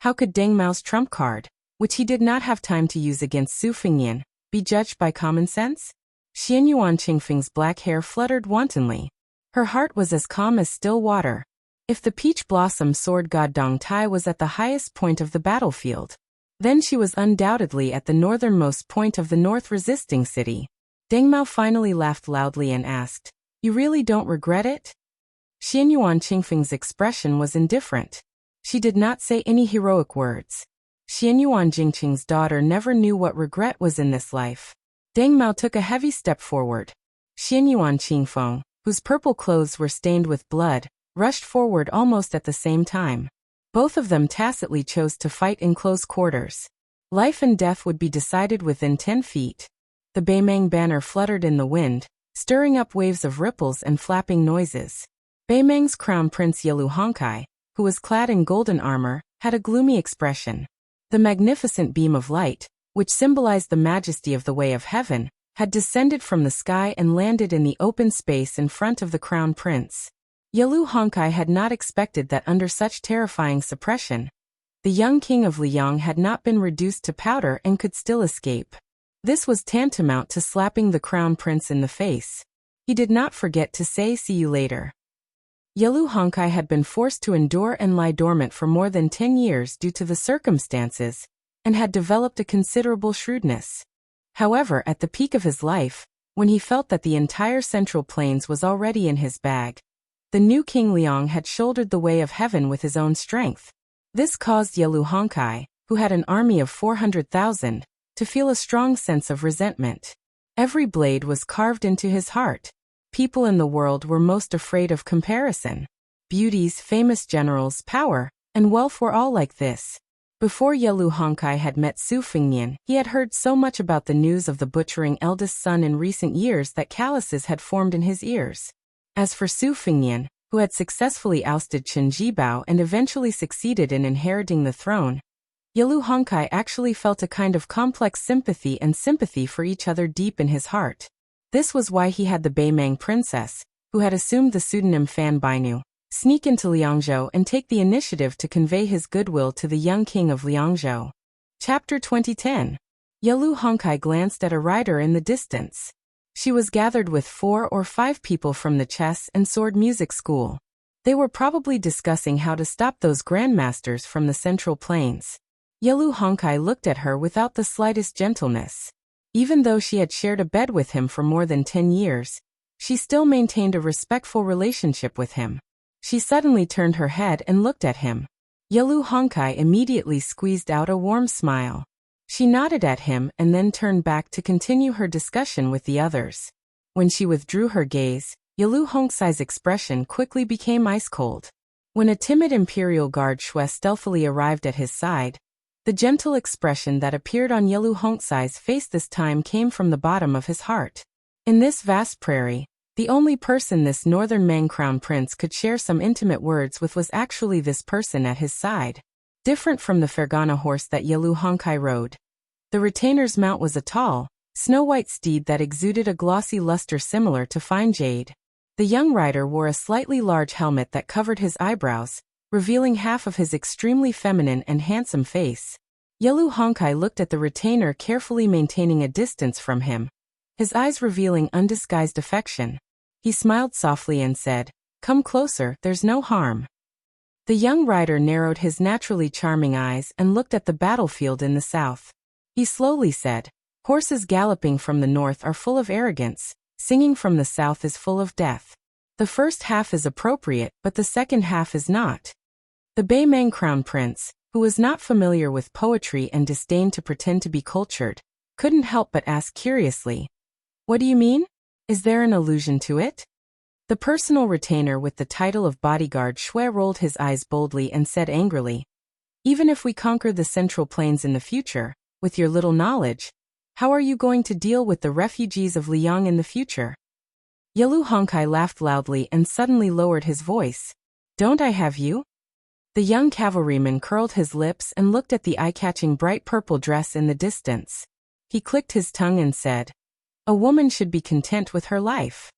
how could Deng Mao's trump card, which he did not have time to use against Su Fengnian, be judged by common sense? Xianyuan Qingfeng's black hair fluttered wantonly. Her heart was as calm as still water. If the peach blossom sword god Dong Tai was at the highest point of the battlefield, then she was undoubtedly at the northernmost point of the north resisting city. Deng Mao finally laughed loudly and asked, "You really don't regret it?" Xianyuan Qingfeng's expression was indifferent. She did not say any heroic words. Xianyuan Jingqing's daughter never knew what regret was in this life. Deng Mao took a heavy step forward. Xianyuan Qingfeng, whose purple clothes were stained with blood, rushed forward almost at the same time. Both of them tacitly chose to fight in close quarters. Life and death would be decided within 10 feet. The Beimang banner fluttered in the wind, stirring up waves of ripples and flapping noises. Beimang's crown prince Yelu Hongkai, who was clad in golden armor, had a gloomy expression. The magnificent beam of light, which symbolized the majesty of the way of heaven, had descended from the sky and landed in the open space in front of the crown prince. Yelu Hongkai had not expected that under such terrifying suppression, the young king of Liang had not been reduced to powder and could still escape. This was tantamount to slapping the crown prince in the face. He did not forget to say "see you later." Yelu Honkai had been forced to endure and lie dormant for more than 10 years due to the circumstances, and had developed a considerable shrewdness. However, at the peak of his life, when he felt that the entire Central Plains was already in his bag, the new King Liang had shouldered the way of heaven with his own strength. This caused Yelu Honkai, who had an army of 400,000, to feel a strong sense of resentment. Every blade was carved into his heart. People in the world were most afraid of comparison. Beauties, famous generals, power, and wealth were all like this. Before Yelu Honkai had met Su Fengnian, he had heard so much about the news of the butchering eldest son in recent years that calluses had formed in his ears. As for Su Fengnian, who had successfully ousted Chen Jibao and eventually succeeded in inheriting the throne, Yelu Honkai actually felt a kind of complex sympathy and sympathy for each other deep in his heart. This was why he had the Beimang princess, who had assumed the pseudonym Fan Bainu, sneak into Liangzhou and take the initiative to convey his goodwill to the young king of Liangzhou. Chapter 2010. Yelu Honkai glanced at a rider in the distance. She was gathered with 4 or 5 people from the chess and sword music school. They were probably discussing how to stop those grandmasters from the Central Plains. Yelu Honkai looked at her without the slightest gentleness. Even though she had shared a bed with him for more than 10 years, she still maintained a respectful relationship with him. She suddenly turned her head and looked at him. Yelu Honkai immediately squeezed out a warm smile. She nodded at him and then turned back to continue her discussion with the others. When she withdrew her gaze, Yelu Honkai's expression quickly became ice-cold. When a timid imperial guard Shui stealthily arrived at his side, the gentle expression that appeared on Yelu Honkai's face this time came from the bottom of his heart. In this vast prairie, the only person this northern Mang crown prince could share some intimate words with was actually this person at his side. Different from the Fergana horse that Yelu Honkai rode, the retainer's mount was a tall, snow-white steed that exuded a glossy luster similar to fine jade. The young rider wore a slightly large helmet that covered his eyebrows, revealing half of his extremely feminine and handsome face. Yelu Honkai looked at the retainer, carefully maintaining a distance from him, his eyes revealing undisguised affection. He smiled softly and said, "Come closer, there's no harm." The young rider narrowed his naturally charming eyes and looked at the battlefield in the south. He slowly said, "Horses galloping from the north are full of arrogance, singing from the south is full of death. The first half is appropriate, but the second half is not." The Beimang crown prince, who was not familiar with poetry and disdained to pretend to be cultured, couldn't help but ask curiously, "What do you mean? Is there an allusion to it?" The personal retainer with the title of bodyguard Shui rolled his eyes boldly and said angrily, "Even if we conquer the Central Plains in the future, with your little knowledge, how are you going to deal with the refugees of Liang in the future?" Yelu Honkai laughed loudly and suddenly lowered his voice. "Don't I have you?" The young cavalryman curled his lips and looked at the eye-catching bright purple dress in the distance. He clicked his tongue and said, "A woman should be content with her life."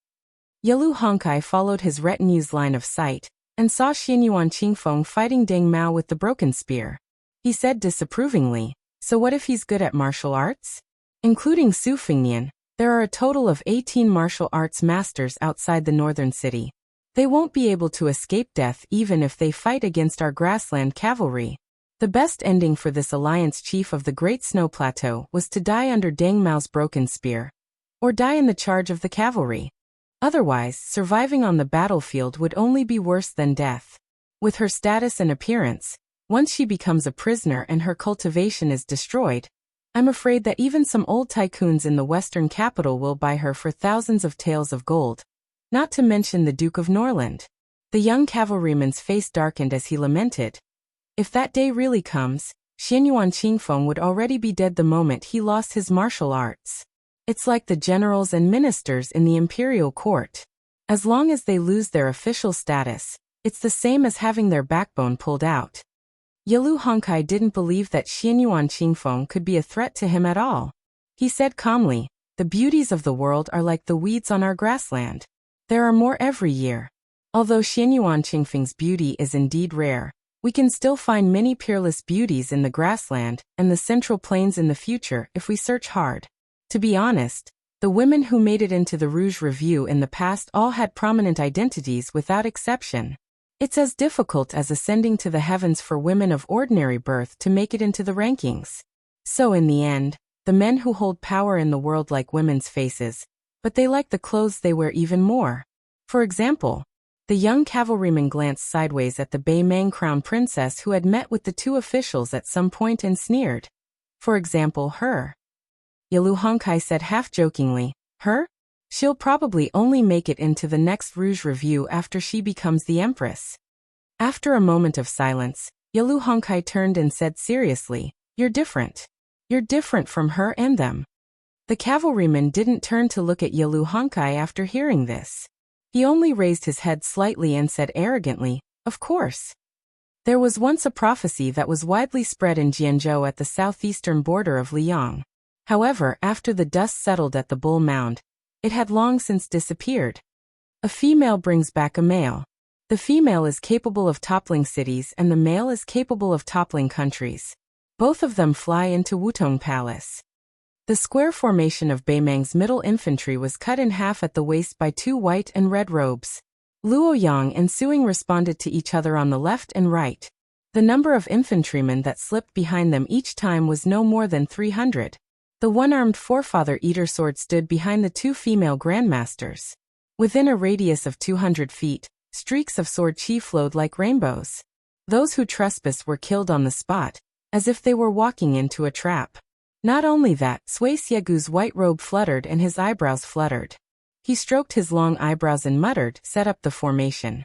Yelu Honkai followed his retinue's line of sight, and saw Xianyuan Qingfeng fighting Deng Mao with the broken spear. He said disapprovingly, "So what if he's good at martial arts?" Including Su Fengnian, there are a total of 18 martial arts masters outside the northern city. They won't be able to escape death even if they fight against our grassland cavalry. The best ending for this alliance chief of the Great Snow Plateau was to die under Deng Mao's broken spear, or die in the charge of the cavalry. Otherwise, surviving on the battlefield would only be worse than death. With her status and appearance, once she becomes a prisoner and her cultivation is destroyed, I'm afraid that even some old tycoons in the western capital will buy her for thousands of taels of gold. Not to mention the Duke of Norland. The young cavalryman's face darkened as he lamented. If that day really comes, Xianyuan Qingfeng would already be dead the moment he lost his martial arts. It's like the generals and ministers in the imperial court. As long as they lose their official status, it's the same as having their backbone pulled out. Yelu Honkai didn't believe that Xianyuan Qingfeng could be a threat to him at all. He said calmly, "The beauties of the world are like the weeds on our grassland. There are more every year. Although Xianyuan Qingfeng's beauty is indeed rare, we can still find many peerless beauties in the grassland and the Central Plains in the future if we search hard. To be honest, The women who made it into the Rouge Review in the past all had prominent identities without exception. It's as difficult as ascending to the heavens for women of ordinary birth to make it into the rankings. So in the end, the men who hold power in the world like women's faces, but they like the clothes they wear even more. For example, the young cavalryman glanced sideways at the Bei Mang crown princess who had met with the two officials at some point and sneered. For example, her. Yalu Hongkai said half-jokingly, her? She'll probably only make it into the next Rouge Review after she becomes the empress. After a moment of silence, Yalu Hongkai turned and said seriously, you're different. You're different from her and them. The cavalryman didn't turn to look at Yalu Hongkai after hearing this. He only raised his head slightly and said arrogantly, of course. There was once a prophecy that was widely spread in Jianzhou at the southeastern border of Liang. However, after the dust settled at the Bull Mound, it had long since disappeared. A female brings back a male. The female is capable of toppling cities and the male is capable of toppling countries. Both of them fly into Wutong Palace. The square formation of Bei Mang's middle infantry was cut in half at the waist by two white and red robes. Luo Yang and Suing responded to each other on the left and right. The number of infantrymen that slipped behind them each time was no more than 300. The one-armed forefather eater sword stood behind the two female grandmasters. Within a radius of 200 feet, streaks of sword chi flowed like rainbows. Those who trespassed were killed on the spot, as if they were walking into a trap. Not only that, Sui Xiegu's white robe fluttered and his eyebrows fluttered. He stroked his long eyebrows and muttered, set up the formation.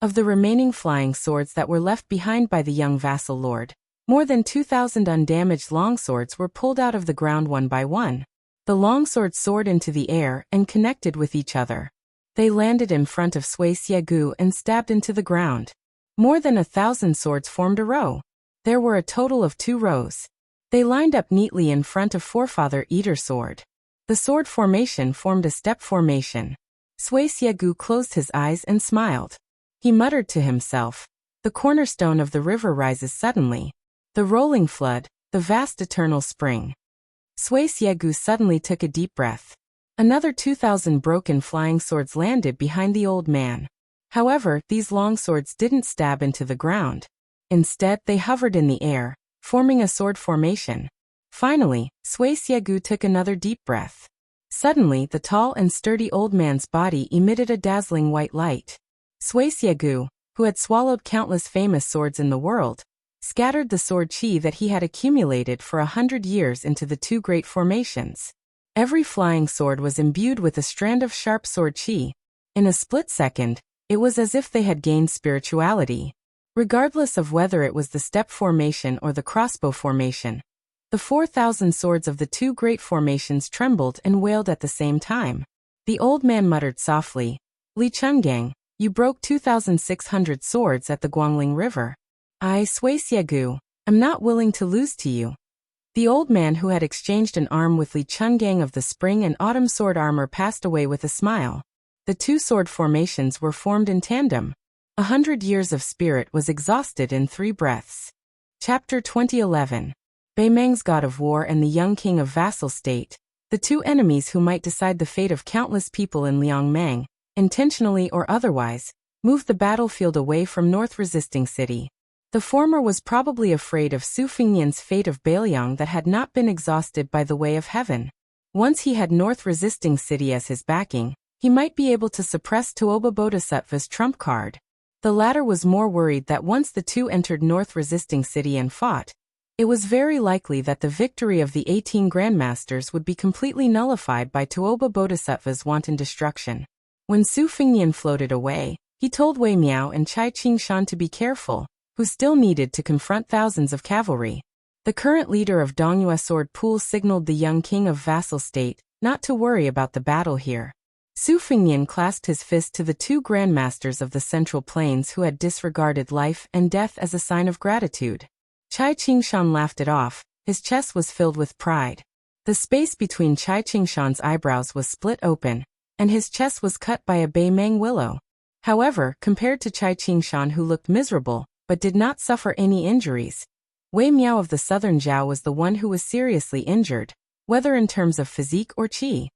Of the remaining flying swords that were left behind by the young vassal lord, more than 2,000 undamaged longswords were pulled out of the ground one by one. The longswords soared into the air and connected with each other. They landed in front of Sui Xiegu and stabbed into the ground. More than 1,000 swords formed a row. There were a total of 2 rows. They lined up neatly in front of forefather eater sword. The sword formation formed a step formation. Sui Xiegu closed his eyes and smiled. He muttered to himself, the cornerstone of the river rises suddenly. The rolling flood, the vast eternal spring. Sui Xiegu suddenly took a deep breath. Another 2,000 broken flying swords landed behind the old man. However, these long swords didn't stab into the ground. Instead, they hovered in the air, forming a sword formation. Finally, Sui Xiegu took another deep breath. Suddenly, the tall and sturdy old man's body emitted a dazzling white light. Sui Xiegu, who had swallowed countless famous swords in the world, scattered the sword chi that he had accumulated for 100 years into the 2 great formations. Every flying sword was imbued with a strand of sharp sword chi. In a split second, it was as if they had gained spirituality. Regardless of whether it was the step formation or the crossbow formation, the 4,000 swords of the 2 great formations trembled and wailed at the same time. The old man muttered softly, Li Chungang, you broke 2,600 swords at the Guangling River. I, Sui Xiegu, am not willing to lose to you. The old man who had exchanged an arm with Li Chungang of the spring and autumn sword armor passed away with a smile. The 2 sword formations were formed in tandem. 100 years of spirit was exhausted in 3 breaths. Chapter 2011. Bei Mang's God of War and the Young King of Vassal State, the 2 enemies who might decide the fate of countless people in Liangmang, intentionally or otherwise, moved the battlefield away from North Resisting City. The former was probably afraid of Su Fingnian's fate of Bailiang that had not been exhausted by the way of heaven. Once he had North Resisting City as his backing, he might be able to suppress Tuoba Bodhisattva's trump card. The latter was more worried that once the 2 entered North Resisting City and fought, it was very likely that the victory of the 18 Grandmasters would be completely nullified by Tuoba Bodhisattva's wanton destruction. When Su Fingnian floated away, he told Wei Miao and Chai Qingshan to be careful, who still needed to confront thousands of cavalry. The current leader of Dongyue Sword Pool signaled the young king of Vassal State not to worry about the battle here. Su Fingnian clasped his fist to the 2 grandmasters of the Central Plains who had disregarded life and death as a sign of gratitude. Chai Qingshan laughed it off, his chest was filled with pride. The space between Chai Qingshan's eyebrows was split open, and his chest was cut by a Bei Mang willow. However, compared to Chai Qingshan who looked miserable, but did not suffer any injuries, Wei Miao of the Southern Zhao was the one who was seriously injured, whether in terms of physique or qi.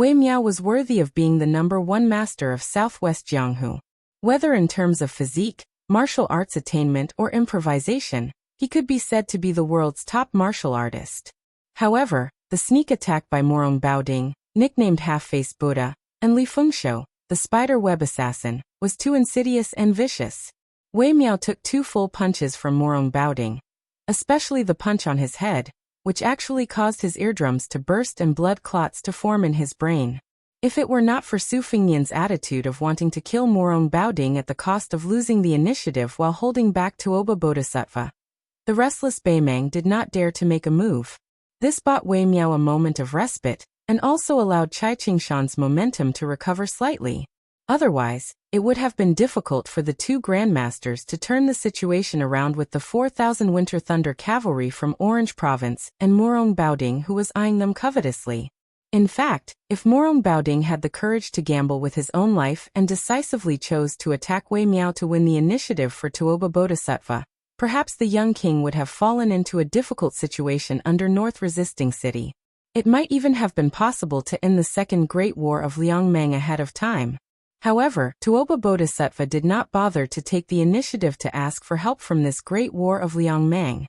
Wei Miao was worthy of being the #1 master of southwest Jianghu. Whether in terms of physique, martial arts attainment or improvisation, he could be said to be the world's top martial artist. However, the sneak attack by Morong Baoding, nicknamed Half-Faced Buddha, and Li Fengshou, the spider web assassin, was too insidious and vicious. Wei Miao took 2 full punches from Morong Baoding, especially the punch on his head, which actually caused his eardrums to burst and blood clots to form in his brain. If it were not for Su Fengnian's attitude of wanting to kill Morong Baoding at the cost of losing the initiative while holding back Tuoba Bodhisattva, the restless Beimang did not dare to make a move. This bought Wei Miao a moment of respite, and also allowed Cai Qingshan's momentum to recover slightly. Otherwise, it would have been difficult for the 2 grandmasters to turn the situation around with the 4,000 Winter Thunder cavalry from Orange Province and Morong Baoding, who was eyeing them covetously. In fact, if Morong Baoding had the courage to gamble with his own life and decisively chose to attack Wei Miao to win the initiative for Tuoba Bodhisattva, perhaps the young king would have fallen into a difficult situation under North Resisting City. It might even have been possible to end the Second Great War of Liangmang ahead of time. However, Tuoba Bodhisattva did not bother to take the initiative to ask for help from this Great War of Liangmang.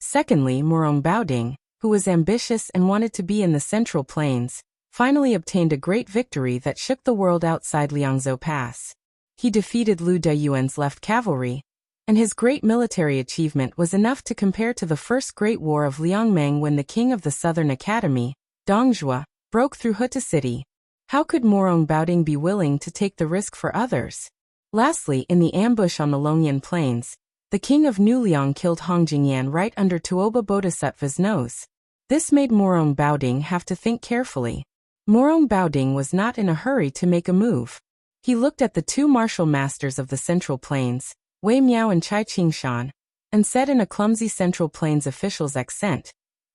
Secondly, Morong Baoding, who was ambitious and wanted to be in the Central Plains, finally obtained a great victory that shook the world outside Liangzhou Pass. He defeated Lu Deyuan's left cavalry, and his great military achievement was enough to compare to the First Great War of Liangmang when the king of the Southern Academy, Dong Zhuo, broke through Huta City. How could Morong Baoding be willing to take the risk for others? Lastly, in the ambush on the Longyan Plains, the king of New Liang killed Hong Jingyan right under Tuoba Bodhisattva's nose. This made Morong Baoding have to think carefully. Morong Baoding was not in a hurry to make a move. He looked at the 2 martial masters of the Central Plains, Wei Miao and Cai Qingshan, and said in a clumsy Central Plains official's accent,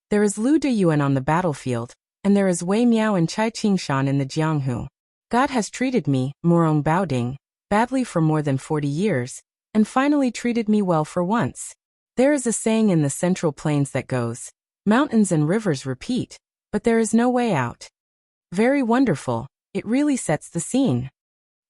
"There is Lu Deyuan on the battlefield, and there is Wei Miao and Cai Qingshan in the Jianghu. God has treated me, Morong Baoding, badly for more than 40 years, and finally treated me well for once. There is a saying in the Central Plains that goes, 'Mountains and rivers repeat, but there is no way out.' Very wonderful, it really sets the scene."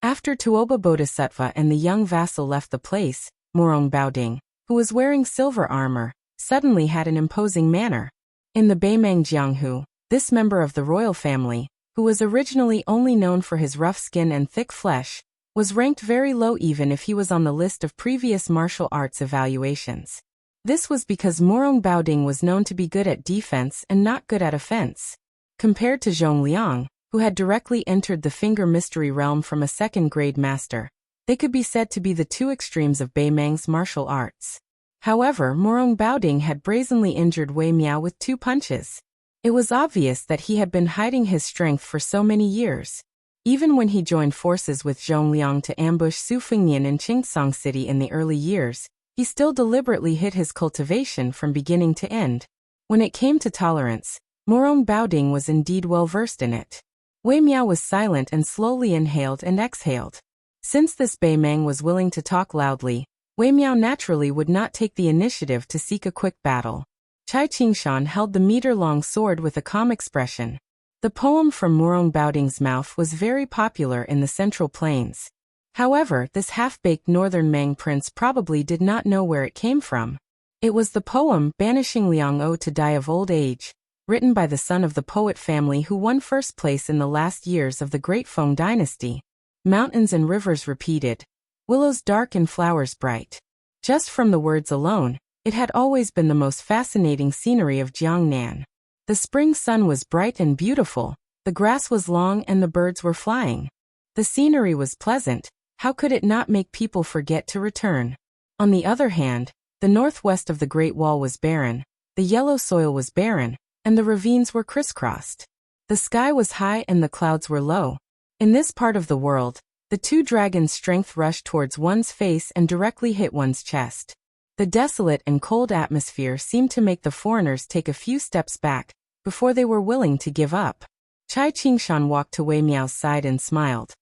After Tuoba Bodhisattva and the young vassal left the place, Morong Baoding, who was wearing silver armor, suddenly had an imposing manner. In the Beimang Jianghu, this member of the royal family, who was originally only known for his rough skin and thick flesh, was ranked very low even if he was on the list of previous martial arts evaluations. This was because Morong Baoding was known to be good at defense and not good at offense. Compared to Zhong Liang, who had directly entered the finger mystery realm from a second-grade master, they could be said to be the 2 extremes of Beimang's martial arts. However, Morong Baoding had brazenly injured Wei Miao with 2 punches. It was obvious that he had been hiding his strength for so many years. Even when he joined forces with Zhong Liang to ambush Su Fengnian in Qingsong City in the early years, he still deliberately hid his cultivation from beginning to end. When it came to tolerance, Morong Baoding was indeed well versed in it. Wei Miao was silent and slowly inhaled and exhaled. Since this Beimang was willing to talk loudly, Wei Miao naturally would not take the initiative to seek a quick battle. Cai Qingshan held the meter-long sword with a calm expression. The poem from Morong Baoding's mouth was very popular in the Central Plains. However, this half-baked northern Mang prince probably did not know where it came from. It was the poem Banishing Liang O to Die of Old Age, written by the son of the poet family who won first place in the last years of the Great Feng dynasty. Mountains and rivers repeated, willows dark and flowers bright. Just from the words alone, it had always been the most fascinating scenery of Jiangnan. The spring sun was bright and beautiful, the grass was long and the birds were flying. The scenery was pleasant, how could it not make people forget to return? On the other hand, the northwest of the Great Wall was barren, the yellow soil was barren, and the ravines were crisscrossed. The sky was high and the clouds were low. In this part of the world, the 2 dragons' strength rushed towards one's face and directly hit one's chest. The desolate and cold atmosphere seemed to make the foreigners take a few steps back, before they were willing to give up. Cai Qingshan walked to Wei Miao's side and smiled.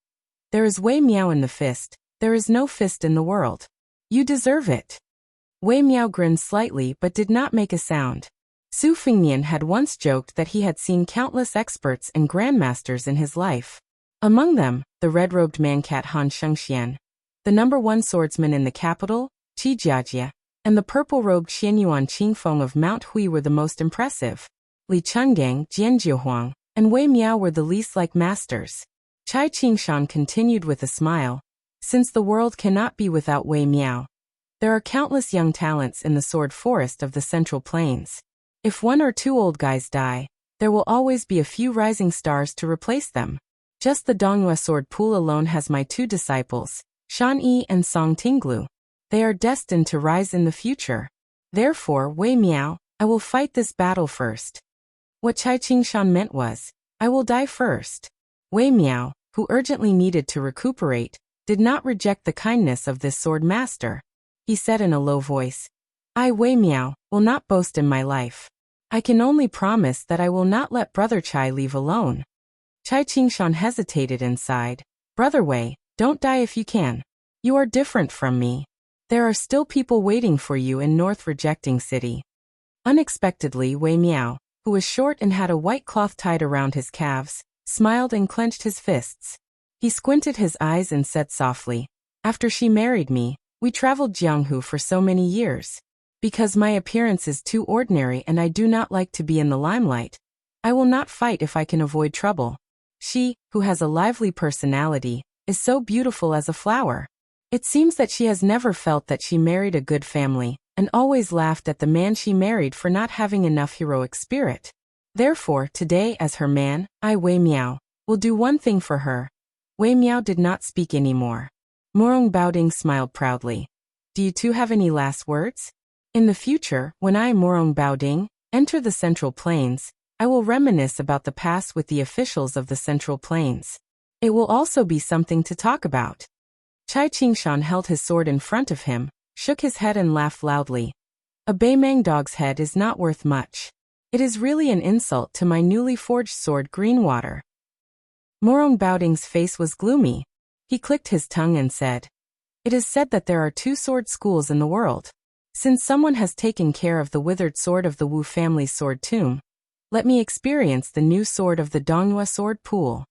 "There is Wei Miao in the fist, there is no fist in the world. You deserve it." Wei Miao grinned slightly but did not make a sound. Su Fengnian had once joked that he had seen countless experts and grandmasters in his life. Among them, the red-robed mancat Han Shengxian, the #1 swordsman in the capital, Qi Jiajia, and the purple-robed Xianyuan Qingfeng of Mount Hui were the most impressive. Li Chungang, Jian Jiuhuang, and Wei Miao were the least like masters. Chai Qingshan continued with a smile. Since the world cannot be without Wei Miao, there are countless young talents in the sword forest of the Central Plains. If 1 or 2 old guys die, there will always be a few rising stars to replace them. Just the Donghua sword pool alone has my 2 disciples, Shan Yi and Song Tinglu. They are destined to rise in the future. Therefore, Wei Miao, I will fight this battle first. What Chai Qingshan meant was, I will die first. Wei Miao, who urgently needed to recuperate, did not reject the kindness of this sword master. He said in a low voice, I, Wei Miao, will not boast in my life. I can only promise that I will not let Brother Chai leave alone. Chai Qingshan hesitated and sighed. Brother Wei, don't die if you can. You are different from me. There are still people waiting for you in North Rejecting City. Unexpectedly, Wei Miao, who was short and had a white cloth tied around his calves, smiled and clenched his fists. He squinted his eyes and said softly, After she married me, we traveled Jianghu for so many years. Because my appearance is too ordinary and I do not like to be in the limelight, I will not fight if I can avoid trouble. She, who has a lively personality, is so beautiful as a flower. It seems that she has never felt that she married a good family, and always laughed at the man she married for not having enough heroic spirit. Therefore, today as her man, I, Wei Miao, will do one thing for her. Wei Miao did not speak anymore. Morong Baoding smiled proudly. Do you two have any last words? In the future, when I, Morong Baoding, enter the Central Plains, I will reminisce about the past with the officials of the Central Plains. It will also be something to talk about. Chai Qingshan held his sword in front of him, shook his head and laughed loudly. A Beimang dog's head is not worth much. It is really an insult to my newly forged sword Greenwater. Morong Baoding's face was gloomy. He clicked his tongue and said, It is said that there are 2 sword schools in the world. Since someone has taken care of the withered sword of the Wu family's sword tomb, let me experience the new sword of the Donghua sword pool.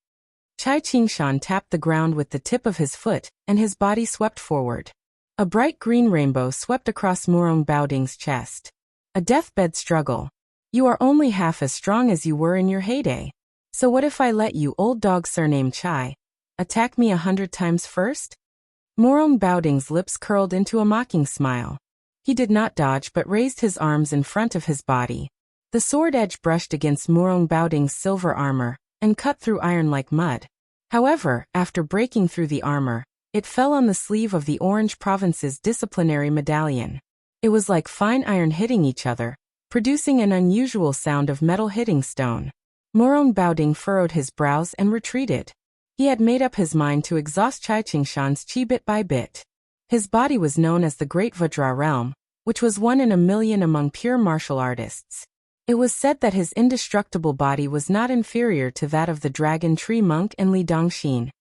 Chai Qingshan tapped the ground with the tip of his foot, and his body swept forward. A bright green rainbow swept across Morong Baoding's chest. A deathbed struggle. You are only half as strong as you were in your heyday. So what if I let you, old dog surnamed Chai, attack me 100 times first? Morong Baoding's lips curled into a mocking smile. He did not dodge but raised his arms in front of his body. The sword edge brushed against Morong Baoding's silver armor, and cut through iron like mud. However, after breaking through the armor, it fell on the sleeve of the Orange Province's disciplinary medallion. It was like fine iron hitting each other, producing an unusual sound of metal hitting stone. Morong Baoding furrowed his brows and retreated. He had made up his mind to exhaust Chai Qingshan's qi bit by bit. His body was known as the Great Vajra Realm, which was 1 in a million among pure martial artists. It was said that his indestructible body was not inferior to that of the Dragon Tree Monk and Li Dongxin,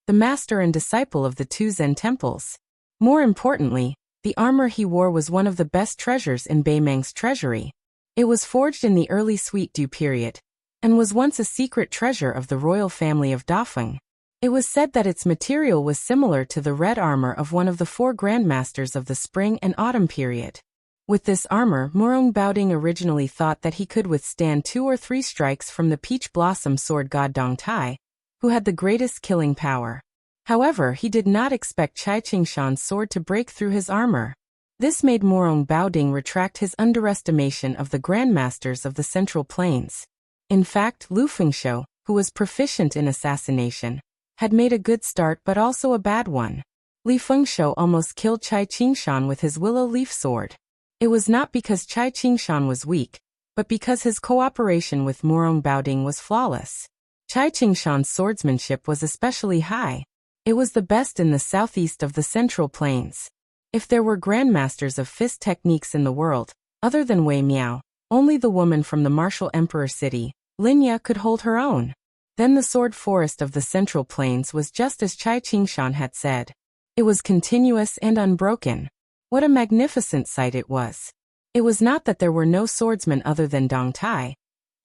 the master and disciple of the 2 Zen temples. More importantly, the armor he wore was one of the best treasures in Beimang's treasury. It was forged in the early Sweet Dew period, and was once a secret treasure of the royal family of Dafeng. It was said that its material was similar to the red armor of one of the 4 grandmasters of the spring and autumn period. With this armor, Morong Baoding originally thought that he could withstand 2 or 3 strikes from the peach blossom sword god Dong Tai, who had the greatest killing power. However, he did not expect Chai Qingshan's sword to break through his armor. This made Morong Baoding retract his underestimation of the grandmasters of the Central Plains. In fact, Lu Fengshou, who was proficient in assassination, had made a good start but also a bad one. Li Fengshou almost killed Chai Qingshan with his willow leaf sword. It was not because Chai Qingshan was weak, but because his cooperation with Morong Baoding was flawless. Chai Qingshan's swordsmanship was especially high. It was the best in the southeast of the Central Plains. If there were grandmasters of fist techniques in the world, other than Wei Miao, only the woman from the martial emperor city, Linya, could hold her own. Then the sword forest of the Central Plains was just as Chai Qingshan had said. It was continuous and unbroken. What a magnificent sight it was. It was not that there were no swordsmen other than Dong Tai,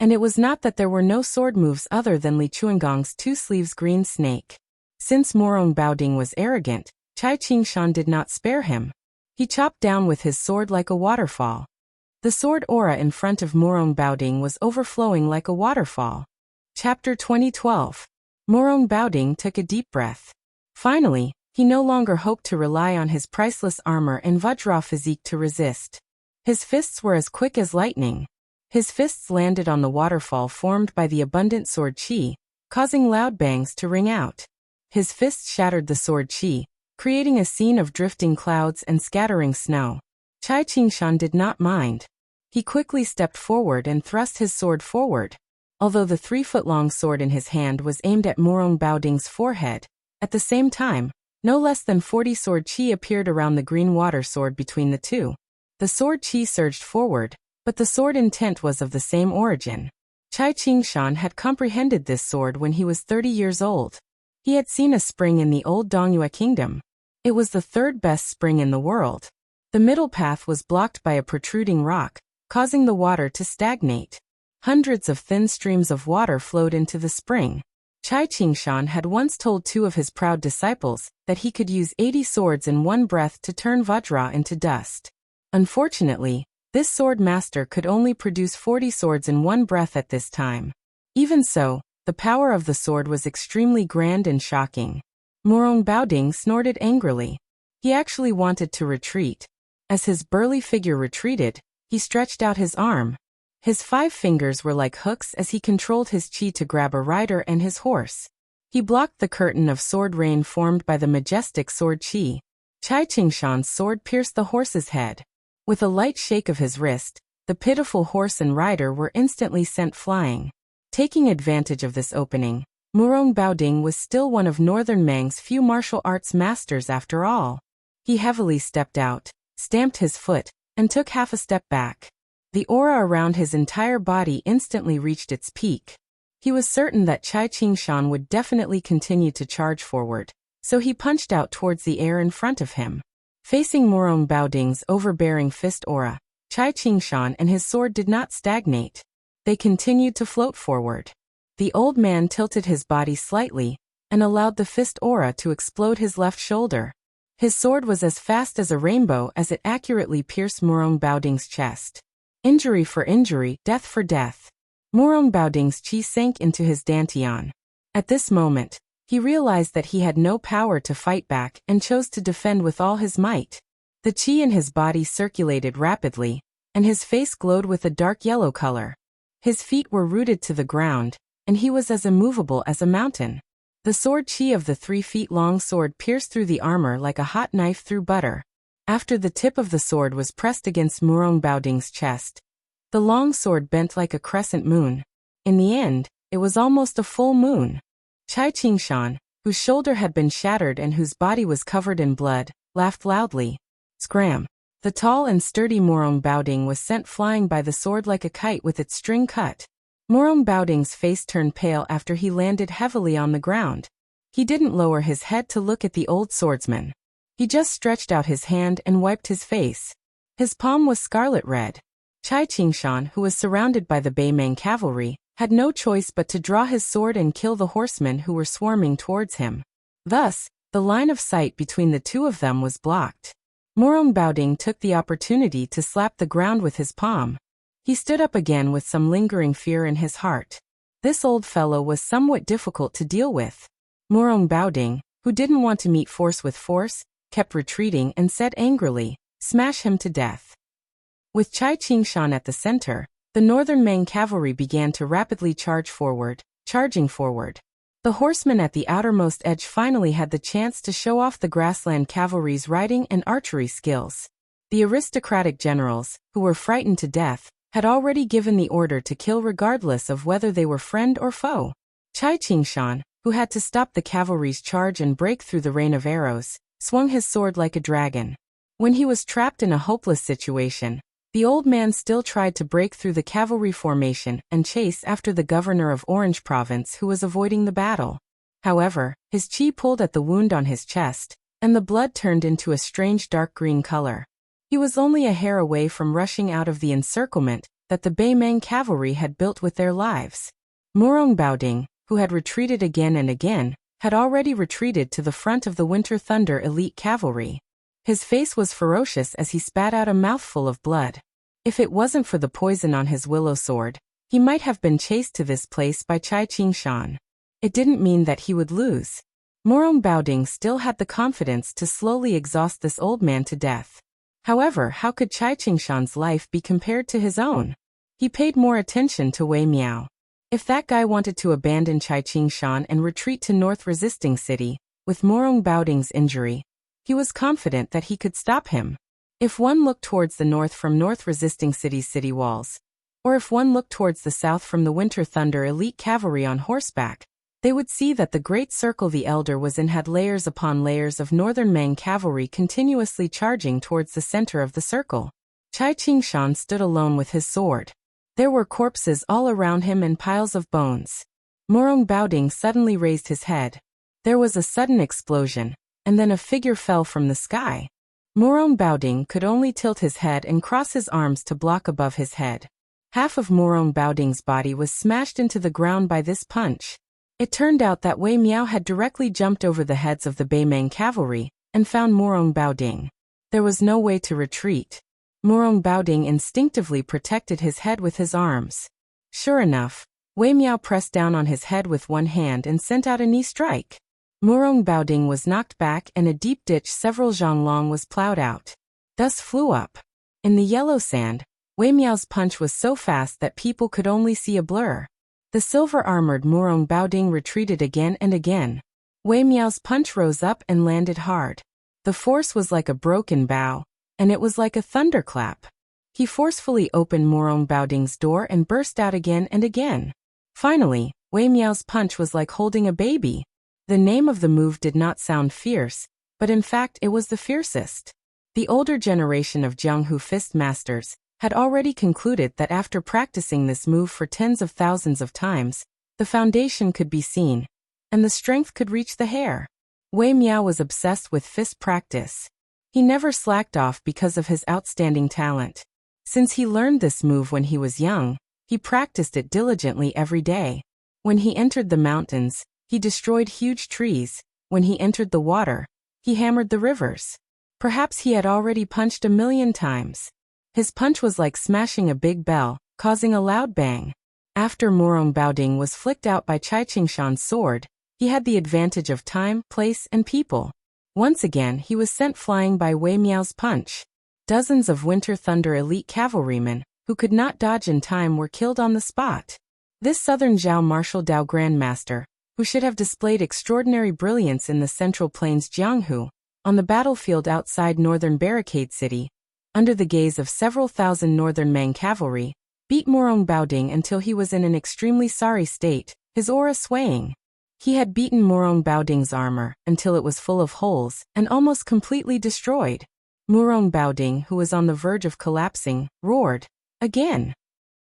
and it was not that there were no sword moves other than Li Chuangong's two-sleeves green snake. Since Morong Baoding was arrogant, Chai Qingshan did not spare him. He chopped down with his sword like a waterfall. The sword aura in front of Morong Baoding was overflowing like a waterfall. Chapter 2012. Morong Baoding took a deep breath. Finally, he no longer hoped to rely on his priceless armor and Vajra physique to resist. His fists were as quick as lightning. His fists landed on the waterfall formed by the abundant sword chi, causing loud bangs to ring out. His fists shattered the sword chi, creating a scene of drifting clouds and scattering snow. Chai Qingshan did not mind. He quickly stepped forward and thrust his sword forward. Although the 3-foot-long sword in his hand was aimed at Morong Baoding's forehead, at the same time, no less than 40 sword chi appeared around the green water sword between the two. The sword chi surged forward, but the sword intent was of the same origin. Chai Qingshan had comprehended this sword when he was 30 years old. He had seen a spring in the old Dongyue kingdom. It was the third best spring in the world. The middle path was blocked by a protruding rock, causing the water to stagnate. Hundreds of thin streams of water flowed into the spring. Chai Qingshan had once told 2 of his proud disciples that he could use 80 swords in one breath to turn Vajra into dust. Unfortunately, this sword master could only produce 40 swords in one breath at this time. Even so, the power of the sword was extremely grand and shocking. Morong Baoding snorted angrily. He actually wanted to retreat. As his burly figure retreated, he stretched out his arm. His 5 fingers were like hooks as he controlled his chi to grab a rider and his horse. He blocked the curtain of sword rain formed by the majestic sword chi. Chai Qingshan's sword pierced the horse's head. With a light shake of his wrist, the pitiful horse and rider were instantly sent flying. Taking advantage of this opening, Morong Baoding was still one of Northern Mang's few martial arts masters after all. He heavily stepped out, stamped his foot, and took half a step back. The aura around his entire body instantly reached its peak. He was certain that Chai Qingshan would definitely continue to charge forward, so he punched out towards the air in front of him. Facing Morong Baoding's overbearing fist aura, Chai Qingshan and his sword did not stagnate. They continued to float forward. The old man tilted his body slightly and allowed the fist aura to explode his left shoulder. His sword was as fast as a rainbow as it accurately pierced Morong Baoding's chest. Injury for injury, death for death. Morong Baoding's chi sank into his dantian. At this moment, he realized that he had no power to fight back and chose to defend with all his might. The chi in his body circulated rapidly, and his face glowed with a dark yellow color. His feet were rooted to the ground, and he was as immovable as a mountain. The sword chi of the 3-feet-long sword pierced through the armor like a hot knife through butter. After the tip of the sword was pressed against Morong Baoding's chest, the long sword bent like a crescent moon. In the end, it was almost a full moon. Chai Qingshan, whose shoulder had been shattered and whose body was covered in blood, laughed loudly. Scram! The tall and sturdy Morong Baoding was sent flying by the sword like a kite with its string cut. Morong Baoding's face turned pale after he landed heavily on the ground. He didn't lower his head to look at the old swordsman. He just stretched out his hand and wiped his face. His palm was scarlet red. Chai Qingshan, who was surrounded by the Beimang cavalry, had no choice but to draw his sword and kill the horsemen who were swarming towards him. Thus, the line of sight between the two of them was blocked. Morong Baoding took the opportunity to slap the ground with his palm. He stood up again with some lingering fear in his heart. This old fellow was somewhat difficult to deal with. Morong Baoding, who didn't want to meet force with force, kept retreating and said angrily, "Smash him to death." With Chai Qingshan at the center, the Northern Mang cavalry began to rapidly charge forward, charging forward. The horsemen at the outermost edge finally had the chance to show off the grassland cavalry's riding and archery skills. The aristocratic generals, who were frightened to death, had already given the order to kill regardless of whether they were friend or foe. Chai Qingshan, who had to stop the cavalry's charge and break through the rain of arrows, swung his sword like a dragon. When he was trapped in a hopeless situation, the old man still tried to break through the cavalry formation and chase after the governor of Orange Province who was avoiding the battle. However, his chi pulled at the wound on his chest, and the blood turned into a strange dark green color. He was only a hair away from rushing out of the encirclement that the Beimang cavalry had built with their lives. Murong Baoding, who had retreated again and again, had already retreated to the front of the Winter Thunder elite cavalry. His face was ferocious as he spat out a mouthful of blood. If it wasn't for the poison on his willow sword, he might have been chased to this place by Cai Qingshan. It didn't mean that he would lose. Murong Baoding still had the confidence to slowly exhaust this old man to death. However, how could Cai Qingshan's life be compared to his own? He paid more attention to Wei Miao. If that guy wanted to abandon Cai Qingshan and retreat to North Resisting City, with Murong Baoding's injury, he was confident that he could stop him. If one looked towards the north from North Resisting City's city walls, or if one looked towards the south from the Winter Thunder elite cavalry on horseback, they would see that the great circle the elder was in had layers upon layers of Northern Mang cavalry continuously charging towards the center of the circle. Cai Qingshan stood alone with his sword. There were corpses all around him and piles of bones. Murong Baoding suddenly raised his head. There was a sudden explosion, and then a figure fell from the sky. Murong Baoding could only tilt his head and cross his arms to block above his head. Half of Murong Baoding's body was smashed into the ground by this punch. It turned out that Wei Miao had directly jumped over the heads of the Beimang cavalry and found Murong Baoding. There was no way to retreat. Murong Baoding instinctively protected his head with his arms. Sure enough, Wei Miao pressed down on his head with one hand and sent out a knee strike. Murong Baoding was knocked back and a deep ditch several zhonglong was plowed out. Dust flew up. In the yellow sand, Wei Miao's punch was so fast that people could only see a blur. The silver-armored Murong Baoding retreated again and again. Wei Miao's punch rose up and landed hard. The force was like a broken bow, and it was like a thunderclap. He forcefully opened Murong Baoding's door and burst out again and again. Finally, Wei Miao's punch was like holding a baby. The name of the move did not sound fierce, but in fact it was the fiercest. The older generation of Jianghu fist masters had already concluded that after practicing this move for tens of thousands of times, the foundation could be seen, and the strength could reach the hair. Wei Miao was obsessed with fist practice. He never slacked off because of his outstanding talent. Since he learned this move when he was young, he practiced it diligently every day. When he entered the mountains, he destroyed huge trees. When he entered the water, he hammered the rivers. Perhaps he had already punched 1,000,000 times. His punch was like smashing a big bell, causing a loud bang. After Murong Baoding was flicked out by Cai Qingshan's sword, he had the advantage of time, place, and people. Once again he was sent flying by Wei Miao's punch. Dozens of Winter Thunder elite cavalrymen, who could not dodge in time, were killed on the spot. This Southern Zhao Martial Dao Grandmaster, who should have displayed extraordinary brilliance in the Central Plains Jianghu, on the battlefield outside Northern Barricade City, under the gaze of several thousand Northern Mang cavalry, beat Murong Baoding until he was in an extremely sorry state, his aura swaying. He had beaten Murong Baoding's armor until it was full of holes and almost completely destroyed. Murong Baoding, who was on the verge of collapsing, roared, "Again!"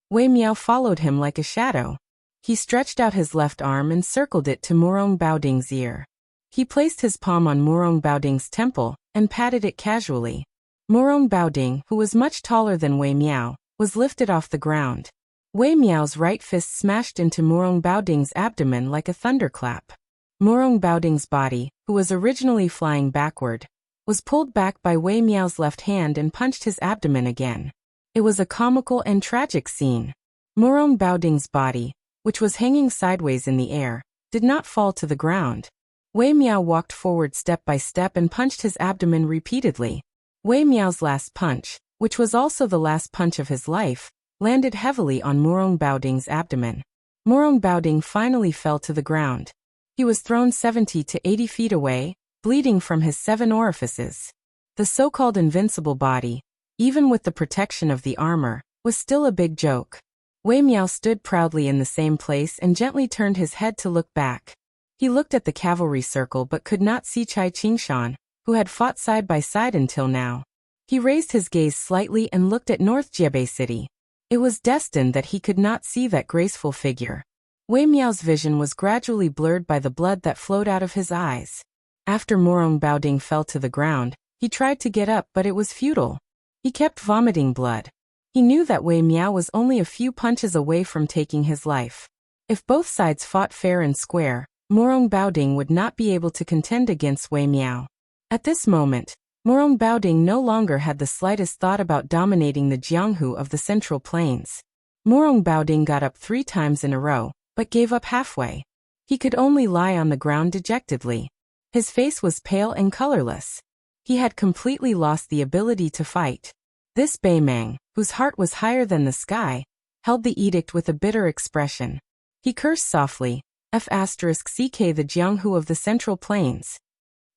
Wei Miao followed him like a shadow. He stretched out his left arm and circled it to Murong Baoding's ear. He placed his palm on Murong Baoding's temple and patted it casually. Murong Baoding, who was much taller than Wei Miao, was lifted off the ground. Wei Miao's right fist smashed into Murong Baoding's abdomen like a thunderclap. Murong Baoding's body, who was originally flying backward, was pulled back by Wei Miao's left hand and punched his abdomen again. It was a comical and tragic scene. Murong Baoding's body, which was hanging sideways in the air, did not fall to the ground. Wei Miao walked forward step by step and punched his abdomen repeatedly. Wei Miao's last punch, which was also the last punch of his life, landed heavily on Murong Baoding's abdomen. Murong Baoding finally fell to the ground. He was thrown 70 to 80 feet away, bleeding from his 7 orifices. The so-called invincible body, even with the protection of the armor, was still a big joke. Wei Miao stood proudly in the same place and gently turned his head to look back. He looked at the cavalry circle but could not see Cai Qingshan, who had fought side by side until now. He raised his gaze slightly and looked at North Jiebei City. It was destined that he could not see that graceful figure. Wei Miao's vision was gradually blurred by the blood that flowed out of his eyes. After Murong Baoding fell to the ground, he tried to get up but it was futile. He kept vomiting blood. He knew that Wei Miao was only a few punches away from taking his life. If both sides fought fair and square, Morong Baoding would not be able to contend against Wei Miao. At this moment, Morong Baoding no longer had the slightest thought about dominating the Jianghu of the Central Plains. Morong Baoding got up 3 times in a row, but gave up halfway. He could only lie on the ground dejectedly. His face was pale and colorless. He had completely lost the ability to fight. This Beimang, whose heart was higher than the sky, held the edict with a bitter expression. He cursed softly, F***ck the Jianghu of the Central Plains.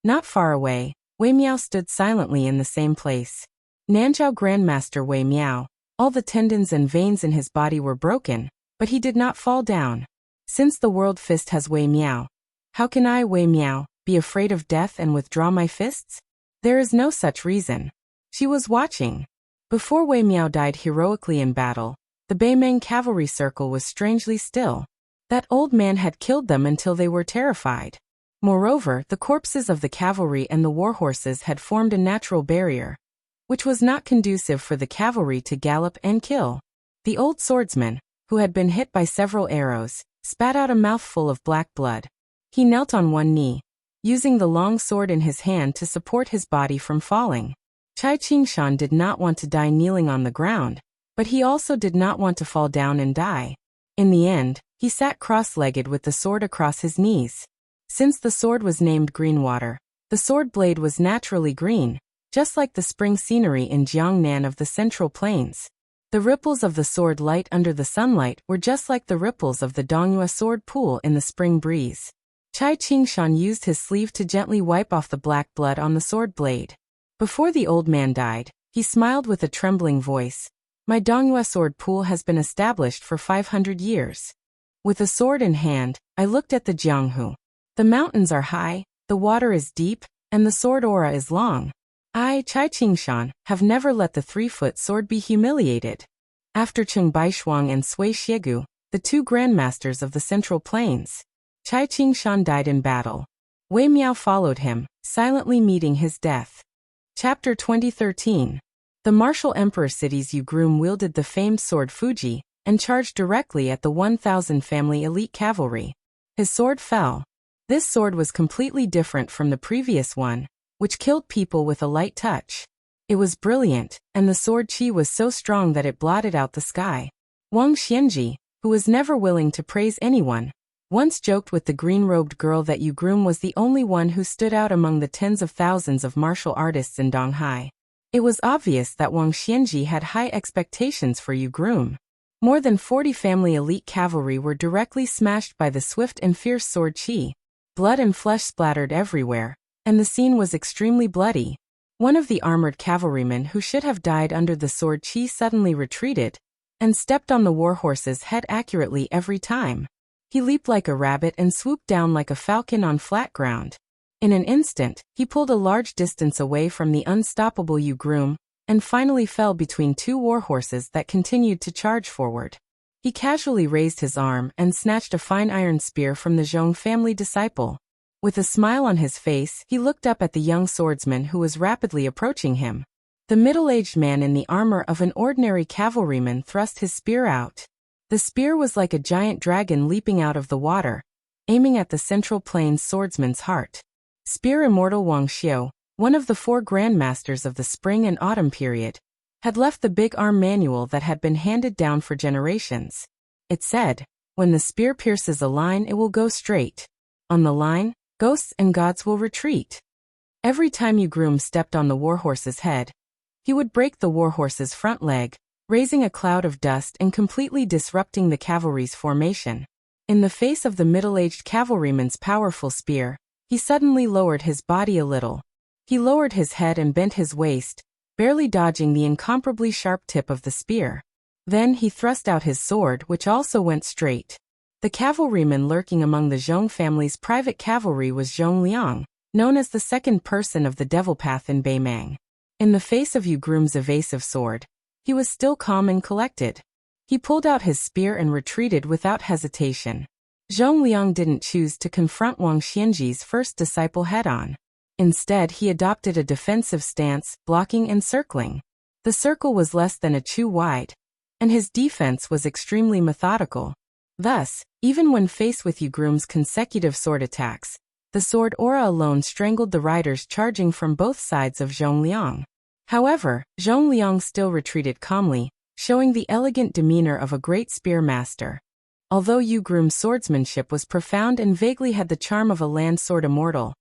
Not far away, Wei Miao stood silently in the same place. Nanzhao Grandmaster Wei Miao, all the tendons and veins in his body were broken, but he did not fall down. Since the world fist has Wei Miao, how can I, Wei Miao, be afraid of death and withdraw my fists? There is no such reason. She was watching. Before Wei Miao died heroically in battle, the Beimang cavalry circle was strangely still. That old man had killed them until they were terrified. Moreover, the corpses of the cavalry and the warhorses had formed a natural barrier, which was not conducive for the cavalry to gallop and kill. The old swordsman, who had been hit by several arrows, spat out a mouthful of black blood. He knelt on one knee, using the long sword in his hand to support his body from falling. Chai Qingshan did not want to die kneeling on the ground, but he also did not want to fall down and die. In the end, he sat cross-legged with the sword across his knees. Since the sword was named Greenwater, the sword blade was naturally green, just like the spring scenery in Jiangnan of the Central Plains. The ripples of the sword light under the sunlight were just like the ripples of the Dongyue sword pool in the spring breeze. Chai Qingshan used his sleeve to gently wipe off the black blood on the sword blade. Before the old man died, he smiled with a trembling voice. My Dongyue sword pool has been established for 500 years. With a sword in hand, I looked at the Jianghu. The mountains are high, the water is deep, and the sword aura is long. I, Chai Qingshan, have never let the 3-foot sword be humiliated. After Cheng Baishuang and Sui Shiegu, the 2 grandmasters of the Central Plains, Chai Qingshan died in battle. Wei Miao followed him, silently meeting his death. Chapter 2013. The martial emperor cities Yu wielded the famed sword Fuji, and charged directly at the 1,000 family elite cavalry. His sword fell. This sword was completely different from the previous one, which killed people with a light touch. It was brilliant, and the sword chi was so strong that it blotted out the sky. Wang Xianji, who was never willing to praise anyone, once joked with the green-robed girl that Yu was the only one who stood out among the tens of thousands of martial artists in Donghai. It was obvious that Wang Xianji had high expectations for Yu. More than 40 family elite cavalry were directly smashed by the swift and fierce sword chi. Blood and flesh splattered everywhere, and the scene was extremely bloody. One of the armored cavalrymen who should have died under the sword chi suddenly retreated, and stepped on the warhorse's head accurately every time. He leaped like a rabbit and swooped down like a falcon on flat ground. In an instant, he pulled a large distance away from the unstoppable Yu, and finally fell between 2 warhorses that continued to charge forward. He casually raised his arm and snatched a fine iron spear from the Zhong family disciple. With a smile on his face, he looked up at the young swordsman who was rapidly approaching him. The middle-aged man in the armor of an ordinary cavalryman thrust his spear out. The spear was like a giant dragon leaping out of the water, aiming at the Central Plains swordsman's heart. Spear immortal Wang Xiu, one of the 4 grandmasters of the spring and autumn period, had left the big arm manual that had been handed down for generations. It said, when the spear pierces a line it will go straight. On the line, ghosts and gods will retreat. Every time Yu stepped on the warhorse's head, he would break the warhorse's front leg, raising a cloud of dust and completely disrupting the cavalry's formation. In the face of the middle-aged cavalryman's powerful spear, he suddenly lowered his body a little. He lowered his head and bent his waist, barely dodging the incomparably sharp tip of the spear. Then he thrust out his sword, which also went straight. The cavalryman lurking among the Zhong family's private cavalry was Zhong Liang, known as the second person of the Devil Path in Beimang. In the face of Yu's evasive sword, he was still calm and collected. He pulled out his spear and retreated without hesitation. Zhong Liang didn't choose to confront Wang Xianji's first disciple head-on. Instead, he adopted a defensive stance, blocking and circling. The circle was less than a chu wide, and his defense was extremely methodical. Thus, even when faced with Yu Groom's consecutive sword attacks, the sword aura alone strangled the riders charging from both sides of Zhongliang. However, Zhongliang still retreated calmly, showing the elegant demeanor of a great spear master. Although Yu Groom's swordsmanship was profound and vaguely had the charm of a land sword immortal,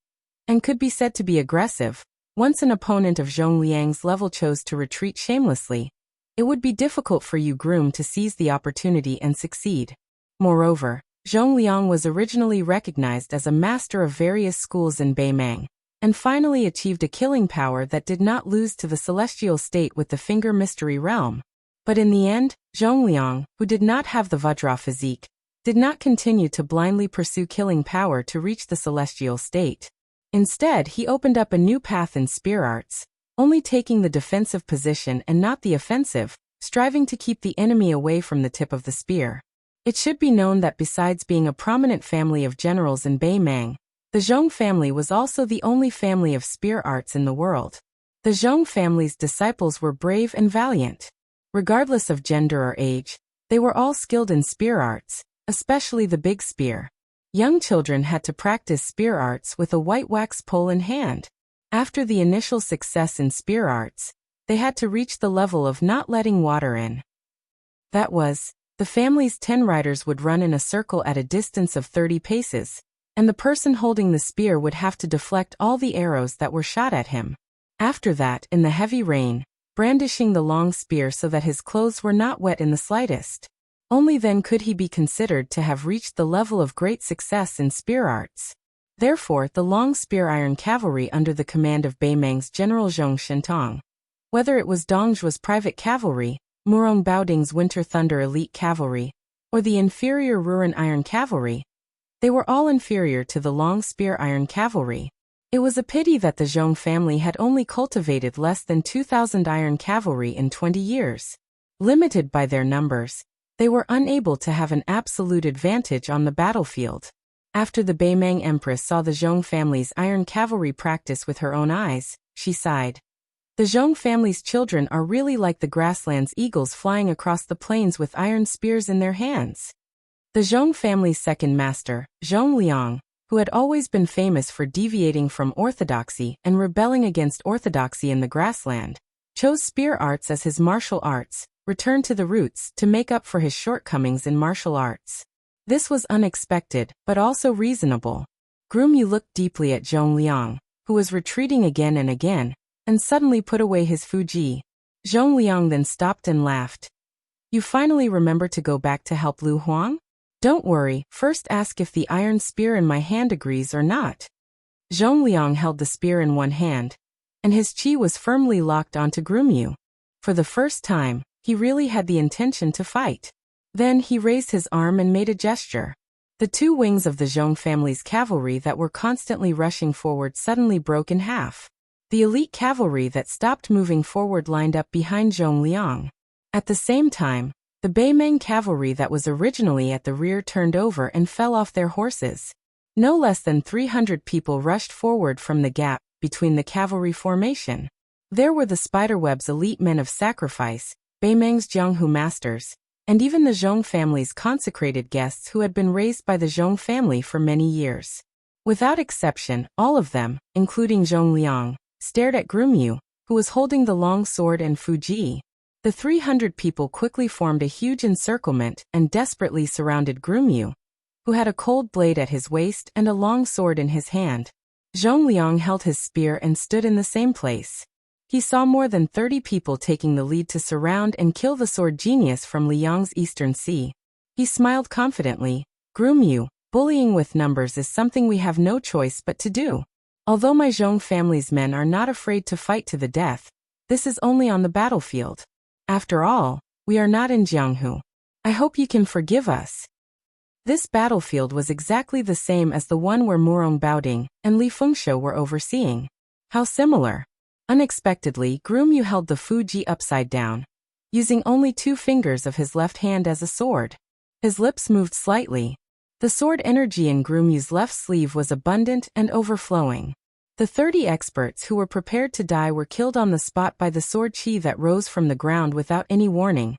and could be said to be aggressive, once an opponent of Zhongliang's level chose to retreat shamelessly, it would be difficult for Yu Groom to seize the opportunity and succeed. Moreover, Zhongliang was originally recognized as a master of various schools in Beimang, and finally achieved a killing power that did not lose to the celestial state with the Finger Mystery Realm. But in the end, Zhongliang, who did not have the Vajra physique, did not continue to blindly pursue killing power to reach the celestial state. Instead, he opened up a new path in spear arts, only taking the defensive position and not the offensive, striving to keep the enemy away from the tip of the spear. It should be known that besides being a prominent family of generals in Beimang, the Zhong family was also the only family of spear arts in the world. The Zhong family's disciples were brave and valiant. Regardless of gender or age, they were all skilled in spear arts, especially the big spear. Young children had to practice spear arts with a white wax pole in hand. After the initial success in spear arts, they had to reach the level of not letting water in. That was, the family's 10 riders would run in a circle at a distance of 30 paces, and the person holding the spear would have to deflect all the arrows that were shot at him. After that, in the heavy rain, brandishing the long spear so that his clothes were not wet in the slightest. Only then could he be considered to have reached the level of great success in spear arts. Therefore, the long spear iron cavalry under the command of Beimang's General Zhong Shentong, whether it was Dongzhuo's private cavalry, Murong Baoding's Winter Thunder elite cavalry, or the inferior Ruren iron cavalry, they were all inferior to the long spear iron cavalry. It was a pity that the Zhong family had only cultivated less than 2,000 iron cavalry in 20 years. Limited by their numbers, they were unable to have an absolute advantage on the battlefield. After the Beimang Empress saw the Zhong family's iron cavalry practice with her own eyes, she sighed. The Zhong family's children are really like the grassland's eagles flying across the plains with iron spears in their hands. The Zhong family's second master, Zhongliang, who had always been famous for deviating from orthodoxy and rebelling against orthodoxy in the grassland, chose spear arts as his martial arts, returned to the roots to make up for his shortcomings in martial arts. This was unexpected, but also reasonable. Groomyu looked deeply at Zhongliang, who was retreating again and again, and suddenly put away his Fuji. Zhongliang then stopped and laughed. You finally remember to go back to help Lu Huang? Don't worry, first ask if the iron spear in my hand agrees or not. Zhongliang held the spear in one hand, and his chi was firmly locked onto Groomyu. For the first time, he really had the intention to fight. Then he raised his arm and made a gesture. The two wings of the Zhong family's cavalry that were constantly rushing forward suddenly broke in half. The elite cavalry that stopped moving forward lined up behind Zhongliang. At the same time, the Beimang cavalry that was originally at the rear turned over and fell off their horses. No less than 300 people rushed forward from the gap between the cavalry formation. There were the Spiderweb's elite men of sacrifice, Beimang's Jianghu masters, and even the Zhong family's consecrated guests who had been raised by the Zhong family for many years. Without exception, all of them, including Zhongliang, stared at Groomyu, who was holding the long sword and Fuji. The 300 people quickly formed a huge encirclement and desperately surrounded Groomyu, who had a cold blade at his waist and a long sword in his hand. Zhongliang held his spear and stood in the same place. He saw more than 30 people taking the lead to surround and kill the sword genius from Liang's eastern sea. He smiled confidently. Groomyu, bullying with numbers is something we have no choice but to do. Although my Zhong family's men are not afraid to fight to the death, this is only on the battlefield. After all, we are not in Jianghu. I hope you can forgive us. This battlefield was exactly the same as the one where Murong Baoding and Li Fengshe were overseeing. How similar. Unexpectedly, Groomyu held the Fuji upside down, using only 2 fingers of his left hand as a sword. His lips moved slightly. The sword energy in Groomyu's left sleeve was abundant and overflowing. The 30 experts who were prepared to die were killed on the spot by the sword chi that rose from the ground without any warning,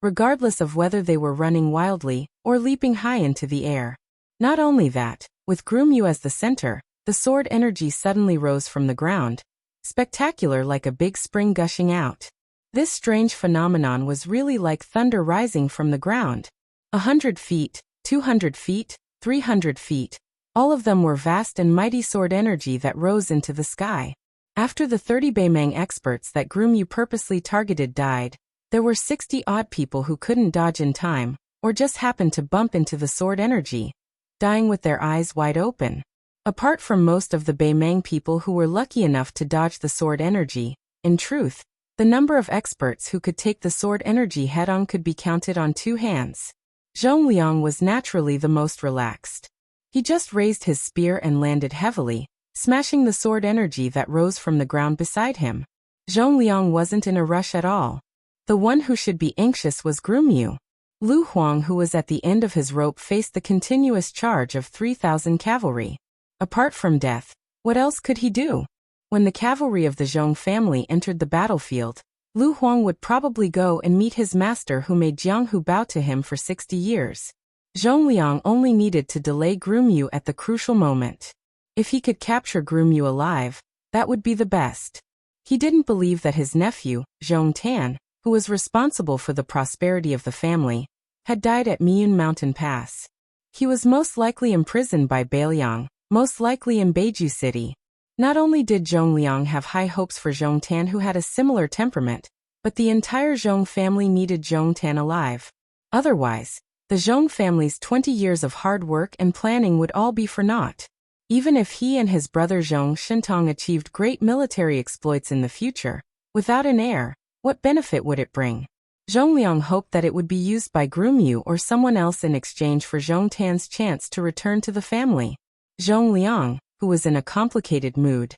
regardless of whether they were running wildly or leaping high into the air. Not only that, with Groomyu as the center, the sword energy suddenly rose from the ground, spectacular like a big spring gushing out. This strange phenomenon was really like thunder rising from the ground. 100 feet, 200 feet, 300 feet. All of them were vast and mighty sword energy that rose into the sky. After the 30 Beimang experts that Groomyu purposely targeted died, there were 60 odd people who couldn't dodge in time, or just happened to bump into the sword energy, dying with their eyes wide open. Apart from most of the Beimang people who were lucky enough to dodge the sword energy, in truth, the number of experts who could take the sword energy head-on could be counted on 2 hands. Zhong Liang was naturally the most relaxed. He just raised his spear and landed heavily, smashing the sword energy that rose from the ground beside him. Zhong Liang wasn't in a rush at all. The one who should be anxious was Groomyu. Lu Huang, who was at the end of his rope, faced the continuous charge of 3,000 cavalry. Apart from death, what else could he do? When the cavalry of the Zhong family entered the battlefield, Lu Huang would probably go and meet his master who made Jianghu bow to him for 60 years. Zhong Liang only needed to delay Groomyu at the crucial moment. If he could capture Groomyu alive, that would be the best. He didn't believe that his nephew, Zhong Tan, who was responsible for the prosperity of the family, had died at Miyun Mountain Pass. He was most likely imprisoned by Bailiang, most likely in Beiju City. Not only did Zhong Liang have high hopes for Zhong Tan, who had a similar temperament, but the entire Zhong family needed Zhong Tan alive. Otherwise, the Zhong family's 20 years of hard work and planning would all be for naught. Even if he and his brother Zhong Shintong achieved great military exploits in the future, without an heir, what benefit would it bring? Zhong Liang hoped that it would be used by Groomyu or someone else in exchange for Zhong Tan's chance to return to the family. Zhong Liang, who was in a complicated mood,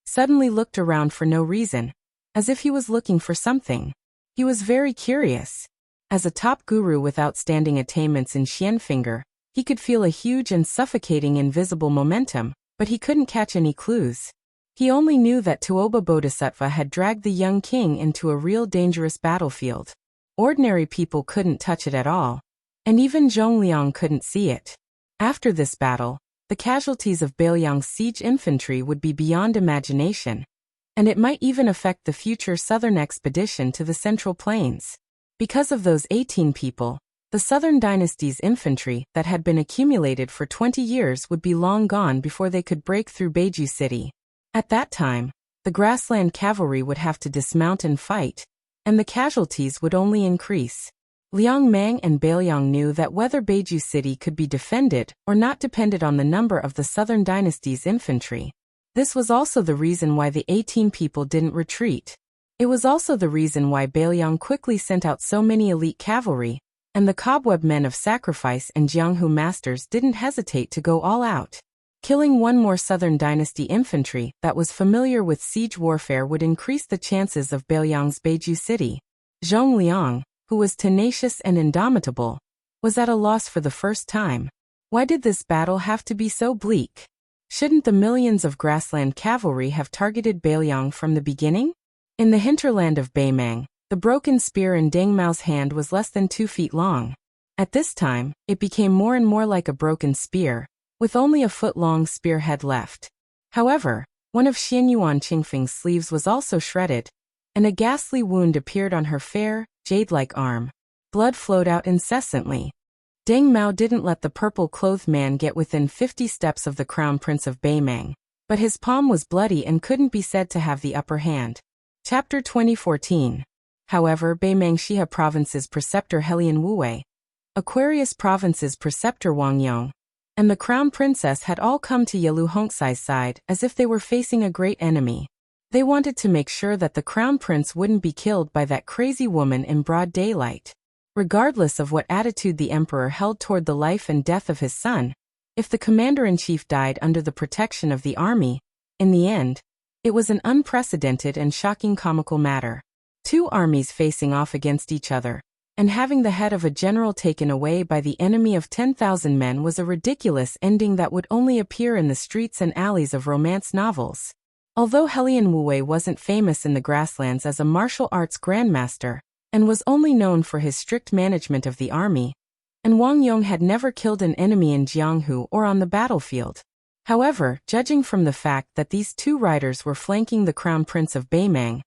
suddenly looked around for no reason, as if he was looking for something. He was very curious. As a top guru with outstanding attainments in Xianfinger, he could feel a huge and suffocating invisible momentum, but he couldn't catch any clues. He only knew that Tuoba Bodhisattva had dragged the young king into a real dangerous battlefield. Ordinary people couldn't touch it at all, and even Zhong Liang couldn't see it. After this battle, the casualties of Bailiang's siege infantry would be beyond imagination, and it might even affect the future southern expedition to the Central Plains. Because of those 18 people, the Southern Dynasty's infantry that had been accumulated for 20 years would be long gone before they could break through Beiju City. At that time, the grassland cavalry would have to dismount and fight, and the casualties would only increase. Liang Mang and Bailiang knew that whether Beiju City could be defended or not depended on the number of the Southern Dynasty's infantry. This was also the reason why the 18 people didn't retreat. It was also the reason why Bailiang quickly sent out so many elite cavalry, and the cobweb men of sacrifice and Jianghu masters didn't hesitate to go all out. Killing one more Southern Dynasty infantry that was familiar with siege warfare would increase the chances of Bailiang's Beiju City. Zhong Liang, who was tenacious and indomitable, was at a loss for the first time. Why did this battle have to be so bleak? Shouldn't the millions of grassland cavalry have targeted Bailiang from the beginning? In the hinterland of Beimang, the broken spear in Deng Mao's hand was less than 2 feet long. At this time, it became more and more like a broken spear, with only a foot-long spearhead left. However, one of Xianyuan Qingfeng's sleeves was also shredded, and a ghastly wound appeared on her fair, jade-like arm. Blood flowed out incessantly. Deng Mao didn't let the purple-clothed man get within 50 steps of the Crown Prince of Beimang, but his palm was bloody and couldn't be said to have the upper hand. Chapter 2014. However, Beimang Xia Province's preceptor Helian Wuwei, Aquarius Province's preceptor Wang Yong, and the Crown Princess had all come to Yalu Hongxai's side as if they were facing a great enemy. They wanted to make sure that the Crown Prince wouldn't be killed by that crazy woman in broad daylight. Regardless of what attitude the Emperor held toward the life and death of his son, if the Commander-in-Chief died under the protection of the army, in the end, it was an unprecedented and shocking comical matter. Two armies facing off against each other, and having the head of a general taken away by the enemy of 10,000 men was a ridiculous ending that would only appear in the streets and alleys of romance novels. Although Helian Wu wasn't famous in the grasslands as a martial arts grandmaster, and was only known for his strict management of the army, and Wang Yong had never killed an enemy in Jianghu or on the battlefield. However, judging from the fact that these two riders were flanking the Crown Prince of Beimang,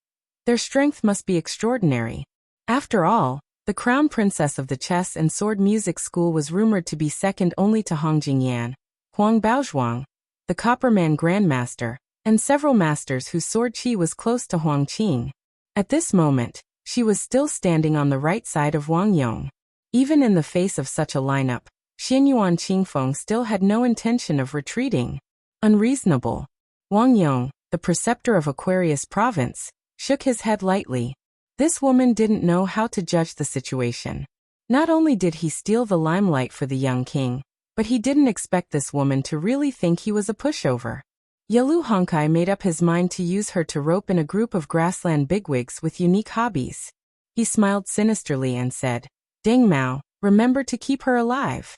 their strength must be extraordinary. After all, the Crown Princess of the Chess and Sword Music School was rumored to be second only to Hong Jingyan, Huang Baozhuang, the Copperman Grandmaster, and several masters whose sword chi was close to Huang Qing. At this moment, she was still standing on the right side of Wang Yong. Even in the face of such a lineup, Xianyuan Qingfeng still had no intention of retreating. Unreasonable. Wang Yong, the preceptor of Aquarius Province, shook his head lightly. This woman didn't know how to judge the situation. Not only did he steal the limelight for the young king, but he didn't expect this woman to really think he was a pushover. Yalu Hongkai made up his mind to use her to rope in a group of grassland bigwigs with unique hobbies. He smiled sinisterly and said, "Deng Mao, remember to keep her alive."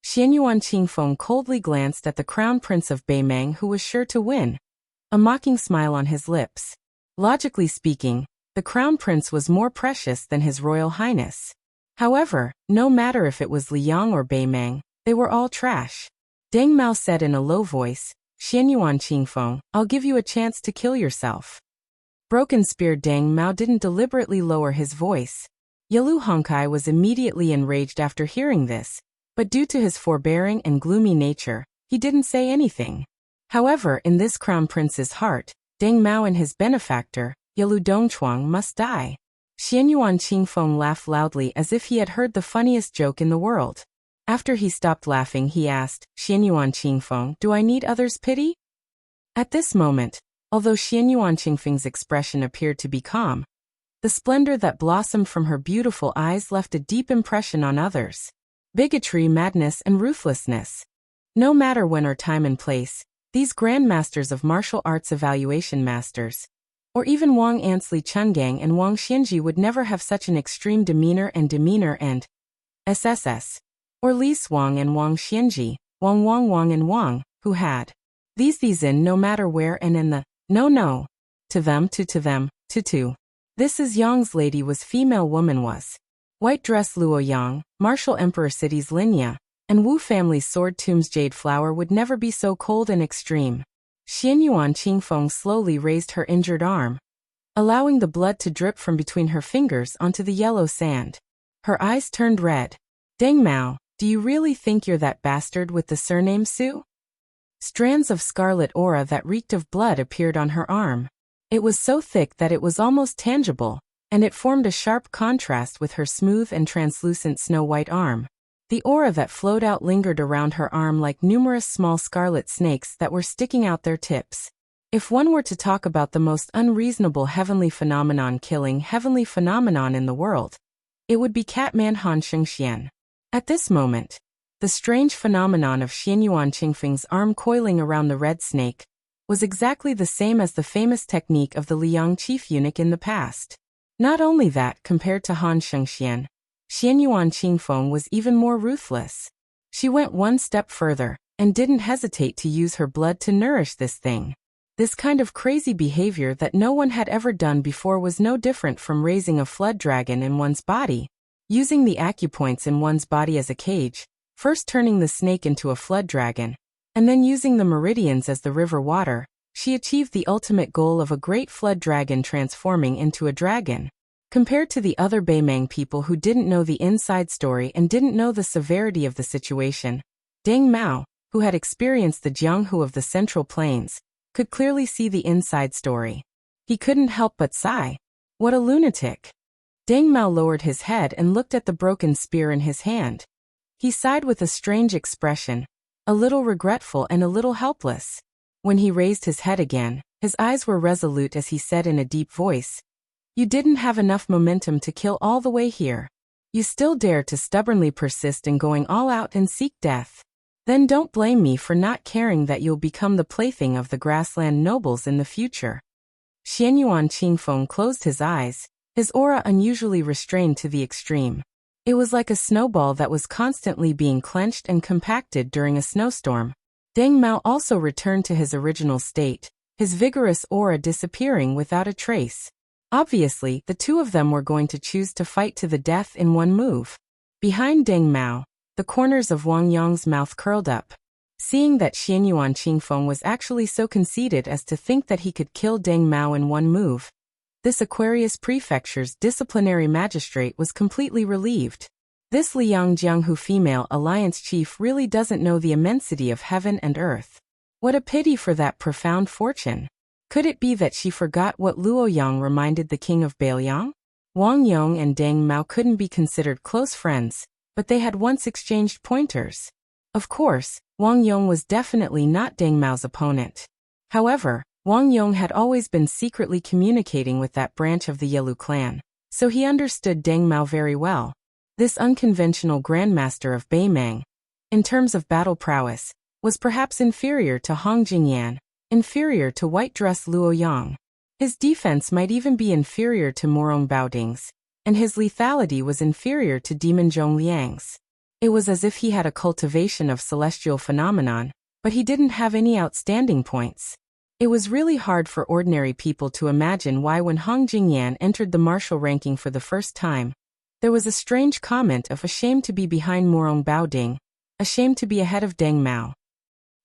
Xianyuan Qingfeng coldly glanced at the Crown Prince of Beimang, who was sure to win, a mocking smile on his lips. Logically speaking, the Crown Prince was more precious than His Royal Highness. However, no matter if it was Liang or Beimang, they were all trash. Deng Mao said in a low voice, "Xianyuan Qingfeng, I'll give you a chance to kill yourself." Broken Spear Deng Mao didn't deliberately lower his voice. Yalu Hongkai was immediately enraged after hearing this, but due to his forbearing and gloomy nature, he didn't say anything. However, in this Crown Prince's heart, Deng Mao and his benefactor, Yalu Dongchuang, must die. Xianyuan Qingfeng laughed loudly as if he had heard the funniest joke in the world. After he stopped laughing, he asked, "Xianyuan Qingfeng, do I need others' pity?" At this moment, although Xianyuan Qingfeng's expression appeared to be calm, the splendor that blossomed from her beautiful eyes left a deep impression on others. Bigotry, madness, and ruthlessness. No matter when or time and place, these grandmasters of martial arts evaluation masters, or even Wang Ansli Chungang and Wang Xianji would never have such an extreme demeanor and SSS, or Li Swang and Wang Xianji, Wang and Wang, who had these in no matter where and in the no, to them, to. This is Yang's lady was female woman was. White dress Luo Yang, martial emperor cities Linya, and Wu family's sword tombs Jade Flower would never be so cold and extreme. Xianyuan Qingfeng slowly raised her injured arm, allowing the blood to drip from between her fingers onto the yellow sand. Her eyes turned red. "Deng Mao, do you really think you're that bastard with the surname Su?" Strands of scarlet aura that reeked of blood appeared on her arm. It was so thick that it was almost tangible, and it formed a sharp contrast with her smooth and translucent snow-white arm. The aura that flowed out lingered around her arm like numerous small scarlet snakes that were sticking out their tips. If one were to talk about the most unreasonable heavenly phenomenon killing heavenly phenomenon in the world, it would be Catman Han Shengxian. At this moment, the strange phenomenon of Xianyuan Qingfeng's arm coiling around the red snake was exactly the same as the famous technique of the Liang chief eunuch in the past. Not only that, compared to Han Shengxian, Xianyuan Qingfeng was even more ruthless. She went one step further, and didn't hesitate to use her blood to nourish this thing. This kind of crazy behavior that no one had ever done before was no different from raising a flood dragon in one's body, using the acupoints in one's body as a cage, first turning the snake into a flood dragon, and then using the meridians as the river water. She achieved the ultimate goal of a great flood dragon transforming into a dragon. Compared to the other Beimang people who didn't know the inside story and didn't know the severity of the situation, Deng Mao, who had experienced the Jianghu of the Central Plains, could clearly see the inside story. He couldn't help but sigh. What a lunatic. Deng Mao lowered his head and looked at the broken spear in his hand. He sighed with a strange expression, a little regretful and a little helpless. When he raised his head again, his eyes were resolute as he said in a deep voice, "You didn't have enough momentum to kill all the way here. You still dare to stubbornly persist in going all out and seek death. Then don't blame me for not caring that you'll become the plaything of the grassland nobles in the future." Xianyuan Qingfeng closed his eyes. his aura unusually restrained to the extreme. It was like a snowball that was constantly being clenched and compacted during a snowstorm. Deng Mao also returned to his original state, his vigorous aura disappearing without a trace. Obviously, the two of them were going to choose to fight to the death in one move. Behind Deng Mao, the corners of Wang Yong's mouth curled up. Seeing that Xianyuan Qingfeng was actually so conceited as to think that he could kill Deng Mao in one move, this Aquarius Prefecture's disciplinary magistrate was completely relieved. This Liang Jianghu female alliance chief really doesn't know the immensity of heaven and earth. What a pity for that profound fortune. Could it be that she forgot what Luoyang reminded the king of Bailiang? Wang Yong and Deng Mao couldn't be considered close friends, but they had once exchanged pointers. Of course, Wang Yong was definitely not Deng Mao's opponent. However, Wang Yong had always been secretly communicating with that branch of the Yelu clan, so he understood Deng Mao very well. This unconventional grandmaster of Beimang, in terms of battle prowess, was perhaps inferior to Hong Jingyan, inferior to white dress Luoyang. His defense might even be inferior to Morong Baoding's, and his lethality was inferior to Demon Zhong Liang's. It was as if he had a cultivation of celestial phenomenon, but he didn't have any outstanding points. It was really hard for ordinary people to imagine why when Hong Jingyan entered the martial ranking for the first time, there was a strange comment of ashamed to be behind Morong Baoding, ashamed to be ahead of Deng Mao.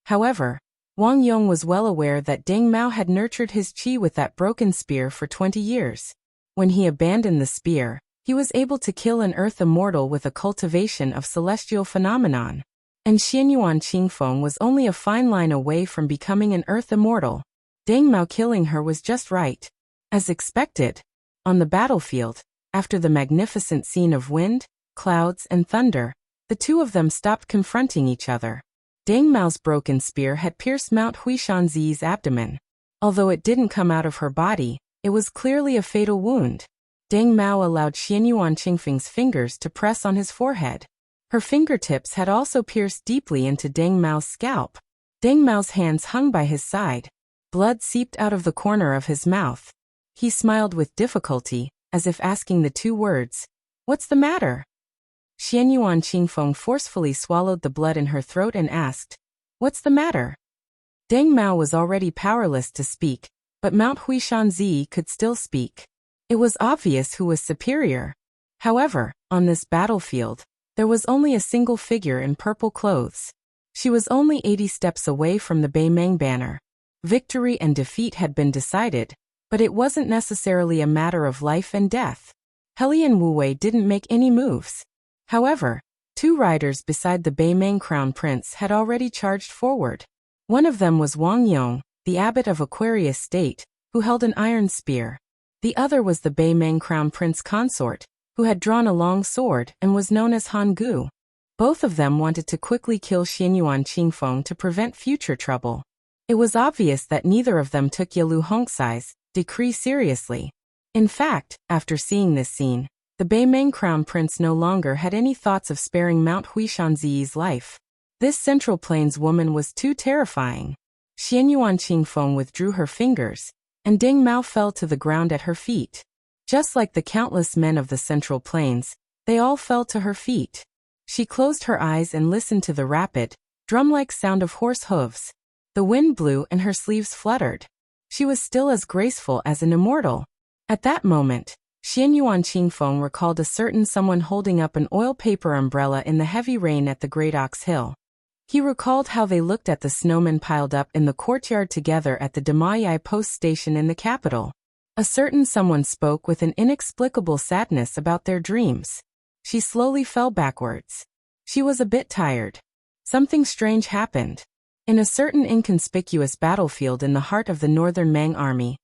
However, Wang Yong was well aware that Deng Mao had nurtured his qi with that broken spear for 20 years. When he abandoned the spear, he was able to kill an earth immortal with a cultivation of celestial phenomenon. And Xianyuan Qingfeng was only a fine line away from becoming an earth immortal. Deng Mao killing her was just right. As expected, on the battlefield, after the magnificent scene of wind, clouds, and thunder, the two of them stopped confronting each other. Deng Mao's broken spear had pierced Mount Huishanzi's abdomen. Although it didn't come out of her body, it was clearly a fatal wound. Deng Mao allowed Xianyuan Qingfeng's fingers to press on his forehead. Her fingertips had also pierced deeply into Deng Mao's scalp. Deng Mao's hands hung by his side. Blood seeped out of the corner of his mouth. He smiled with difficulty, as if asking the two words, "What's the matter?" Xianyuan Qingfeng forcefully swallowed the blood in her throat and asked, "What's the matter?" Deng Mao was already powerless to speak, but Mount Huishanzi could still speak. It was obvious who was superior. However, on this battlefield, there was only a single figure in purple clothes. She was only 80 steps away from the Beimang banner. Victory and defeat had been decided, but it wasn't necessarily a matter of life and death. Helian Wuwei didn't make any moves. However, two riders beside the Beimang crown prince had already charged forward. One of them was Wang Yong, the abbot of Aquarius State, who held an iron spear. The other was the Beimang crown prince consort, who had drawn a long sword and was known as Han Gu. Both of them wanted to quickly kill Xianyuan Qingfeng to prevent future trouble. It was obvious that neither of them took Yalu Hongxai's decree seriously. In fact, after seeing this scene, the Beimang crown prince no longer had any thoughts of sparing Mount Huishanzi's life. This Central Plains woman was too terrifying. Xianyuan Qingfeng withdrew her fingers, and Deng Mao fell to the ground at her feet. Just like the countless men of the Central Plains, they all fell to her feet. She closed her eyes and listened to the rapid, drum-like sound of horse hooves. The wind blew and her sleeves fluttered. She was still as graceful as an immortal. At that moment, Xianyuan Qingfeng recalled a certain someone holding up an oil paper umbrella in the heavy rain at the Great Ox Hill. He recalled how they looked at the snowmen piled up in the courtyard together at the Damayai post station in the capital. A certain someone spoke with an inexplicable sadness about their dreams. She slowly fell backwards. She was a bit tired. Something strange happened. In a certain inconspicuous battlefield in the heart of the northern Mang army,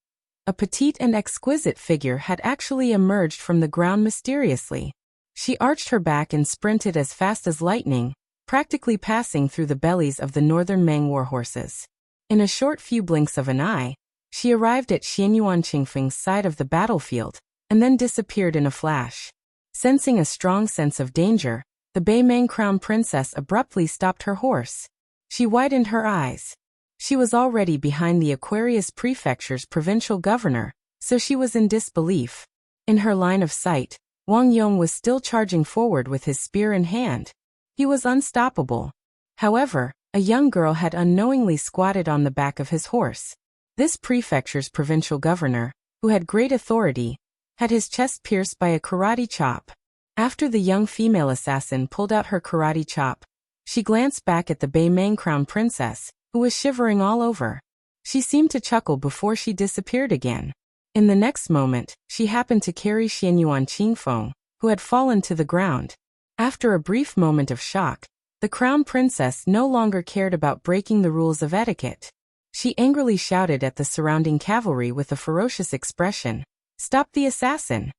a petite and exquisite figure had actually emerged from the ground mysteriously. She arched her back and sprinted as fast as lightning, practically passing through the bellies of the northern Mang warhorses. In a short few blinks of an eye, she arrived at Xianyuan Qingfeng's side of the battlefield, and then disappeared in a flash. Sensing a strong sense of danger, the Beimang crown princess abruptly stopped her horse. She widened her eyes. She was already behind the Aquarius Prefecture's provincial governor, so she was in disbelief. In her line of sight, Wang Yong was still charging forward with his spear in hand. He was unstoppable. However, a young girl had unknowingly squatted on the back of his horse. This prefecture's provincial governor, who had great authority, had his chest pierced by a karate chop. After the young female assassin pulled out her karate chop, she glanced back at the Beimang crown princess, who was shivering all over. She seemed to chuckle before she disappeared again. In the next moment, she happened to carry Xianyuan Qingfeng, who had fallen to the ground. After a brief moment of shock, the crown princess no longer cared about breaking the rules of etiquette. She angrily shouted at the surrounding cavalry with a ferocious expression, "Stop the assassin!"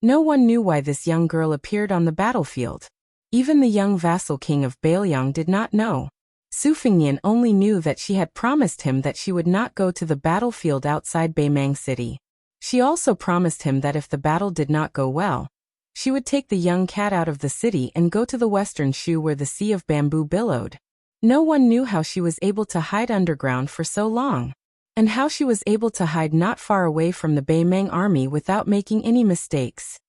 No one knew why this young girl appeared on the battlefield. Even the young vassal king of Bailiang did not know. Su Fengnian only knew that she had promised him that she would not go to the battlefield outside Beimang City. She also promised him that if the battle did not go well, she would take the young cat out of the city and go to the western Shu where the sea of bamboo billowed. No one knew how she was able to hide underground for so long, and how she was able to hide not far away from the Beimang army without making any mistakes.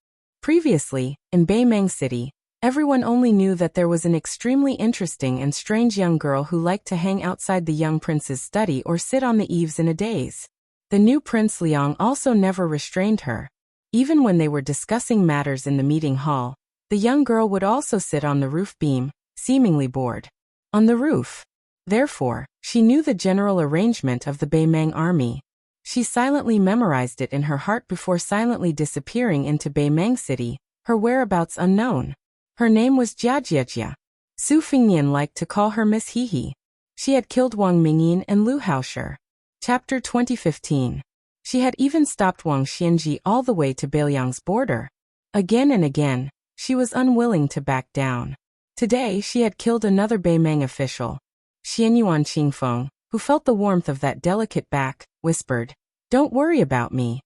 Previously, in Beimang City, everyone only knew that there was an extremely interesting and strange young girl who liked to hang outside the young prince's study or sit on the eaves in a daze. The new Prince Liang also never restrained her. Even when they were discussing matters in the meeting hall, the young girl would also sit on the roof beam, seemingly bored. On the roof. Therefore, she knew the general arrangement of the Beimang army. She silently memorized it in her heart before silently disappearing into Beimang City, her whereabouts unknown. Her name was Jiajia. Su Fengnian liked to call her Miss Hehe. She had killed Wang Mingyin and Lu Haoshi. Chapter 2015. She had even stopped Wang Xianji all the way to Bailiang's border. Again and again, she was unwilling to back down. Today she had killed another Beimang official. Xianyuan Qingfeng, who felt the warmth of that delicate back, whispered, "Don't worry about me."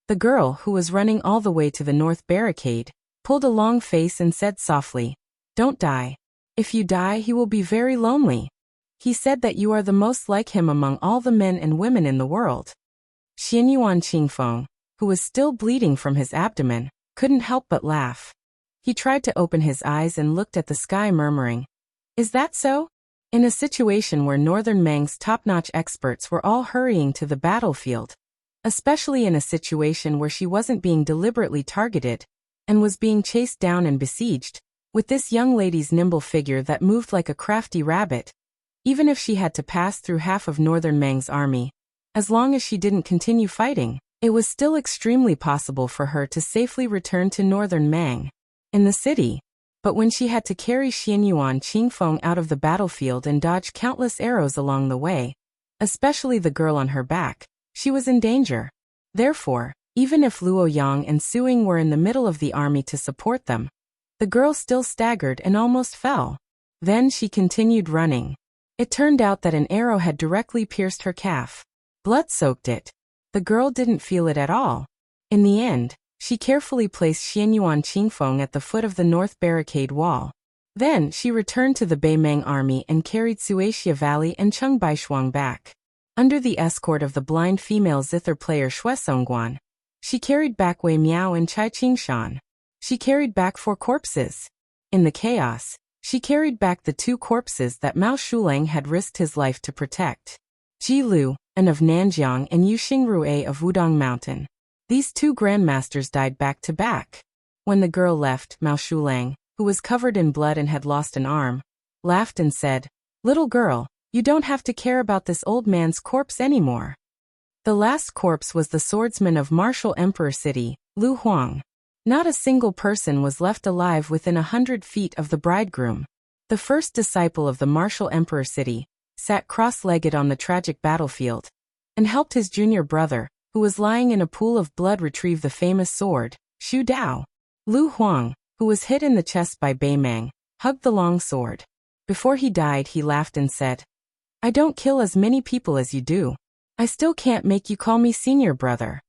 The girl, who was running all the way to the north barricade, pulled a long face and said softly, "Don't die. If you die, he will be very lonely. He said that you are the most like him among all the men and women in the world." Xianyuan Qingfeng, who was still bleeding from his abdomen, couldn't help but laugh. He tried to open his eyes and looked at the sky, murmuring, "Is that so?" In a situation where Northern Mang's top-notch experts were all hurrying to the battlefield, especially in a situation where she wasn't being deliberately targeted and was being chased down and besieged, with this young lady's nimble figure that moved like a crafty rabbit, even if she had to pass through half of Northern Mang's army, as long as she didn't continue fighting, it was still extremely possible for her to safely return to Northern Mang. In the city, but when she had to carry Xianyuan Qingfeng out of the battlefield and dodge countless arrows along the way, especially the girl on her back, she was in danger. Therefore, even if Luo Yang and Su Ying were in the middle of the army to support them, the girl still staggered and almost fell. Then she continued running. It turned out that an arrow had directly pierced her calf. Blood soaked it. The girl didn't feel it at all. In the end, she carefully placed Xianyuan Qingfeng at the foot of the north barricade wall. Then she returned to the Beimang army and carried Suaxia Valley and Chengbaishuang back. Under the escort of the blind female zither player Shuesongguan, she carried back Wei Miao and Chai Qingshan. She carried back 4 corpses. In the chaos, she carried back the 2 corpses that Mao Shulang had risked his life to protect. Ji Lu, an of Nanjiang, and Yu Xingrue of Wudong Mountain. These 2 grandmasters died back to back. When the girl left, Mao Shulang, who was covered in blood and had lost an arm, laughed and said, "Little girl, you don't have to care about this old man's corpse anymore." The last corpse was the swordsman of Martial Emperor City, Lu Huang. Not a single person was left alive within 100 feet of the bridegroom. The first disciple of the Martial Emperor City sat cross-legged on the tragic battlefield and helped his junior brother, who was lying in a pool of blood, retrieve the famous sword, Shu Dao. Lu Huang, who was hit in the chest by Beimang, hugged the long sword. Before he died, he laughed and said, "I don't kill as many people as you do. I still can't make you call me senior brother."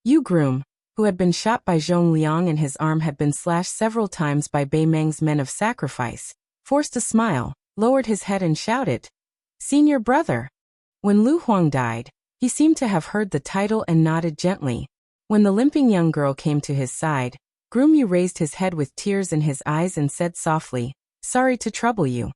Yu Groom, who had been shot by Zhong Liang and his arm had been slashed several times by Beimang's men of sacrifice, forced a smile, lowered his head and shouted, "Senior brother." When Lu Huang died, he seemed to have heard the title and nodded gently. When the limping young girl came to his side, Grumyu raised his head with tears in his eyes and said softly, "Sorry to trouble you."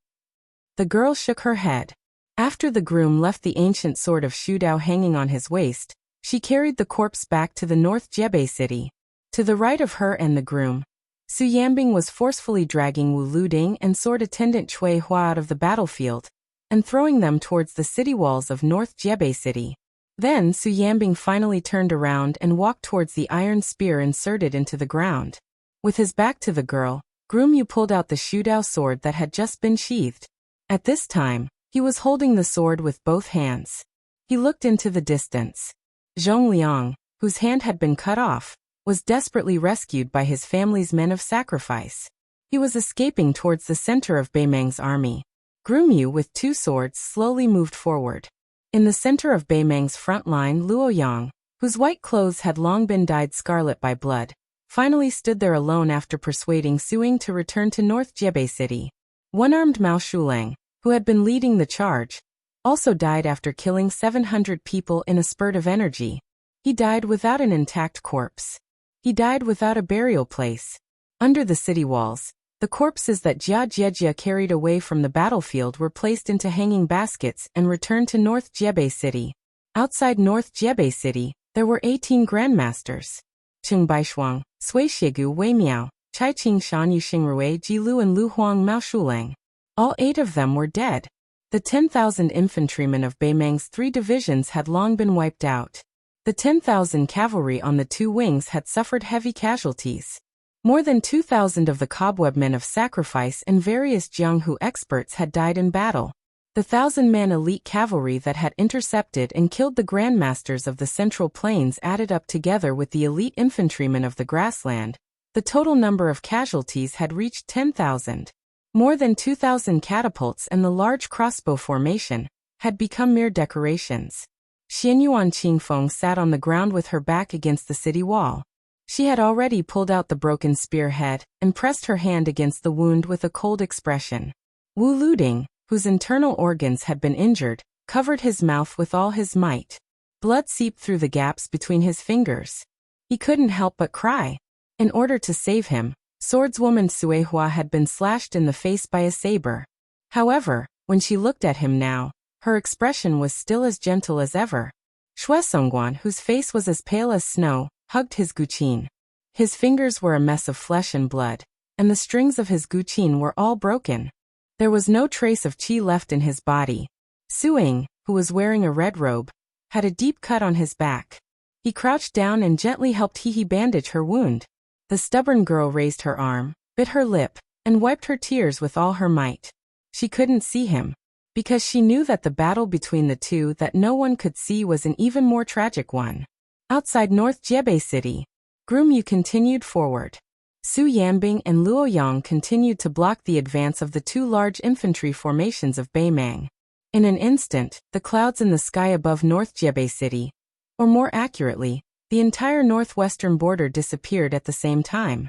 The girl shook her head. After the groom left the ancient sword of Shudao hanging on his waist, she carried the corpse back to the North Jebei city. To the right of her and the groom, Su Yambing was forcefully dragging Wu Luding and sword attendant Chui Hua out of the battlefield and throwing them towards the city walls of North Jebei city. Then Su Yambing finally turned around and walked towards the iron spear inserted into the ground. With his back to the girl, Grumyu pulled out the Shudao sword that had just been sheathed. At this time, he was holding the sword with both hands. He looked into the distance. Zhong Liang, whose hand had been cut off, was desperately rescued by his family's men of sacrifice. He was escaping towards the center of Beimang's army. Grumyu with two swords slowly moved forward. In the center of Beimang's front line, Luoyang, whose white clothes had long been dyed scarlet by blood, finally stood there alone after persuading Suing to return to North Jebei city. One-armed Mao Shulang, who had been leading the charge, also died after killing 700 people in a spurt of energy. He died without an intact corpse. He died without a burial place. Under the city walls, the corpses that Jia Jiejia carried away from the battlefield were placed into hanging baskets and returned to North Jebei city. Outside North Jebei city, there were 18 grandmasters. Cheng Baishuang, Sui Shigu Wei Miao, Chai Qing Shan Yu Xingrui Ji Lu and Lu Huang Mao Shulang. All 8 of them were dead. The 10,000 infantrymen of Beimang's 3 divisions had long been wiped out. The 10,000 cavalry on the 2 wings had suffered heavy casualties. More than 2,000 of the cobweb men of sacrifice and various Jianghu experts had died in battle. The 1,000-man elite cavalry that had intercepted and killed the grandmasters of the Central Plains added up together with the elite infantrymen of the grassland. The total number of casualties had reached 10,000. More than 2,000 catapults and the large crossbow formation had become mere decorations. Xianyuan Qingfeng sat on the ground with her back against the city wall. She had already pulled out the broken spearhead and pressed her hand against the wound with a cold expression. Wu Luding, whose internal organs had been injured, covered his mouth with all his might. Blood seeped through the gaps between his fingers. He couldn't help but cry. In order to save him, swordswoman Sui Hua had been slashed in the face by a saber. However, when she looked at him now, her expression was still as gentle as ever. Xue Songguan, whose face was as pale as snow, hugged his guqin. His fingers were a mess of flesh and blood, and the strings of his guqin were all broken. There was no trace of qi left in his body. Suing, who was wearing a red robe, had a deep cut on his back. He crouched down and gently helped Hihi bandage her wound. The stubborn girl raised her arm, bit her lip, and wiped her tears with all her might. She couldn't see him, because she knew that the battle between the two that no one could see was an even more tragic one. Outside North Jebei city, Grumyu continued forward. Su Yambing and Luoyang continued to block the advance of the 2 large infantry formations of Beimang. In an instant, the clouds in the sky above North Jebei city, or more accurately, the entire northwestern border disappeared at the same time.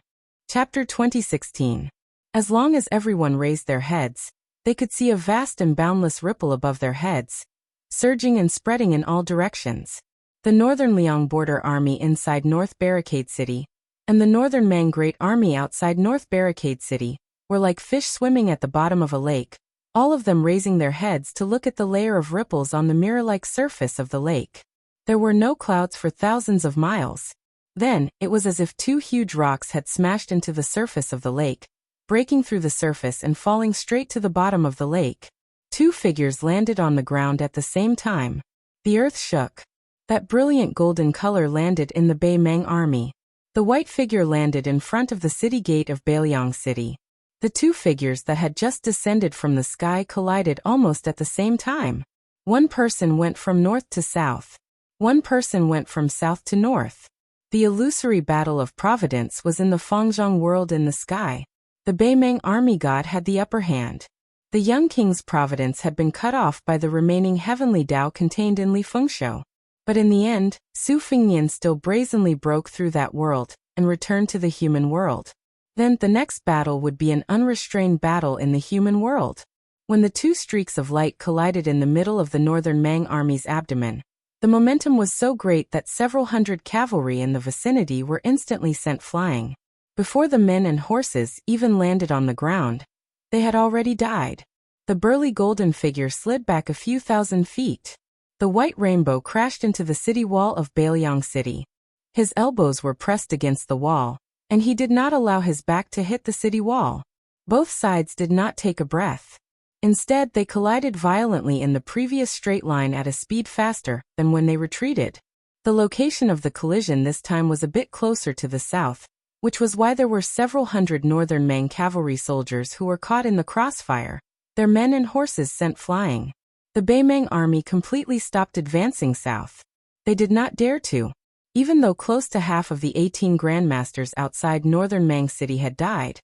Chapter 2016. As long as everyone raised their heads, they could see a vast and boundless ripple above their heads, surging and spreading in all directions. The Northern Liang Border Army inside North Barricade City, and the Northern Mang Great Army outside North Barricade City, were like fish swimming at the bottom of a lake, all of them raising their heads to look at the layer of ripples on the mirror-like surface of the lake. There were no clouds for thousands of miles. Then, it was as if 2 huge rocks had smashed into the surface of the lake, breaking through the surface and falling straight to the bottom of the lake. 2 figures landed on the ground at the same time. The earth shook. That brilliant golden color landed in the Beimang army. The white figure landed in front of the city gate of Beiliang City. The 2 figures that had just descended from the sky collided almost at the same time. One person went from north to south. One person went from south to north. The illusory battle of Providence was in the Fangzhong world in the sky. The Beimang army god had the upper hand. The young king's providence had been cut off by the remaining heavenly Tao contained in Li Fengshou. But in the end, Su Fengnian still brazenly broke through that world and returned to the human world. Then the next battle would be an unrestrained battle in the human world. When the 2 streaks of light collided in the middle of the Northern Mang army's abdomen, The momentum was so great that several hundred cavalry in the vicinity were instantly sent flying. Before the men and horses even landed on the ground, they had already died. The burly golden figure slid back a few thousand feet. The white rainbow crashed into the city wall of Bailiang City. His elbows were pressed against the wall, and he did not allow his back to hit the city wall. Both sides did not take a breath. Instead, they collided violently in the previous straight line at a speed faster than when they retreated. The location of the collision this time was a bit closer to the south, which was why there were several hundred northern Mang cavalry soldiers who were caught in the crossfire, their men and horses sent flying. The Baimang army completely stopped advancing south. They did not dare to. Even though close to half of the 18 grandmasters outside northern Mang City had died,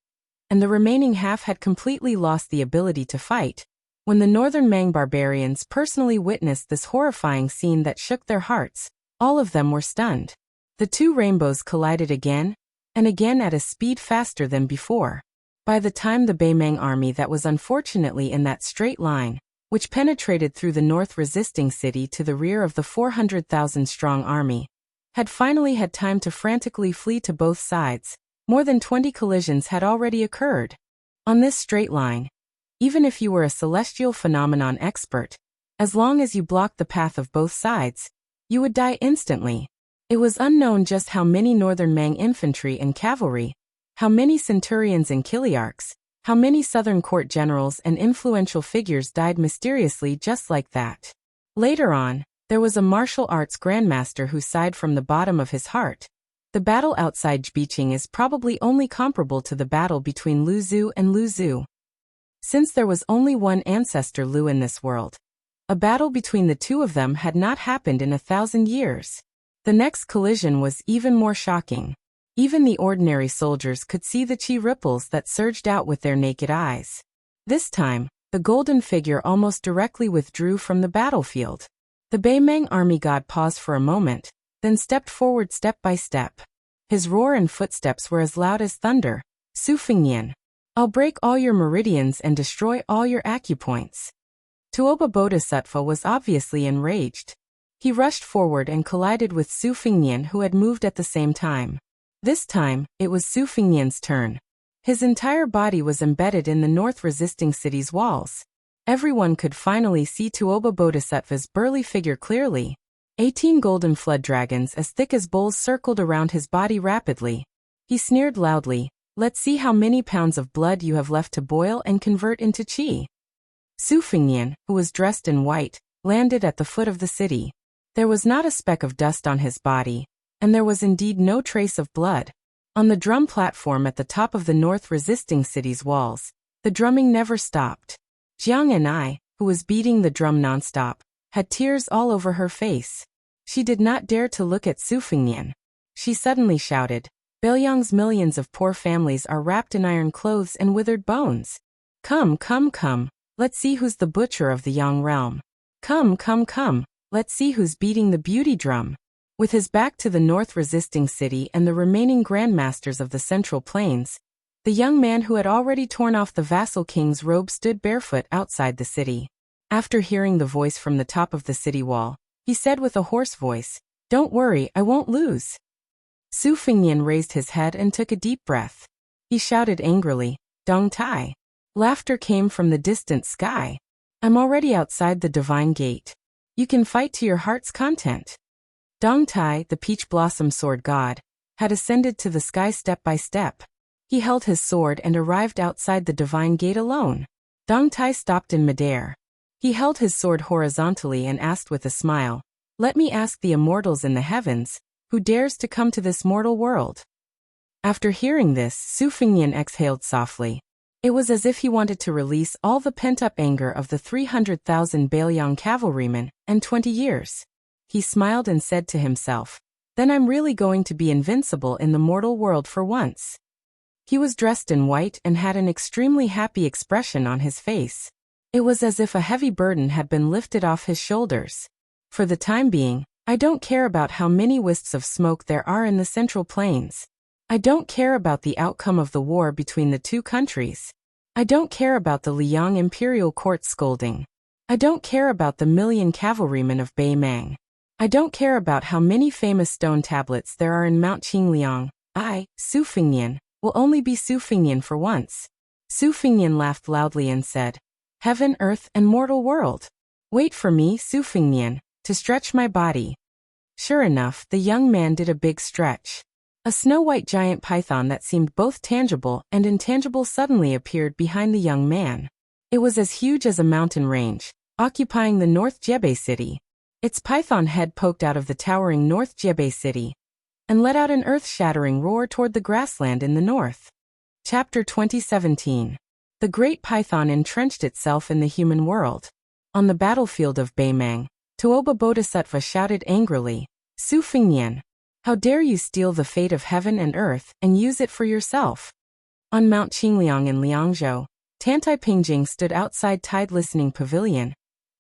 and the remaining half had completely lost the ability to fight, when the northern Mang barbarians personally witnessed this horrifying scene that shook their hearts, all of them were stunned. The two rainbows collided again, and again at a speed faster than before. By the time the Baimang army that was unfortunately in that straight line, which penetrated through the north resisting city to the rear of the 400,000-strong army, had finally had time to frantically flee to both sides, more than 20 collisions had already occurred. On this straight line, even if you were a celestial phenomenon expert, as long as you blocked the path of both sides, you would die instantly. It was unknown just how many northern Mang infantry and cavalry, how many centurions and kiliarchs, how many southern court generals and influential figures died mysteriously just like that. Later on, there was a martial arts grandmaster who sighed from the bottom of his heart. The battle outside Jbicheng is probably only comparable to the battle between Lu Zhu and Lu Zhu. Since there was only one ancestor Lu in this world, a battle between the two of them had not happened in 1,000 years. The next collision was even more shocking. Even the ordinary soldiers could see the chi ripples that surged out with their naked eyes. This time, the golden figure almost directly withdrew from the battlefield. The Baimang army god paused for a moment, then stepped forward step by step. His roar and footsteps were as loud as thunder. Su Fengnian, I'll break all your meridians and destroy all your acupoints. Tuoba Bodhisattva was obviously enraged. He rushed forward and collided with Su Fengnian, who had moved at the same time. This time, it was Su Fengnian's turn. His entire body was embedded in the north resisting city's walls. Everyone could finally see Tuoba Bodhisattva's burly figure clearly. 18 golden flood dragons as thick as bowls circled around his body rapidly. He sneered loudly, "Let's see how many pounds of blood you have left to boil and convert into qi." Su Fengnian, who was dressed in white, landed at the foot of the city. There was not a speck of dust on his body, and there was indeed no trace of blood. On the drum platform at the top of the north resisting city's walls, the drumming never stopped. Jiang Anai, who was beating the drum nonstop, had tears all over her face. She did not dare to look at Su Fengnian. She suddenly shouted, "Bailiang's millions of poor families are wrapped in iron clothes and withered bones. Come, come, come, let's see who's the butcher of the Yang realm. Come, come, come, let's see who's beating the beauty drum." With his back to the north resisting city and the remaining grandmasters of the Central Plains, the young man who had already torn off the vassal king's robe stood barefoot outside the city. After hearing the voice from the top of the city wall, he said with a hoarse voice, "Don't worry, I won't lose." Su Fengnian raised his head and took a deep breath. He shouted angrily, "Dong Tai." Laughter came from the distant sky. "I'm already outside the divine gate. You can fight to your heart's content." Dong Tai, the peach blossom sword god, had ascended to the sky step by step. He held his sword and arrived outside the divine gate alone. Dong Tai stopped in midair. He held his sword horizontally and asked with a smile, "Let me ask the immortals in the heavens, who dares to come to this mortal world?" After hearing this, Su Fengnian exhaled softly. It was as if he wanted to release all the pent-up anger of the 300,000 Bailiang cavalrymen and 20 years. He smiled and said to himself, "Then I'm really going to be invincible in the mortal world for once." He was dressed in white and had an extremely happy expression on his face. It was as if a heavy burden had been lifted off his shoulders. "For the time being, I don't care about how many wisps of smoke there are in the Central Plains. I don't care about the outcome of the war between the two countries. I don't care about the Liang imperial court scolding. I don't care about the million cavalrymen of Baimang. I don't care about how many famous stone tablets there are in Mount Qingliang. I, Su Fingnian, will only be Su Fingnian for once. Su Fingnian laughed loudly and said, Heaven, earth, and mortal world. Wait for me, Su Fingnian, to stretch my body. Sure enough, the young man did a big stretch. A snow-white giant python that seemed both tangible and intangible suddenly appeared behind the young man. It was as huge as a mountain range, occupying the North Jebei city. Its python head poked out of the towering North Jebei city and let out an earth-shattering roar toward the grassland in the north. Chapter 2017. The Great Python entrenched itself in the human world. On the battlefield of Beimang, Tuoba Bodhisattva shouted angrily, Su Fingnian, how dare you steal the fate of heaven and earth and use it for yourself? On Mount Qingliang in Liangzhou, Tantai Pingjing stood outside Tide Listening Pavilion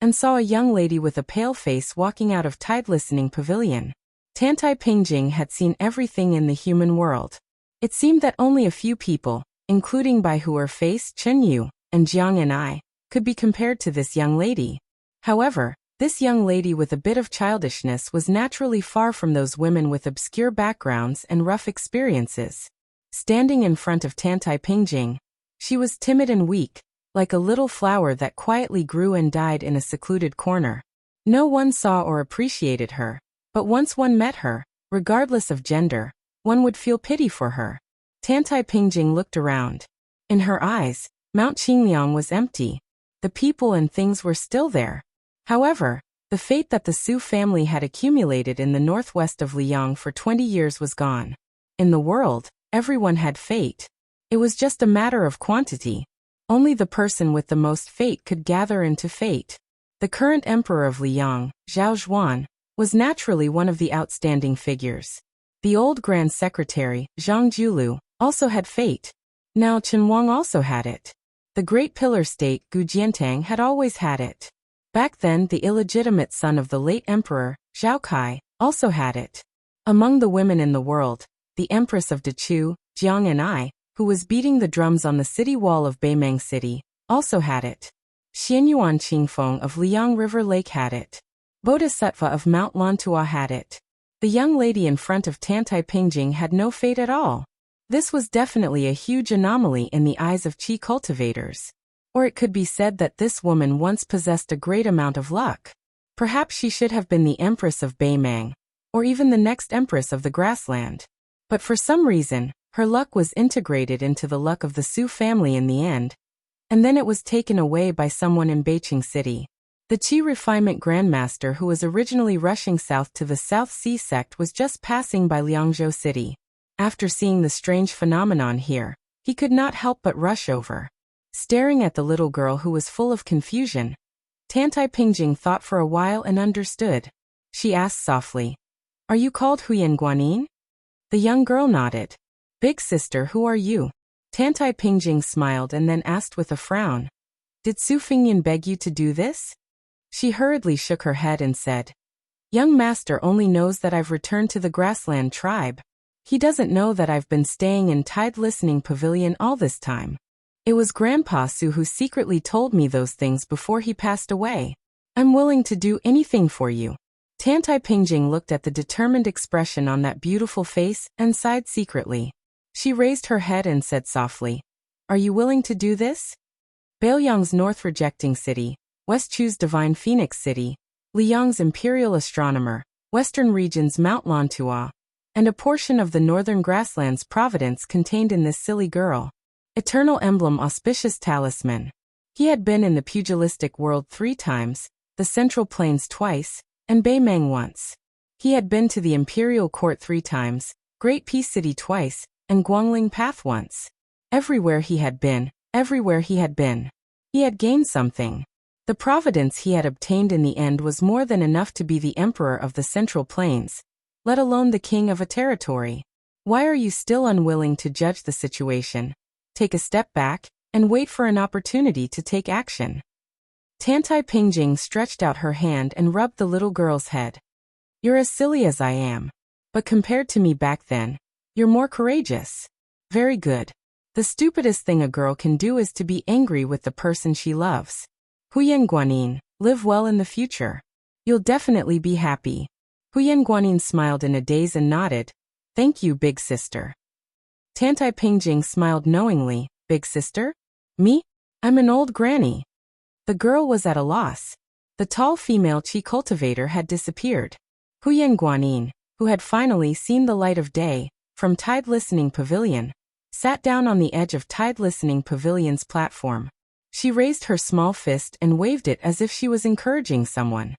and saw a young lady with a pale face walking out of Tide Listening Pavilion. Tantai Pingjing had seen everything in the human world. It seemed that only a few people, including Bai Huer Face, Chen Yu, and Jiang and I, could be compared to this young lady. However, this young lady with a bit of childishness was naturally far from those women with obscure backgrounds and rough experiences. Standing in front of Tantai Pingjing, she was timid and weak, like a little flower that quietly grew and died in a secluded corner. No one saw or appreciated her, but once one met her, regardless of gender, one would feel pity for her. Tantai Pingjing looked around. In her eyes, Mount Qingliang was empty. The people and things were still there. However, the fate that the Su family had accumulated in the northwest of Liang for 20 years was gone. In the world, everyone had fate. It was just a matter of quantity. Only the person with the most fate could gather into fate. The current emperor of Liang, Zhao Zhuan, was naturally one of the outstanding figures. The old Grand Secretary, Zhang Julu, also had fate. Now Chen Wang also had it. The great pillar state, Gu Jiantang, had always had it. Back then, the illegitimate son of the late emperor, Zhao Kai, also had it. Among the women in the world, the empress of Dechu, Jiang and I, who was beating the drums on the city wall of Beimang City, also had it. Xianyuan Qingfeng of Liang River Lake had it. Bodhisattva of Mount Lantua had it. The young lady in front of Tantai Pingjing had no fate at all. This was definitely a huge anomaly in the eyes of Qi cultivators. Or it could be said that this woman once possessed a great amount of luck. Perhaps she should have been the empress of Beimang, or even the next empress of the grassland. But for some reason, her luck was integrated into the luck of the Su family in the end, and then it was taken away by someone in Beijing City. The Qi refinement grandmaster who was originally rushing south to the South Sea sect was just passing by Liangzhou City. After seeing the strange phenomenon here, he could not help but rush over. Staring at the little girl who was full of confusion, Tantai Pingjing thought for a while and understood. She asked softly, Are you called Huyan Guanyin? The young girl nodded. Big sister, who are you? Tantai Pingjing smiled and then asked with a frown, Did Su Fingnian beg you to do this? She hurriedly shook her head and said, Young master only knows that I've returned to the grassland tribe. He doesn't know that I've been staying in Tide Listening Pavilion all this time. It was Grandpa Su who secretly told me those things before he passed away. I'm willing to do anything for you. Tantai Pingjing looked at the determined expression on that beautiful face and sighed secretly. She raised her head and said softly, Are you willing to do this? Beiyang's North Rejecting City, West Chu's Divine Phoenix City, Liang's Imperial Astronomer, Western Region's Mount Lantua, and a portion of the Northern Grasslands Providence contained in this silly girl. Eternal Emblem Auspicious Talisman. He had been in the pugilistic world 3 times, the Central Plains twice, and Beimang once. He had been to the Imperial Court 3 times, Great Peace City twice, and Guangling Path once. Everywhere he had been, he had gained something. The providence he had obtained in the end was more than enough to be the emperor of the Central Plains, let alone the king of a territory. Why are you still unwilling to judge the situation? Take a step back, and wait for an opportunity to take action. Tantai Pingjing stretched out her hand and rubbed the little girl's head. You're as silly as I am. But compared to me back then, you're more courageous. Very good. The stupidest thing a girl can do is to be angry with the person she loves. Huyan Guanyin, live well in the future. You'll definitely be happy. Huyen Guanyin smiled in a daze and nodded. Thank you, big sister. Tantai Pingjing smiled knowingly. Big sister? Me? I'm an old granny. The girl was at a loss. The tall female chi cultivator had disappeared. Huyen Guanyin, who had finally seen the light of day, from Tide Listening Pavilion, sat down on the edge of Tide Listening Pavilion's platform. She raised her small fist and waved it as if she was encouraging someone.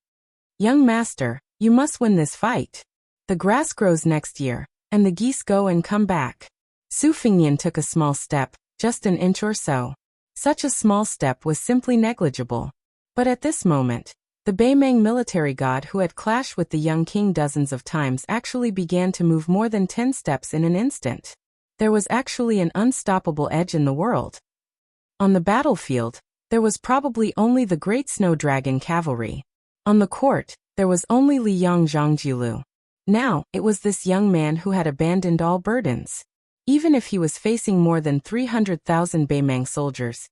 Young master, you must win this fight. The grass grows next year, and the geese go and come back. Su Fingyan took a small step, just an inch or so. Such a small step was simply negligible. But at this moment, the Beimang military god who had clashed with the young king dozens of times actually began to move more than 10 steps in an instant. There was actually an unstoppable edge in the world. On the battlefield, there was probably only the great snow dragon cavalry. On the court, there was only Li Yang Zhangjilu. Now, it was this young man who had abandoned all burdens. Even if he was facing more than 300,000 Beimang soldiers,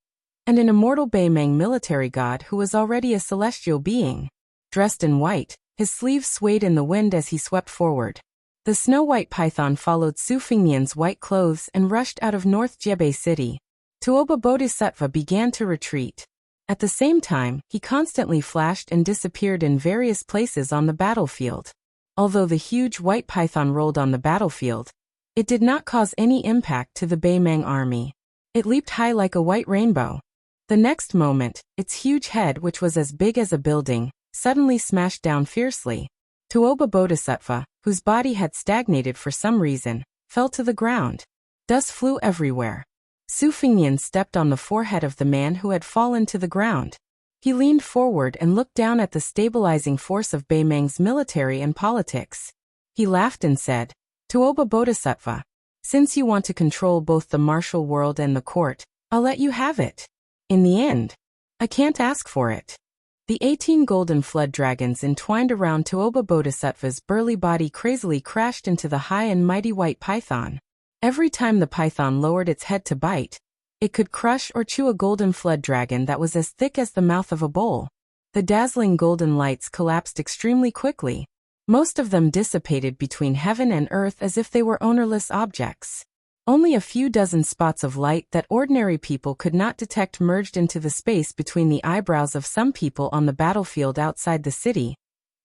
and an immortal Beimang military god who was already a celestial being. Dressed in white, his sleeves swayed in the wind as he swept forward. The snow-white python followed Su Fingyan's white clothes and rushed out of North Jebei City. Tuoba Bodhisattva began to retreat. At the same time, he constantly flashed and disappeared in various places on the battlefield. Although the huge white python rolled on the battlefield, it did not cause any impact to the Beimang army. It leaped high like a white rainbow. The next moment, its huge head, which was as big as a building, suddenly smashed down fiercely. Tuoba Bodhisattva, whose body had stagnated for some reason, fell to the ground. Dust flew everywhere. Su Fingyan stepped on the forehead of the man who had fallen to the ground. He leaned forward and looked down at the stabilizing force of Beimang's military and politics. He laughed and said, Tuoba Bodhisattva, since you want to control both the martial world and the court, I'll let you have it. In the end, I can't ask for it. The 18 golden flood dragons entwined around Tuoba Bodhisattva's burly body crazily crashed into the high and mighty white python. Every time the python lowered its head to bite, it could crush or chew a golden flood dragon that was as thick as the mouth of a bowl. The dazzling golden lights collapsed extremely quickly. Most of them dissipated between heaven and earth as if they were ownerless objects. Only a few dozen spots of light that ordinary people could not detect merged into the space between the eyebrows of some people on the battlefield outside the city.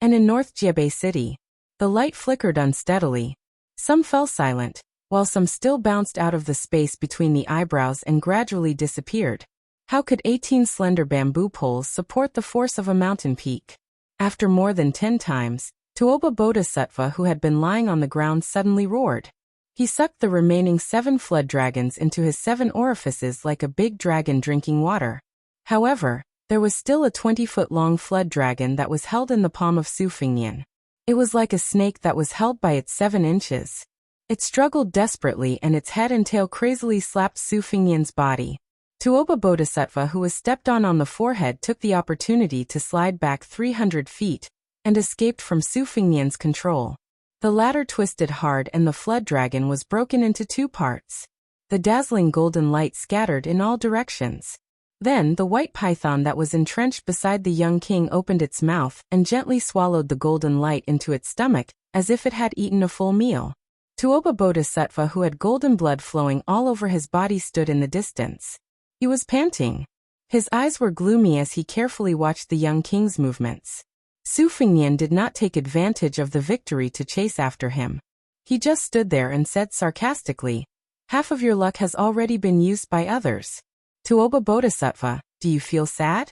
And in North Jebei City, the light flickered unsteadily. Some fell silent, while some still bounced out of the space between the eyebrows and gradually disappeared. How could 18 slender bamboo poles support the force of a mountain peak? After more than 10 times, Tuoba Bodhisattva, who had been lying on the ground, suddenly roared. He sucked the remaining 7 flood dragons into his 7 orifices like a big dragon drinking water. However, there was still a 20-foot-long flood dragon that was held in the palm of Su Fingyan. It was like a snake that was held by its 7 inches. It struggled desperately and its head and tail crazily slapped Su Fingyan's body. Tuoba Bodhisattva, who was stepped on the forehead, took the opportunity to slide back 300 feet and escaped from Su Fingyan's control. The latter twisted hard and the flood dragon was broken into 2 parts. The dazzling golden light scattered in all directions. Then the white python that was entrenched beside the young king opened its mouth and gently swallowed the golden light into its stomach, as if it had eaten a full meal. Tuoba Bodhisattva, who had golden blood flowing all over his body, stood in the distance. He was panting. His eyes were gloomy as he carefully watched the young king's movements. Su Fingyan did not take advantage of the victory to chase after him. He just stood there and said sarcastically, "Half of your luck has already been used by others. Tuoba Bodhisattva, do you feel sad?"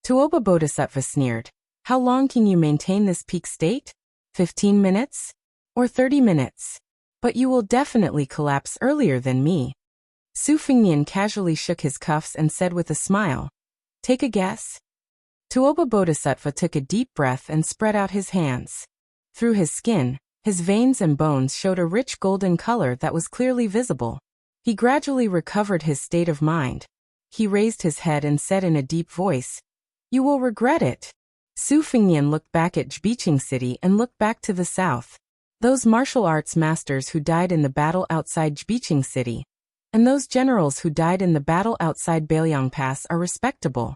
Tuoba Bodhisattva sneered. "How long can you maintain this peak state? 15 minutes? Or 30 minutes? But you will definitely collapse earlier than me." Su Fingyan casually shook his cuffs and said with a smile, "Take a guess." Tuoba Bodhisattva took a deep breath and spread out his hands. Through his skin, his veins and bones showed a rich golden color that was clearly visible. He gradually recovered his state of mind. He raised his head and said in a deep voice, "You will regret it." Su Fingyan looked back at Jbiching City and looked back to the south. Those martial arts masters who died in the battle outside Jbiching City, and those generals who died in the battle outside Bailiang Pass are respectable.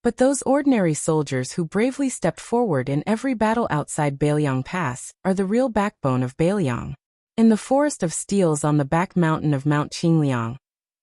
But those ordinary soldiers who bravely stepped forward in every battle outside Bailiang Pass are the real backbone of Bailiang. In the forest of steels on the back mountain of Mount Qingliang,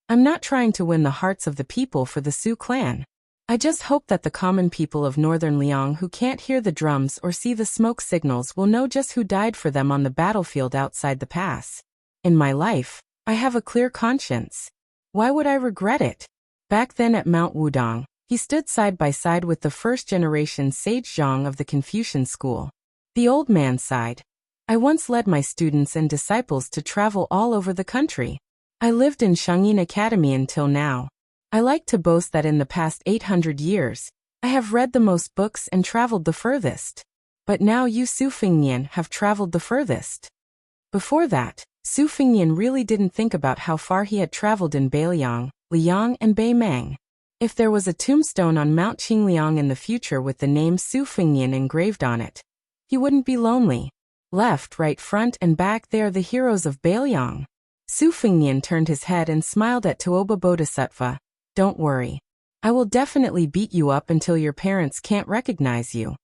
I'm not trying to win the hearts of the people for the Su clan. I just hope that the common people of northern Liang who can't hear the drums or see the smoke signals will know just who died for them on the battlefield outside the pass. In my life, I have a clear conscience. Why would I regret it? Back then at Mount Wudong, he stood side by side with the first-generation sage Zhang of the Confucian school. The old man sighed. I once led my students and disciples to travel all over the country. I lived in Shangyin Academy until now. I like to boast that in the past 800 years, I have read the most books and traveled the furthest. But now you Su Fengnian have traveled the furthest. Before that, Su Fengnian really didn't think about how far he had traveled in Bailiang, Liang and Beimang. If there was a tombstone on Mount Qingliang in the future with the name Su Fengnian engraved on it, he wouldn't be lonely. Left, right, front and back they are the heroes of Bailiang. Su Fengnian turned his head and smiled at Tuoba Bodhisattva. Don't worry. I will definitely beat you up until your parents can't recognize you.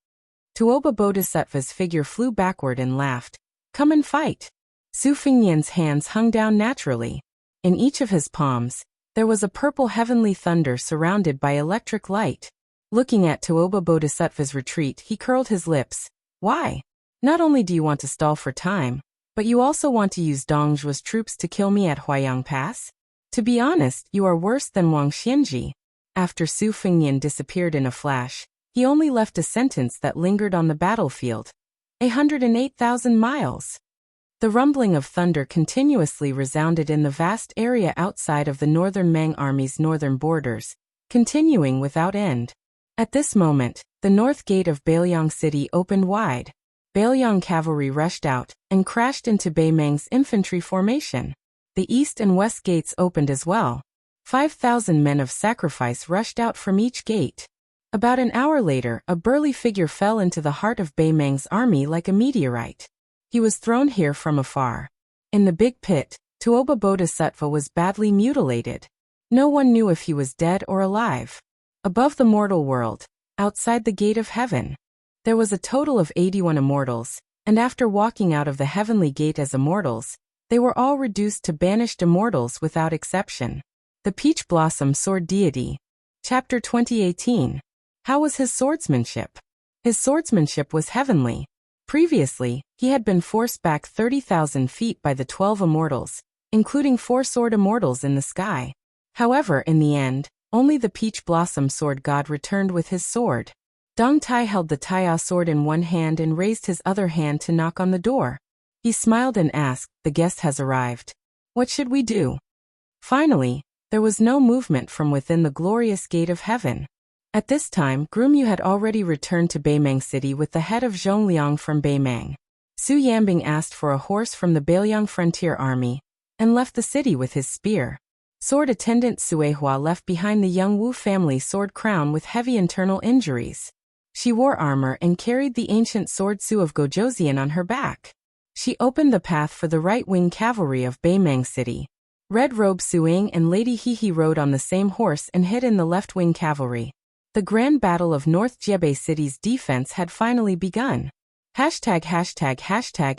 Tuoba Bodhisattva's figure flew backward and laughed. Come and fight. Su Fengnian's hands hung down naturally. In each of his palms, there was a purple heavenly thunder surrounded by electric light. Looking at Tuoba Bodhisattva's retreat, he curled his lips. Why? Not only do you want to stall for time, but you also want to use Dong Zhuo's troops to kill me at Huayang Pass? To be honest, you are worse than Wang Xianji. After Su Fengnian disappeared in a flash, he only left a sentence that lingered on the battlefield. 108,000 miles. The rumbling of thunder continuously resounded in the vast area outside of the northern Mang army's northern borders, continuing without end. At this moment, the north gate of Bailiang City opened wide. Bailiang cavalry rushed out and crashed into Beimang's infantry formation. The east and west gates opened as well. 5,000 men of sacrifice rushed out from each gate. About an hour later, a burly figure fell into the heart of Beimang's army like a meteorite. He was thrown here from afar. In the big pit, Tuoba Bodhisattva was badly mutilated. No one knew if he was dead or alive. Above the mortal world, outside the gate of heaven, there was a total of 81 immortals, and after walking out of the heavenly gate as immortals, they were all reduced to banished immortals without exception. The Peach Blossom Sword Deity. Chapter 2018. How was his swordsmanship? His swordsmanship was heavenly. Previously, he had been forced back 30,000 feet by the 12 immortals, including 4 sword immortals in the sky. However, in the end, only the Peach Blossom Sword God returned with his sword. Dong Tai held the Taiya sword in one hand and raised his other hand to knock on the door. He smiled and asked, "The guest has arrived. What should we do?" Finally, there was no movement from within the glorious gate of heaven. At this time, Groom Yu had already returned to Beimang City with the head of Zhongliang from Beimang. Su Yambing asked for a horse from the Bailiang Frontier Army, and left the city with his spear. Sword attendant Suehua left behind the young Wu family sword crown with heavy internal injuries. She wore armor and carried the ancient sword Su of Gojoseon on her back. She opened the path for the right-wing cavalry of Beimang City. Red Robe Suing and Lady Hihi rode on the same horse and hid in the left-wing cavalry. The grand battle of North Jiebei City's defense had finally begun.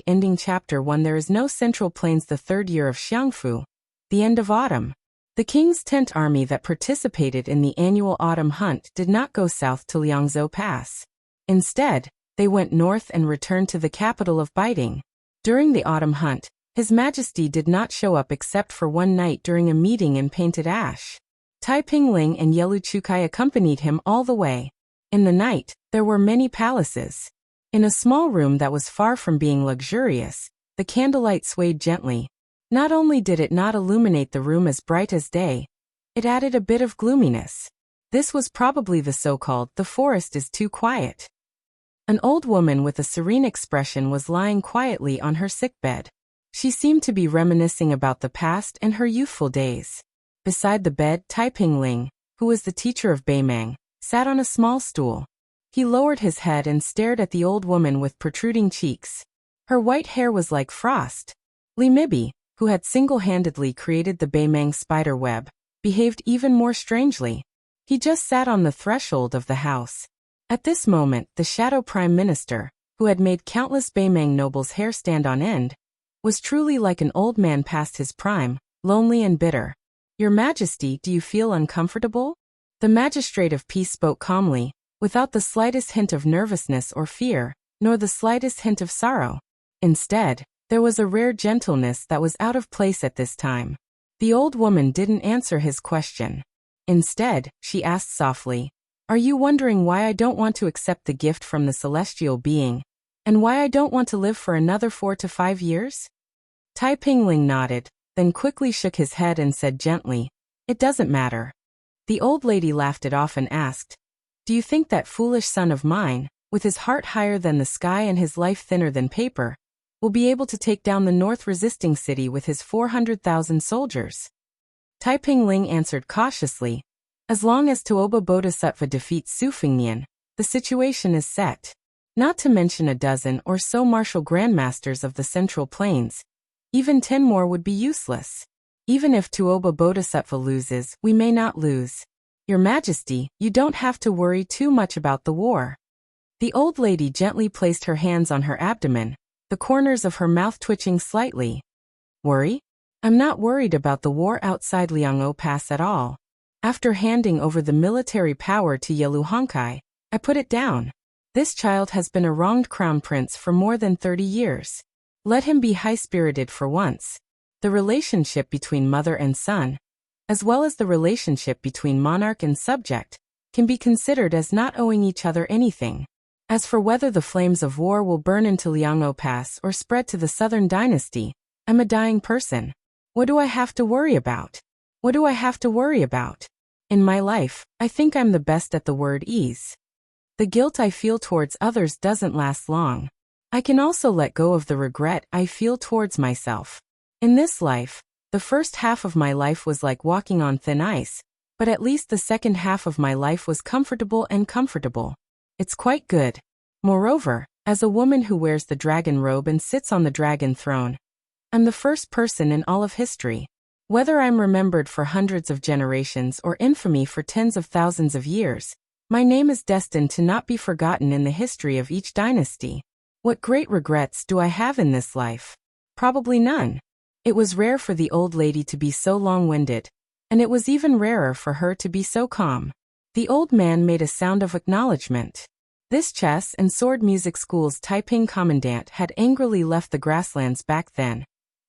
Ending Chapter 1. There is no Central Plains. The third year of Xiangfu. The end of autumn. The king's tent army that participated in the annual autumn hunt did not go south to Liangzhou Pass. Instead, they went north and returned to the capital of Baiting. During the autumn hunt, His Majesty did not show up except for one night during a meeting in Painted Ash. Tai Pingling and Yelu Chukai accompanied him all the way. In the night, there were many palaces. In a small room that was far from being luxurious, the candlelight swayed gently. Not only did it not illuminate the room as bright as day, it added a bit of gloominess. This was probably the so-called "the forest is too quiet." An old woman with a serene expression was lying quietly on her sickbed. She seemed to be reminiscing about the past and her youthful days. Beside the bed, Tai Pingling, who was the teacher of Beimang, sat on a small stool. He lowered his head and stared at the old woman with protruding cheeks. Her white hair was like frost. Li Mibi, who had single-handedly created the Beimang spider web, behaved even more strangely. He just sat on the threshold of the house. At this moment, the Shadow Prime Minister, who had made countless Beimang nobles' hair stand on end, was truly like an old man past his prime, lonely and bitter. "Your Majesty, do you feel uncomfortable?" The Magistrate of Peace spoke calmly, without the slightest hint of nervousness or fear, nor the slightest hint of sorrow. Instead, there was a rare gentleness that was out of place at this time. The old woman didn't answer his question. Instead, she asked softly, "Are you wondering why I don't want to accept the gift from the celestial being, and why I don't want to live for another 4 to 5 years?" Tai Pingling nodded, then quickly shook his head and said gently, "It doesn't matter." The old lady laughed it off and asked, "Do you think that foolish son of mine, with his heart higher than the sky and his life thinner than paper, will be able to take down the north resisting city with his 400,000 soldiers?" Tai Pingling answered cautiously, "As long as Tuoba Bodhisattva defeats Su Fengnian, the situation is set. Not to mention a dozen or so martial grandmasters of the Central Plains. Even 10 more would be useless. Even if Tuoba Bodhisattva loses, we may not lose. Your Majesty, you don't have to worry too much about the war." The old lady gently placed her hands on her abdomen, the corners of her mouth twitching slightly. "Worry? I'm not worried about the war outside Liang'o Pass at all. After handing over the military power to Yelu Honkai, I put it down. This child has been a wronged crown prince for more than 30 years. Let him be high-spirited for once. The relationship between mother and son, as well as the relationship between monarch and subject, can be considered as not owing each other anything. As for whether the flames of war will burn into Liang'o Pass or spread to the southern dynasty, I'm a dying person. What do I have to worry about? What do I have to worry about? In my life, I think I'm the best at the word ease. The guilt I feel towards others doesn't last long. I can also let go of the regret I feel towards myself. In this life, the first half of my life was like walking on thin ice, but at least the second half of my life was comfortable and comfortable. It's quite good. Moreover, as a woman who wears the dragon robe and sits on the dragon throne, I'm the first person in all of history. Whether I'm remembered for hundreds of generations or infamy for tens of thousands of years, my name is destined to not be forgotten in the history of each dynasty. What great regrets do I have in this life? Probably none. It was rare for the old lady to be so long-winded, and it was even rarer for her to be so calm. The old man made a sound of acknowledgement. This chess and sword music school's Taiping commandant had angrily left the grasslands back then,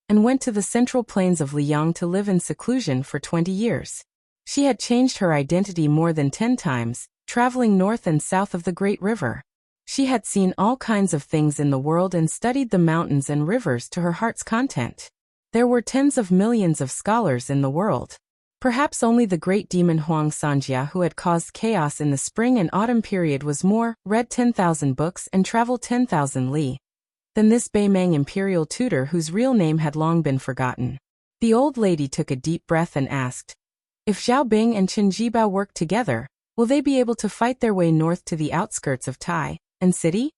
and went to the central plains of Liang to live in seclusion for 20 years. She had changed her identity more than 10 times, traveling north and south of the Great River. She had seen all kinds of things in the world and studied the mountains and rivers to her heart's content. There were tens of millions of scholars in the world. Perhaps only the great demon Huang Sanjia, who had caused chaos in the spring and autumn period, was more, read 10,000 books and traveled 10,000 li, than this Beimang imperial tutor whose real name had long been forgotten. The old lady took a deep breath and asked, "If Zhao Bing and Qin Jibao work together, will they be able to fight their way north to the outskirts of Tai and city?"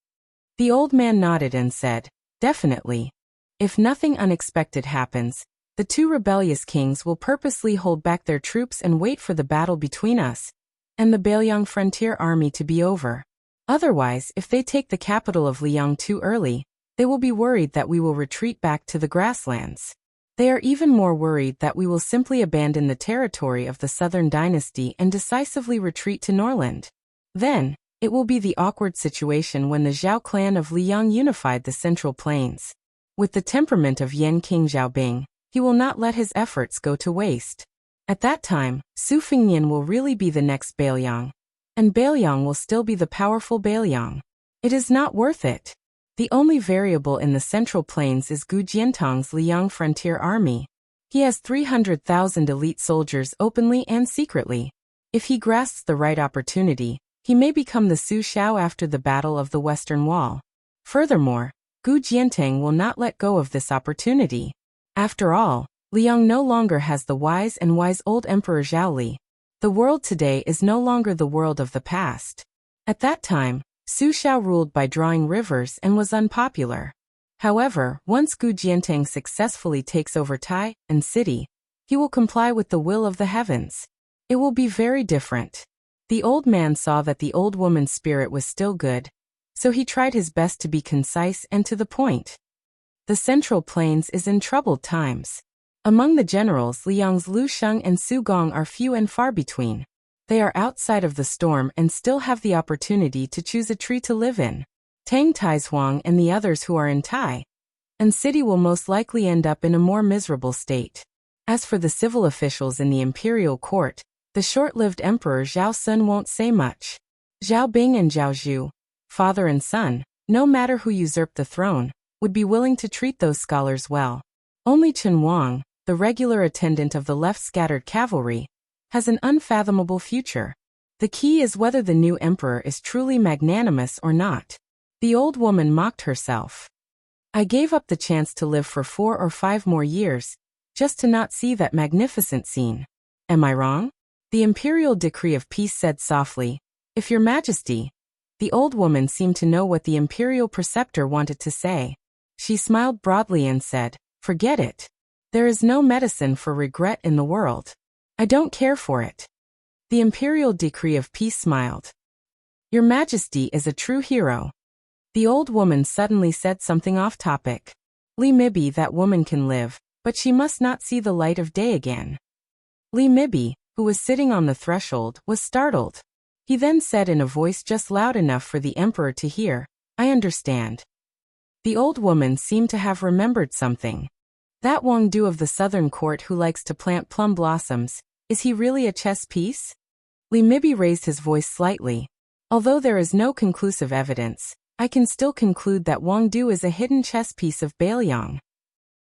The old man nodded and said, "Definitely. If nothing unexpected happens, the 2 rebellious kings will purposely hold back their troops and wait for the battle between us and the Beiliang frontier army to be over. Otherwise, if they take the capital of Liang too early, they will be worried that we will retreat back to the grasslands. They are even more worried that we will simply abandon the territory of the southern dynasty and decisively retreat to Norland. Then, it will be the awkward situation when the Zhao clan of Liang unified the central plains. With the temperament of Yan King Zhaobing, he will not let his efforts go to waste. At that time, Su Fengnian will really be the next Beiliang, and Beiliang will still be the powerful Beiliang. It is not worth it. The only variable in the central plains is Gu Jiantong's Liang frontier army. He has 300,000 elite soldiers openly and secretly. If he grasps the right opportunity, he may become the Su Shao after the Battle of the Western Wall. Furthermore, Gu Jiantang will not let go of this opportunity. After all, Liang no longer has the wise old Emperor Zhaoli. The world today is no longer the world of the past. At that time, Su Shao ruled by drawing rivers and was unpopular. However, once Gu Jiantang successfully takes over Tai and city, he will comply with the will of the heavens. It will be very different. The old man saw that the old woman's spirit was still good, so he tried his best to be concise and to the point. The Central Plains is in troubled times. Among the generals, Liang's Lu Sheng and Su Gong are few and far between. They are outside of the storm and still have the opportunity to choose a tree to live in. Tang Taizuang and the others who are in Tai and city will most likely end up in a more miserable state. As for the civil officials in the imperial court, the short-lived Emperor Zhao Sun won't say much. Zhao Bing and Zhao Zhu, father and son, no matter who usurped the throne, would be willing to treat those scholars well. Only Chen Wang, the regular attendant of the left scattered cavalry, has an unfathomable future. The key is whether the new emperor is truly magnanimous or not. The old woman mocked herself. I gave up the chance to live for 4 or 5 more years, just to not see that magnificent scene. Am I wrong? The imperial decree of peace said softly, "If your majesty." The old woman seemed to know what the imperial preceptor wanted to say. She smiled broadly and said, "Forget it. There is no medicine for regret in the world. I don't care for it." The imperial decree of peace smiled. "Your majesty is a true hero." The old woman suddenly said something off topic. "Li Mibi, that woman can live, but she must not see the light of day again." Li Mibi, who was sitting on the threshold, was startled. He then said in a voice just loud enough for the emperor to hear, "I understand." The old woman seemed to have remembered something. That Wang Du of the southern court who likes to plant plum blossoms, is he really a chess piece? Li Mibi raised his voice slightly. "Although there is no conclusive evidence, I can still conclude that Wang Du is a hidden chess piece of Bailiang."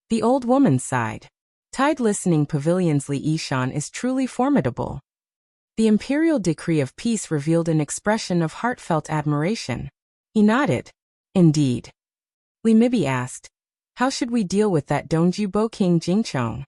The old woman sighed. Tide listening pavilion's Li Yishan is truly formidable. The imperial decree of peace revealed an expression of heartfelt admiration. He nodded. "Indeed." Li Mibi asked, "How should we deal with that Dongjubo King Jingchong?"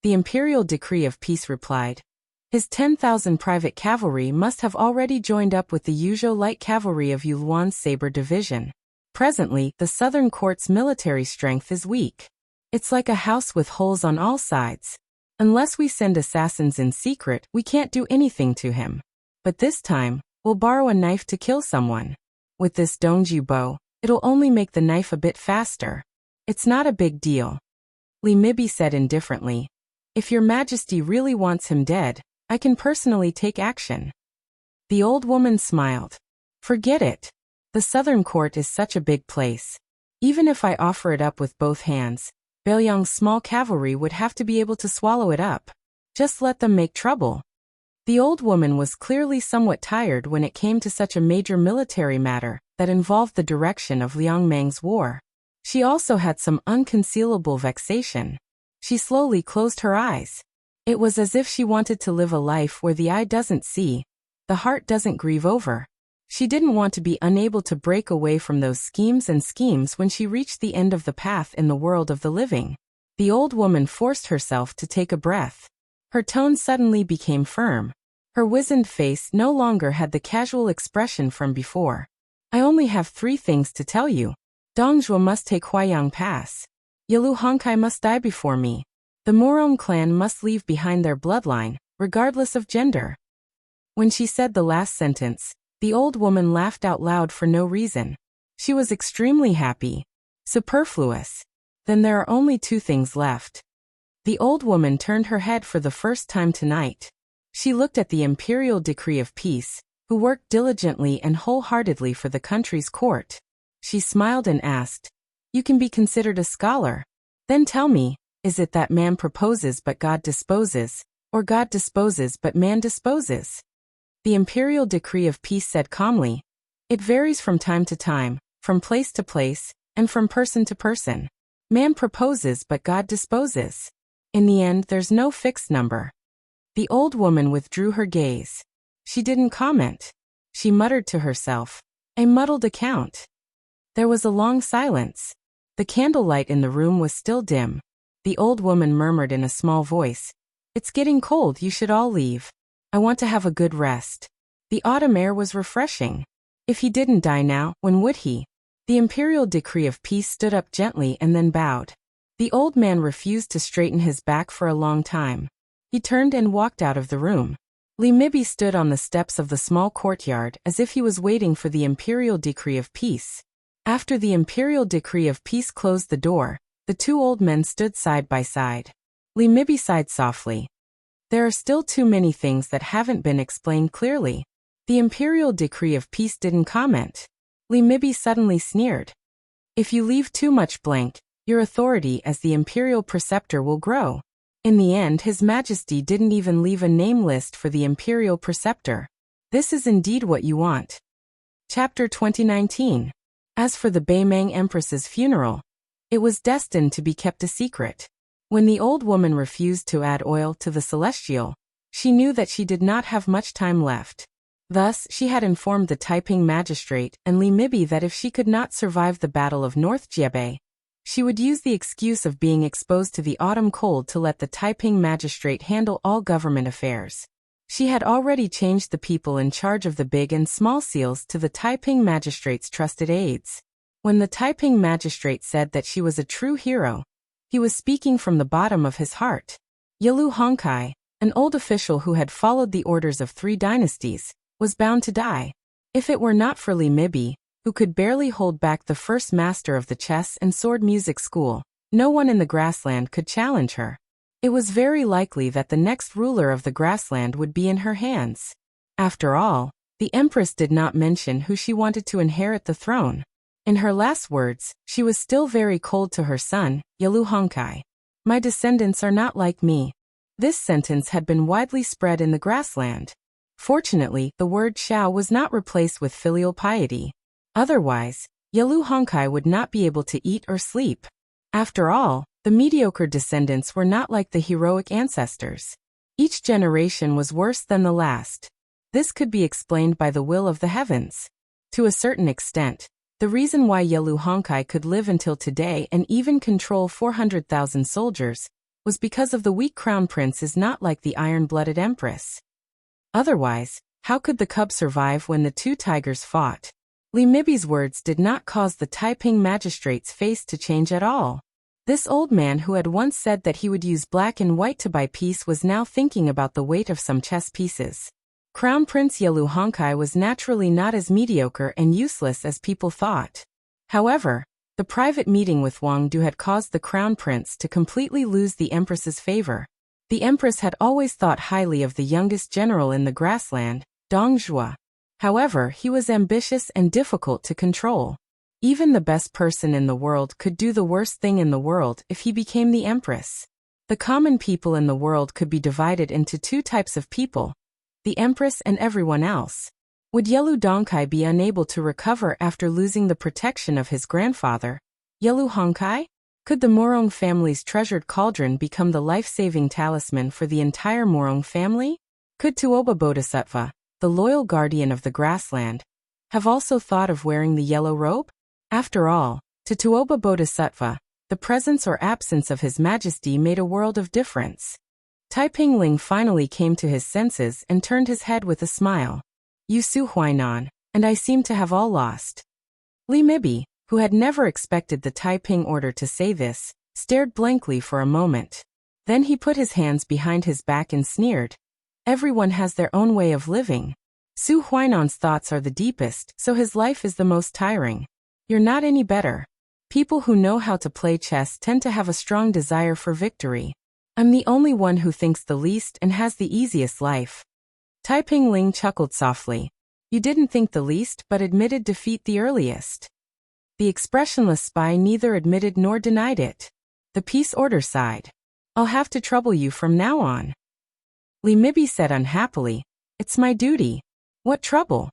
The imperial decree of peace replied, "His 10,000 private cavalry must have already joined up with the Yuzhou light cavalry of Yuluan's saber division. Presently, the southern court's military strength is weak. It's like a house with holes on all sides. Unless we send assassins in secret, we can't do anything to him. But this time, we'll borrow a knife to kill someone. With this Dongju bow, it'll only make the knife a bit faster. It's not a big deal." Li Mibi said indifferently, "If your majesty really wants him dead, I can personally take action." The old woman smiled. "Forget it. The southern court is such a big place. Even if I offer it up with both hands, Bailiang's small cavalry would have to be able to swallow it up. Just let them make trouble." The old woman was clearly somewhat tired when it came to such a major military matter that involved the direction of Liang Mang's war. She also had some unconcealable vexation. She slowly closed her eyes. It was as if she wanted to live a life where the eye doesn't see, the heart doesn't grieve over. She didn't want to be unable to break away from those schemes when she reached the end of the path in the world of the living. The old woman forced herself to take a breath. Her tone suddenly became firm. Her wizened face no longer had the casual expression from before. "I only have 3 things to tell you. Dongzhuo must take Huayang Pass. Yalu Hongkai must die before me. The Morong clan must leave behind their bloodline, regardless of gender." When she said the last sentence, the old woman laughed out loud for no reason. She was extremely happy. Superfluous. Then there are only 2 things left. The old woman turned her head for the first time tonight. She looked at the imperial decree of peace, who worked diligently and wholeheartedly for the country's court. She smiled and asked, "You can be considered a scholar. Then tell me, is it that man proposes but God disposes, or God disposes but man disposes?" The imperial decree of peace said calmly, "It varies from time to time, from place to place, and from person to person. Man proposes but God disposes. In the end, there's no fixed number." The old woman withdrew her gaze. She didn't comment. She muttered to herself, "A muddled account." There was a long silence. The candlelight in the room was still dim. The old woman murmured in a small voice, "It's getting cold, you should all leave. I want to have a good rest." The autumn air was refreshing. If he didn't die now, when would he? The imperial decree of peace stood up gently and then bowed. The old man refused to straighten his back for a long time. He turned and walked out of the room. Li Mibi stood on the steps of the small courtyard as if he was waiting for the imperial decree of peace. After the imperial decree of peace closed the door, the two old men stood side by side. Li Mibi sighed softly. There are still too many things that haven't been explained clearly. The imperial decree of peace didn't comment. Li Mibi suddenly sneered. If you leave too much blank, your authority as the imperial preceptor will grow. In the end, His Majesty didn't even leave a name list for the imperial preceptor. This is indeed what you want. Chapter 2019. As for the Beimang Empress's funeral, it was destined to be kept a secret. When the old woman refused to add oil to the celestial, she knew that she did not have much time left. Thus, she had informed the Taiping magistrate and Li Mibi that if she could not survive the Battle of North Jiebei, she would use the excuse of being exposed to the autumn cold to let the Taiping magistrate handle all government affairs. She had already changed the people in charge of the big and small seals to the Taiping magistrate's trusted aides. When the Taiping magistrate said that she was a true hero, he was speaking from the bottom of his heart. Yalu Hongkai, an old official who had followed the orders of 3 dynasties, was bound to die. If it were not for Li Mibi, who could barely hold back the first master of the chess and sword music school, no one in the grassland could challenge her. It was very likely that the next ruler of the grassland would be in her hands. After all, the empress did not mention who she wanted to inherit the throne. In her last words, she was still very cold to her son, Yalu Hongkai. My descendants are not like me. This sentence had been widely spread in the grassland. Fortunately, the word Shao was not replaced with filial piety. Otherwise, Yalu Hongkai would not be able to eat or sleep. After all, the mediocre descendants were not like the heroic ancestors. Each generation was worse than the last. This could be explained by the will of the heavens. To a certain extent, the reason why Yalu Hongkai could live until today and even control 400,000 soldiers was because of the weak crown prince is not like the iron-blooded empress. Otherwise, how could the cub survive when the 2 tigers fought? Li Mibi's words did not cause the Taiping magistrate's face to change at all. This old man who had once said that he would use black and white to buy peace was now thinking about the weight of some chess pieces. Crown Prince Yalu Hongkai was naturally not as mediocre and useless as people thought. However, the private meeting with Wang Du had caused the Crown Prince to completely lose the Empress's favor. The Empress had always thought highly of the youngest general in the grassland, Dong Zhuo. However, he was ambitious and difficult to control. Even the best person in the world could do the worst thing in the world if he became the Empress. The common people in the world could be divided into 2 types of people, the Empress and everyone else. Would Yalu Dongkai be unable to recover after losing the protection of his grandfather, Yalu Hongkai? Could the Morong family's treasured cauldron become the life-saving talisman for the entire Morong family? Could Tuoba Bodhisattva, the loyal guardian of the grassland, have also thought of wearing the yellow robe? After all, to Tuoba Bodhisattva, the presence or absence of His Majesty made a world of difference. Taiping Ling finally came to his senses and turned his head with a smile. You Su Huainan, and I seem to have all lost. Li Mibi, who had never expected the Taiping order to say this, stared blankly for a moment. Then he put his hands behind his back and sneered. Everyone has their own way of living. Su Huainan's thoughts are the deepest, so his life is the most tiring. You're not any better. People who know how to play chess tend to have a strong desire for victory. I'm the only one who thinks the least and has the easiest life. Taiping Ling chuckled softly. You didn't think the least but admitted defeat the earliest. The expressionless spy neither admitted nor denied it. The peace order sighed. I'll have to trouble you from now on. Li Mibi said unhappily, It's my duty. What trouble?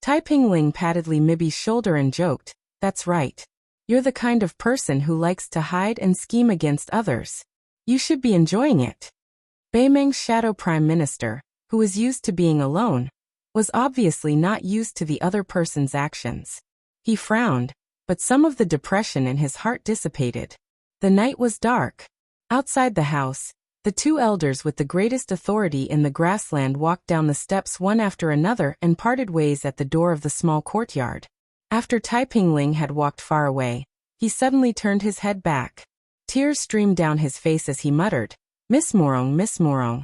Taiping Ling patted Li Mibi's shoulder and joked, That's right. You're the kind of person who likes to hide and scheme against others. You should be enjoying it. Beimang's shadow prime minister, who was used to being alone, was obviously not used to the other person's actions. He frowned, but some of the depression in his heart dissipated. The night was dark. Outside the house, the 2 elders with the greatest authority in the grassland walked down the steps one after another and parted ways at the door of the small courtyard. After Taiping Ling had walked far away, he suddenly turned his head back. Tears streamed down his face as he muttered, Miss Morong.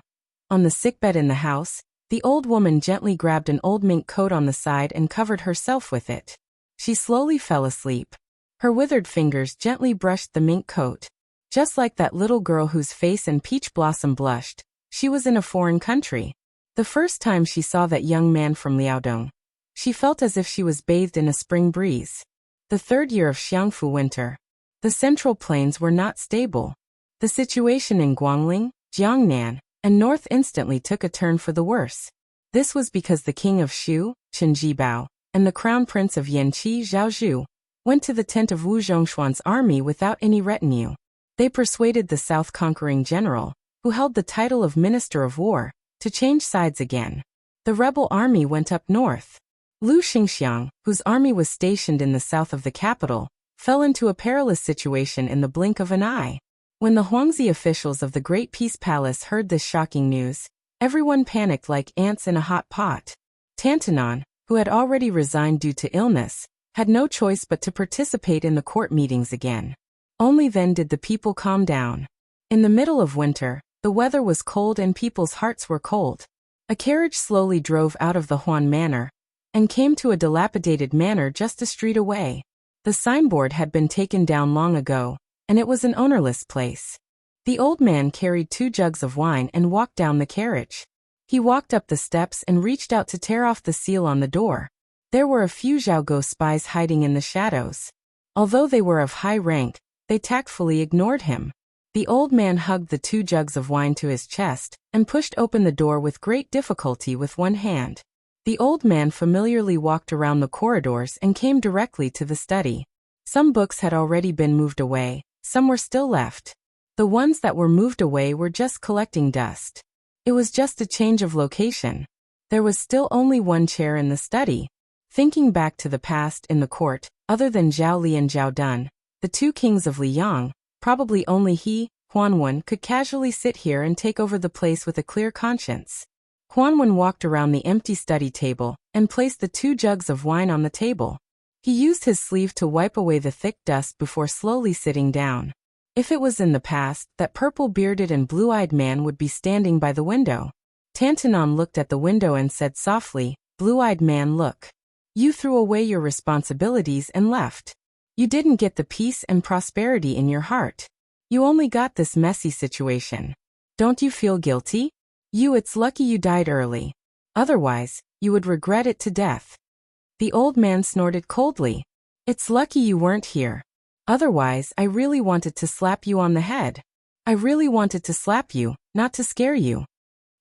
On the sickbed in the house, The old woman gently grabbed an old mink coat on the side and covered herself with it. She slowly fell asleep. Her withered fingers gently brushed the mink coat. Just like that little girl whose face and peach blossom blushed, she was in a foreign country. The first time she saw that young man from Liaodong, she felt as if she was bathed in a spring breeze. The third year of Xiangfu winter. The central plains were not stable. The situation in Guangling, Jiangnan, and north instantly took a turn for the worse. This was because the king of Shu, Chen Jibao, and the crown prince of Yanqi, Zhao Zhu, went to the tent of Wu Zhongshuan's army without any retinue. They persuaded the south-conquering general, who held the title of Minister of War, to change sides again. The rebel army went up north. Lu Xingxiang, whose army was stationed in the south of the capital, fell into a perilous situation in the blink of an eye. When the Huangzi officials of the Great Peace Palace heard this shocking news, everyone panicked like ants in a hot pot. Tantanon, who had already resigned due to illness, had no choice but to participate in the court meetings again. Only then did the people calm down. In the middle of winter, the weather was cold and people's hearts were cold. A carriage slowly drove out of the Huan Manor and came to a dilapidated manor just a street away. The signboard had been taken down long ago, and it was an ownerless place. The old man carried 2 jugs of wine and walked down the carriage. He walked up the steps and reached out to tear off the seal on the door. There were a few Zhaogo spies hiding in the shadows. Although they were of high rank, they tactfully ignored him. The old man hugged the 2 jugs of wine to his chest and pushed open the door with great difficulty with one hand. The old man familiarly walked around the corridors and came directly to the study. Some books had already been moved away, some were still left. The ones that were moved away were just collecting dust. It was just a change of location. There was still only one chair in the study. Thinking back to the past in the court, other than Zhao Li and Zhao Dun, the 2 kings of Liyang, probably only he, Huanwen, could casually sit here and take over the place with a clear conscience. Huanwen walked around the empty study table and placed the 2 jugs of wine on the table. He used his sleeve to wipe away the thick dust before slowly sitting down. If it was in the past, that purple-bearded and blue-eyed man would be standing by the window. Tantanon looked at the window and said softly, "Blue-eyed man, look. You threw away your responsibilities and left. You didn't get the peace and prosperity in your heart. You only got this messy situation. Don't you feel guilty? It's lucky you died early. Otherwise, you would regret it to death." The old man snorted coldly. "It's lucky you weren't here. Otherwise, I really wanted to slap you on the head. I really wanted to slap you, not to scare you."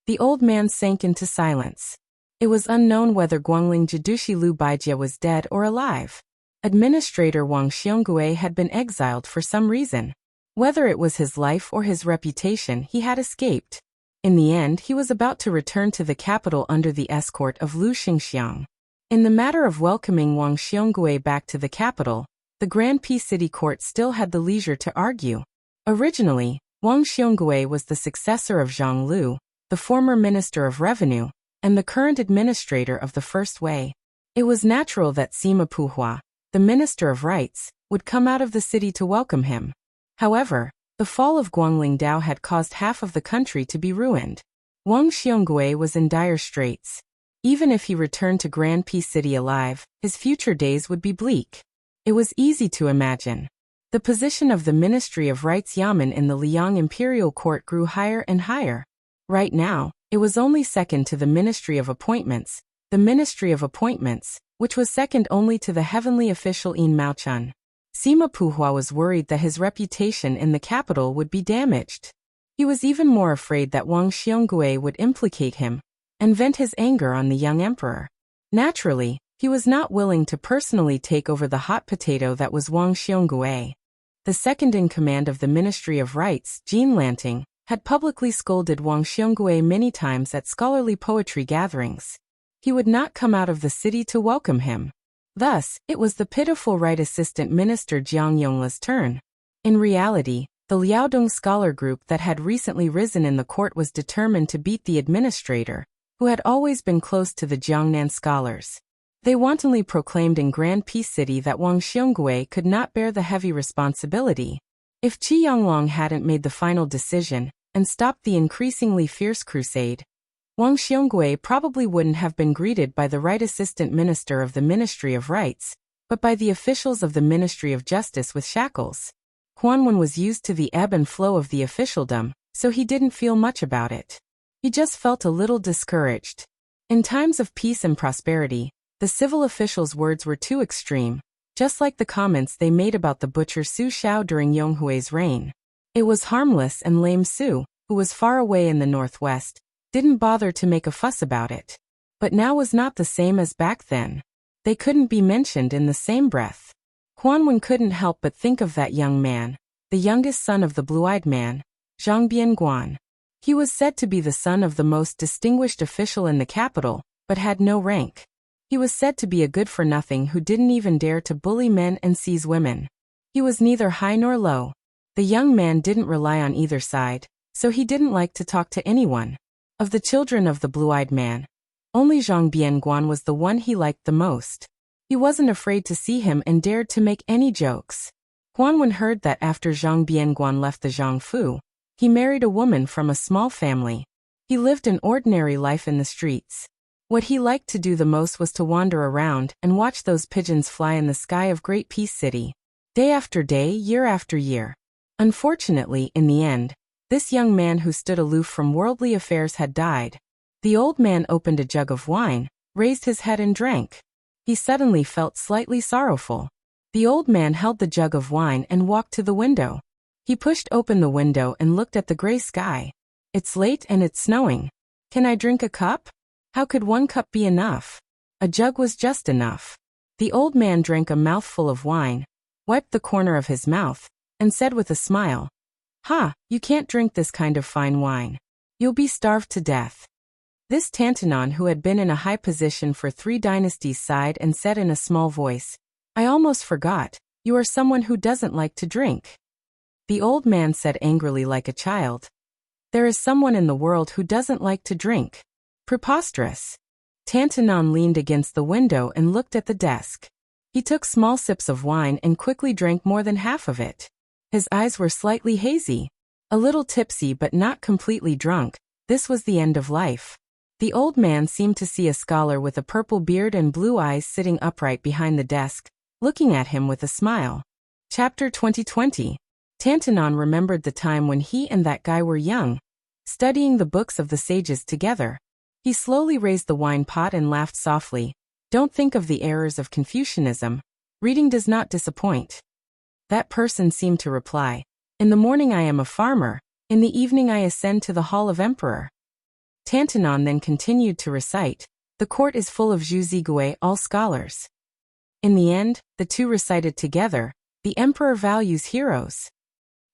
The old man sank into silence. It was unknown whether Guangling Jidushi Lu Baijie was dead or alive. Administrator Wang Xiongui had been exiled for some reason. Whether it was his life or his reputation, he had escaped. In the end, he was about to return to the capital under the escort of Lu Xingxiang. In the matter of welcoming Wang Xiongui back to the capital, the Grand Peace City Court still had the leisure to argue. Originally, Wang Xiongui was the successor of Zhang Lu, the former Minister of Revenue, and the current administrator of the First Wei. It was natural that Sima Puhua, the Minister of Rights, would come out of the city to welcome him. However, the fall of Guangling Dao had caused half of the country to be ruined. Wang Xiongui was in dire straits. Even if he returned to Grand Peace City alive, his future days would be bleak. It was easy to imagine. The position of the Ministry of Rights Yamen in the Liang Imperial Court grew higher and higher. Right now, it was only second to the Ministry of Appointments, which was second only to the heavenly official In Maochun. Sima Puhua was worried that his reputation in the capital would be damaged. He was even more afraid that Wang Xiongui would implicate him and vent his anger on the young emperor. Naturally, he was not willing to personally take over the hot potato that was Wang Xiongui. The second in command of the Ministry of Rights, Jean Lanting, had publicly scolded Wang Xiongui many times at scholarly poetry gatherings. He would not come out of the city to welcome him. Thus, it was the pitiful Right Assistant Minister Jiang Yongla's turn. In reality, the Liaodong scholar group that had recently risen in the court was determined to beat the administrator, who had always been close to the Jiangnan scholars. They wantonly proclaimed in Grand Peace City that Wang Xiongui could not bear the heavy responsibility. If Qi Yonglong hadn't made the final decision and stopped the increasingly fierce crusade, Wang Xiongui probably wouldn't have been greeted by the right assistant minister of the Ministry of Rights, but by the officials of the Ministry of Justice with shackles. Huanwen was used to the ebb and flow of the officialdom, so he didn't feel much about it. He just felt a little discouraged. In times of peace and prosperity, the civil officials' words were too extreme, just like the comments they made about the butcher Su Xiao during Yonghui's reign. It was harmless, and lame Su, who was far away in the northwest, didn't bother to make a fuss about it. But now was not the same as back then. They couldn't be mentioned in the same breath. Huanwen couldn't help but think of that young man, the youngest son of the blue-eyed man, Zhang Bianguan. He was said to be the son of the most distinguished official in the capital, but had no rank. He was said to be a good-for-nothing who didn't even dare to bully men and seize women. He was neither high nor low. The young man didn't rely on either side, so he didn't like to talk to anyone. Of the children of the blue-eyed man, only Zhang Bianguan was the one he liked the most. He wasn't afraid to see him and dared to make any jokes. Huanwen heard that after Zhang Bianguan left the Zhangfu, he married a woman from a small family. He lived an ordinary life in the streets. What he liked to do the most was to wander around and watch those pigeons fly in the sky of Great Peace City, day after day, year after year. Unfortunately, in the end, this young man who stood aloof from worldly affairs had died. The old man opened a jug of wine, raised his head and drank. He suddenly felt slightly sorrowful. The old man held the jug of wine and walked to the window. He pushed open the window and looked at the gray sky. It's late and it's snowing. Can I drink a cup? How could one cup be enough? A jug was just enough. The old man drank a mouthful of wine, wiped the corner of his mouth, and said with a smile, "Ha, you can't drink this kind of fine wine. You'll be starved to death." This Tantanon, who had been in a high position for 3 dynasties, sighed and said in a small voice, "I almost forgot, you are someone who doesn't like to drink." The old man said angrily like a child, "There is someone in the world who doesn't like to drink. Preposterous." Tantanon leaned against the window and looked at the desk. He took small sips of wine and quickly drank more than half of it. His eyes were slightly hazy. A little tipsy but not completely drunk, this was the end of life. The old man seemed to see a scholar with a purple beard and blue eyes sitting upright behind the desk, looking at him with a smile. Chapter 2020. Tantanon remembered the time when he and that guy were young, studying the books of the sages together. He slowly raised the wine pot and laughed softly. "Don't think of the errors of Confucianism. Reading does not disappoint." That person seemed to reply, "In the morning I am a farmer, in the evening I ascend to the hall of emperor." Tantanon then continued to recite, "The court is full of Zhu Zigui, all scholars." In the end, the two recited together, "The emperor values heroes."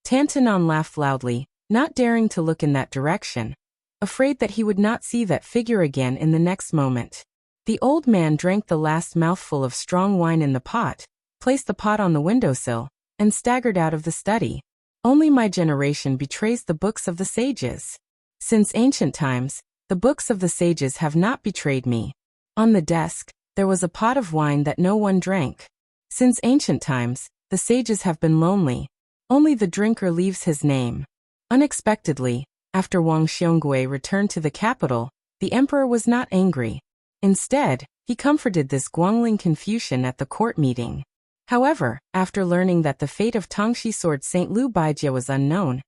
Tantanon laughed loudly, not daring to look in that direction, afraid that he would not see that figure again in the next moment. The old man drank the last mouthful of strong wine in the pot, placed the pot on the windowsill, and staggered out of the study. Only my generation betrays the books of the sages. Since ancient times, the books of the sages have not betrayed me. On the desk, there was a pot of wine that no one drank. Since ancient times, the sages have been lonely. Only the drinker leaves his name. Unexpectedly, after Wang Xiongui returned to the capital, the emperor was not angry. Instead, he comforted this Guangling Confucian at the court meeting. However, after learning that the fate of Tongxi sword Saint Liu Baijie was unknown,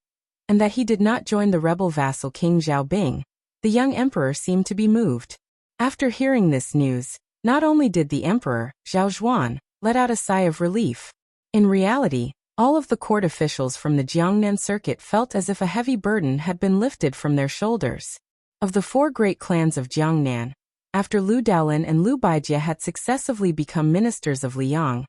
and that he did not join the rebel vassal King Zhao Bing, the young emperor seemed to be moved. After hearing this news, not only did the emperor, Zhao Zhuan, let out a sigh of relief. In reality, all of the court officials from the Jiangnan circuit felt as if a heavy burden had been lifted from their shoulders. Of the 4 great clans of Jiangnan, after Liu Daolin and Liu Baijie had successively become ministers of Liang,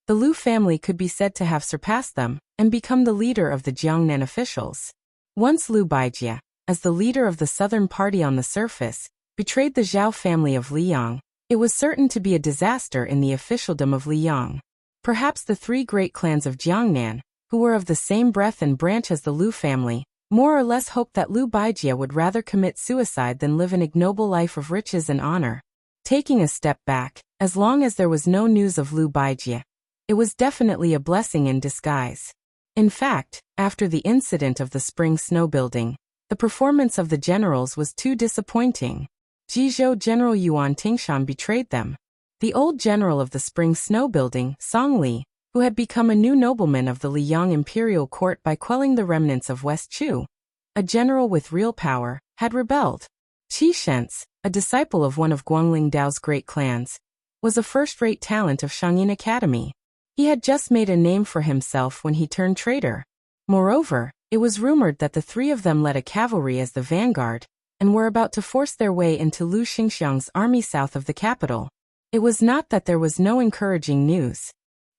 the Liu family could be said to have surpassed them and become the leader of the Jiangnan officials. Once Liu Baijie, as the leader of the southern party on the surface, betrayed the Zhao family of Liang, it was certain to be a disaster in the officialdom of Liang. Perhaps the 3 great clans of Jiangnan, who were of the same breadth and branch as the Liu family, more or less hoped that Liu Baijie would rather commit suicide than live an ignoble life of riches and honor. Taking a step back, as long as there was no news of Liu Baijie, it was definitely a blessing in disguise. In fact, after the incident of the spring snow building, The performance of the generals was too disappointing. Jizhou General Yuan Tingshan betrayed them. The old general of the Spring Snow Building, Song Li, who had become a new nobleman of the Liang imperial court by quelling the remnants of West Chu, a general with real power, had rebelled. Qi Shentz, a disciple of one of Guangling Dao's great clans, was a first-rate talent of Shangyin Academy. He had just made a name for himself when he turned traitor. Moreover, it was rumored that the three of them led a cavalry as the vanguard, and were about to force their way into Lu Xingxiang's army south of the capital. It was not that there was no encouraging news.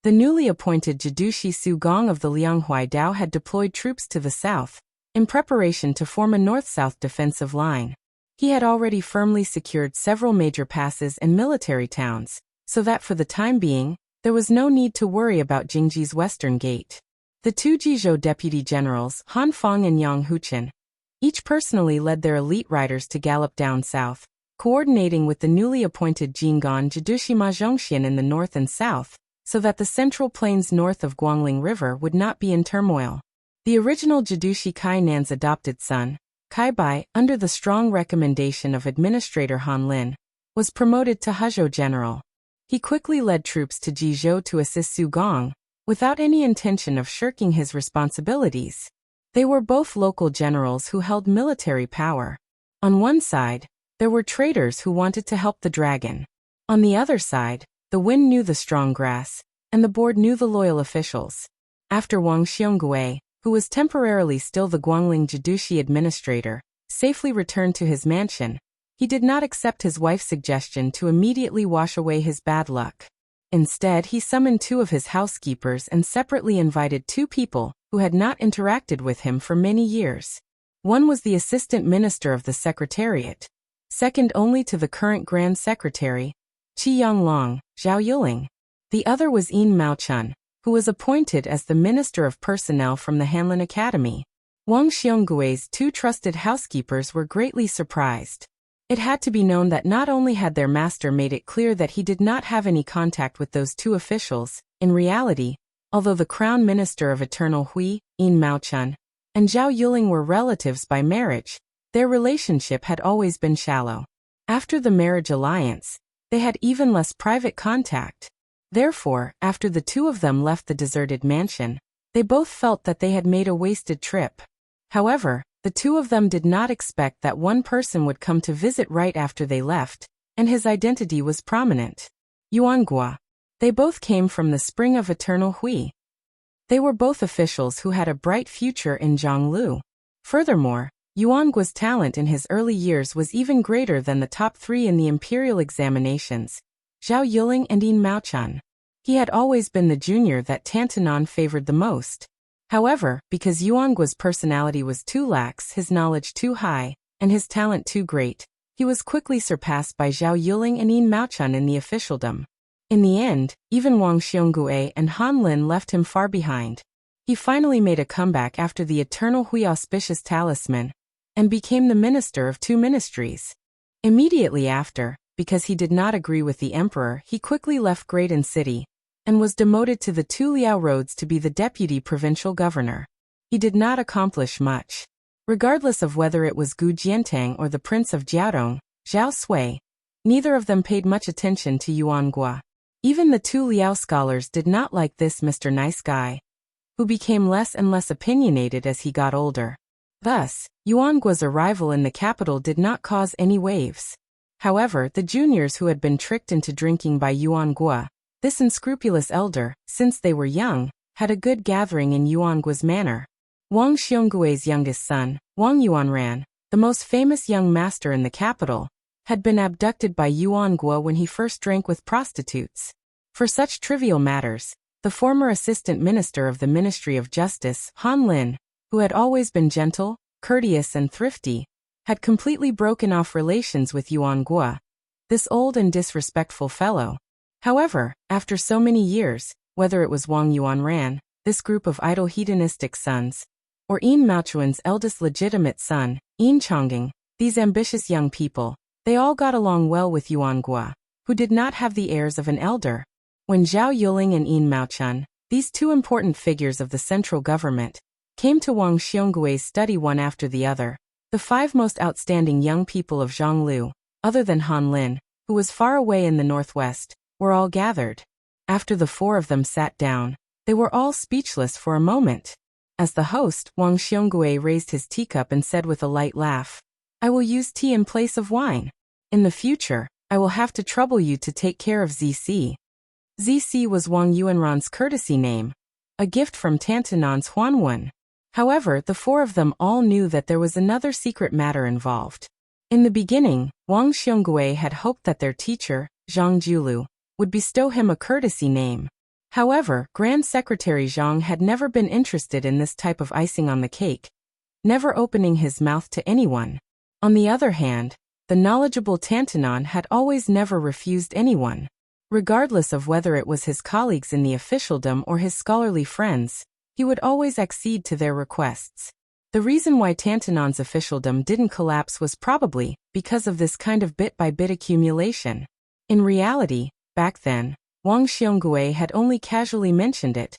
The newly appointed Jidushi Su Gong of the Lianghuai Dao had deployed troops to the south, in preparation to form a north-south defensive line. He had already firmly secured several major passes and military towns, so that for the time being, there was no need to worry about Jingji's western gate. The two Jizhou deputy generals, Han Feng and Yang Huchen, each personally led their elite riders to gallop down south, coordinating with the newly appointed Jinggan Jidushi Ma Zhongxian in the north and south, so that the central plains north of Guangling River would not be in turmoil. The original Jidushi Kai Nan's adopted son, Kai Bai, under the strong recommendation of Administrator Han Lin, was promoted to Hezhou General. He quickly led troops to Jizhou to assist Su Gong, without any intention of shirking his responsibilities. They were both local generals who held military power. On one side, there were traders who wanted to help the dragon. On the other side, the wind knew the strong grass, and the board knew the loyal officials. After Wang Xiongui, who was temporarily still the Guangling Jidushi administrator, safely returned to his mansion, he did not accept his wife's suggestion to immediately wash away his bad luck. Instead, he summoned two of his housekeepers and separately invited two people who had not interacted with him for many years. One was the assistant minister of the Secretariat, second only to the current Grand Secretary, Qi Yanglong, Zhao Yuling. The other was Yin Maochun, who was appointed as the Minister of Personnel from the Hanlin Academy. Wang Xionggui's two trusted housekeepers were greatly surprised. It had to be known that not only had their master made it clear that he did not have any contact with those two officials, in reality, although the Crown Minister of Eternal Hui, Yin Maochun, and Zhao Yuling were relatives by marriage, their relationship had always been shallow. After the marriage alliance, they had even less private contact. Therefore, after the two of them left the deserted mansion, they both felt that they had made a wasted trip. However, the two of them did not expect that one person would come to visit right after they left, and his identity was prominent. Yuangua. They both came from the spring of Eternal Hui. They were both officials who had a bright future in Zhonglu. Furthermore, Yuangua's talent in his early years was even greater than the top three in the imperial examinations, Zhao Yuling and Yin Maochun. He had always been the junior that Tantanon favored the most. However, because Yuangua's personality was too lax, his knowledge too high, and his talent too great, he was quickly surpassed by Zhao Yuling and Yin Maochun in the officialdom. In the end, even Wang Xiongui and Han Lin left him far behind. He finally made a comeback after the Eternal Hui Auspicious Talisman, and became the minister of two ministries. Immediately after, because he did not agree with the emperor, he quickly left Graydon City, and was demoted to the Tuliao Roads to be the deputy provincial governor. He did not accomplish much. Regardless of whether it was Gu Jiantang or the prince of Jiaodong, Zhao Sui, neither of them paid much attention to Yuangua. Even the two Liao scholars did not like this Mr. Nice Guy, who became less and less opinionated as he got older. Thus, Yuangua's arrival in the capital did not cause any waves. However, the juniors who had been tricked into drinking by Yuangua, this unscrupulous elder, since they were young, had a good gathering in Yuangua's manor. Wang Xionggui's youngest son, Wang Yuanran, the most famous young master in the capital, had been abducted by Yuangua when he first drank with prostitutes. For such trivial matters, the former assistant minister of the Ministry of Justice, Han Lin, who had always been gentle, courteous and thrifty, had completely broken off relations with Yuangua, this old and disrespectful fellow. However, after so many years, whether it was Wang Yuanran, this group of idle hedonistic sons, or Yin Maochuan's eldest legitimate son, Yin Chongqing, these ambitious young people, they all got along well with Yuangua, who did not have the airs of an elder. When Zhao Yuling and Yin Maochun, these two important figures of the central government, came to Wang Xionggui's study one after the other, The 5 most outstanding young people of Zhonglu, other than Han Lin, who was far away in the northwest, were all gathered. After the 4 of them sat down, they were all speechless for a moment. As the host, Wang Xiongui raised his teacup and said with a light laugh, "I will use tea in place of wine. In the future, I will have to trouble you to take care of ZC." ZC was Wang Yuanran's courtesy name, a gift from Tantanan's Huanwen. However, the 4 of them all knew that there was another secret matter involved. In the beginning, Wang Xiongui had hoped that their teacher, Zhang Julu, would bestow him a courtesy name. However, Grand Secretary Zhang had never been interested in this type of icing on the cake, never opening his mouth to anyone. On the other hand, the knowledgeable Tantanan had always never refused anyone. Regardless of whether it was his colleagues in the officialdom or his scholarly friends, he would always accede to their requests. The reason why Tantanan's officialdom didn't collapse was probably because of this kind of bit-by-bit accumulation. In reality, back then, Wang Xiongui had only casually mentioned it.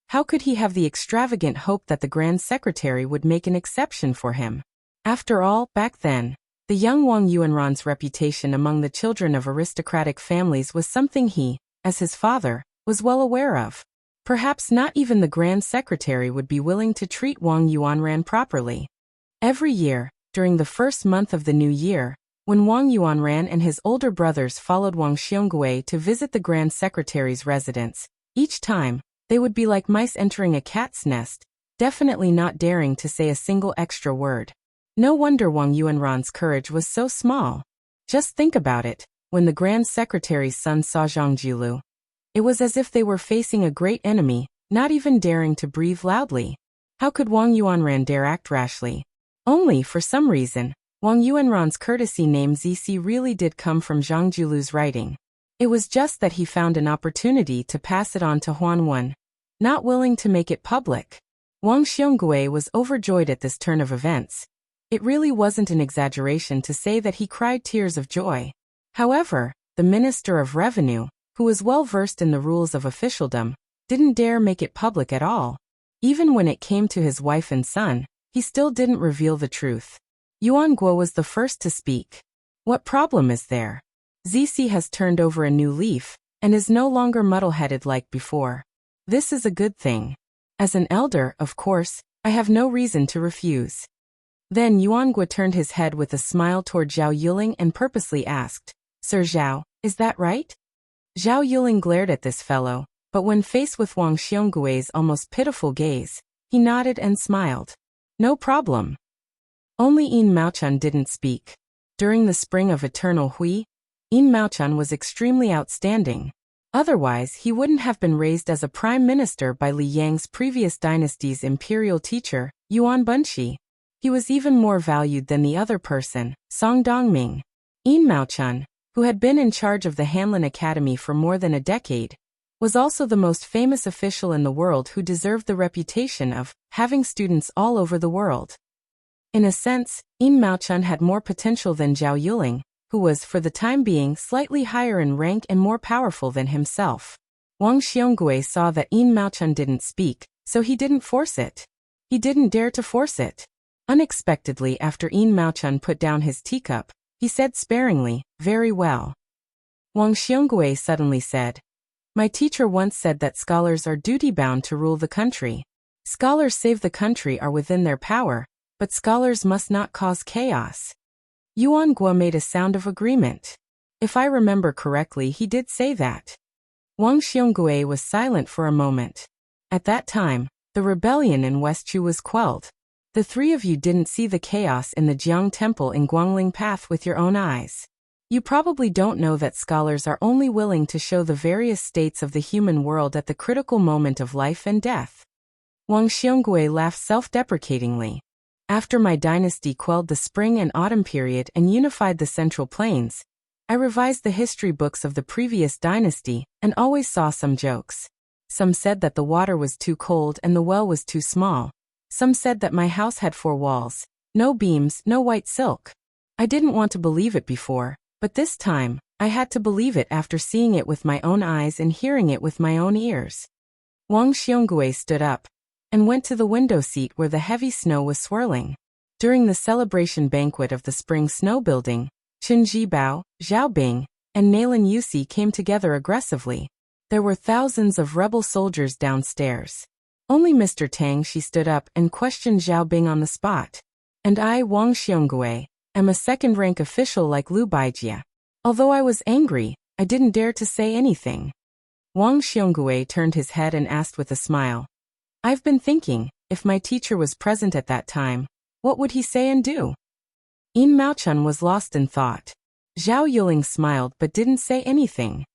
How could he have the extravagant hope that the Grand Secretary would make an exception for him? After all, back then, the young Wang Yuanran's reputation among the children of aristocratic families was something he, as his father, was well aware of. Perhaps not even the Grand Secretary would be willing to treat Wang Yuanran properly. Every year, during the first month of the new year, when Wang Yuanran and his older brothers followed Wang Xiongui to visit the Grand Secretary's residence, each time, they would be like mice entering a cat's nest, definitely not daring to say a single extra word. No wonder Wang Yuanran's courage was so small. Just think about it, when the Grand Secretary's son saw Zhang Julu, it was as if they were facing a great enemy, not even daring to breathe loudly. How could Wang Yuanran dare act rashly? Only, for some reason, Wang Yuanran's courtesy name ZC really did come from Zhang Julu's writing. It was just that he found an opportunity to pass it on to Huanwen, not willing to make it public. Wang Xiongui was overjoyed at this turn of events. It really wasn't an exaggeration to say that he cried tears of joy. However, the Minister of Revenue, who was well versed in the rules of officialdom, didn't dare make it public at all. Even when it came to his wife and son, he still didn't reveal the truth. Yuan Guo was the first to speak. "What problem is there? ZC has turned over a new leaf, and is no longer muddle-headed like before. This is a good thing. As an elder, of course, I have no reason to refuse." Then Yuan Guo turned his head with a smile toward Zhao Yuling and purposely asked, "Sir Zhao, is that right?" Zhao Yuling glared at this fellow, but when faced with Wang Xionggui's almost pitiful gaze, he nodded and smiled. "No problem." Only Yin Maochun didn't speak. During the spring of Eternal Hui, Yin Maochun was extremely outstanding. Otherwise, he wouldn't have been raised as a prime minister by Li Yang's previous dynasty's imperial teacher, Yuan Bunshi. He was even more valued than the other person, Song Dongming. Yin Maochun, who had been in charge of the Hanlin Academy for more than a decade, was also the most famous official in the world who deserved the reputation of having students all over the world. In a sense, Yin Maochun had more potential than Zhao Yuling, who was, for the time being, slightly higher in rank and more powerful than himself. Wang Xiongui saw that Yin Maochun didn't speak, so he didn't force it. He didn't dare to force it. Unexpectedly, after Yin Maochun put down his teacup, he said sparingly, "Very well." Wang Xiongui suddenly said, "My teacher once said that scholars are duty-bound to rule the country. Scholars save the country are within their power, but scholars must not cause chaos." Yuan Guo made a sound of agreement. If I remember correctly, he did say that. Wang Xiongui was silent for a moment. At that time, the rebellion in West Chu was quelled. The 3 of you didn't see the chaos in the Jiang Temple in Guangling Path with your own eyes. You probably don't know that scholars are only willing to show the various states of the human world at the critical moment of life and death. Wang Xiongui laughed self-deprecatingly. After my dynasty quelled the spring and autumn period and unified the Central Plains, I revised the history books of the previous dynasty and always saw some jokes. Some said that the water was too cold and the well was too small. Some said that my house had 4 walls, no beams, no white silk. I didn't want to believe it before, but this time, I had to believe it after seeing it with my own eyes and hearing it with my own ears. Wang Xiongui stood up and went to the window seat where the heavy snow was swirling. During the celebration banquet of the spring snow building, Qin Jibao, Zhao Bing, and Nalan Yusi came together aggressively. There were thousands of rebel soldiers downstairs. Only Mr. Tang she stood up and questioned Zhao Bing on the spot. And I, Wang Xiongui, am a second-rank official like Lu Baijia. Although I was angry, I didn't dare to say anything. Wang Xiongui turned his head and asked with a smile. I've been thinking, if my teacher was present at that time, what would he say and do? Yin Maochun was lost in thought. Zhao Yuling smiled but didn't say anything.